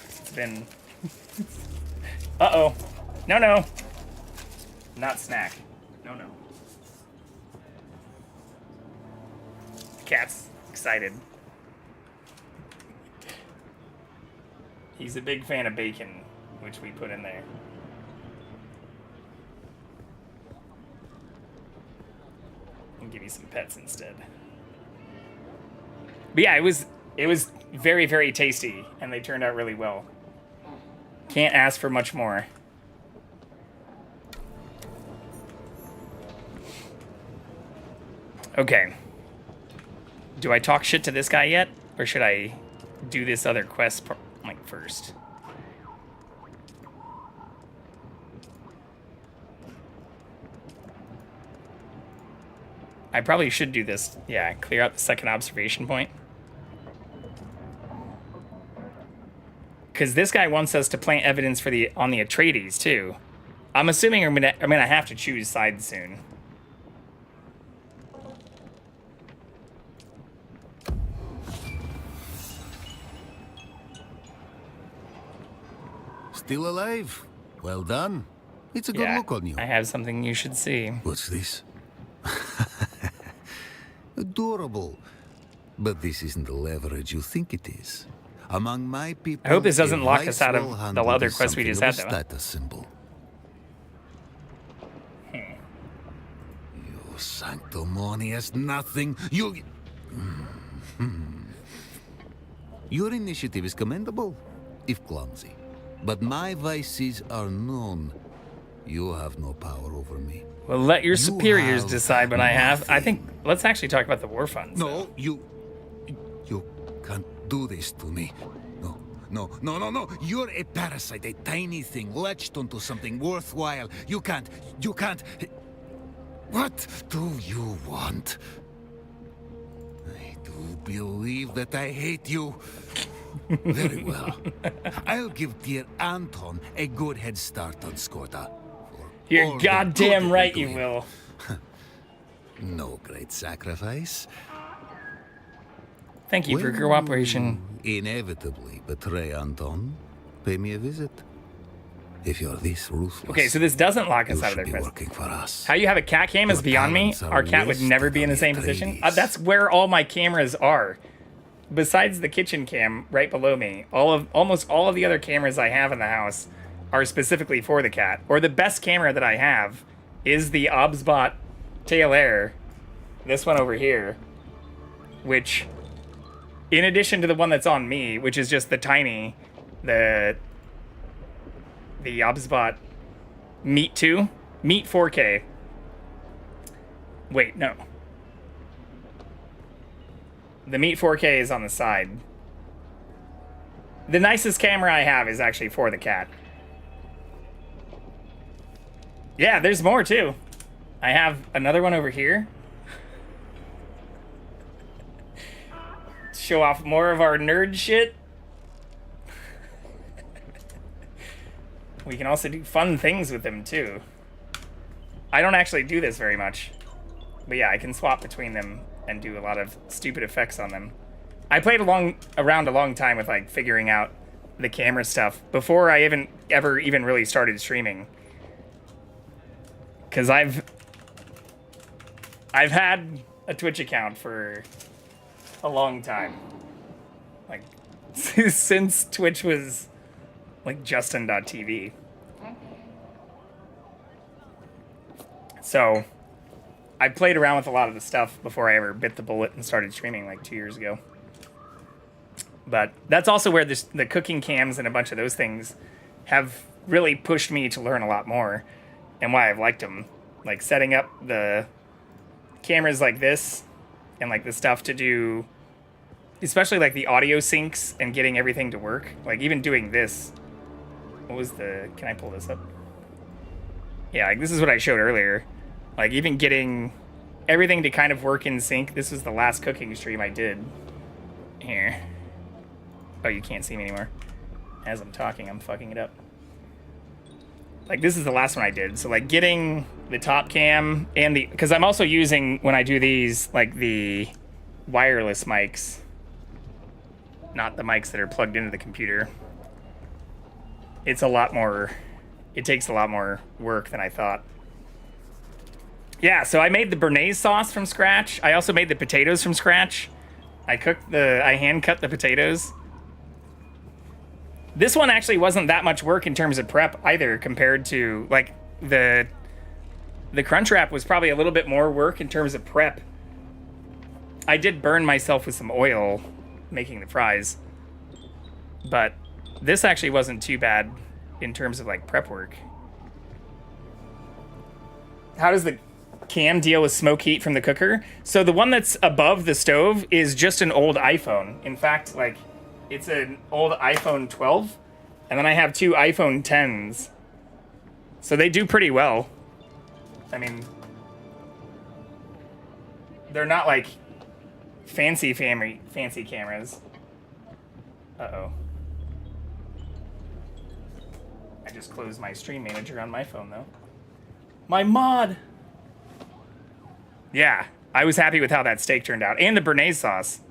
It's been. Uh-oh. No. Not snack. No. Cat's excited. He's a big fan of bacon, which we put in there. I'll give you some pets instead. But yeah, it was very, very tasty, and they turned out really well. Can't ask for much more. Okay. Do I talk shit to this guy yet? Or should I do this other quest first? I probably should do this. Yeah, clear out the second observation point. Because this guy wants us to plant evidence for on the Atreides too. I'm assuming I'm gonna have to choose sides soon. Still alive? Well done. It's a good look on you. I have something you should see. What's this? Adorable. But this isn't the leverage you think it is. Among my people, I hope this doesn't a lock us vice out of well the handled other is quest we just something had, of a though. status symbol. You sanctimonious nothing. You... Your initiative is commendable, if clumsy. But my vices are known. You have no power over me. Well, let your You superiors have decide what I have. I think nothing. let's actually talk about the war funds. No, you can't do this to me. No. You're a parasite, a tiny thing latched onto something worthwhile. You can't. What do you want? I do believe that I hate you. Very well. I'll give dear Anton a good head start on Skorda. You're goddamn right you will. No great sacrifice. Thank you for When cooperation. you inevitably betray Anton, pay me a visit. If you're this ruthless. Okay, so this doesn't lock us you out of their should be quest. working for us. How you have a cat cam is Your beyond me. talents are Our cat would never be in the wasted same on position. Atreides. That's where all my cameras are. Besides the kitchen cam right below me, almost all of the other cameras I have in the house are specifically for the cat. Or the best camera that I have is the Obsbot Tail Air. This one over here, which, in addition to the one that's on me, which is just the tiny, the Obsbot Meet 2, Meet 4K. Wait, no. The Meet 4K is on the side. The nicest camera I have is actually for the cat. Yeah, there's more too. I have another one over here. Show off more of our nerd shit. We can also do fun things with them too. I don't actually do this very much. But yeah, I can swap between them and do a lot of stupid effects on them. I played around a long time with like figuring out the camera stuff before I ever even really started streaming. Cause I've had a Twitch account for a long time. Like since Twitch was like Justin.tv. So I played around with a lot of the stuff before I ever bit the bullet and started streaming like 2 years ago. But that's also where the cooking cams and a bunch of those things have really pushed me to learn a lot more, and why I've liked them. Like setting up the cameras like this and like the stuff to do, especially like the audio syncs and getting everything to work. Like even doing this. What was the... Can I pull this up? Yeah, like this is what I showed earlier. Like even getting everything to kind of work in sync. This was the last cooking stream I did. Here. Oh, you can't see me anymore. As I'm talking, I'm fucking it up. Like this is the last one I did. So like getting the top cam and the... Because I'm also using, when I do these, like the wireless mics. Not the mics that are plugged into the computer. It's a lot more... It takes a lot more work than I thought. Yeah, so I made the béarnaise sauce from scratch. I also made the potatoes from scratch. I hand cut the potatoes. This one actually wasn't that much work in terms of prep either, compared to like the Crunchwrap was probably a little bit more work in terms of prep. I did burn myself with some oil making the fries, but this actually wasn't too bad in terms of like prep work. How does the cam deal with smoke heat from the cooker? So the one that's above the stove is just an old iPhone. In fact, like it's an old iPhone 12, and then I have two iPhone 10s. So they do pretty well. I mean, they're not like fancy cameras. Uh-oh. I just closed my stream manager on my phone, though. My mod! Yeah, I was happy with how that steak turned out. And the béarnaise sauce.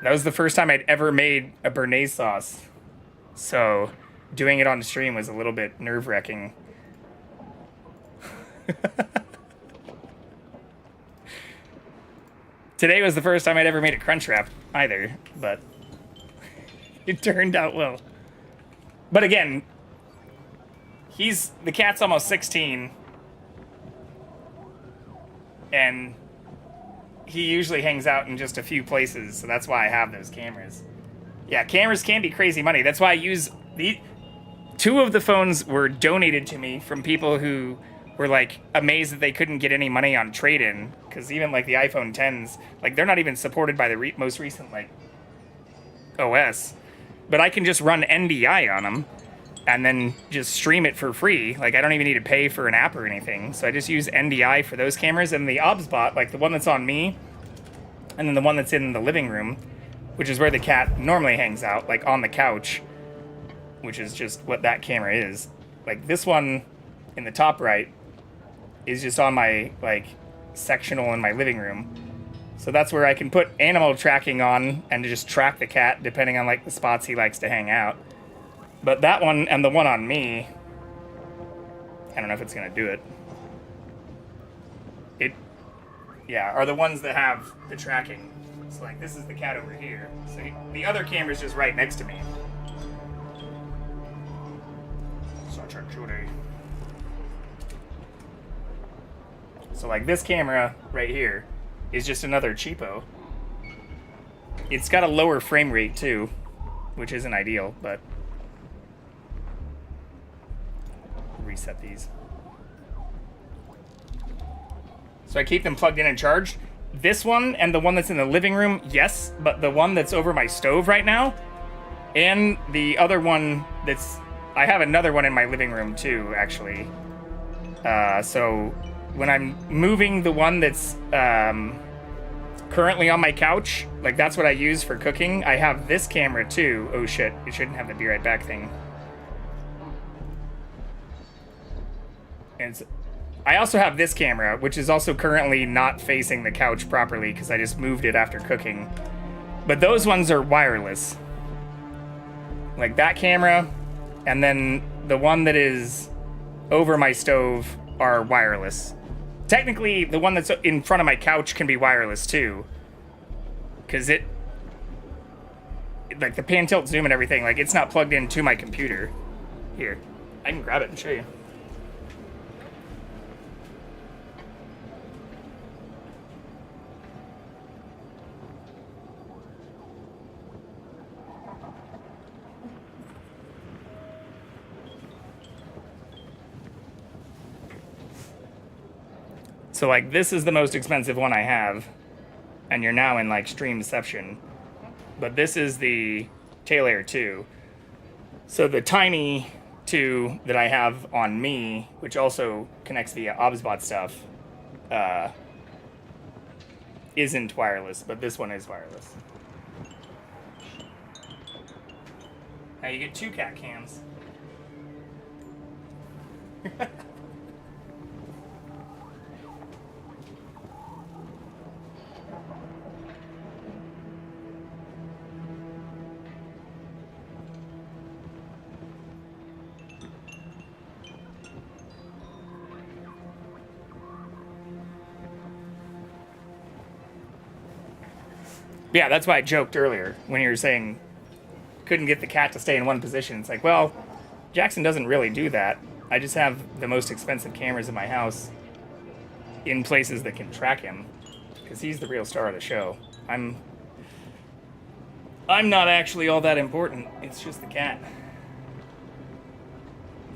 That was the first time I'd ever made a béarnaise sauce. So, doing it on stream was a little bit nerve-wracking. Today was the first time I'd ever made a Crunchwrap either, but it turned out well. But again, the cat's almost 16, and he usually hangs out in just a few places, so that's why I have those cameras. Yeah, cameras can be crazy money. That's why I use the... 2 of the phones were donated to me from people who were, like, amazed that they couldn't get any money on trade-in, because even, like, the iPhone 10s, like, they're not even supported by the most recent, like, OS. But I can just run NDI on them, and then just stream it for free. Like, I don't even need to pay for an app or anything. So I just use NDI for those cameras, and the OBSBot, like, the one that's on me, and then the one that's in the living room, which is where the cat normally hangs out, like, on the couch, which is just what that camera is. Like, this one in the top right is just on my, like, sectional in my living room. So that's where I can put animal tracking on and just track the cat depending on, like, the spots he likes to hang out. But that one and the one on me, I don't know if it's gonna do it. Yeah, are the ones that have the tracking. So, like, this is the cat over here. So the other camera's just right next to me. So, like, this camera right here is just another cheapo. It's got a lower frame rate, too, which isn't ideal, but... reset these. So I keep them plugged in and charged. This one and the one that's in the living room, yes, but the one that's over my stove right now, and the other one that's... I have another one in my living room, too, actually. So when I'm moving the one that's currently on my couch, like, that's what I use for cooking, I have this camera, too. Oh, shit. It shouldn't have the be right back thing. And I also have this camera, which is also currently not facing the couch properly because I just moved it after cooking. But those ones are wireless. Like that camera, and then the one that is over my stove are wireless. Technically, the one that's in front of my couch can be wireless too. Because like the pan, tilt, zoom and everything, like it's not plugged into my computer. Here, I can grab it and show you. So, like, this is the most expensive one I have, and you're now in, like, Streamception. But this is the Tail Air 2. So the tiny 2 that I have on me, which also connects via OBSBot stuff, isn't wireless, but this one is wireless. Now you get 2 CatCams. Yeah, that's why I joked earlier when you were saying couldn't get the cat to stay in one position. It's like, well, Jackson doesn't really do that. I just have the most expensive cameras in my house in places that can track him because he's the real star of the show. I'm not actually all that important. It's just the cat.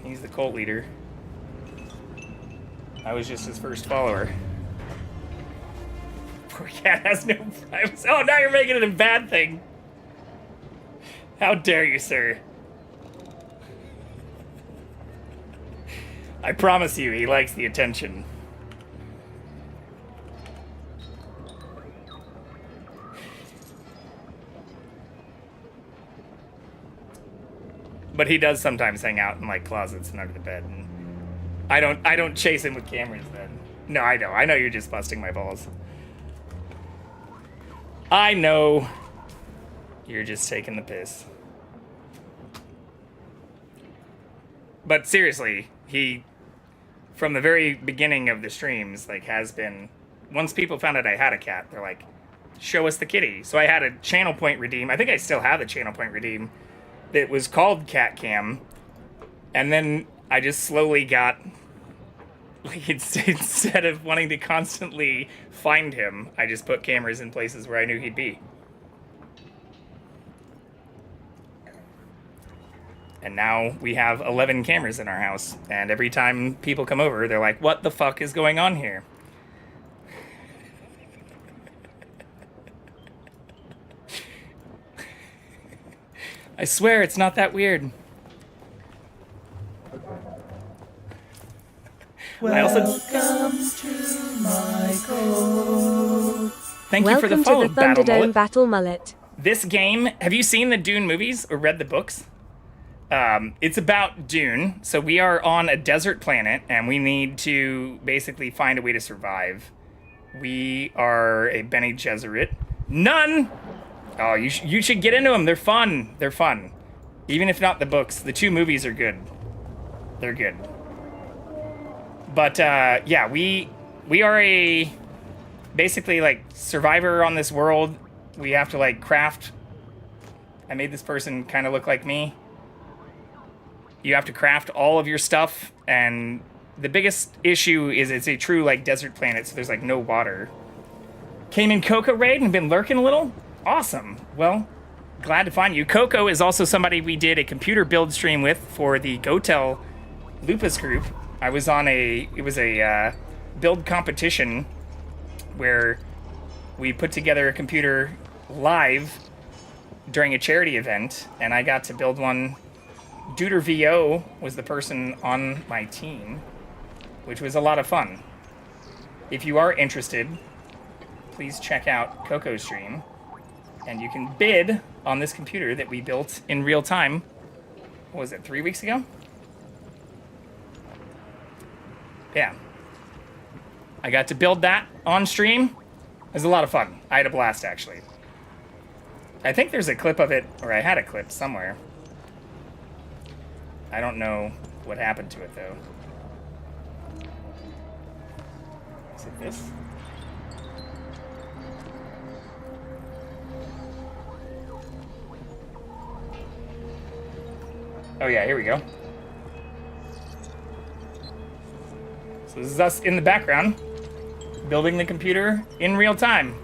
He's the cult leader. I was just his first follower. Poor cat has no privacy. Oh, now you're making it a bad thing. How dare you, sir? I promise you, he likes the attention. But he does sometimes hang out in, like, closets and under the bed. And I don't chase him with cameras then. No, I know. I know you're just busting my balls. I know you're just taking the piss. But seriously, he, from the very beginning of the streams, like, has been, once people found out I had a cat, they're like, show us the kitty. So I had a channel point redeem. I think I still have the channel point redeem that was called CatCam. And then I just slowly got, like, instead of wanting to constantly find him, I just put cameras in places where I knew he'd be. And now we have 11 cameras in our house. And every time people come over, they're like, what the fuck is going on here? I swear it's not that weird. Thank you for the Welcome follow, to the Thunderdome Battle Mullet. This game, have you seen the Dune movies or read the books? It's about Dune. So we are on a desert planet and we need to basically find a way to survive. We are a Bene Gesserit. None! Oh, you should get into them. They're fun. They're fun. Even if not the books, the 2 movies are good. They're good. But yeah, we are a basically like survivor on this world. We have to like craft. I made this person kind of look like me. You have to craft all of your stuff, and the biggest issue is it's a true like desert planet, so there's like no water. Came in Coco raid and been lurking a little. Awesome. Well, glad to find you. Coco is also somebody we did a computer build stream with for the Gotel Lupus group. I was on it was a build competition where we put together a computer live during a charity event, and I got to build one. Duder VO was the person on my team, which was a lot of fun. If you are interested, please check out Coco's stream, and you can bid on this computer that we built in real time. What was it, 3 weeks ago? Yeah. I got to build that on stream. It was a lot of fun. I had a blast, actually. I think there's a clip of it, or I had a clip somewhere. I don't know what happened to it, though. Is it this? Oh yeah, here we go. So this is us in the background, building the computer in real time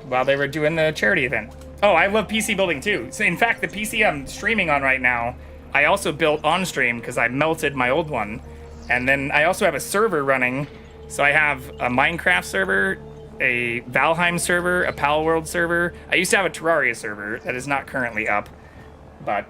while they were doing the charity event. Oh, I love PC building too. So in fact, the PC I'm streaming on right now, I also built on stream because I melted my old one. And then I also have a server running. So I have a Minecraft server, a Valheim server, a Palworld server. I used to have a Terraria server that is not currently up. But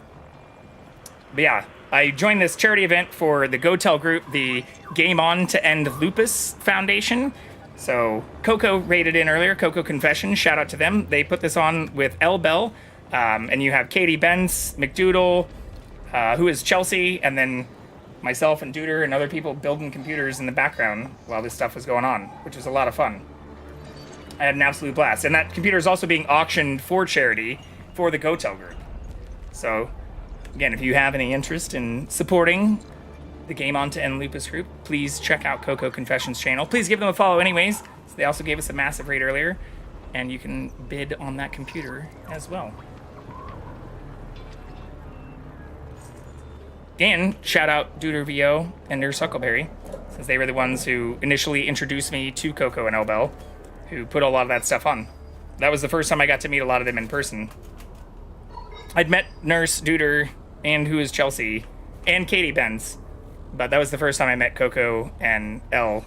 yeah, I joined this charity event for the Gotel group, the Game On to End Lupus Foundation. So Coco raided in earlier, Coco Confession, shout out to them. They put this on with L Bell, and you have Katie Benz, McDoodle, who is Chelsea, and then myself and Duder and other people building computers in the background while this stuff was going on, which was a lot of fun. I had an absolute blast. And that computer is also being auctioned for charity for the Gotel group. So, again, if you have any interest in supporting the Game On to End Lupus group, please check out Coco Confessions channel. Please give them a follow anyways. So they also gave us a massive raid earlier, and you can bid on that computer as well. And shout out Duder VO and their Suckleberry, since they were the ones who initially introduced me to Coco and Elbel, who put a lot of that stuff on. That was the first time I got to meet a lot of them in person. I'd met Nurse, Duder, and who is Chelsea, and Katie Benz. But that was the first time I met Coco and Elle,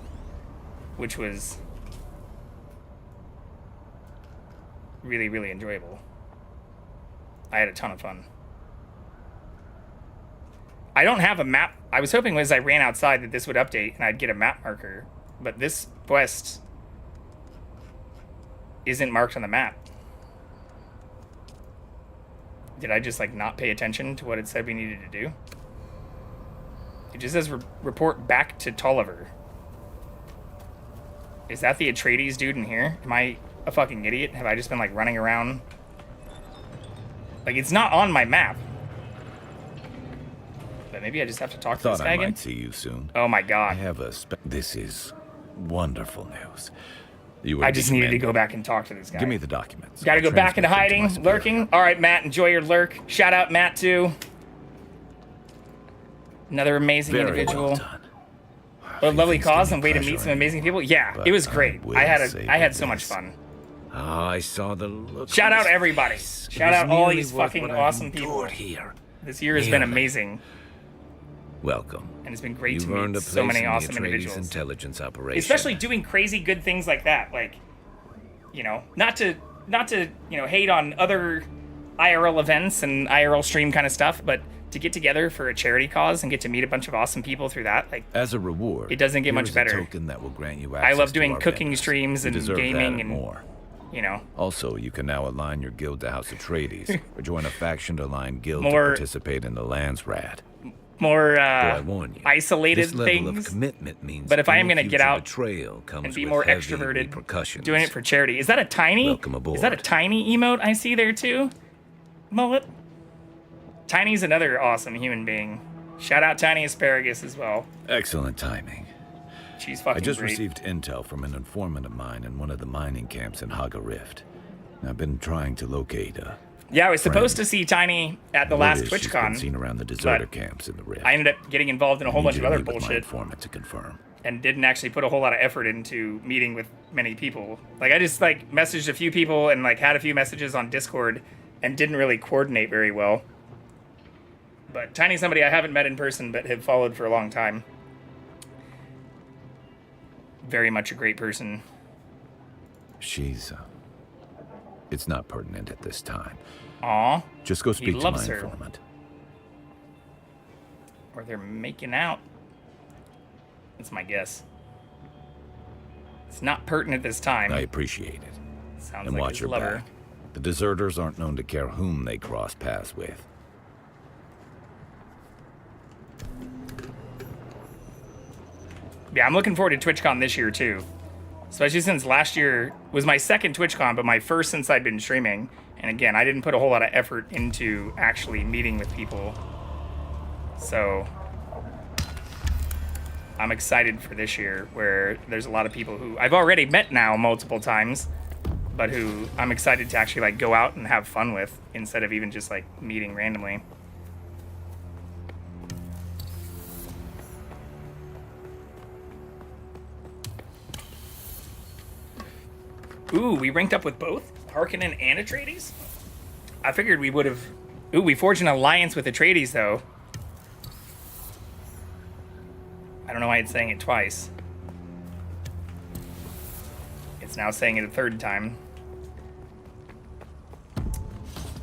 which was really, really enjoyable. I had a ton of fun. I don't have a map. I was hoping as I ran outside that this would update and I'd get a map marker, but this quest isn't marked on the map. Did I just like not pay attention to what it said we needed to do? It just says report back to Tolliver. Is that the Atreides dude in here? Am I a fucking idiot? Have I just been like running around? Like it's not on my map. But maybe I just have to talk to this guy again. Thought I might see you soon. Oh my god. I have a this is wonderful news. You were I to be just needed to commended. go back and talk to this guy. Give me the documents. Got to I'll go back into transmit them to my hiding, superior. lurking. All right, Matt, enjoy your lurk. Shout out Matt too. Another amazing Very individual. well done. A lovely Things can cause be and way to meet some pressuring, amazing people. Yeah, but it was I great. will I say had that so much this- fun. Oh, I saw the look. Shout on out his everybody. face. It Shout was out all nearly these worth fucking what I've awesome people. endured here. This year has been Nearly. amazing, Welcome. and it's been great You've to earned meet a so place many in the awesome Atreides individuals. intelligence operation. Especially doing crazy good things like that, like, you know, not to hate on other IRL events and IRL stream kind of stuff, but to get together for a charity cause and get to meet a bunch of awesome people through that, like, As a reward, it doesn't get here much is better. A token that will grant you I access love to doing our cooking vendors. streams You and deserve that gaming and more. you know, Also, you can now align your guild to House Atreides, or join a faction-aligned guild More- to participate in the Land's Rad. more Though I warn you, isolated this level of things. commitment means But if I am any going to get future out betrayal comes and be with more heavy extroverted, repercussions. doing it for charity. Is that a tiny? Welcome aboard. Is that a tiny emote I see there too? Mullet. Tiny's another awesome human being. Shout out Tiny Asparagus as well. Excellent timing. She's fucking I just great. received intel from an informant of mine in one of the mining camps in Haga Rift. I've been trying to locate Yeah, I was supposed friend. to see Tiny at the word last is she's been TwitchCon, seen around the deserter but camps in the Rift. I ended up getting involved in a whole I bunch need of you to other meet with my bullshit informant to confirm. and didn't actually put a whole lot of effort into meeting with many people. Like, I just like messaged a few people and like had a few messages on Discord and didn't really coordinate very well. But Tiny's somebody I haven't met in person but have followed for a long time. Very much a great person. She's, it's not pertinent at this time. Aw. Just go speak to my loves her. informant. Or they're making out. That's my guess. It's not pertinent this time. I appreciate it. Sounds And like watch his your lover. back. The deserters aren't known to care whom they cross paths with. Yeah, I'm looking forward to TwitchCon this year too. Especially since last year was my second TwitchCon, but my first since I'd been streaming. And again, I didn't put a whole lot of effort into actually meeting with people. So I'm excited for this year, where there's a lot of people who I've already met now multiple times, but who I'm excited to actually like go out and have fun with instead of even just like meeting randomly. Ooh, we ranked up with both Harkonnen and Atreides? I figured we would have... Ooh, we forged an alliance with Atreides, though. I don't know why it's saying it twice. It's now saying it a third time.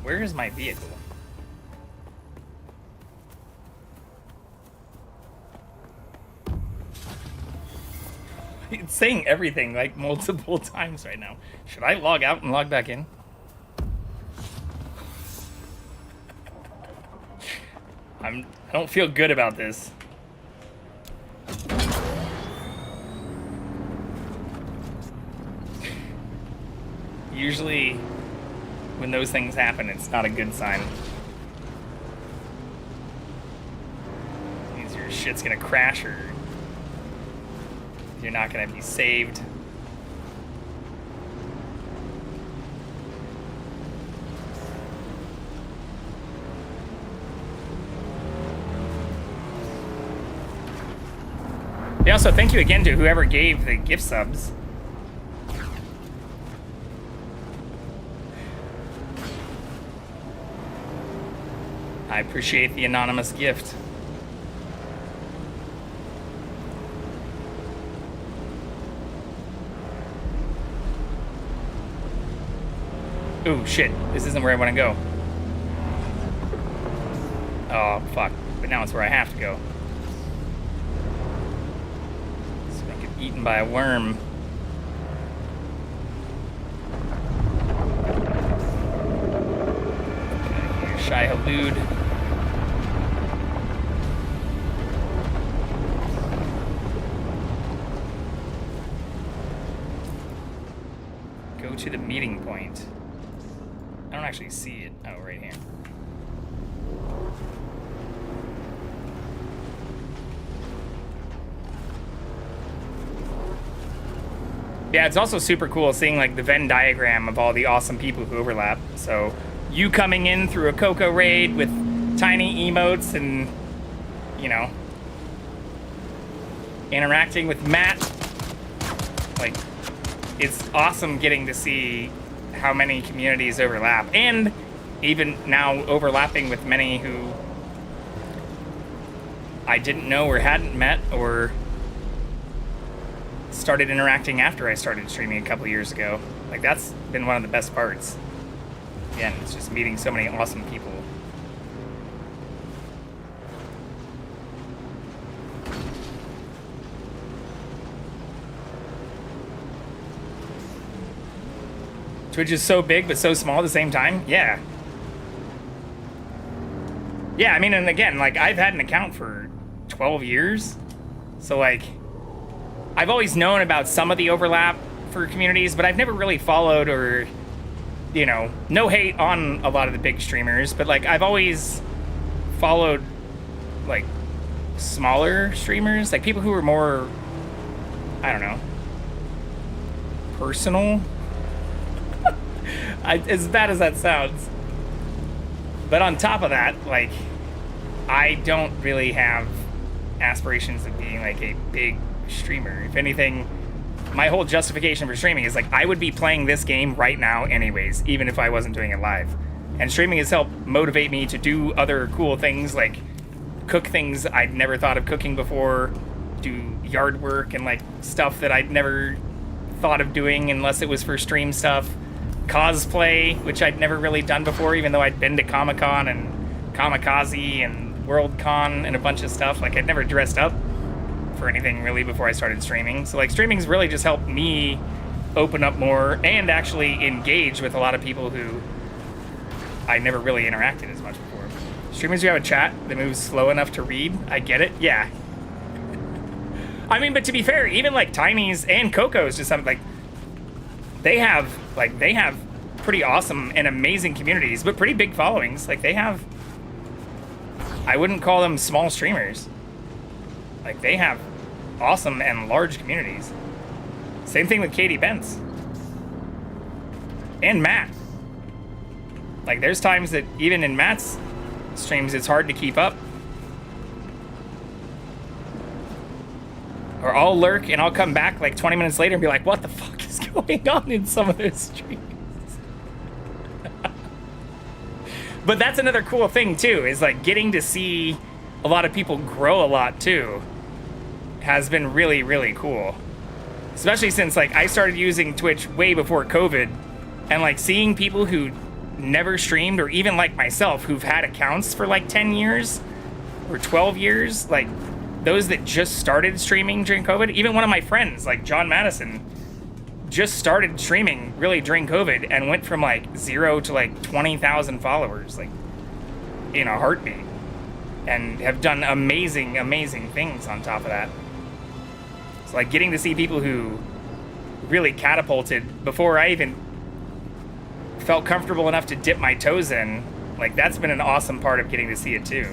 Where is my vehicle? It's saying everything like multiple times right now. Should I log out and log back in? I don't feel good about this. Usually when those things happen, it's not a good sign. It means your shit's gonna crash or you're not gonna be saved. Yeah, also thank you again to whoever gave the gift subs. I appreciate the anonymous gift. Ooh, shit. This isn't where I want to go. Oh, fuck. But now it's where I have to go. So I get eaten by a worm. Okay, Shai Halud. Go to the meeting point. I don't actually see it. Oh, right here. Yeah, it's also super cool seeing like the Venn diagram of all the awesome people who overlap. So you coming in through a Coco raid with tiny emotes and, you know, interacting with Matt. Like, it's awesome getting to see how many communities overlap, and even now overlapping with many who I didn't know or hadn't met or started interacting after I started streaming a couple years ago. Like, that's been one of the best parts. Again, it's just meeting so many awesome people. Twitch is so big but so small at the same time? Yeah. Yeah, I mean, and again, like, I've had an account for 12 years. So, like, I've always known about some of the overlap for communities, but I've never really followed or, you know, no hate on a lot of the big streamers, but, like, I've always followed, like, smaller streamers, like, people who are more, I don't know, personal. As bad as that sounds. But on top of that, like, I don't really have aspirations of being like a big streamer. If anything, my whole justification for streaming is like, I would be playing this game right now anyways, even if I wasn't doing it live. And streaming has helped motivate me to do other cool things, like cook things I'd never thought of cooking before, do yard work and like stuff that I'd never thought of doing unless it was for stream stuff. Cosplay, which I'd never really done before, even though I'd been to Comic-Con and Kamikaze and Worldcon and a bunch of stuff. Like, I'd never dressed up for anything really before I started streaming. So, like, streaming's really just helped me open up more and actually engage with a lot of people who I never really interacted as much before. Streamers who have a chat that moves slow enough to read, I get it, yeah. I mean, but to be fair, even, like, Tiny's and Coco's just something, like, they have pretty awesome and amazing communities, but pretty big followings. Like, they have, I wouldn't call them small streamers. Like, they have awesome and large communities. Same thing with Katie Bentz. And Matt. Like, there's times that even in Matt's streams, it's hard to keep up. Or I'll lurk and I'll come back like 20 minutes later and be like, what the fuck is going on in some of those streams? But that's another cool thing too, is like getting to see a lot of people grow a lot too has been really, really cool. Especially since like I started using Twitch way before COVID, and like seeing people who never streamed, or even like myself who've had accounts for like 10 years or 12 years, like those that just started streaming during COVID. Even one of my friends, like John Madison, just started streaming really during COVID and went from like 0 to like 20,000 followers, like in a heartbeat, and have done amazing, amazing things on top of that. So like getting to see people who really catapulted before I even felt comfortable enough to dip my toes in, like that's been an awesome part of getting to see it too.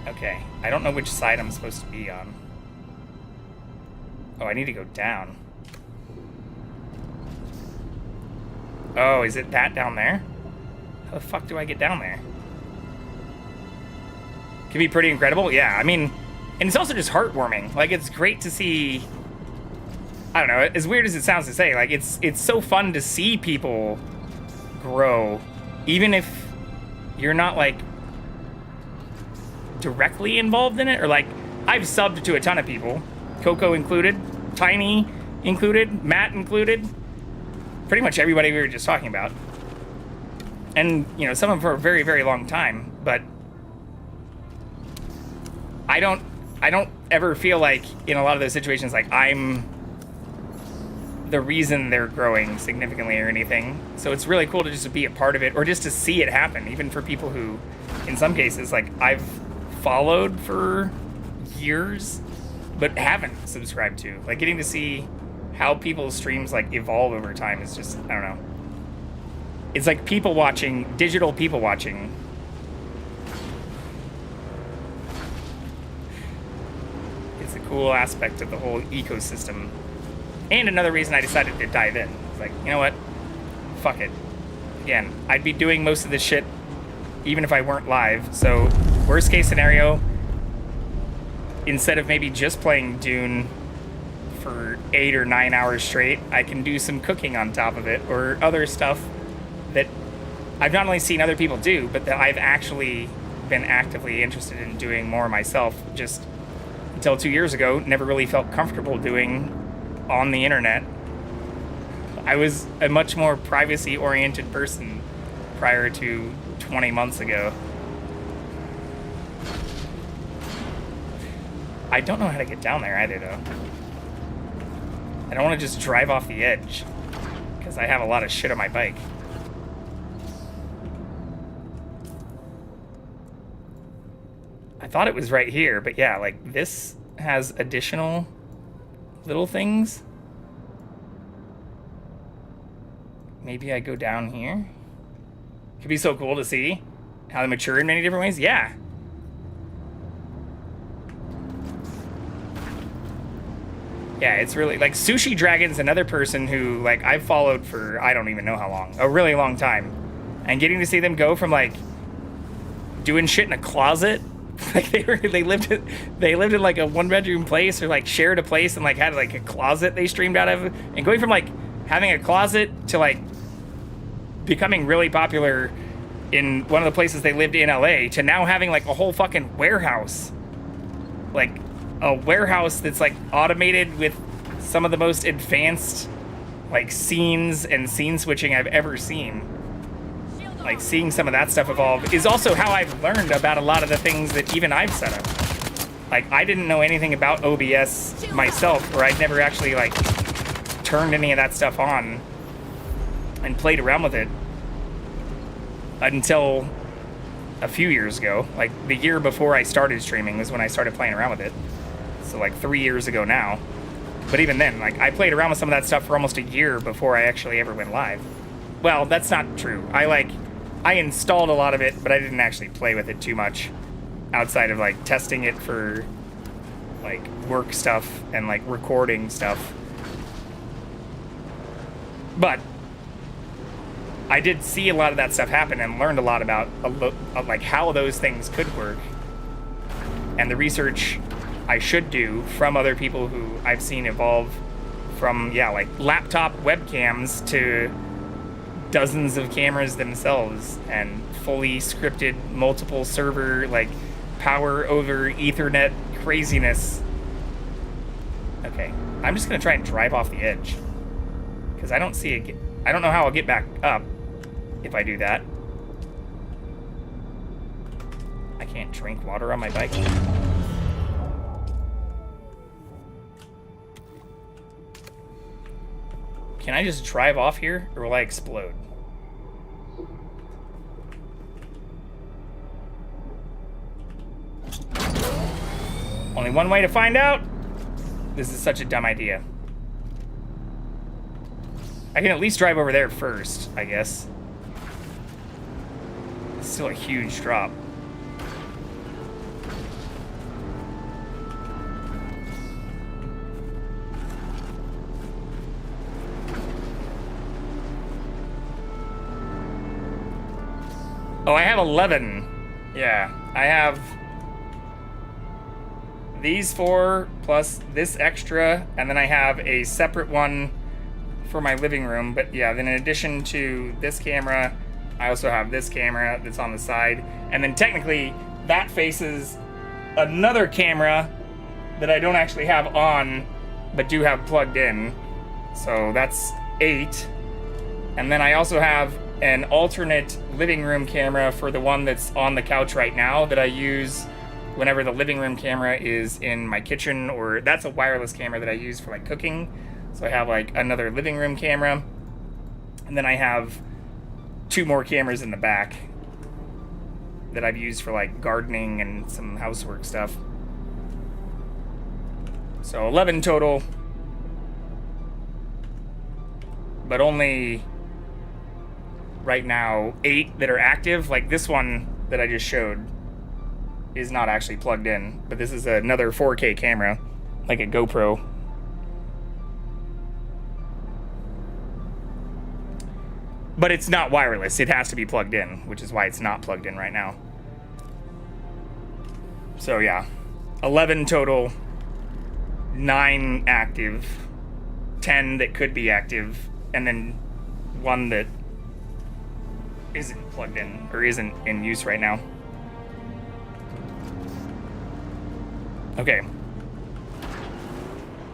Okay, I don't know which side I'm supposed to be on. Oh, I need to go down. Oh, is it that down there? How the fuck do I get down there? Can be pretty incredible, yeah. I mean, and it's also just heartwarming. Like, it's great to see, I don't know, as weird as it sounds to say, like, it's so fun to see people grow, even if you're not, like, directly involved in it. Or, like, I've subbed to a ton of people, Coco included, Tiny included, Matt included, pretty much everybody we were just talking about. And, you know, some of them for a very, very long time, but I don't ever feel like in a lot of those situations, like I'm the reason they're growing significantly or anything. So it's really cool to just be a part of it, or just to see it happen, even for people who, in some cases, like I've followed for years, but haven't subscribed to. Like getting to see how people's streams like evolve over time is just, I don't know. It's like people watching, digital people watching. It's a cool aspect of the whole ecosystem. And another reason I decided to dive in. It's like, you know what? Fuck it. Again, I'd be doing most of this shit even if I weren't live. So, worst case scenario, instead of maybe just playing Dune for 8 or 9 hours straight, I can do some cooking on top of it, or other stuff that I've not only seen other people do, but that I've actually been actively interested in doing more myself. Just until 2 years ago, never really felt comfortable doing on the internet. I was a much more privacy-oriented person prior to 20 months ago. I don't know how to get down there either, though. I don't want to just drive off the edge, because I have a lot of shit on my bike. I thought it was right here, but yeah, like, this has additional little things. Maybe I go down here? Could be so cool to see how they mature in many different ways. Yeah. Yeah, it's really, like, Sushi Dragon's another person who, like, I've followed for, I don't even know how long, a really long time. And getting to see them go from, like, doing shit in a closet, like, they lived in, like, a one-bedroom place, or, like, shared a place and, like, had, like, a closet they streamed out of, and going from, like, having a closet to, like, becoming really popular in one of the places they lived in LA, to now having, like, a whole fucking warehouse. Like, a warehouse that's, like, automated with some of the most advanced, like, scenes and scene switching I've ever seen. Like, seeing some of that stuff evolve is also how I've learned about a lot of the things that even I've set up. Like, I didn't know anything about OBS myself, or I'd never actually, like, turned any of that stuff on and played around with it until a few years ago. Like, the year before I started streaming was when I started playing around with it. So, like, 3 years ago now. But even then, like, I played around with some of that stuff for almost a year before I actually ever went live. Well, that's not true. I installed a lot of it, but I didn't actually play with it too much outside of, like, testing it for, like, work stuff and, like, recording stuff. But I did see a lot of that stuff happen and learned a lot about, like, how those things could work. And the research I should do from other people who I've seen evolve from, yeah, like, laptop webcams to dozens of cameras themselves, and fully scripted multiple server, like, power over Ethernet craziness. Okay, I'm just gonna try and drive off the edge, because I don't see it. I don't know how I'll get back up if I do that. I can't drink water on my bike. Can I just drive off here, or will I explode? Only one way to find out. This is such a dumb idea. I can at least drive over there first, I guess. It's still a huge drop. Oh, I have 11. Yeah, I have these 4 plus this extra, and then I have a separate one for my living room. But yeah, then in addition to this camera, I also have this camera that's on the side, and then technically that faces another camera that I don't actually have on, but do have plugged in. So that's 8. And then I also have an alternate living room camera for the one that's on the couch right now that I use whenever the living room camera is in my kitchen, or that's a wireless camera that I use for, like, cooking. So I have, like, another living room camera, and then I have 2 more cameras in the back that I've used for, like, gardening and some housework stuff. So 11 total, but only right now 8 that are active. Like, this one that I just showed is not actually plugged in, but this is another 4K camera like a GoPro. But it's not wireless. It has to be plugged in, which is why it's not plugged in right now. So yeah, 11 total, 9 active, 10 that could be active, and then 1 that isn't plugged in or isn't in use right now. Okay.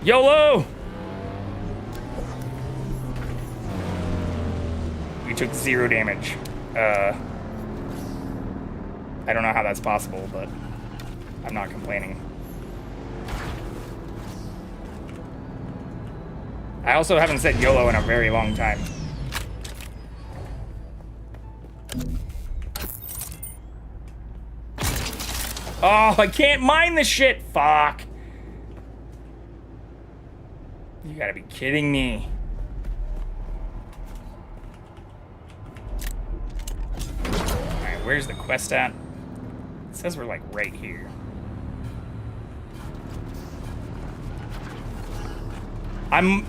YOLO! We took 0 damage. I don't know how that's possible, but I'm not complaining. I also haven't said YOLO in a very long time. Oh, I can't mine this shit! Fuck! You gotta be kidding me. Alright, where's the quest at? It says we're like right here. I'm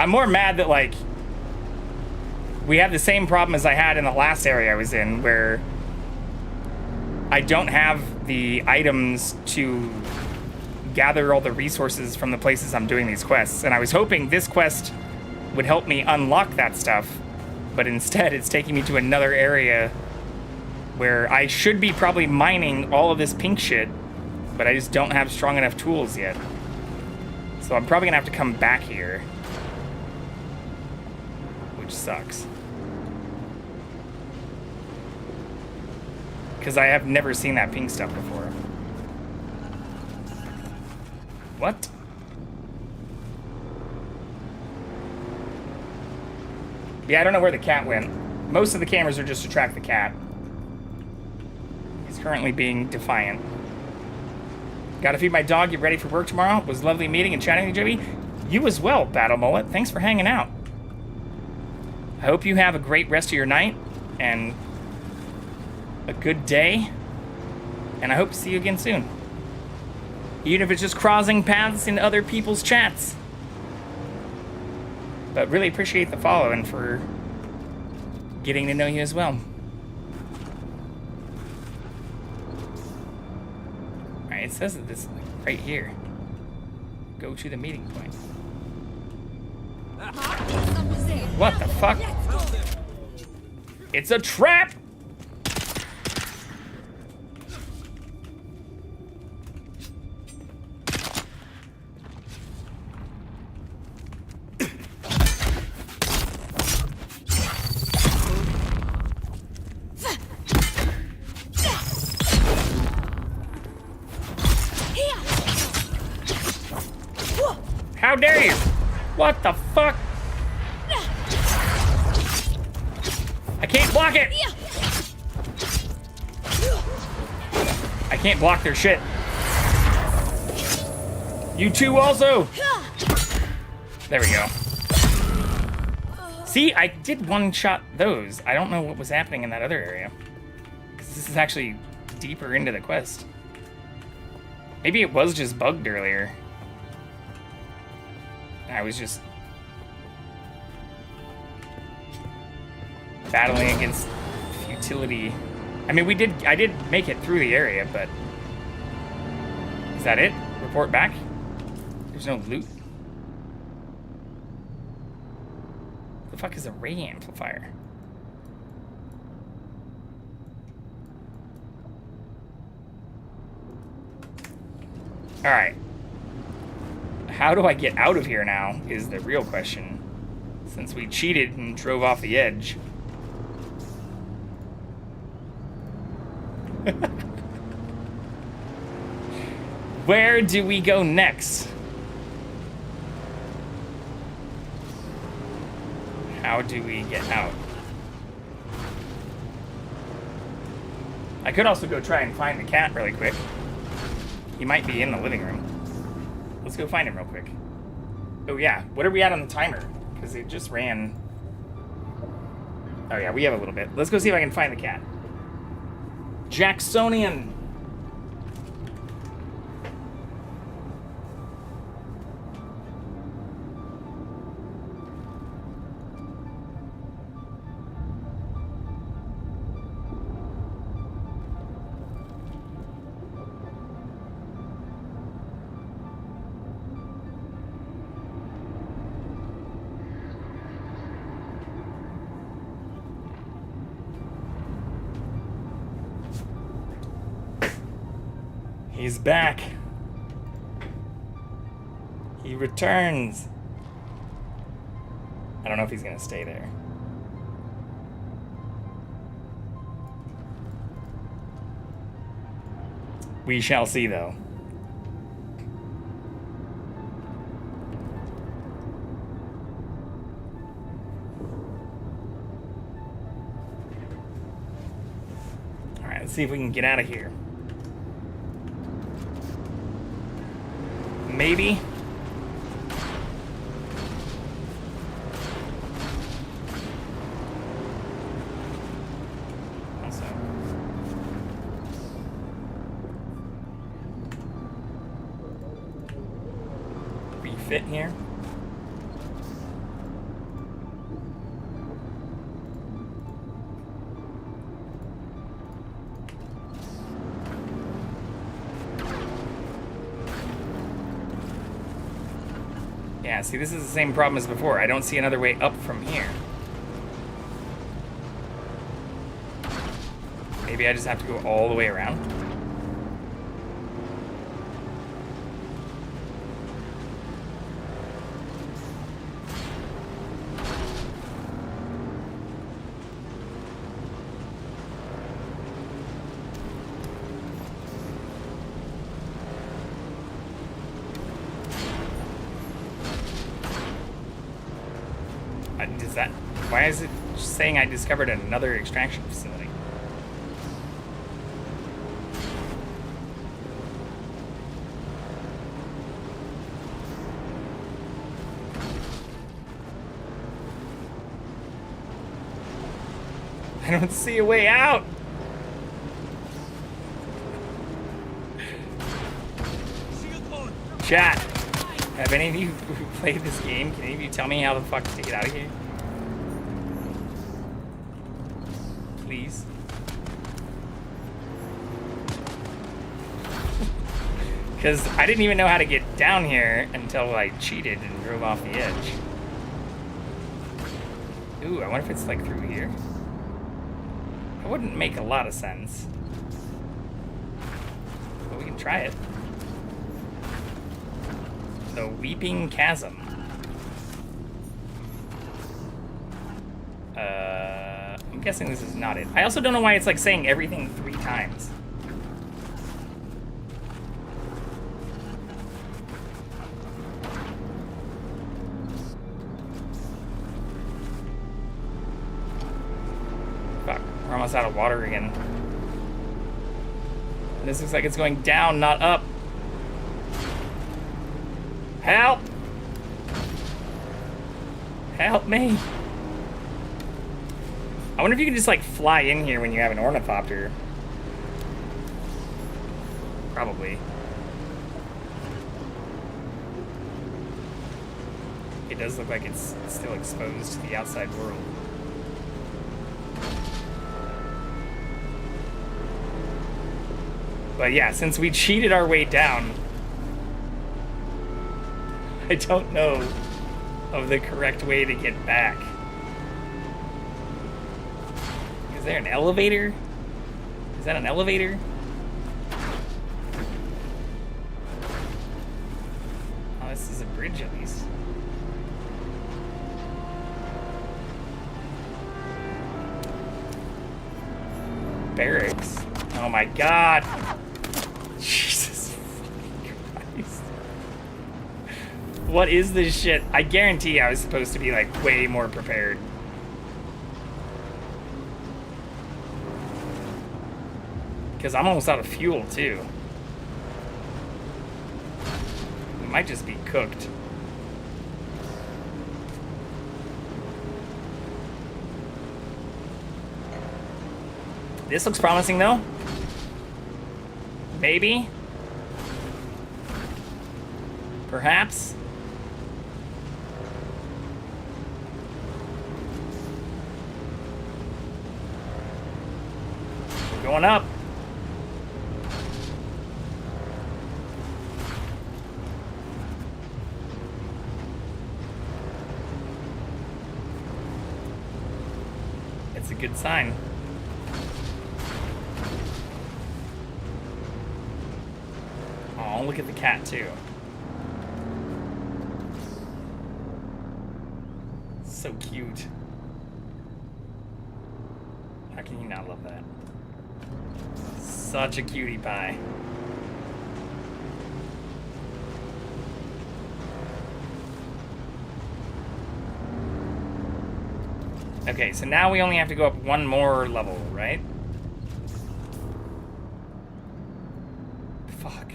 more mad that like we have the same problem as I had in the last area I was in, where I don't have the items to gather all the resources from the places I'm doing these quests. And I was hoping this quest would help me unlock that stuff, but instead it's taking me to another area where I should be probably mining all of this pink shit, but I just don't have strong enough tools yet. So I'm probably gonna have to come back here, which sucks. Because I have never seen that pink stuff before. What? Yeah, I don't know where the cat went. Most of the cameras are just to track the cat. He's currently being defiant. Gotta feed my dog, get ready for work tomorrow. It was lovely meeting and chatting with you, Joey. You as well, Battle Mullet. Thanks for hanging out. I hope you have a great rest of your night and a good day. And I hope to see you again soon. Even if it's just crossing paths in other people's chats. But really appreciate the follow and for getting to know you as well. Alright, it says that this is like right here. Go to the meeting point. What the fuck? It's a trap! How dare you? What the fuck? I can't block it! I can't block their shit. You two also! There we go. See, I did one-shot those. I don't know what was happening in that other area. Because this is actually deeper into the quest. Maybe it was just bugged earlier. I was just battling against futility. I mean, I did make it through the area, but is that it? Report back? There's no loot. What the fuck is a ray amplifier? All right. How do I get out of here now is the real question, since we cheated and drove off the edge. Where do we go next? How do we get out? I could also go try and find the cat really quick. He might be in the living room. Let's go find him real quick. Oh yeah, what are we at on the timer? Because it just ran. Oh yeah, we have a little bit. Let's go see if I can find the cat. Jacksonian. He's back. He returns. I don't know if he's gonna stay there. We shall see, though. All right, let's see if we can get out of here. Maybe. Fit here. Yeah, see, this is the same problem as before. I don't see another way up from here. Maybe I just have to go all the way around. Why is it saying I discovered another extraction facility? I don't see a way out. Chat, have any of you who played this game, can any of you tell me how the fuck to get out of here? Please. Because I didn't even know how to get down here until I cheated and drove off the edge. Ooh, I wonder if it's like through here. It wouldn't make a lot of sense. But we can try it. The Weeping Chasm. I'm guessing this is not it. I also don't know why it's like saying everything 3 times. Fuck, we're almost out of water again. And this looks like it's going down, not up. Help! Help me! I wonder if you can just like fly in here when you have an ornithopter. Probably. It does look like it's still exposed to the outside world. But yeah, since we cheated our way down, I don't know of the correct way to get back. Is there an elevator? Is that an elevator? Oh, this is a bridge at least. Barracks. Oh my god. Jesus fucking Christ. What is this shit? I guarantee I was supposed to be like way more prepared. Because I'm almost out of fuel too. It might just be cooked. This looks promising though. Maybe. Perhaps. We're going up. It's a good sign. look at the cat too. So cute. How can you not love that? Such a cutie pie. Okay, so now we only have to go up one more level, right? Fuck.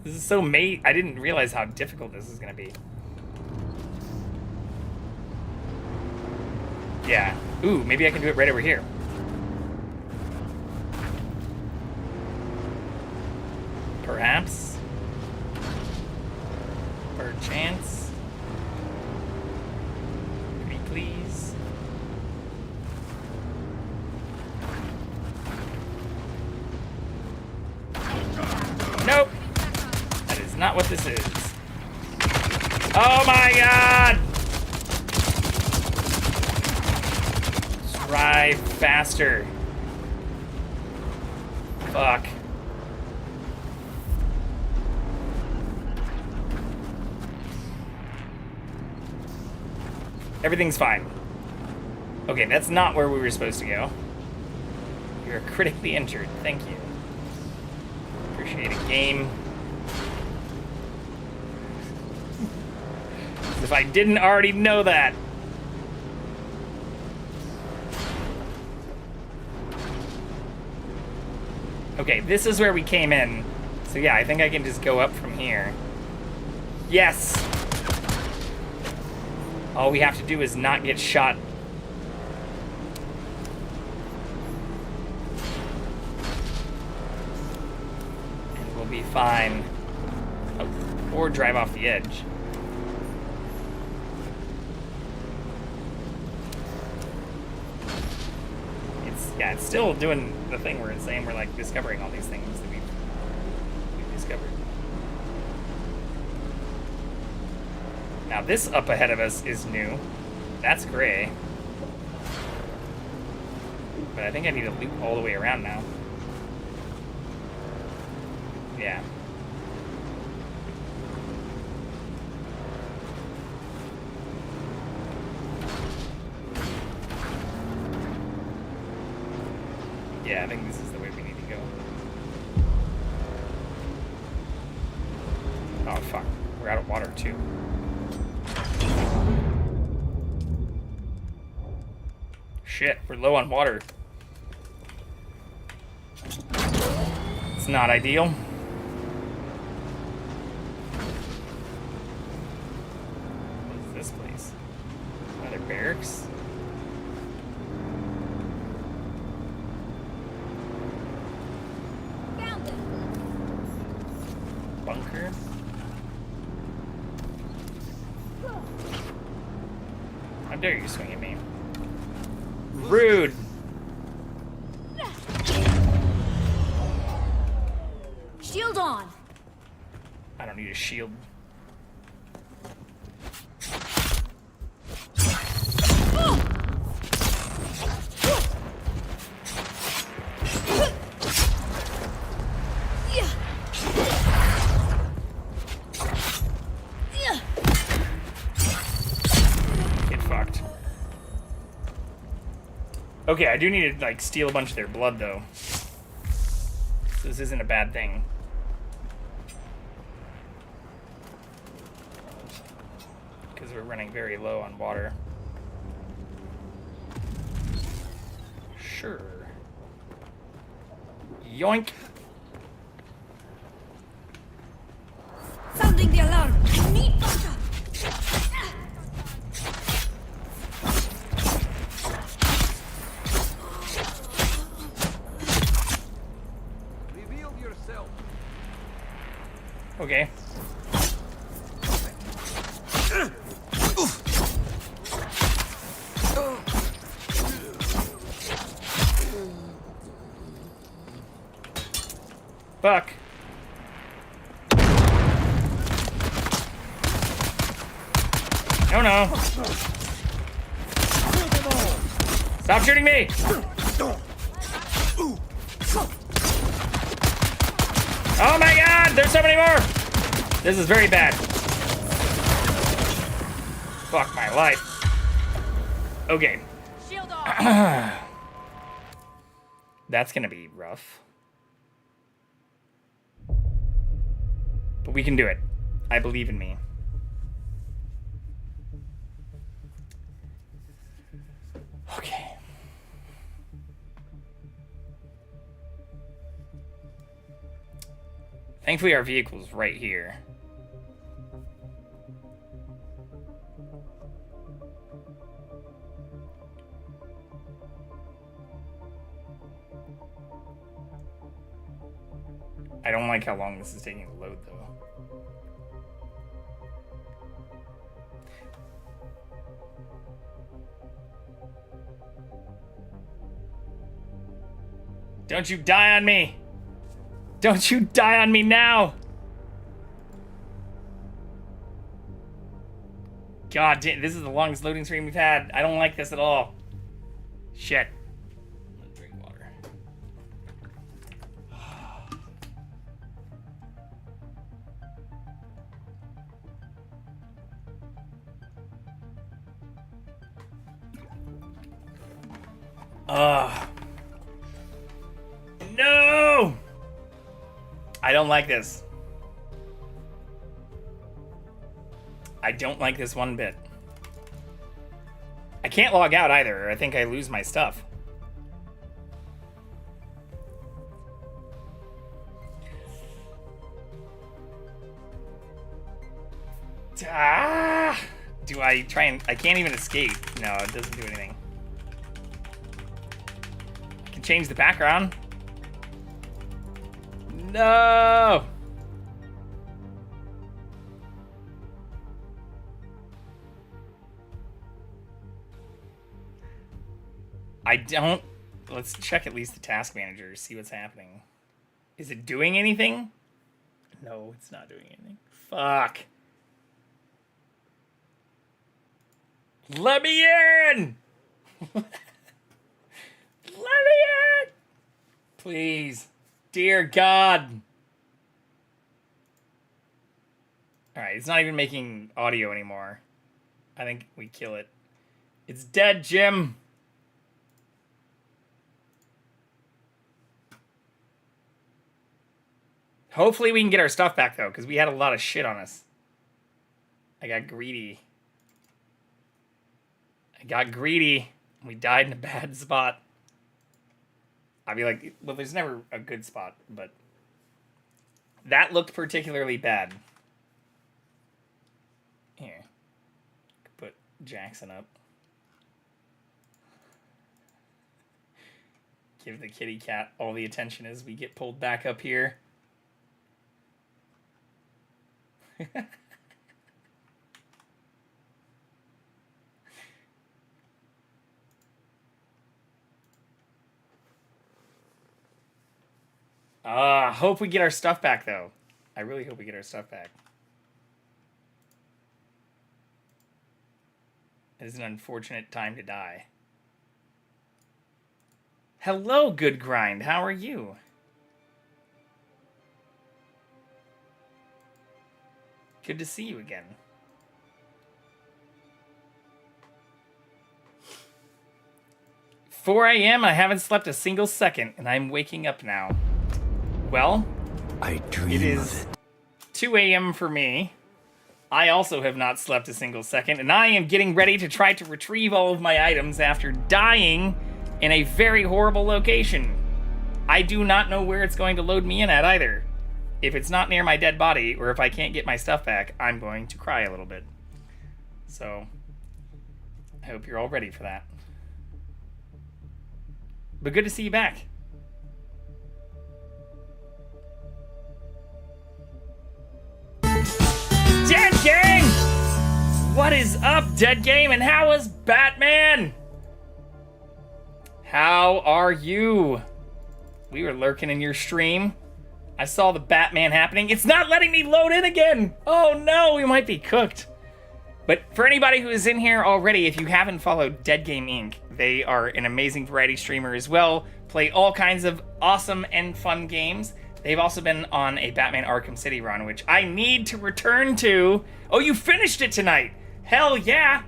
This is so I didn't realize how difficult this is gonna be. Yeah. Ooh, maybe I can do it right over here. Perhaps. Perchance. Pretty please. Nope. That is not what this is. Oh my god! Drive faster. Fuck. Everything's fine. Okay, that's not where we were supposed to go. You're critically injured. Thank you. Appreciate it, game. As if I didn't already know that. Okay, this is where we came in. So yeah, I think I can just go up from here. Yes! All we have to do is not get shot. And we'll be fine. Oh, or drive off the edge. Yeah, it's still doing the thing where it's saying we're like discovering all these things that we've discovered. Now this up ahead of us is new. That's gray. But I think I need to loop all the way around now. Yeah. Yeah, I think this is the way we need to go. Oh, fuck. We're out of water, too. Shit, we're low on water. It's not ideal. What is this place? Another barracks? Bunker. How dare you swing at me? Rude! Shield on! I don't need a shield. Okay, I do need to, like, steal a bunch of their blood, though. So this isn't a bad thing. Because we're running very low on water. Sure. Yoink! Sounding the alarm! Need butter! Okay. Fuck. No, no. Stop shooting me! Oh my god, there's so many more! This is very bad. Fuck my life. Okay. Shield off. That's gonna be rough. But we can do it. I believe in me. Okay. Thankfully our vehicle's right here. I don't like how long this is taking to load, though. Don't you die on me! Don't you die on me now! God damn, this is the longest loading screen we've had. I don't like this at all. Shit. I'm gonna drink water. No! I don't like this. I don't like this one bit. I can't log out either, or I think I lose my stuff. Ah! Do I try and... I can't even escape. No, it doesn't do anything. I can change the background. No! I don't... Let's check at least the task manager, see what's happening. Is it doing anything? No, it's not doing anything. Fuck. Let me in! Let me in! Please. Dear God. Alright, it's not even making audio anymore. I think we kill it. It's dead, Jim. Hopefully we can get our stuff back, though, because we had a lot of shit on us. I got greedy. We died in a bad spot. I'd be like, well, there's never a good spot, but that looked particularly bad. Here. Put Jackson up. Give the kitty cat all the attention as we get pulled back up here. Hope we get our stuff back, though. I really hope we get our stuff back. It is an unfortunate time to die. Hello, Good Grind. How are you? Good to see you again. "4 a.m. I haven't slept a single second, and I'm waking up now." Well, it is 2 a.m. for me. I also have not slept a single second, and I am getting ready to try to retrieve all of my items after dying in a very horrible location. I do not know where it's going to load me in at either. If it's not near my dead body, or if I can't get my stuff back, I'm going to cry a little bit. So, I hope you're all ready for that. But good to see you back. Dead Game! What is up, Dead Game, and how is Batman? How are you? We were lurking in your stream. I saw the Batman happening. It's not letting me load in again! Oh no, we might be cooked. But for anybody who is in here already, if you haven't followed Dead Game Inc., they are an amazing variety streamer as well. Play all kinds of awesome and fun games. They've also been on a Batman Arkham City run, which I need to return to. Oh, you finished it tonight! Hell yeah!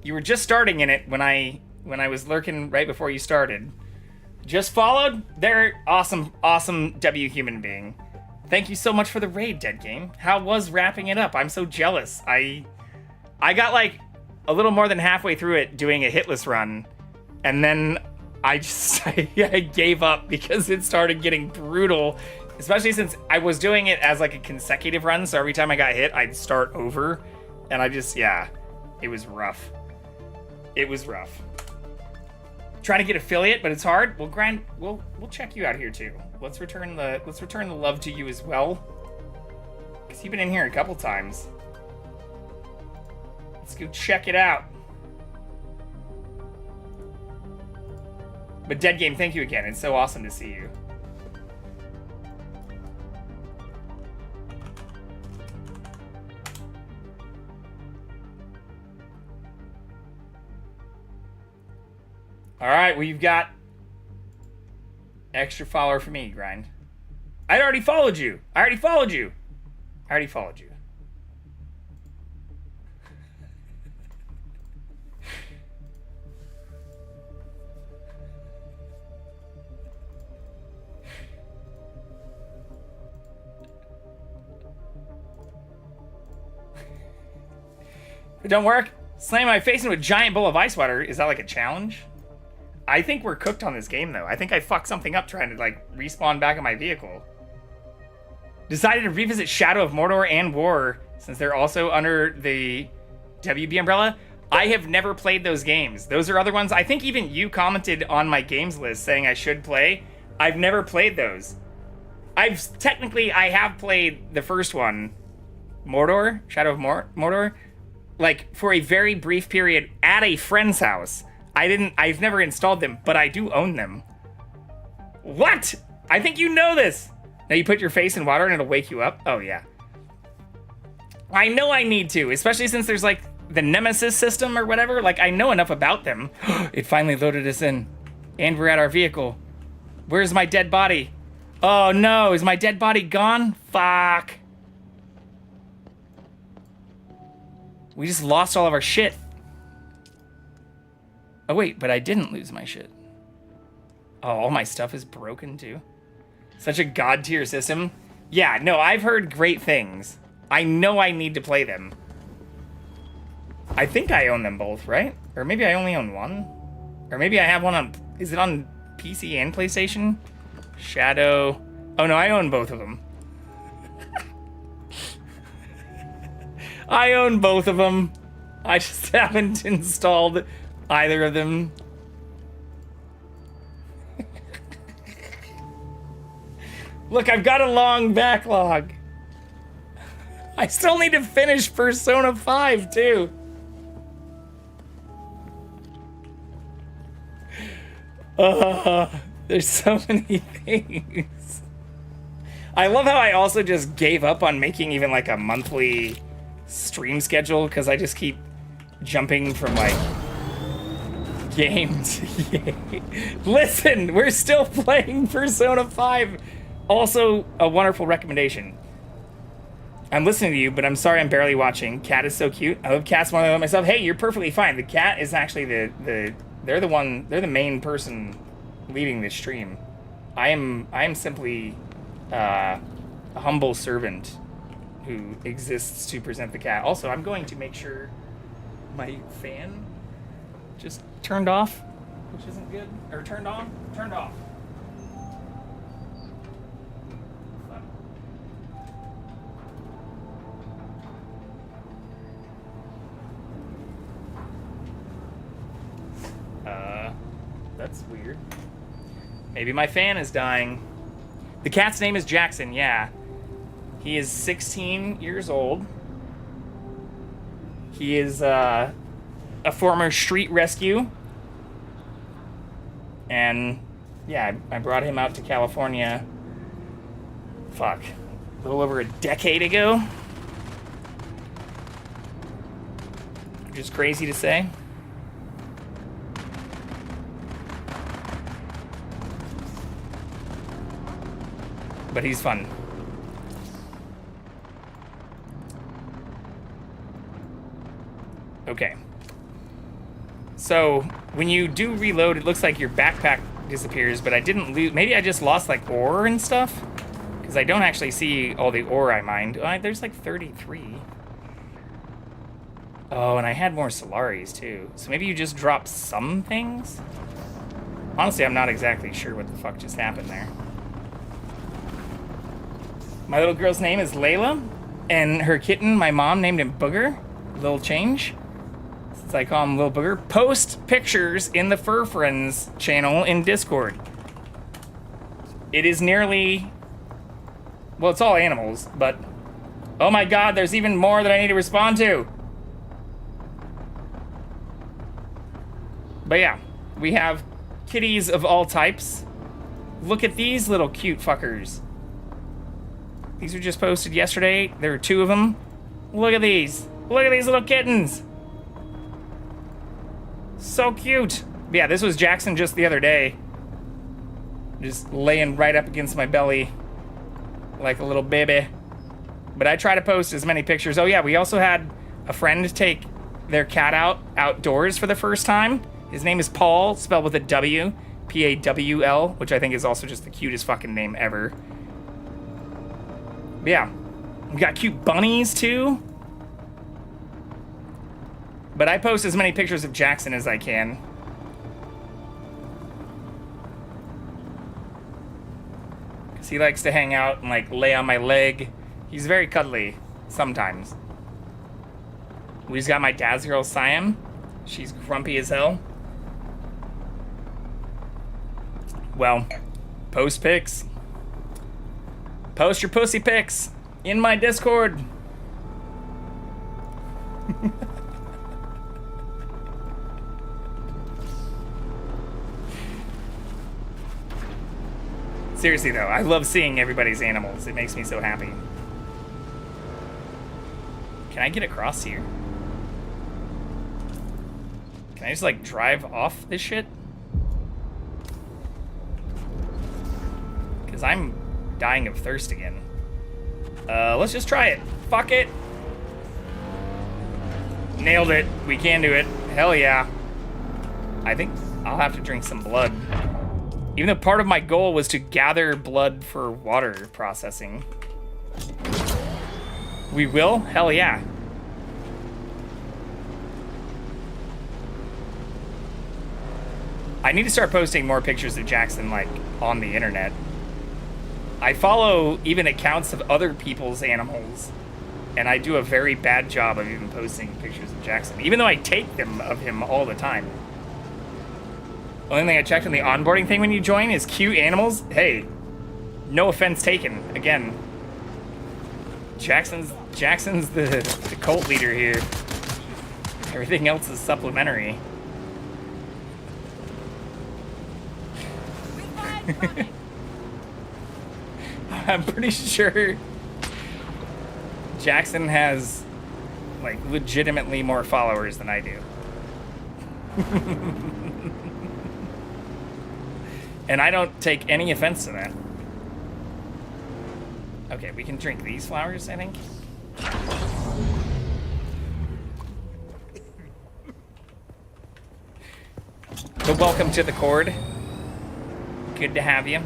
You were just starting in it when I was lurking right before you started. Just followed? They're awesome, awesome W human being. Thank you so much for the raid, Dead Game. How was wrapping it up? I'm so jealous. I got like a little more than halfway through it doing a hitless run, and then I gave up because it started getting brutal, especially since I was doing it as like a consecutive run, so every time I got hit, I'd start over, and I just, yeah, it was rough. It was rough. Trying to get affiliate, but it's hard. We'll grind. We'll check you out here too. Let's return the love to you as well, because you've been in here a couple times. Let's go check it out. But Dead Game, thank you again. It's so awesome to see you. All right, well, you've got extra follower for me, Grind. I already followed you. I already followed you. If it don't work, slam my face into a giant bowl of ice water. Is that like a challenge? I think we're cooked on this game, though. I think I fucked something up trying to, like, respawn back in my vehicle. Decided to revisit Shadow of Mordor and War, since they're also under the WB umbrella. I have never played those games. Those are other ones. I think even you commented on my games list saying I should play. I've never played those. I have played the first one, Mordor, Shadow of Mordor, like, for a very brief period at a friend's house. I've never installed them, but I do own them. What? I think you know this. Now you put your face in water and it'll wake you up? Oh, yeah. I know I need to, especially since there's, like, the Nemesis system or whatever. Like, I know enough about them. It finally loaded us in. And we're at our vehicle. Where's my dead body? Oh, no. Is my dead body gone? Fuck. We just lost all of our shit. Oh, wait, but I didn't lose my shit. Oh, all my stuff is broken, too. Such a god-tier system. Yeah, no, I've heard great things. I know I need to play them. I think I own them both, right? Or maybe I only own one? Or maybe I have one on... Is it on PC and PlayStation? Shadow... Oh, no, I own both of them. I own both of them. I just haven't installed... either of them. Look, I've got a long backlog. I still need to finish Persona 5, too. There's so many things. I love how I also just gave up on making even like a monthly stream schedule because I just keep jumping from like games. Listen, we're still playing Persona 5. Also, a wonderful recommendation. I'm listening to you, but I'm sorry I'm barely watching. Cat is so cute. I love cats more than I love myself. Hey, you're perfectly fine. The cat is actually they're the main person leading this stream. I am simply a humble servant who exists to present the cat. Also, I'm going to make sure my fan just turned off, which isn't good. Or turned on? Turned off. That's weird. Maybe my fan is dying. The cat's name is Jackson, yeah. He is 16 years old. He is a former street rescue. And yeah, I brought him out to California, fuck, a little over a decade ago. Which is crazy to say. but he's fun. Okay. So, when you do reload, it looks like your backpack disappears, but I didn't lose... Maybe I just lost, like, ore and stuff? Because I don't actually see all the ore I mined. There's, like, 33. Oh, and I had more Solaris, too. So maybe you just dropped some things? Honestly, I'm not exactly sure what the fuck just happened there. My little girl's name is Layla, and her kitten, my mom named him Booger. Little change. Since I call him Little Booger. Post pictures in the Fur Friends channel in Discord. It is nearly... Well, it's all animals, but... Oh my god, there's even more that I need to respond to! But yeah, we have kitties of all types. Look at these little cute fuckers. These were just posted yesterday. There were 2 of them. Look at these. Look at these little kittens. So cute. But yeah, this was Jackson just the other day. Just laying right up against my belly like a little baby. But I try to post as many pictures. Oh yeah, we also had a friend take their cat outdoors for the first time. His name is Paul, spelled with a W. P-A-W-L, which I think is also just the cutest fucking name ever. But yeah, we got cute bunnies too. But I post as many pictures of Jackson as I can. Because he likes to hang out and like lay on my leg. He's very cuddly sometimes. We just got my dad's girl Siam. She's grumpy as hell. Well, post pics. Post your pussy pics in my Discord. Seriously though, I love seeing everybody's animals. It makes me so happy. Can I get across here? Can I just like drive off this shit? Because I'm dying of thirst again. Let's just try it. Fuck it. Nailed it. We can do it. Hell yeah. I think I'll have to drink some blood. Even though part of my goal was to gather blood for water processing. We will? Hell yeah. I need to start posting more pictures of Jackson, like, on the internet. I follow even accounts of other people's animals, and I do a very bad job of even posting pictures of Jackson, even though I take them of him all the time. Only thing I checked on the onboarding thing when you join is cute animals. Hey, no offense taken. Again, Jackson's the cult leader here. Everything else is supplementary. I'm pretty sure Jackson has like legitimately more followers than I do. And I don't take any offense to that. Okay, we can drink these flowers, I think. So welcome to the Cord. Good to have you.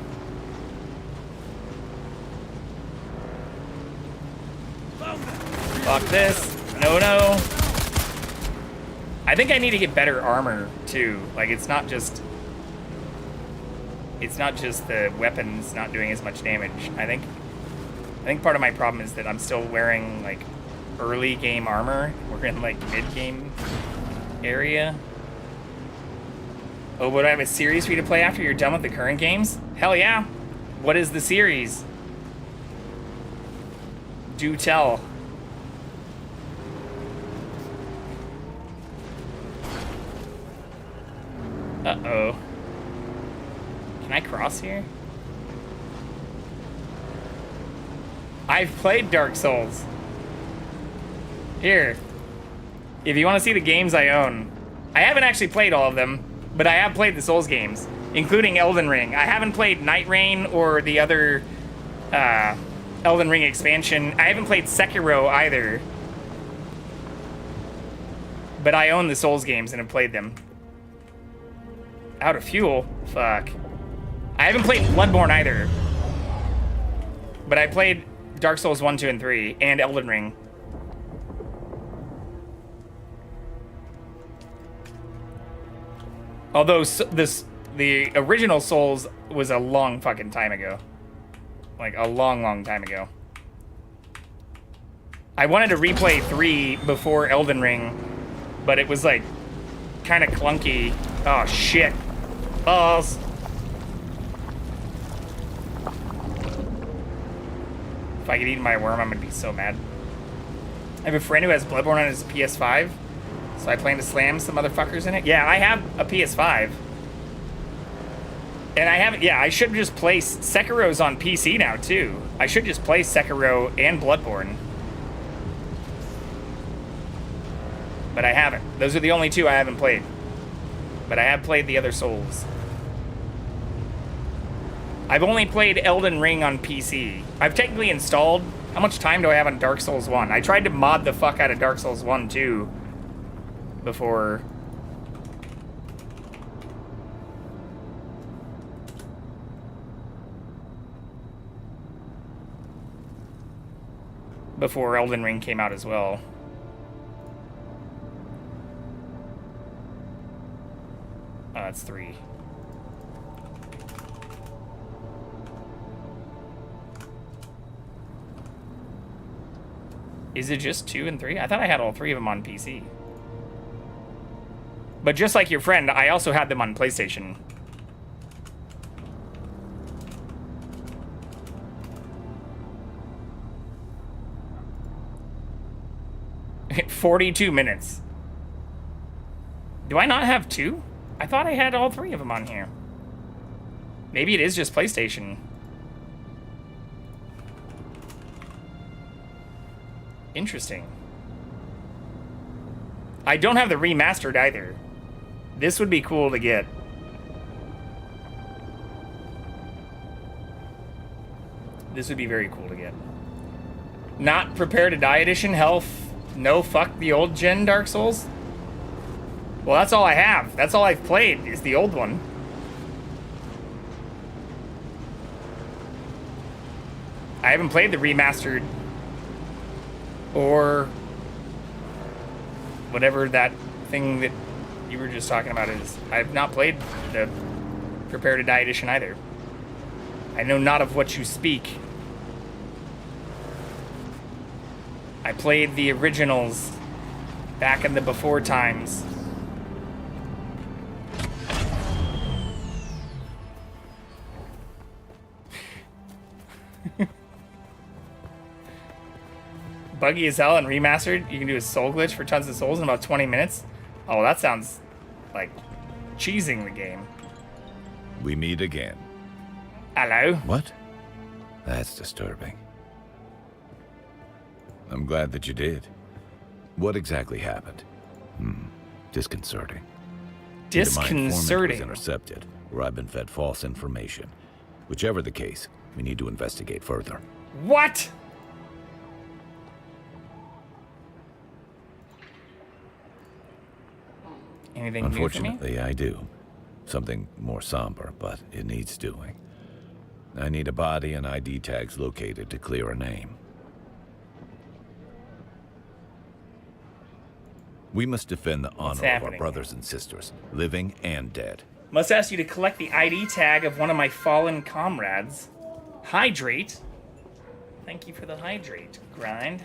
Fuck this. No, no. I think I need to get better armor, too. Like, it's not just the weapons not doing as much damage. I think part of my problem is that I'm still wearing, like, early game armor. We're in, like, mid-game area. Oh, would I have a series for you to play after you're done with the current games? Hell yeah. What is the series? Do tell. Uh-oh. Can I cross here? I've played Dark Souls. Here. If you want to see the games I own. I haven't actually played all of them, but I have played the Souls games, including Elden Ring. I haven't played Night Rain or the other Elden Ring expansion. I haven't played Sekiro either. But I own the Souls games and have played them. Out of fuel? Fuck. I haven't played Bloodborne either. But I played Dark Souls 1, 2, and 3, and Elden Ring. Although the original Souls was a long fucking time ago. Like, a long, long time ago. I wanted to replay 3 before Elden Ring, but it was, like, kind of clunky. Oh, shit. Balls. If I get eaten by a worm, I'm gonna be so mad. I have a friend who has Bloodborne on his PS5, so I plan to slam some motherfuckers in it. Yeah, I have a PS5. And I haven't, yeah, I should just play, Sekiro's on PC now, too. I should just play Sekiro and Bloodborne. But I haven't. Those are the only two I haven't played. But I have played the other Souls. I've only played Elden Ring on PC. I've technically installed... How much time do I have on Dark Souls 1? I tried to mod the fuck out of Dark Souls 1, too. Before... before Elden Ring came out as well. It's 3. Is it just 2 and 3? I thought I had all 3 of them on PC. But just like your friend, I also had them on PlayStation. $42 minutes. Do I not have 2? I thought I had all 3 of them on here. Maybe it is just PlayStation. Interesting. I don't have the remastered either. This would be cool to get. This would be very cool to get. Not Prepare to Die edition. Health. No, fuck the old gen Dark Souls. Well, that's all I have. That's all I've played is the old one. I haven't played the remastered or whatever that thing that you were just talking about is. I've not played the Prepare to Die edition either. I know not of what you speak. I played the originals back in the before times. Buggy as hell and remastered. You can do a soul glitch for tons of souls in about 20 minutes. Oh, that sounds like cheesing the game. We meet again. Hello? What? That's disturbing. I'm glad that you did. What exactly happened? Disconcerting. Disconcerting. Either my informant was intercepted, or I've been fed false information. Whichever the case, we need to investigate further. What? Anything new for me? Unfortunately, I do. Something more somber, but it needs doing. I need a body and ID tags located to clear a name. We must defend the honor of our brothers and sisters, living and dead. Must ask you to collect the ID tag of one of my fallen comrades. Hydrate. Thank you for the hydrate, grind.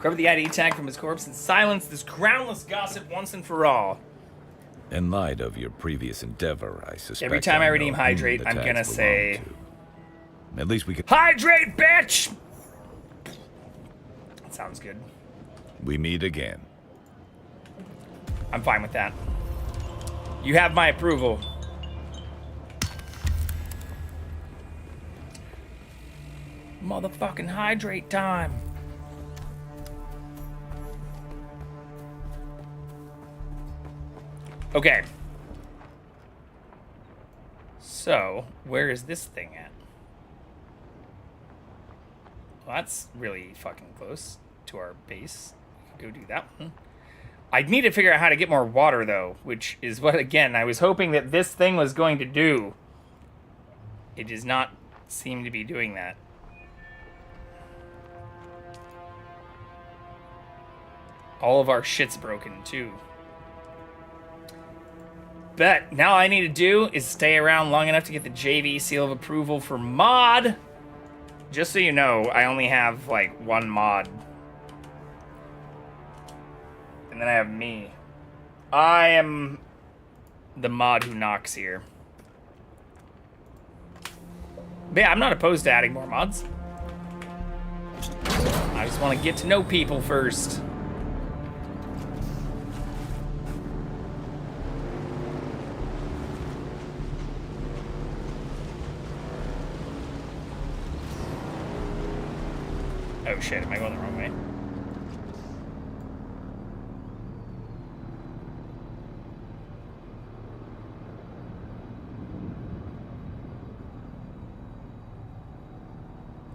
Cover the ID tag from his corpse and silence this groundless gossip once and for all. In light of your previous endeavor, I suspect every time I redeem hydrate, I'm gonna say, at least we could hydrate, bitch! That sounds good. We meet again. I'm fine with that. You have my approval. Motherfucking hydrate time. Okay. So, where is this thing at? Well, that's really fucking close to our base. We could go do that one. I need to figure out how to get more water, though, which is what, again, I was hoping that this thing was going to do. It does not seem to be doing that. All of our shit's broken, too. But now all I need to do is stay around long enough to get the JV seal of approval for mod. Just so you know, I only have, like, one mod. And then I have me. I am the mod who knocks here. But yeah, I'm not opposed to adding more mods. I just want to get to know people first. Oh shit, am I going the wrong way?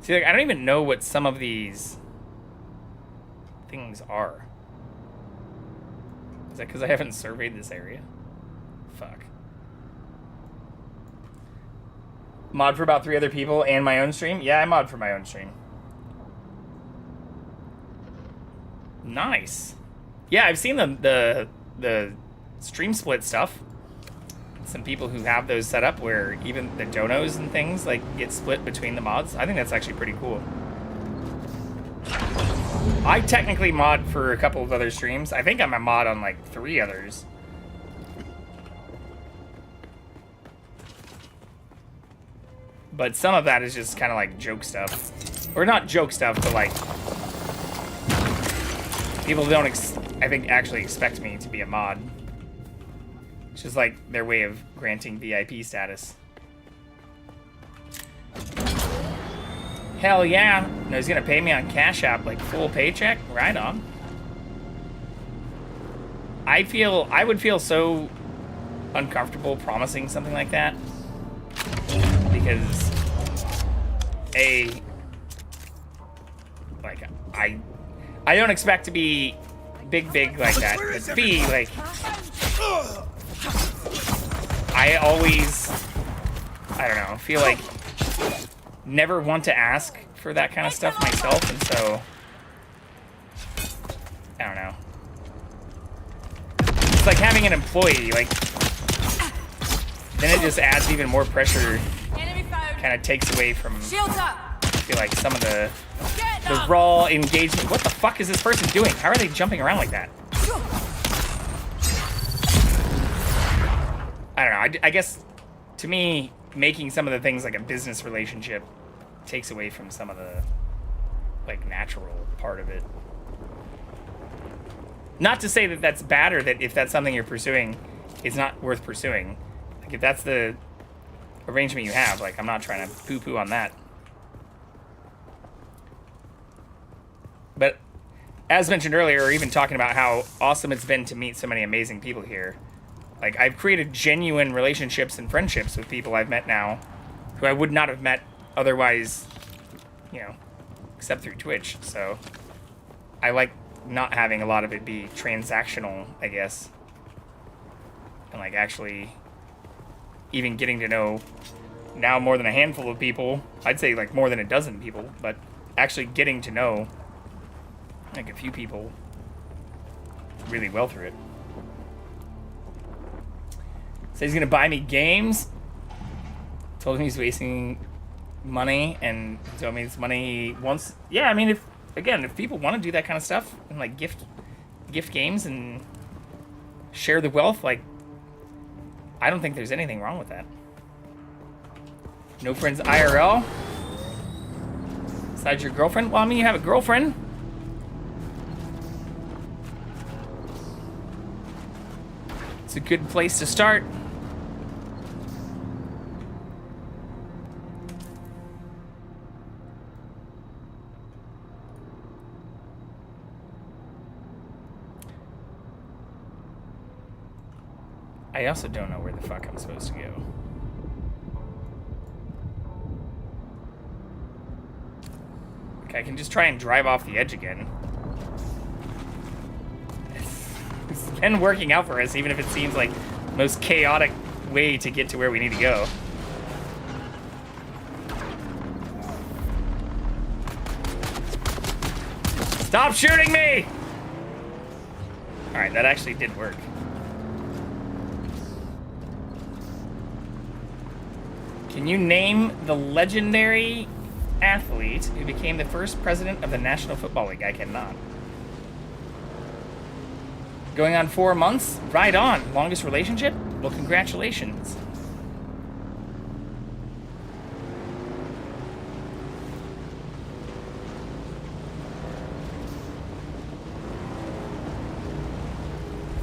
See, like, I don't even know what some of these things are. Is that because I haven't surveyed this area? Fuck. Mod for about 3 other people and my own stream? Yeah, I mod for my own stream. Nice. Yeah, I've seen the stream split stuff. Some people who have those set up where even the donos and things like get split between the mods. I think that's actually pretty cool. I technically mod for a couple of other streams. I think I'm a mod on like 3 others. But some of that is just kind of like joke stuff. Or not joke stuff, but like people don't, I think, actually expect me to be a mod. It's just like their way of granting VIP status. Hell yeah. No, he's gonna pay me on Cash App, like full paycheck? Right on. I would feel so uncomfortable promising something like that. Because like I don't expect to be big like that. But B, like I always, I don't know, feel like never want to ask for that kind of stuff myself, and so I don't know. It's like having an employee, like then it just adds even more pressure. Kind of takes away from, I feel like, some of the raw engagement. What the fuck is this person doing? How are they jumping around like that? I don't know. I guess, to me, making some of the things like a business relationship takes away from some of the, like, natural part of it. Not to say that that's bad or that if that's something you're pursuing, it's not worth pursuing. Like, if that's the arrangement you have, like, I'm not trying to poo-poo on that. But as mentioned earlier, or even talking about how awesome it's been to meet so many amazing people here, like, I've created genuine relationships and friendships with people I've met now who I would not have met otherwise, you know, except through Twitch. So I like not having a lot of it be transactional, I guess, and like actually even getting to know now more than a handful of people. I'd say like more than a dozen people, but actually getting to know like a few people really well through it. So he's gonna buy me games. Told him he's wasting money and told me it's money he wants. Yeah, I mean, if people want to do that kind of stuff and like gift games and share the wealth, like, I don't think there's anything wrong with that. No friends IRL? Besides your girlfriend? Well, I mean, you have a girlfriend. It's a good place to start. I also don't know where the fuck I'm supposed to go. Okay, I can just try and drive off the edge again. It's been working out for us, even if it seems like the most chaotic way to get to where we need to go. Stop shooting me! Alright, that actually did work. Can you name the legendary athlete who became the first president of the National Football League? I cannot. Going on 4 months? Right on. Longest relationship? Well, congratulations.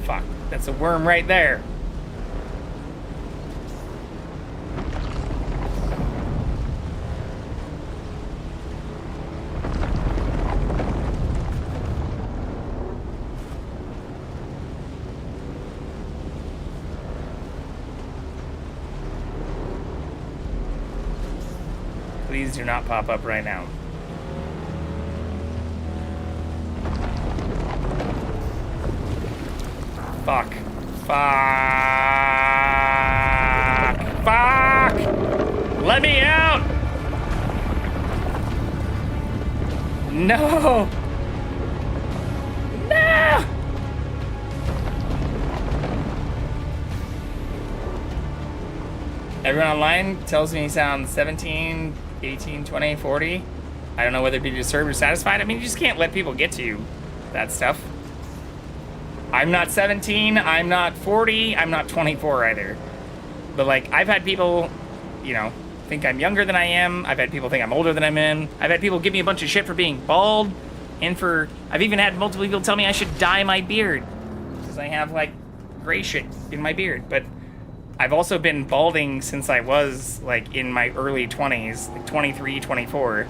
Fuck. That's a worm right there. Please do not pop up right now. Fuck. Fuck. Fuck! Let me out! No! No! Everyone online tells me he sounds 17, 18, 20, 40. I don't know whether to be disturbed or satisfied. I mean, you just can't let people get to you. That stuff. I'm not 17, I'm not 40, I'm not 24 either. But like, I've had people, you know, think I'm younger than I am. I've had people think I'm older than I'm in. I've had people give me a bunch of shit for being bald. And I've even had multiple people tell me I should dye my beard. Because I have like gray shit in my beard. But I've also been balding since I was like in my early 20s, like 23, 24.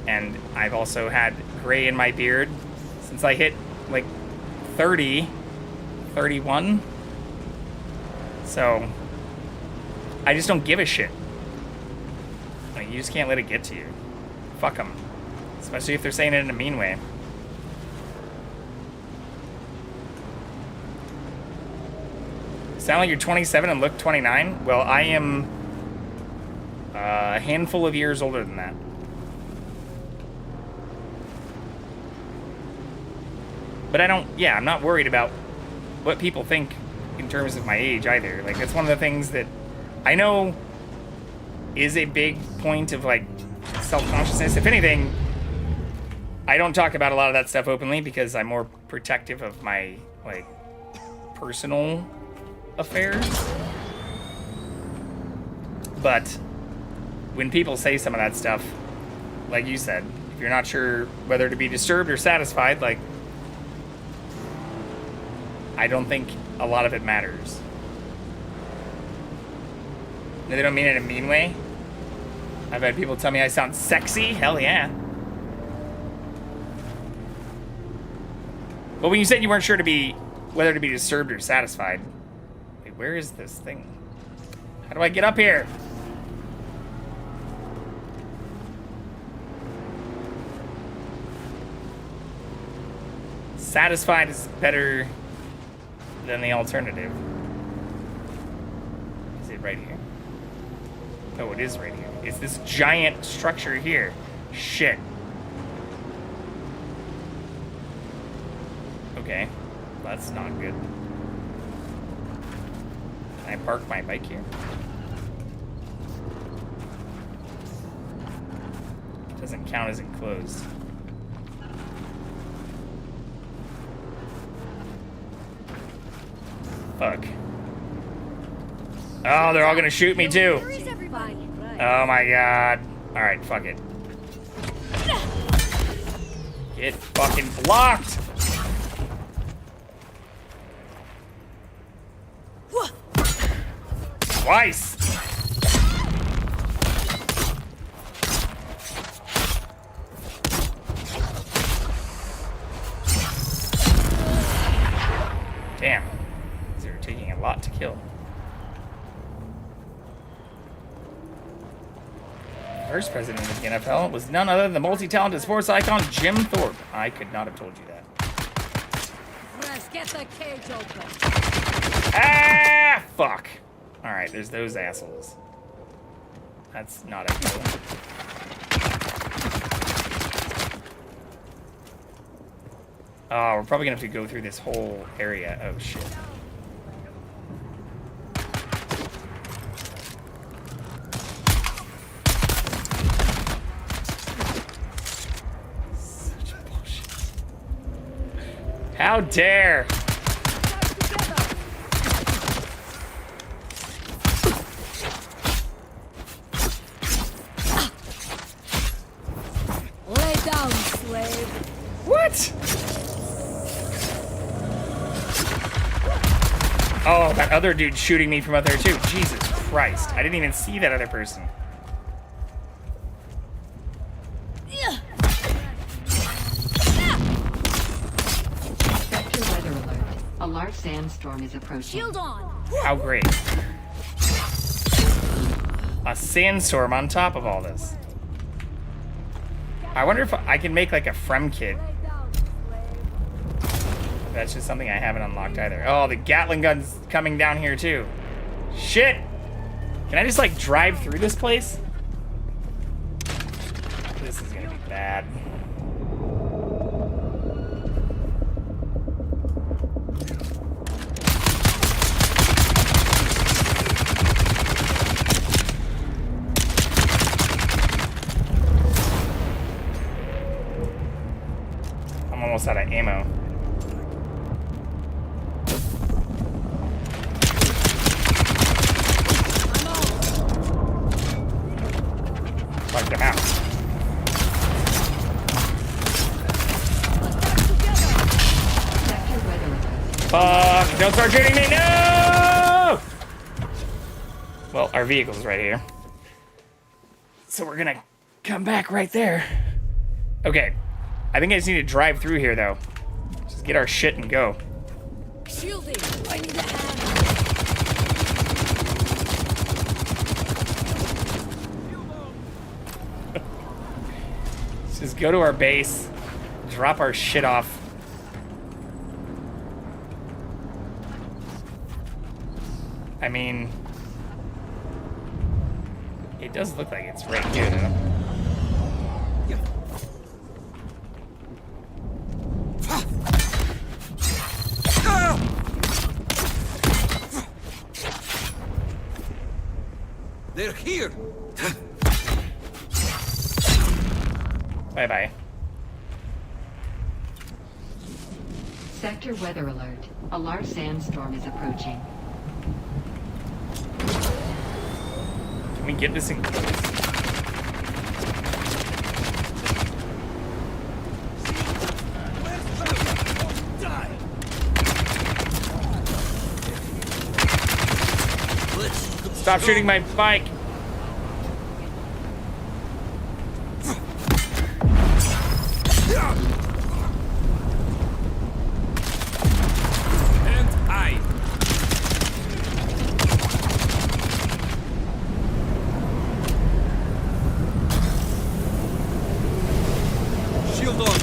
And I've also had gray in my beard since I hit like 30, 31. So I just don't give a shit. Like, you just can't let it get to you. Fuck them. Especially if they're saying it in a mean way. Sound like you're 27 and look 29? Well, I am a handful of years older than that. But I'm not worried about what people think in terms of my age either. Like, that's one of the things that I know is a big point of, like, self-consciousness. If anything, I don't talk about a lot of that stuff openly because I'm more protective of my, like, personal affairs. But when people say some of that stuff, like you said, if you're not sure whether to be disturbed or satisfied, like, I don't think a lot of it matters. They don't mean it in a mean way. I've had people tell me I sound sexy. Hell yeah. But when you said you weren't sure whether to be disturbed or satisfied, wait, where is this thing? How do I get up here? Satisfied is better than the alternative. Is it right here? Oh, it is right here. It's this giant structure here. Shit. Okay. That's not good. Can I park my bike here? It doesn't count as enclosed. Fuck. Oh, they're all gonna shoot me too. Oh my god. Alright, fuck it. Get fucking blocked! Twice! Damn. These are taking a lot to kill. First president of the NFL was none other than the multi-talented sports icon Jim Thorpe. I could not have told you that. Let's get the cage open. Ah, fuck. All right, there's those assholes. That's not ideal. Oh, we're probably gonna have to go through this whole area. Oh shit. Such bullshit. How dare! Lay down, slave. What? Oh, that other dude shooting me from up there too. Jesus Christ. I didn't even see that other person. Sector weather alert. A large sandstorm is approaching. Shield on. How great. A sandstorm on top of all this. I wonder if I can make like a Frem kit. That's just something I haven't unlocked either. Oh, the Gatling gun's coming down here too. Shit! Can I just like drive through this place? This is gonna be bad. I'm almost out of ammo. Like the house. Sector weather alert. Fuck! Don't start shooting me! No! Well, our vehicle's right here. So we're gonna come back right there. Okay. I think I just need to drive through here, though. Just get our shit and go. Shielding. I need a hand. Let's just go to our base, drop our shit off. I mean, it does look like it's right here, though. They're here. Bye-bye. Sector weather alert. A large sandstorm is approaching. Can we get this in close? Stop shooting my bike. And hide. Shield on.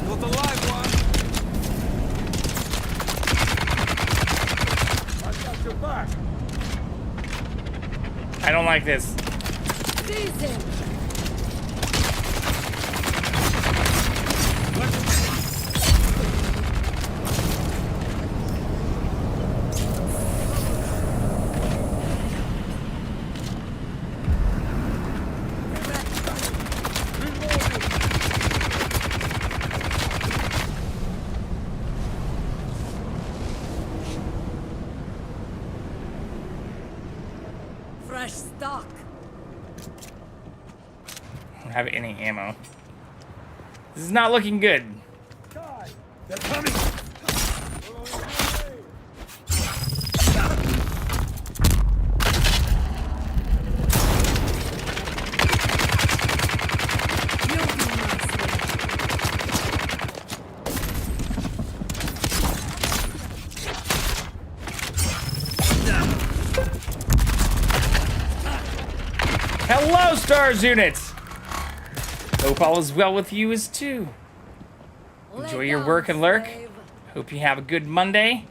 Not a live one. I don't like this. Seize him. Fresh stock. I don't have any ammo. This is not looking good. They're coming. stars, units. Hope all is well with you as too. Enjoy your work and lurk. Hope you have a good Monday.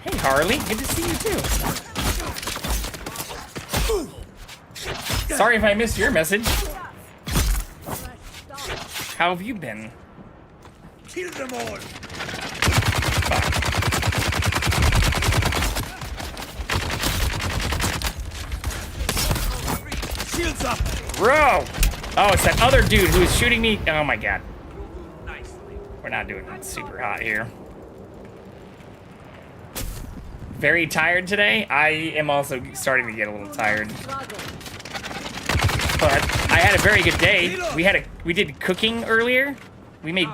Hey, Harley. Good to see you, too. Sorry if I missed your message. How have you been? Kill them all. Shields up. Bro! Oh, it's that other dude who is shooting me. Oh my god. We're not doing it super hot here. Very tired today. I am also starting to get a little tired. But I had a very good day. We did cooking earlier. We made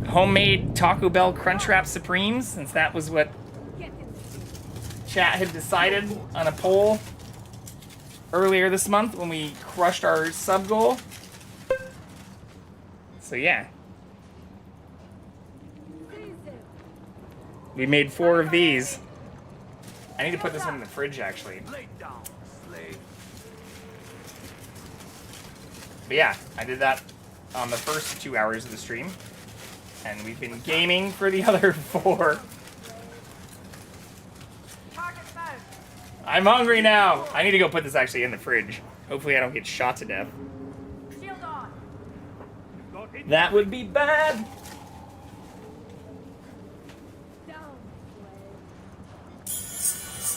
homemade Taco Bell Crunchwrap Supremes, since that was what chat had decided on a poll earlier this month when we crushed our sub goal. So yeah. We made 4 of these. I need to put this one in the fridge, actually. But yeah, I did that on the first 2 hours of the stream. And we've been gaming for the other 4. I'm hungry now. I need to go put this actually in the fridge. Hopefully I don't get shot to death. That would be bad.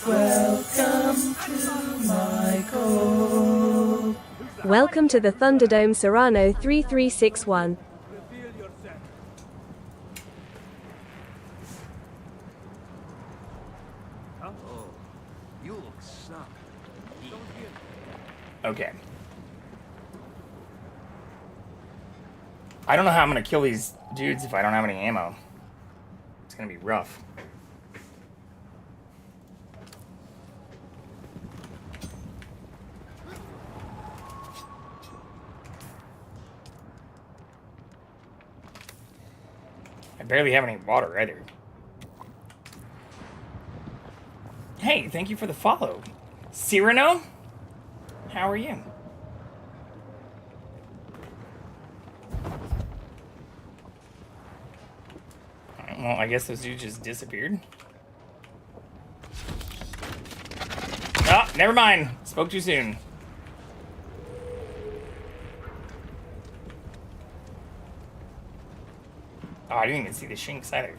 Welcome to my call. Welcome to the Thunderdome Serrano 3361. Okay. I don't know how I'm gonna kill these dudes if I don't have any ammo. It's gonna be rough. I barely have any water either. Hey, thank you for the follow. Cyrano? How are you? Well, I guess those dudes just disappeared. Oh, never mind. Spoke too soon. Oh, I didn't even see the shinks either.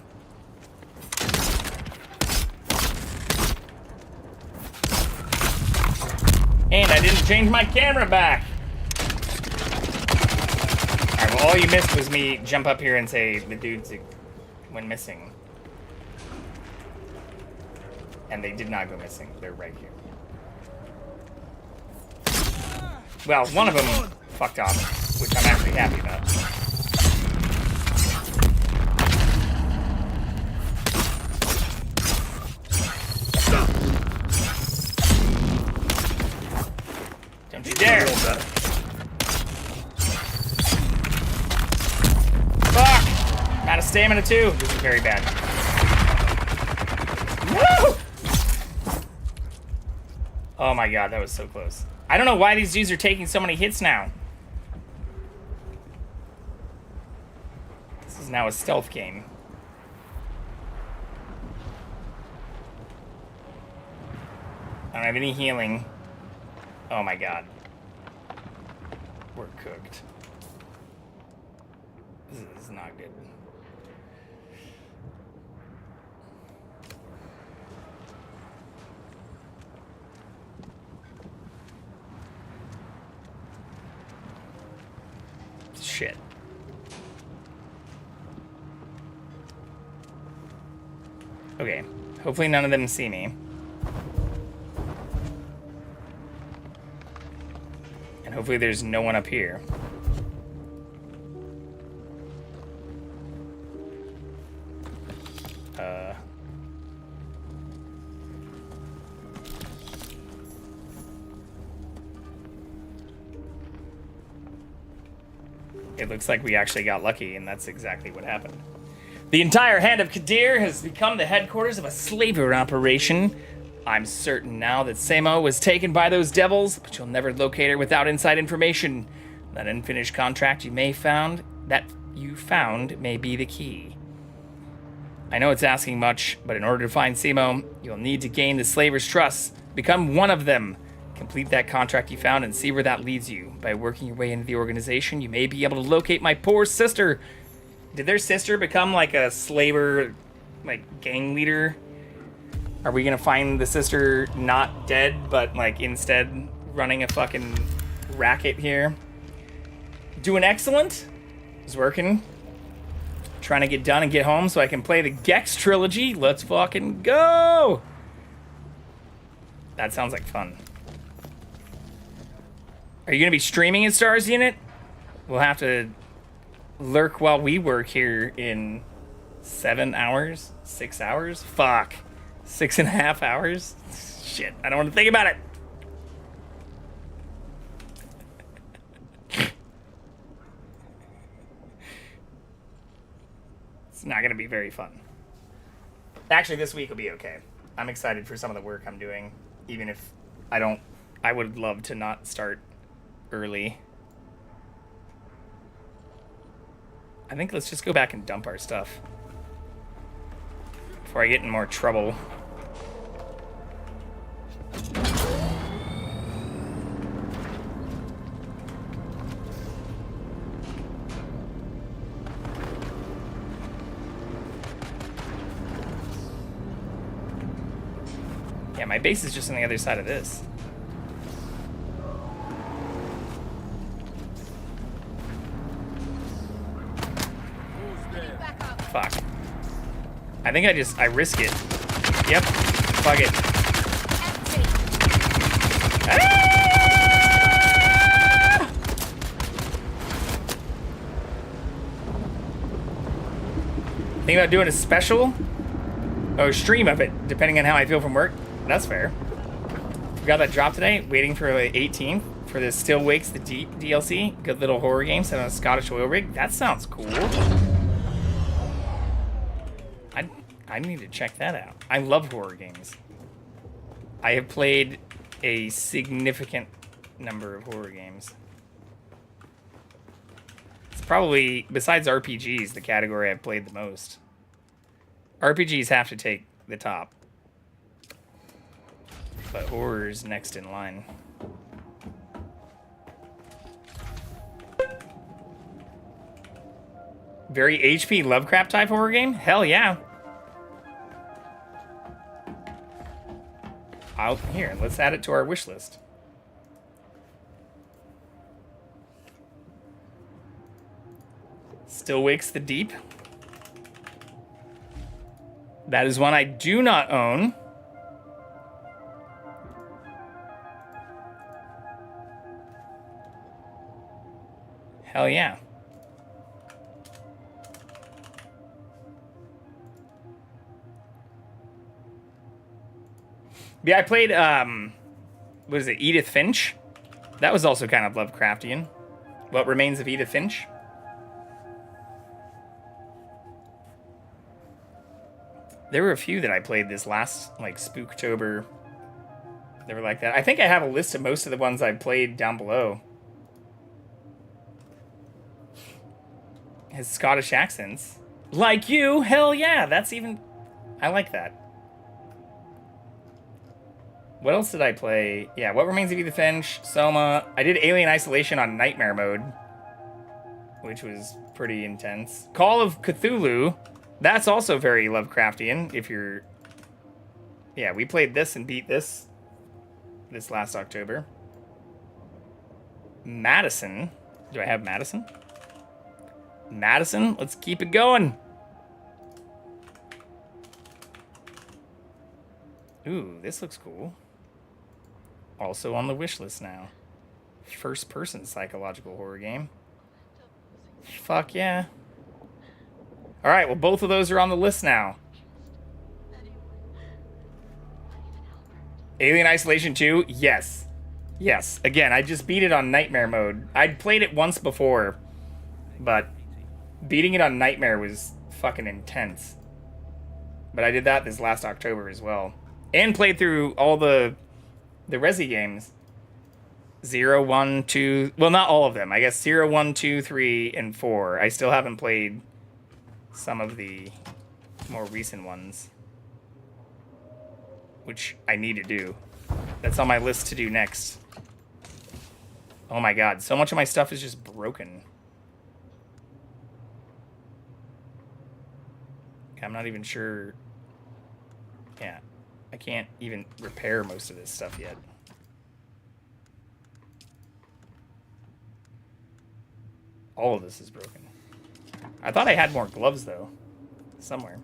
And I didn't change my camera back. Alright, well, all you missed was me jump up here and say the dudes went missing. And they did not go missing. They're right here. Well, one of them fucked off, which I'm actually happy about. Don't you dare! Fuck! I'm out of stamina too. This is very bad. Woo! Oh my god, that was so close. I don't know why these dudes are taking so many hits now. This is now a stealth game. I don't have any healing. Oh my god. We're cooked. This is not good. Shit. Okay. Hopefully none of them see me. And hopefully there's no one up here. It looks like we actually got lucky, and that's exactly what happened. The entire Hand of Kadir has become the headquarters of a slaver operation I'm certain now that Samo was taken by those devils, but you'll never locate her without inside information. That unfinished contract you found may be the key. I know it's asking much, but in order to find Samo, you'll need to gain the slaver's trust. Become one of them. Complete that contract you found and see where that leads you. By working your way into the organization, you may be able to locate my poor sister. Did their sister become like a slaver, like gang leader? Are we gonna find the sister not dead, but like instead running a fucking racket here? Doing excellent. Is working. Trying to get done and get home so I can play the Gex trilogy. Let's fucking go! That sounds like fun. Are you gonna be streaming in Stars Unit? We'll have to lurk while we work here in 7 hours? 6 hours? Fuck. 6.5 hours? Shit, I don't want to think about it. It's not gonna be very fun. Actually, this week will be okay. I'm excited for some of the work I'm doing, even if I would love to not start early. I think let's just go back and dump our stuff before I get in more trouble. Yeah, my base is just on the other side of this. Fuck. I think I risk it. Yep. Fuck it. Ah! Think about doing a special? Oh, stream of it, depending on how I feel from work. That's fair. We got that drop today. Waiting for the 18th for the Still Wakes the DLC. Good little horror game set on a Scottish oil rig. That sounds cool. I need to check that out. I love horror games. I have played a significant number of horror games. It's probably, besides RPGs, the category I've played the most. RPGs have to take the top. But horror's next in line. Very HP Lovecraft type horror game? Hell yeah. Here, let's add it to our wish list. Still Wakes the Deep. That is one I do not own. Hell yeah. Yeah, I played, what is it, Edith Finch? That was also kind of Lovecraftian. What Remains of Edith Finch? There were a few that I played this last, like, Spooktober. They were like that. I think I have a list of most of the ones I've played down below. His Scottish accents. Like you? Hell yeah, that's even... I like that. What else did I play? Yeah, What Remains of Edith Finch, Soma. I did Alien Isolation on Nightmare mode, which was pretty intense. Call of Cthulhu. That's also very Lovecraftian, if you're... Yeah, we played this and beat this last October. Madison. Do I have Madison? Madison, let's keep it going. Ooh, this looks cool. Also on the wish list now. First-person psychological horror game. Fuck yeah. Alright, well, both of those are on the list now. Alien Isolation 2? Yes. Yes. Again, I just beat it on Nightmare mode. I'd played it once before, but beating it on Nightmare was fucking intense. But I did that this last October as well. And played through all the Resi games. 0, 1, 2... Well, not all of them. I guess 0, 1, 2, 3, and 4. I still haven't played some of the more recent ones. Which I need to do. That's on my list to do next. Oh my god, so much of my stuff is just broken. I'm not even sure... Yeah, I can't even repair most of this stuff yet. All of this is broken. I thought I had more gloves, though. Somewhere.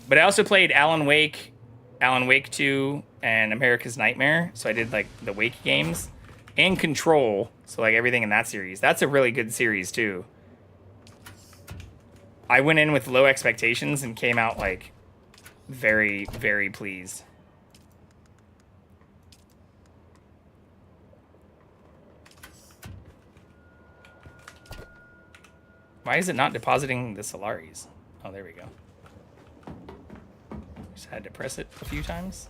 But I also played Alan Wake 2, and America's Nightmare. So I did, like, the Wake games. And Control. So, like, everything in that series. That's a really good series, too. I went in with low expectations and came out, like, very, very pleased. Why is it not depositing the Solaris? Oh, there we go. Just had to press it a few times.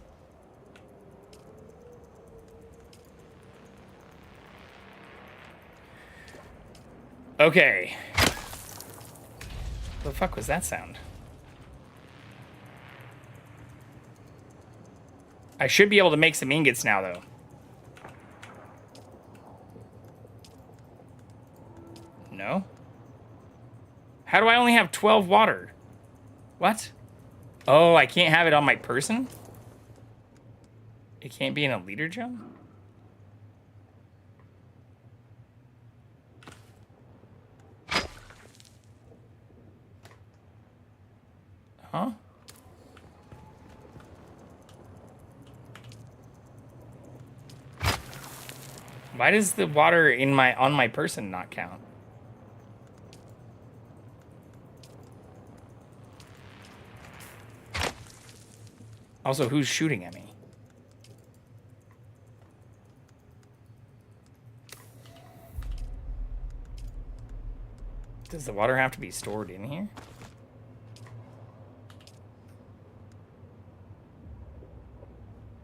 Okay. What the fuck was that sound? I should be able to make some ingots now, though. No? How do I only have 12 water? What? Oh, I can't have it on my person? It can't be in a leader gem? Huh? Why does the water in on my person not count? Also, who's shooting at me? Does the water have to be stored in here?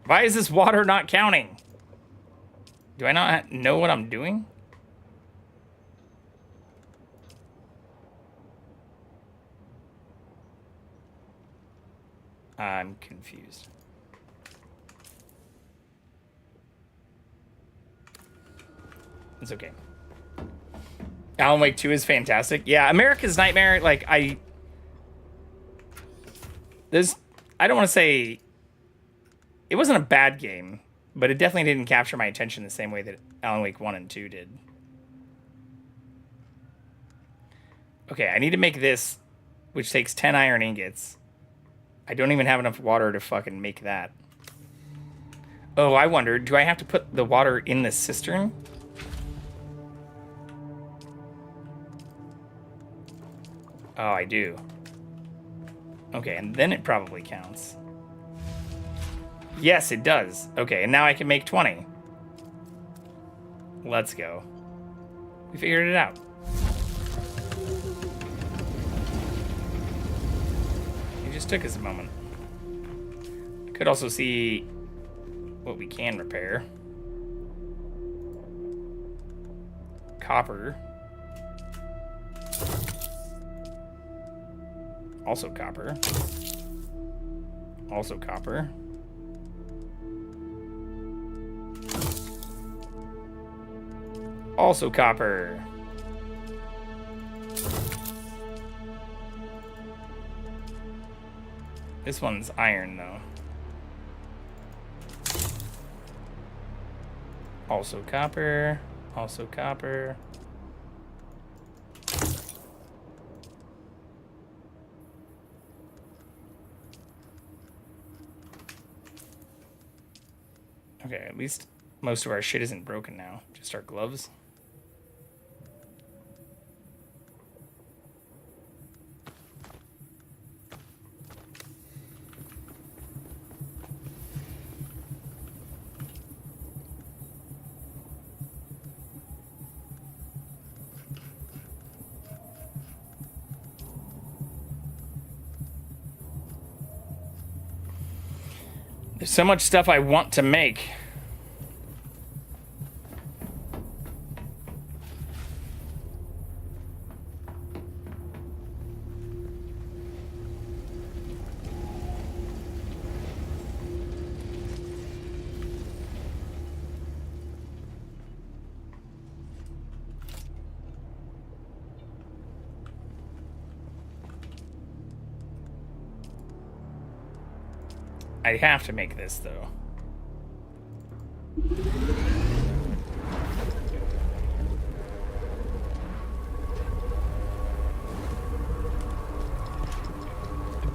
Why is this water not counting? Do I not know what I'm doing? I'm confused. It's okay. Alan Wake 2 is fantastic. Yeah, America's Nightmare, like, I don't want to say... It wasn't a bad game, but it definitely didn't capture my attention the same way that Alan Wake 1 and 2 did. Okay, I need to make this, which takes 10 iron ingots. I don't even have enough water to fucking make that. Oh, I wondered, do I have to put the water in the cistern? Oh, I do. Okay, and then it probably counts. Yes, it does. Okay, and now I can make 20. Let's go. We figured it out. It just took us a moment. I could also see what we can repair. Copper. Also copper. Also copper. Also copper. This one's iron, though. Also copper. Also copper. Okay, at least most of our shit isn't broken now. Just our gloves. There's so much stuff I want to make. I have to make this, though.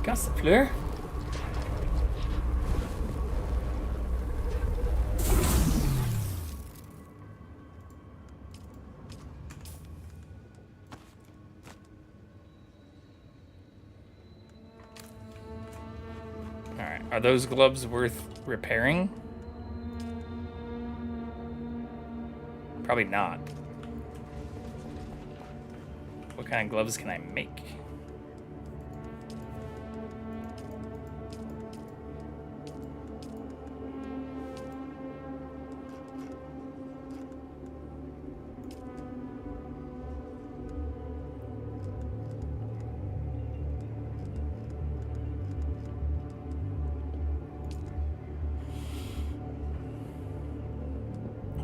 Casse fleur. Alright, are those gloves worth repairing? Probably not. What kind of gloves can I make?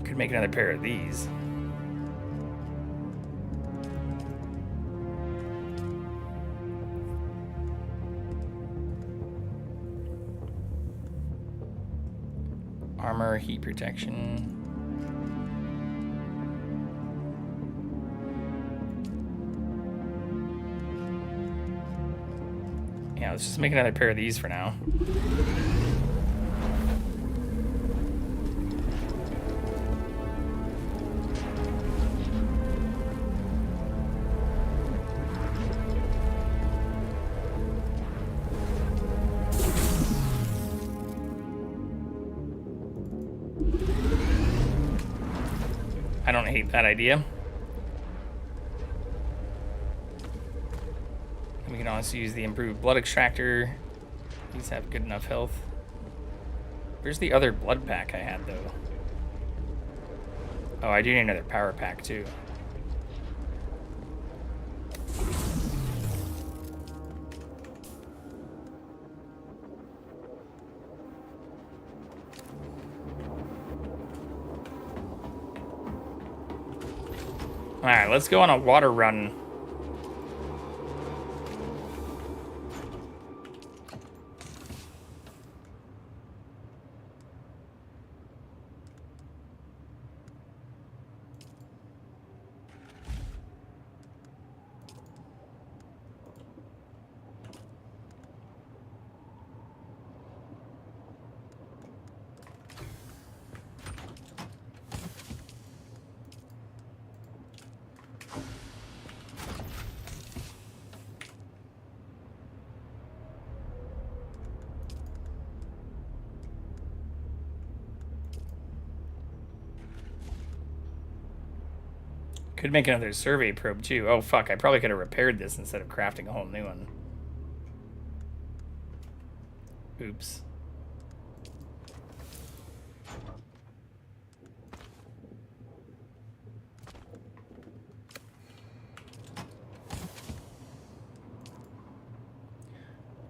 Could make another pair of these. Armor, heat protection. Yeah, let's just make another pair of these for now. I don't hate that idea. We can also use the improved blood extractor. These have good enough health. Where's the other blood pack I had, though? Oh, I do need another power pack, too. Alright, let's go on a water run. Could make another survey probe, too. Oh, fuck. I probably could have repaired this instead of crafting a whole new one. Oops.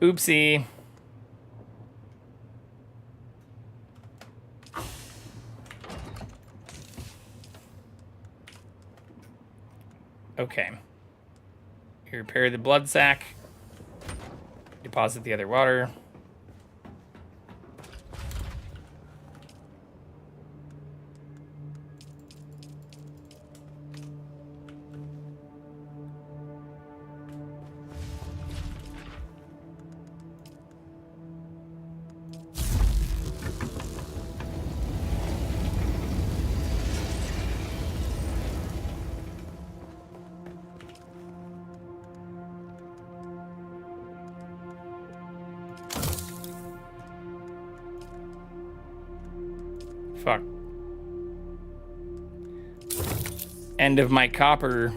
Oopsie. Okay. You repair the blood sac. Deposit the other water. Fuck. End of my copper.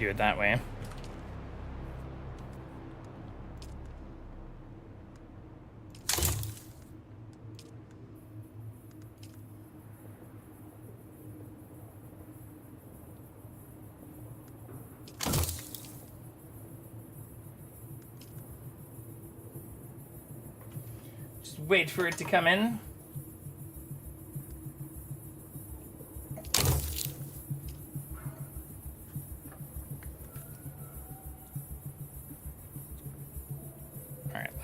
do it that way. Just wait for it to come in.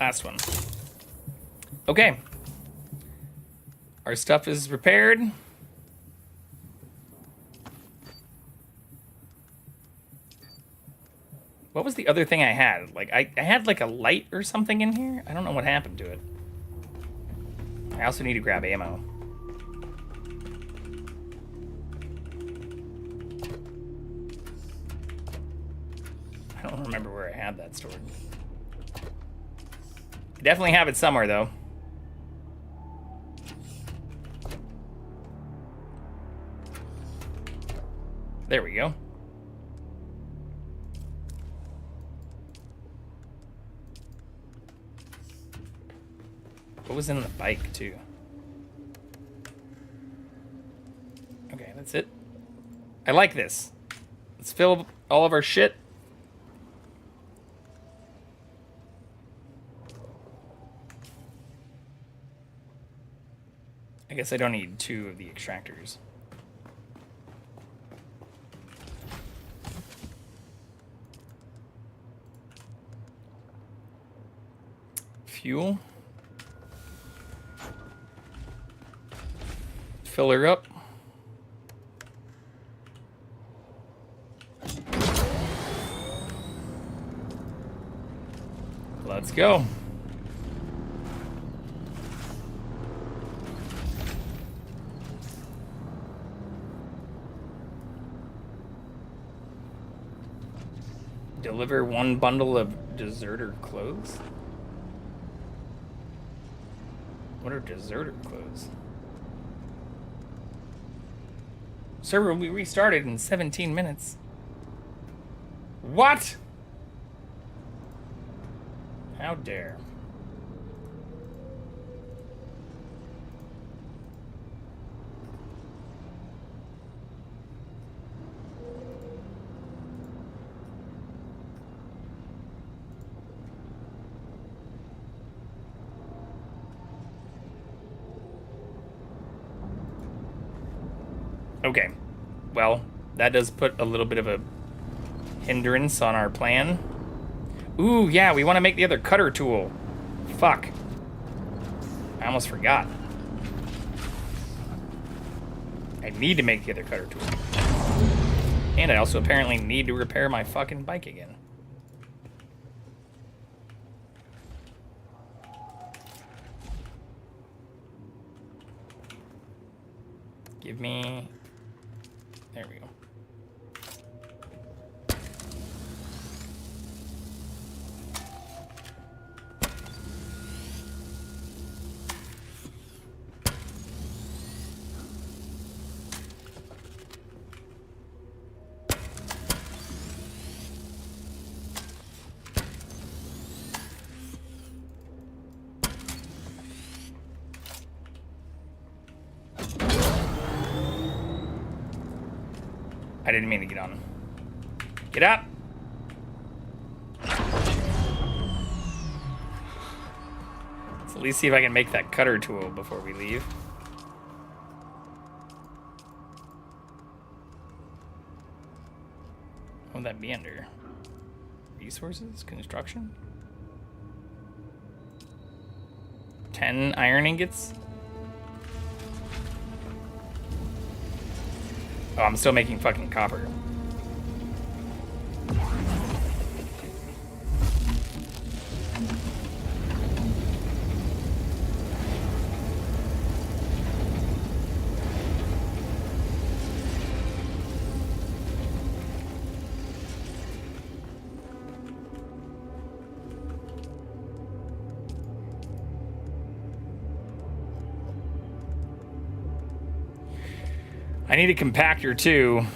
Last one. Okay. Our stuff is repaired. What was the other thing I had? Like, I had like a light or something in here? I don't know what happened to it. I also need to grab ammo. I don't remember where I had that stored. Definitely have it somewhere, though. There we go. What was in the bike, too? Okay, that's it. I like this. Let's fill all of our shit. I guess I don't need 2 of the extractors. Fuel. Fill her up. Let's go. Deliver 1 bundle of deserter clothes? What are deserter clothes? Server will be restarted in 17 minutes. What? How dare. Okay, well, that does put a little bit of a hindrance on our plan. Ooh, yeah, we want to make the other cutter tool. Fuck. I almost forgot. I need to make the other cutter tool. And I also apparently need to repair my fucking bike again. Give me... There we go. I didn't mean to get on. Get up! Let's at least see if I can make that cutter tool before we leave. What would that be under? Resources? Construction? 10 iron ingots? Oh, I'm still making fucking copper. I need a compactor too.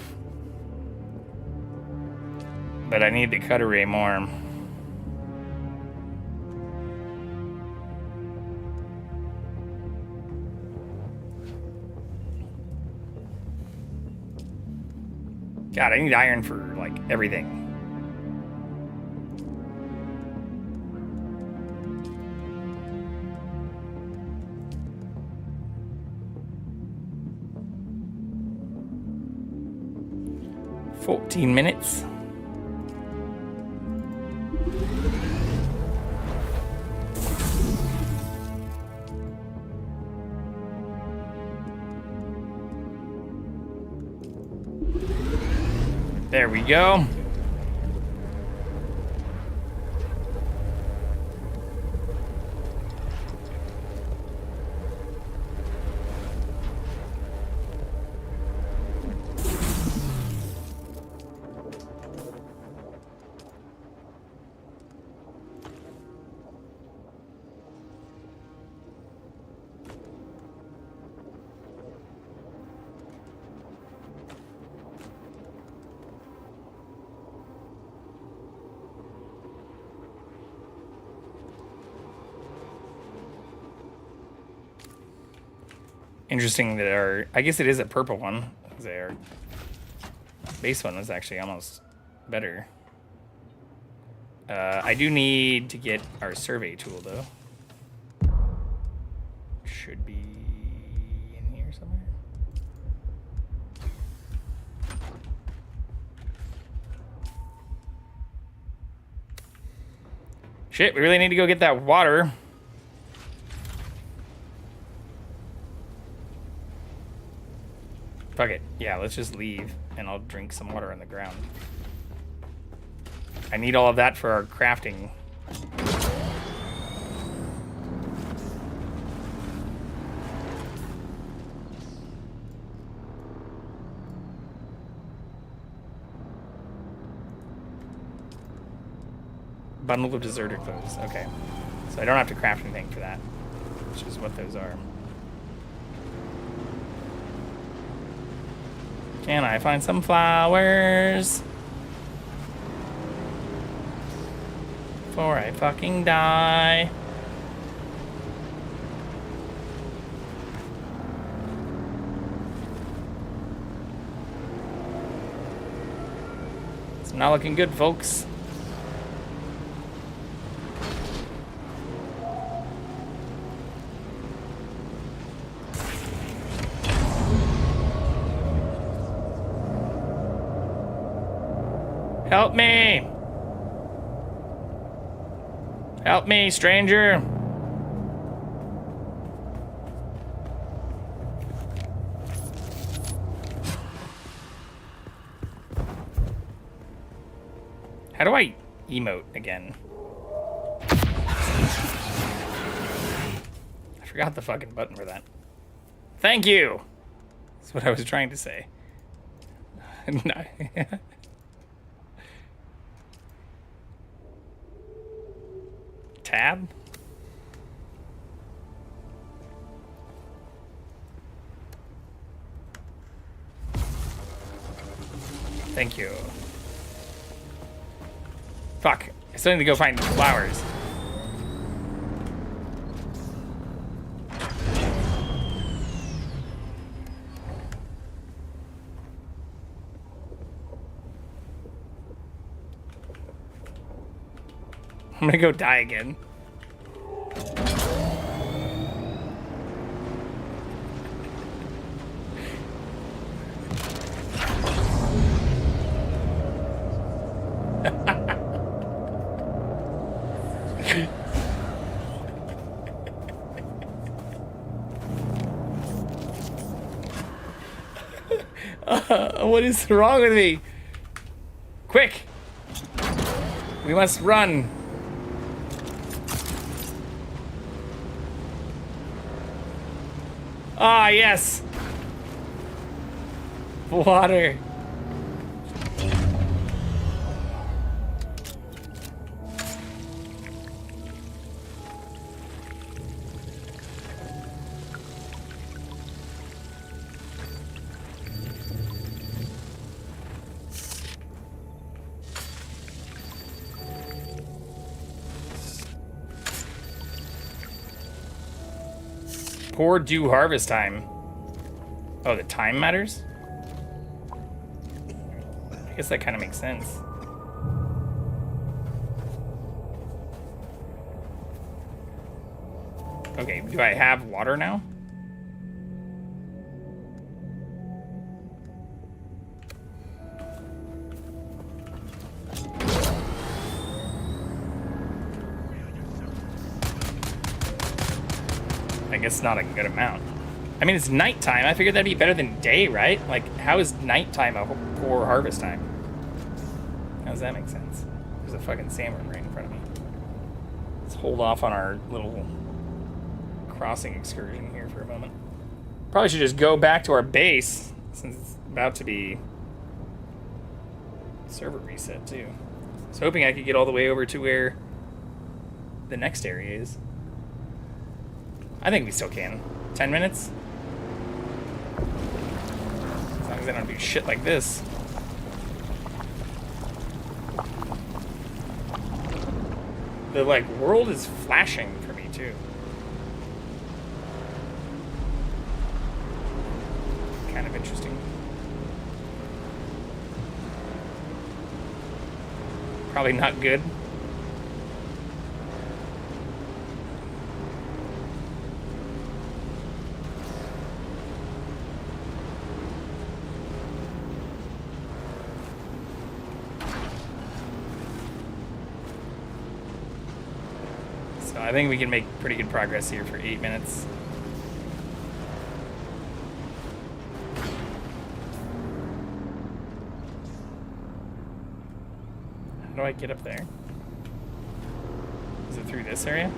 but I need the cutaway more. God, I need iron for, like, everything. $14 minutes. There we go. Interesting that our, I guess it is a purple one. Our base one was actually almost better. I do need to get our survey tool though. Should be in here somewhere. Shit, we really need to go get that water. Fuck it. Yeah, let's just leave and I'll drink some water on the ground. I need all of that for our crafting. Bundle of deserter clothes. Okay. So I don't have to craft anything for that, which is what those are. Can I find some flowers? Before I fucking die. It's not looking good, folks. Help me! Help me, stranger! How do I emote again? I forgot the fucking button for that. Thank you! That's what I was trying to say. No. Tab? Thank you. Fuck. I still need to go find flowers. I'm gonna go die again. What is wrong with me? Quick! We must run. Ah, yes. Water. Poor due harvest time. Oh, the time matters? I guess that kind of makes sense. Okay, do I have water now? I guess not a good amount. I mean, it's nighttime. I figured that'd be better than day, right? Like, how is nighttime a poor harvest time? How does that make sense? There's a fucking salmon right in front of me. Let's hold off on our little crossing excursion here for a moment. Probably should just go back to our base since it's about to be server reset too. I was hoping I could get all the way over to where the next area is. I think we still can. 10 minutes? As long as I don't do shit like this. The, like, world is flashing for me, too. Kind of interesting. Probably not good. I think we can make pretty good progress here for 8 minutes. How do I get up there? Is it through this area?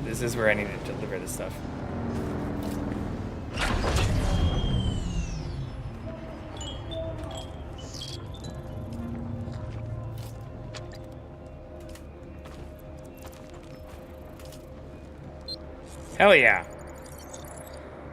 This is where I need to deliver this stuff. Hell yeah.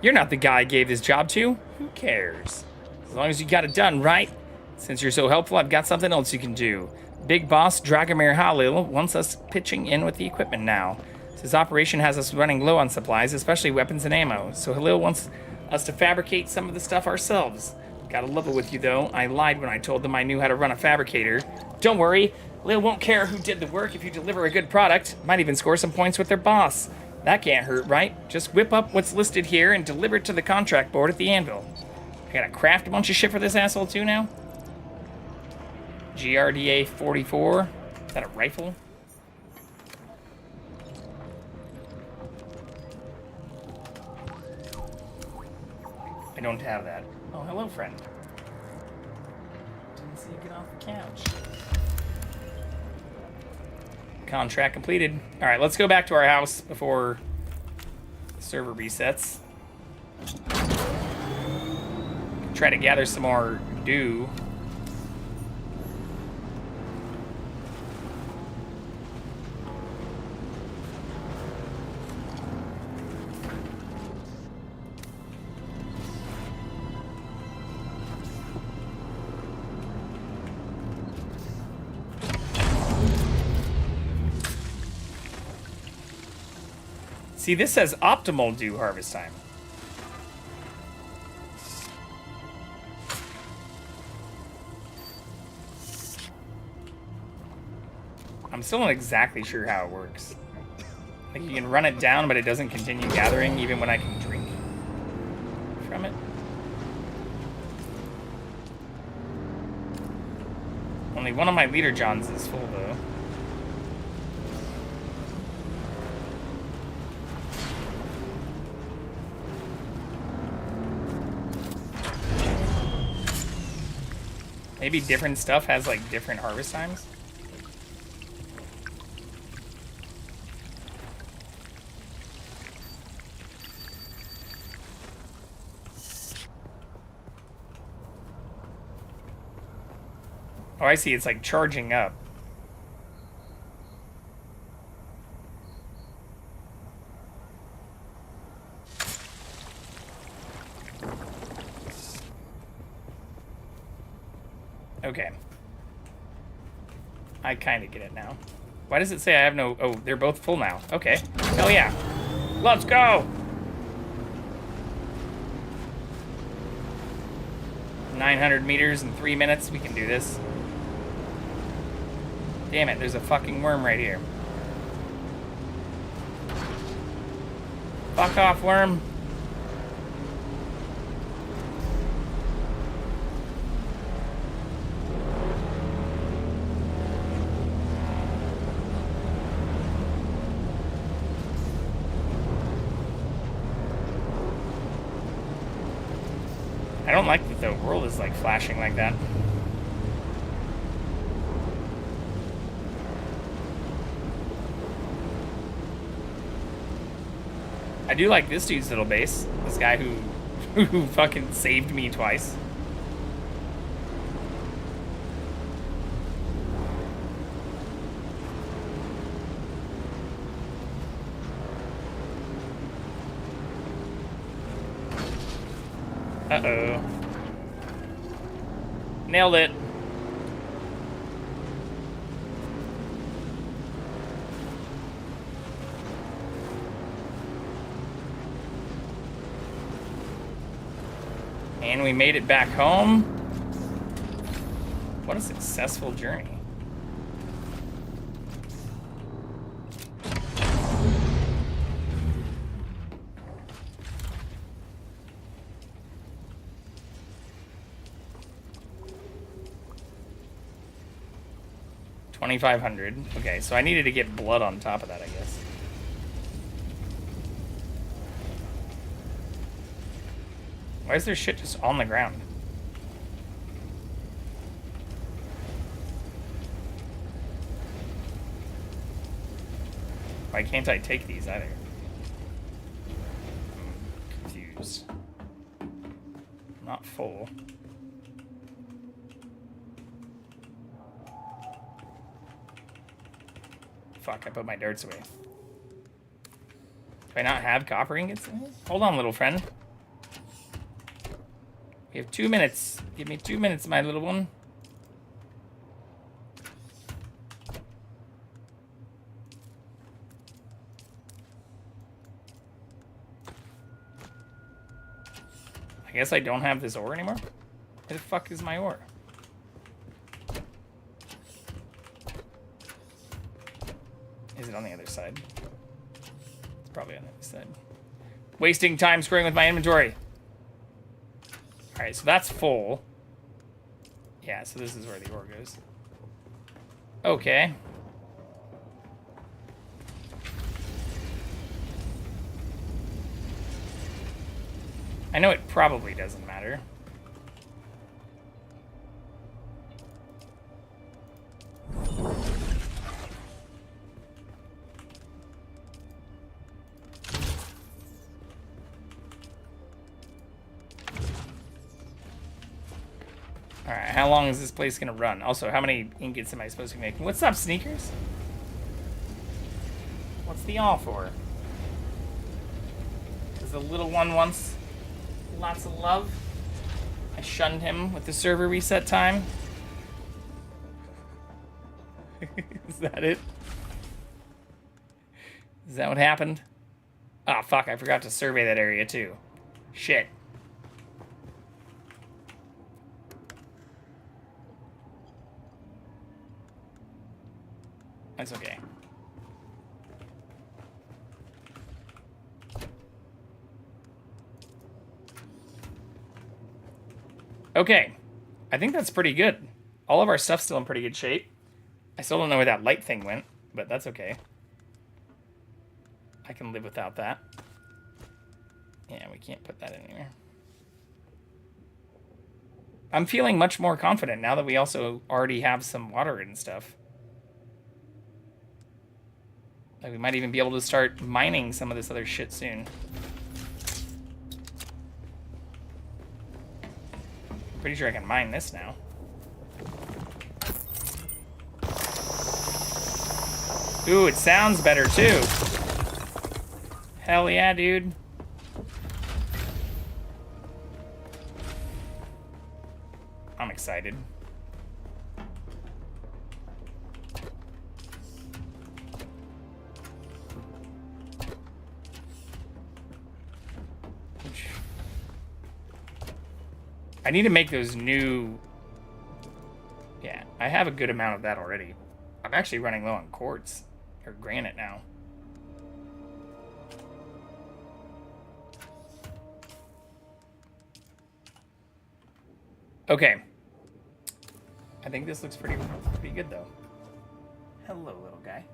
You're not the guy I gave this job to. Who cares? As long as you got it done, right? Since you're so helpful, I've got something else you can do. Big boss Dragomir Halil wants us pitching in with the equipment now. His operation has us running low on supplies, especially weapons and ammo, so Halil wants us to fabricate some of the stuff ourselves. Gotta level with you, though. I lied when I told them I knew how to run a fabricator. Don't worry, Halil won't care who did the work if you deliver a good product. Might even score some points with their boss. That can't hurt, right? Just whip up what's listed here and deliver it to the contract board at the anvil. I gotta craft a bunch of shit for this asshole, too, now? GRDA 44? Is that a rifle? I don't have that. Oh, hello, friend. Didn't see you get off the couch. Contract completed. All right, let's go back to our house before the server resets. Try to gather some more dew. See, this says optimal dew harvest time. I'm still not exactly sure how it works. Like, you can run it down, but it doesn't continue gathering even when I can drink from it. Only one of my leader johns is full, though. Maybe different stuff has, like, different harvest times? Oh, I see. It's, like, charging up. Okay. I kind of get it now. Why does it say I have no... Oh, they're both full now. Okay. Hell yeah. Let's go! 900 meters in 3 minutes. We can do this. Damn it, there's a fucking worm right here. Fuck off, worm. I don't like that the world is like flashing like that. I do like this dude's little base. This guy who fucking saved me twice. Uh-oh. Nailed it. And we made it back home. What a successful journey. $2,500. Okay, so I needed to get blood on top of that, I guess. Why is there shit just on the ground? Why can't I take these either? I'm confused. I'm not full. Fuck, I put my darts away. Do I not have copper ingots in here? Hold on, little friend. We have 2 minutes. Give me 2 minutes, my little one. I guess I don't have this ore anymore? Where the fuck is my ore? Is it on the other side? It's probably on the other side. Wasting time screwing with my inventory. Alright, so that's full. Yeah, so this is where the ore goes. Okay. I know it probably doesn't matter. Alright, how long is this place gonna run? Also, how many ingots am I supposed to be making? What's up, sneakers? What's the all for? Does the little one wants lots of love? I shunned him with the server reset time. Is that it? Is that what happened? Ah, fuck, I forgot to survey that area too. Shit. That's okay. Okay. I think that's pretty good. All of our stuff's still in pretty good shape. I still don't know where that light thing went, but that's okay. I can live without that. Yeah, we can't put that in here. I'm feeling much more confident now that we also already have some water and stuff. Like, we might even be able to start mining some of this other shit soon. Pretty sure I can mine this now. Ooh, it sounds better too. Hell yeah, dude. I'm excited. I need to make those new... Yeah, I have a good amount of that already. I'm actually running low on quartz. Or granite now. Okay. I think this looks pretty good, though. Hello, little guy.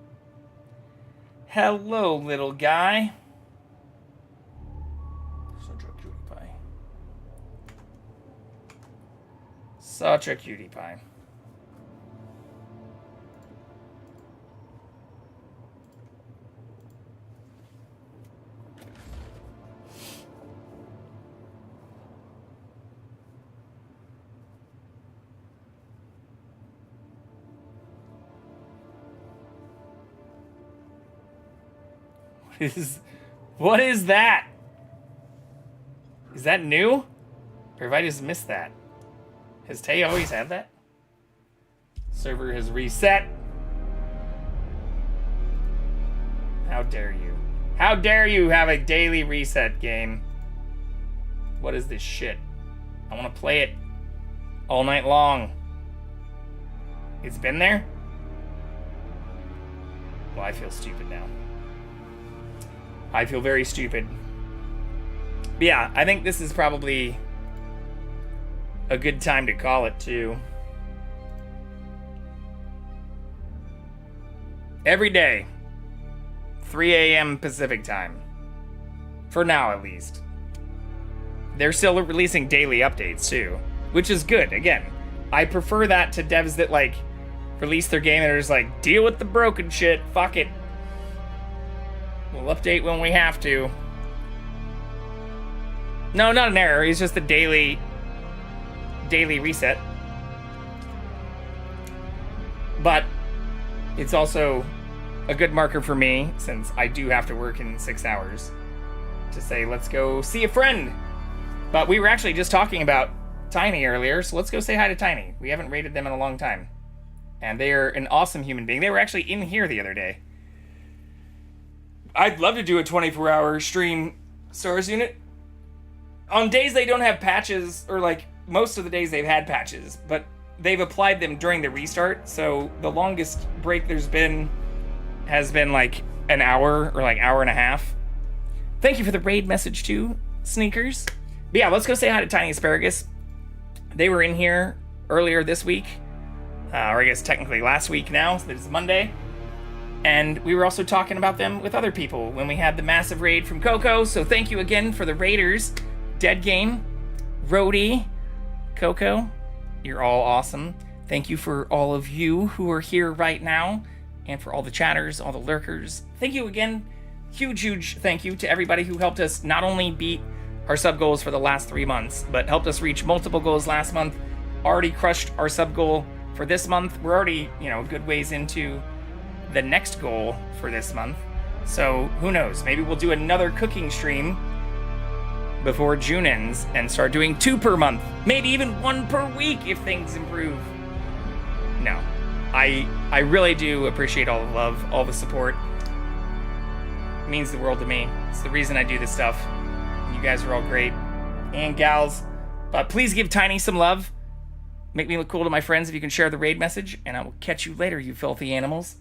Hello, little guy. Such a cutie pie. Such a cutie pie. What is that? Is that new? Or have I just missed that? Has Tay always had that? Server has reset. How dare you? How dare you have a daily reset game? What is this shit? I want to play it all night long. It's been there? Well, I feel stupid now. I feel very stupid. But yeah, I think this is probably a good time to call it too. Every day, 3 a.m. Pacific time. For now, at least. They're still releasing daily updates too, which is good. Again, I prefer that to devs that like release their game and are just like, deal with the broken shit, fuck it. We'll update when we have to. No, not an error. It's just a daily reset. But it's also a good marker for me, since I do have to work in 6 hours, to say, let's go see a friend. But we were actually just talking about Tiny earlier, so let's go say hi to Tiny. We haven't rated them in a long time. And they are an awesome human being. They were actually in here the other day. I'd love to do a 24-hour stream Stars Unit. On days they don't have patches, or like most of the days they've had patches, but they've applied them during the restart, so the longest break there's been has been like an hour or like hour and a half. Thank you for the raid message too, Sneakers. But yeah, let's go say hi to Tiny Asparagus. They were in here earlier this week, or I guess technically last week now, so it's Monday. And we were also talking about them with other people when we had the massive raid from Coco. So thank you again for the raiders. Dead Game, Rhodey, Coco, you're all awesome. Thank you for all of you who are here right now. And for all the chatters, all the lurkers. Thank you again. Huge thank you to everybody who helped us not only beat our sub goals for the last 3 months, but helped us reach multiple goals last month. Already crushed our sub goal for this month. We're already, a good ways into the next goal for this month. So who knows? Maybe we'll do another cooking stream before June ends and start doing 2 per month. Maybe even 1 per week if things improve. No. I really do appreciate all the love, all the support. It means the world to me. It's the reason I do this stuff. You guys are all great. And gals. But please give Tiny some love. Make me look cool to my friends if you can share the raid message. And I will catch you later, you filthy animals.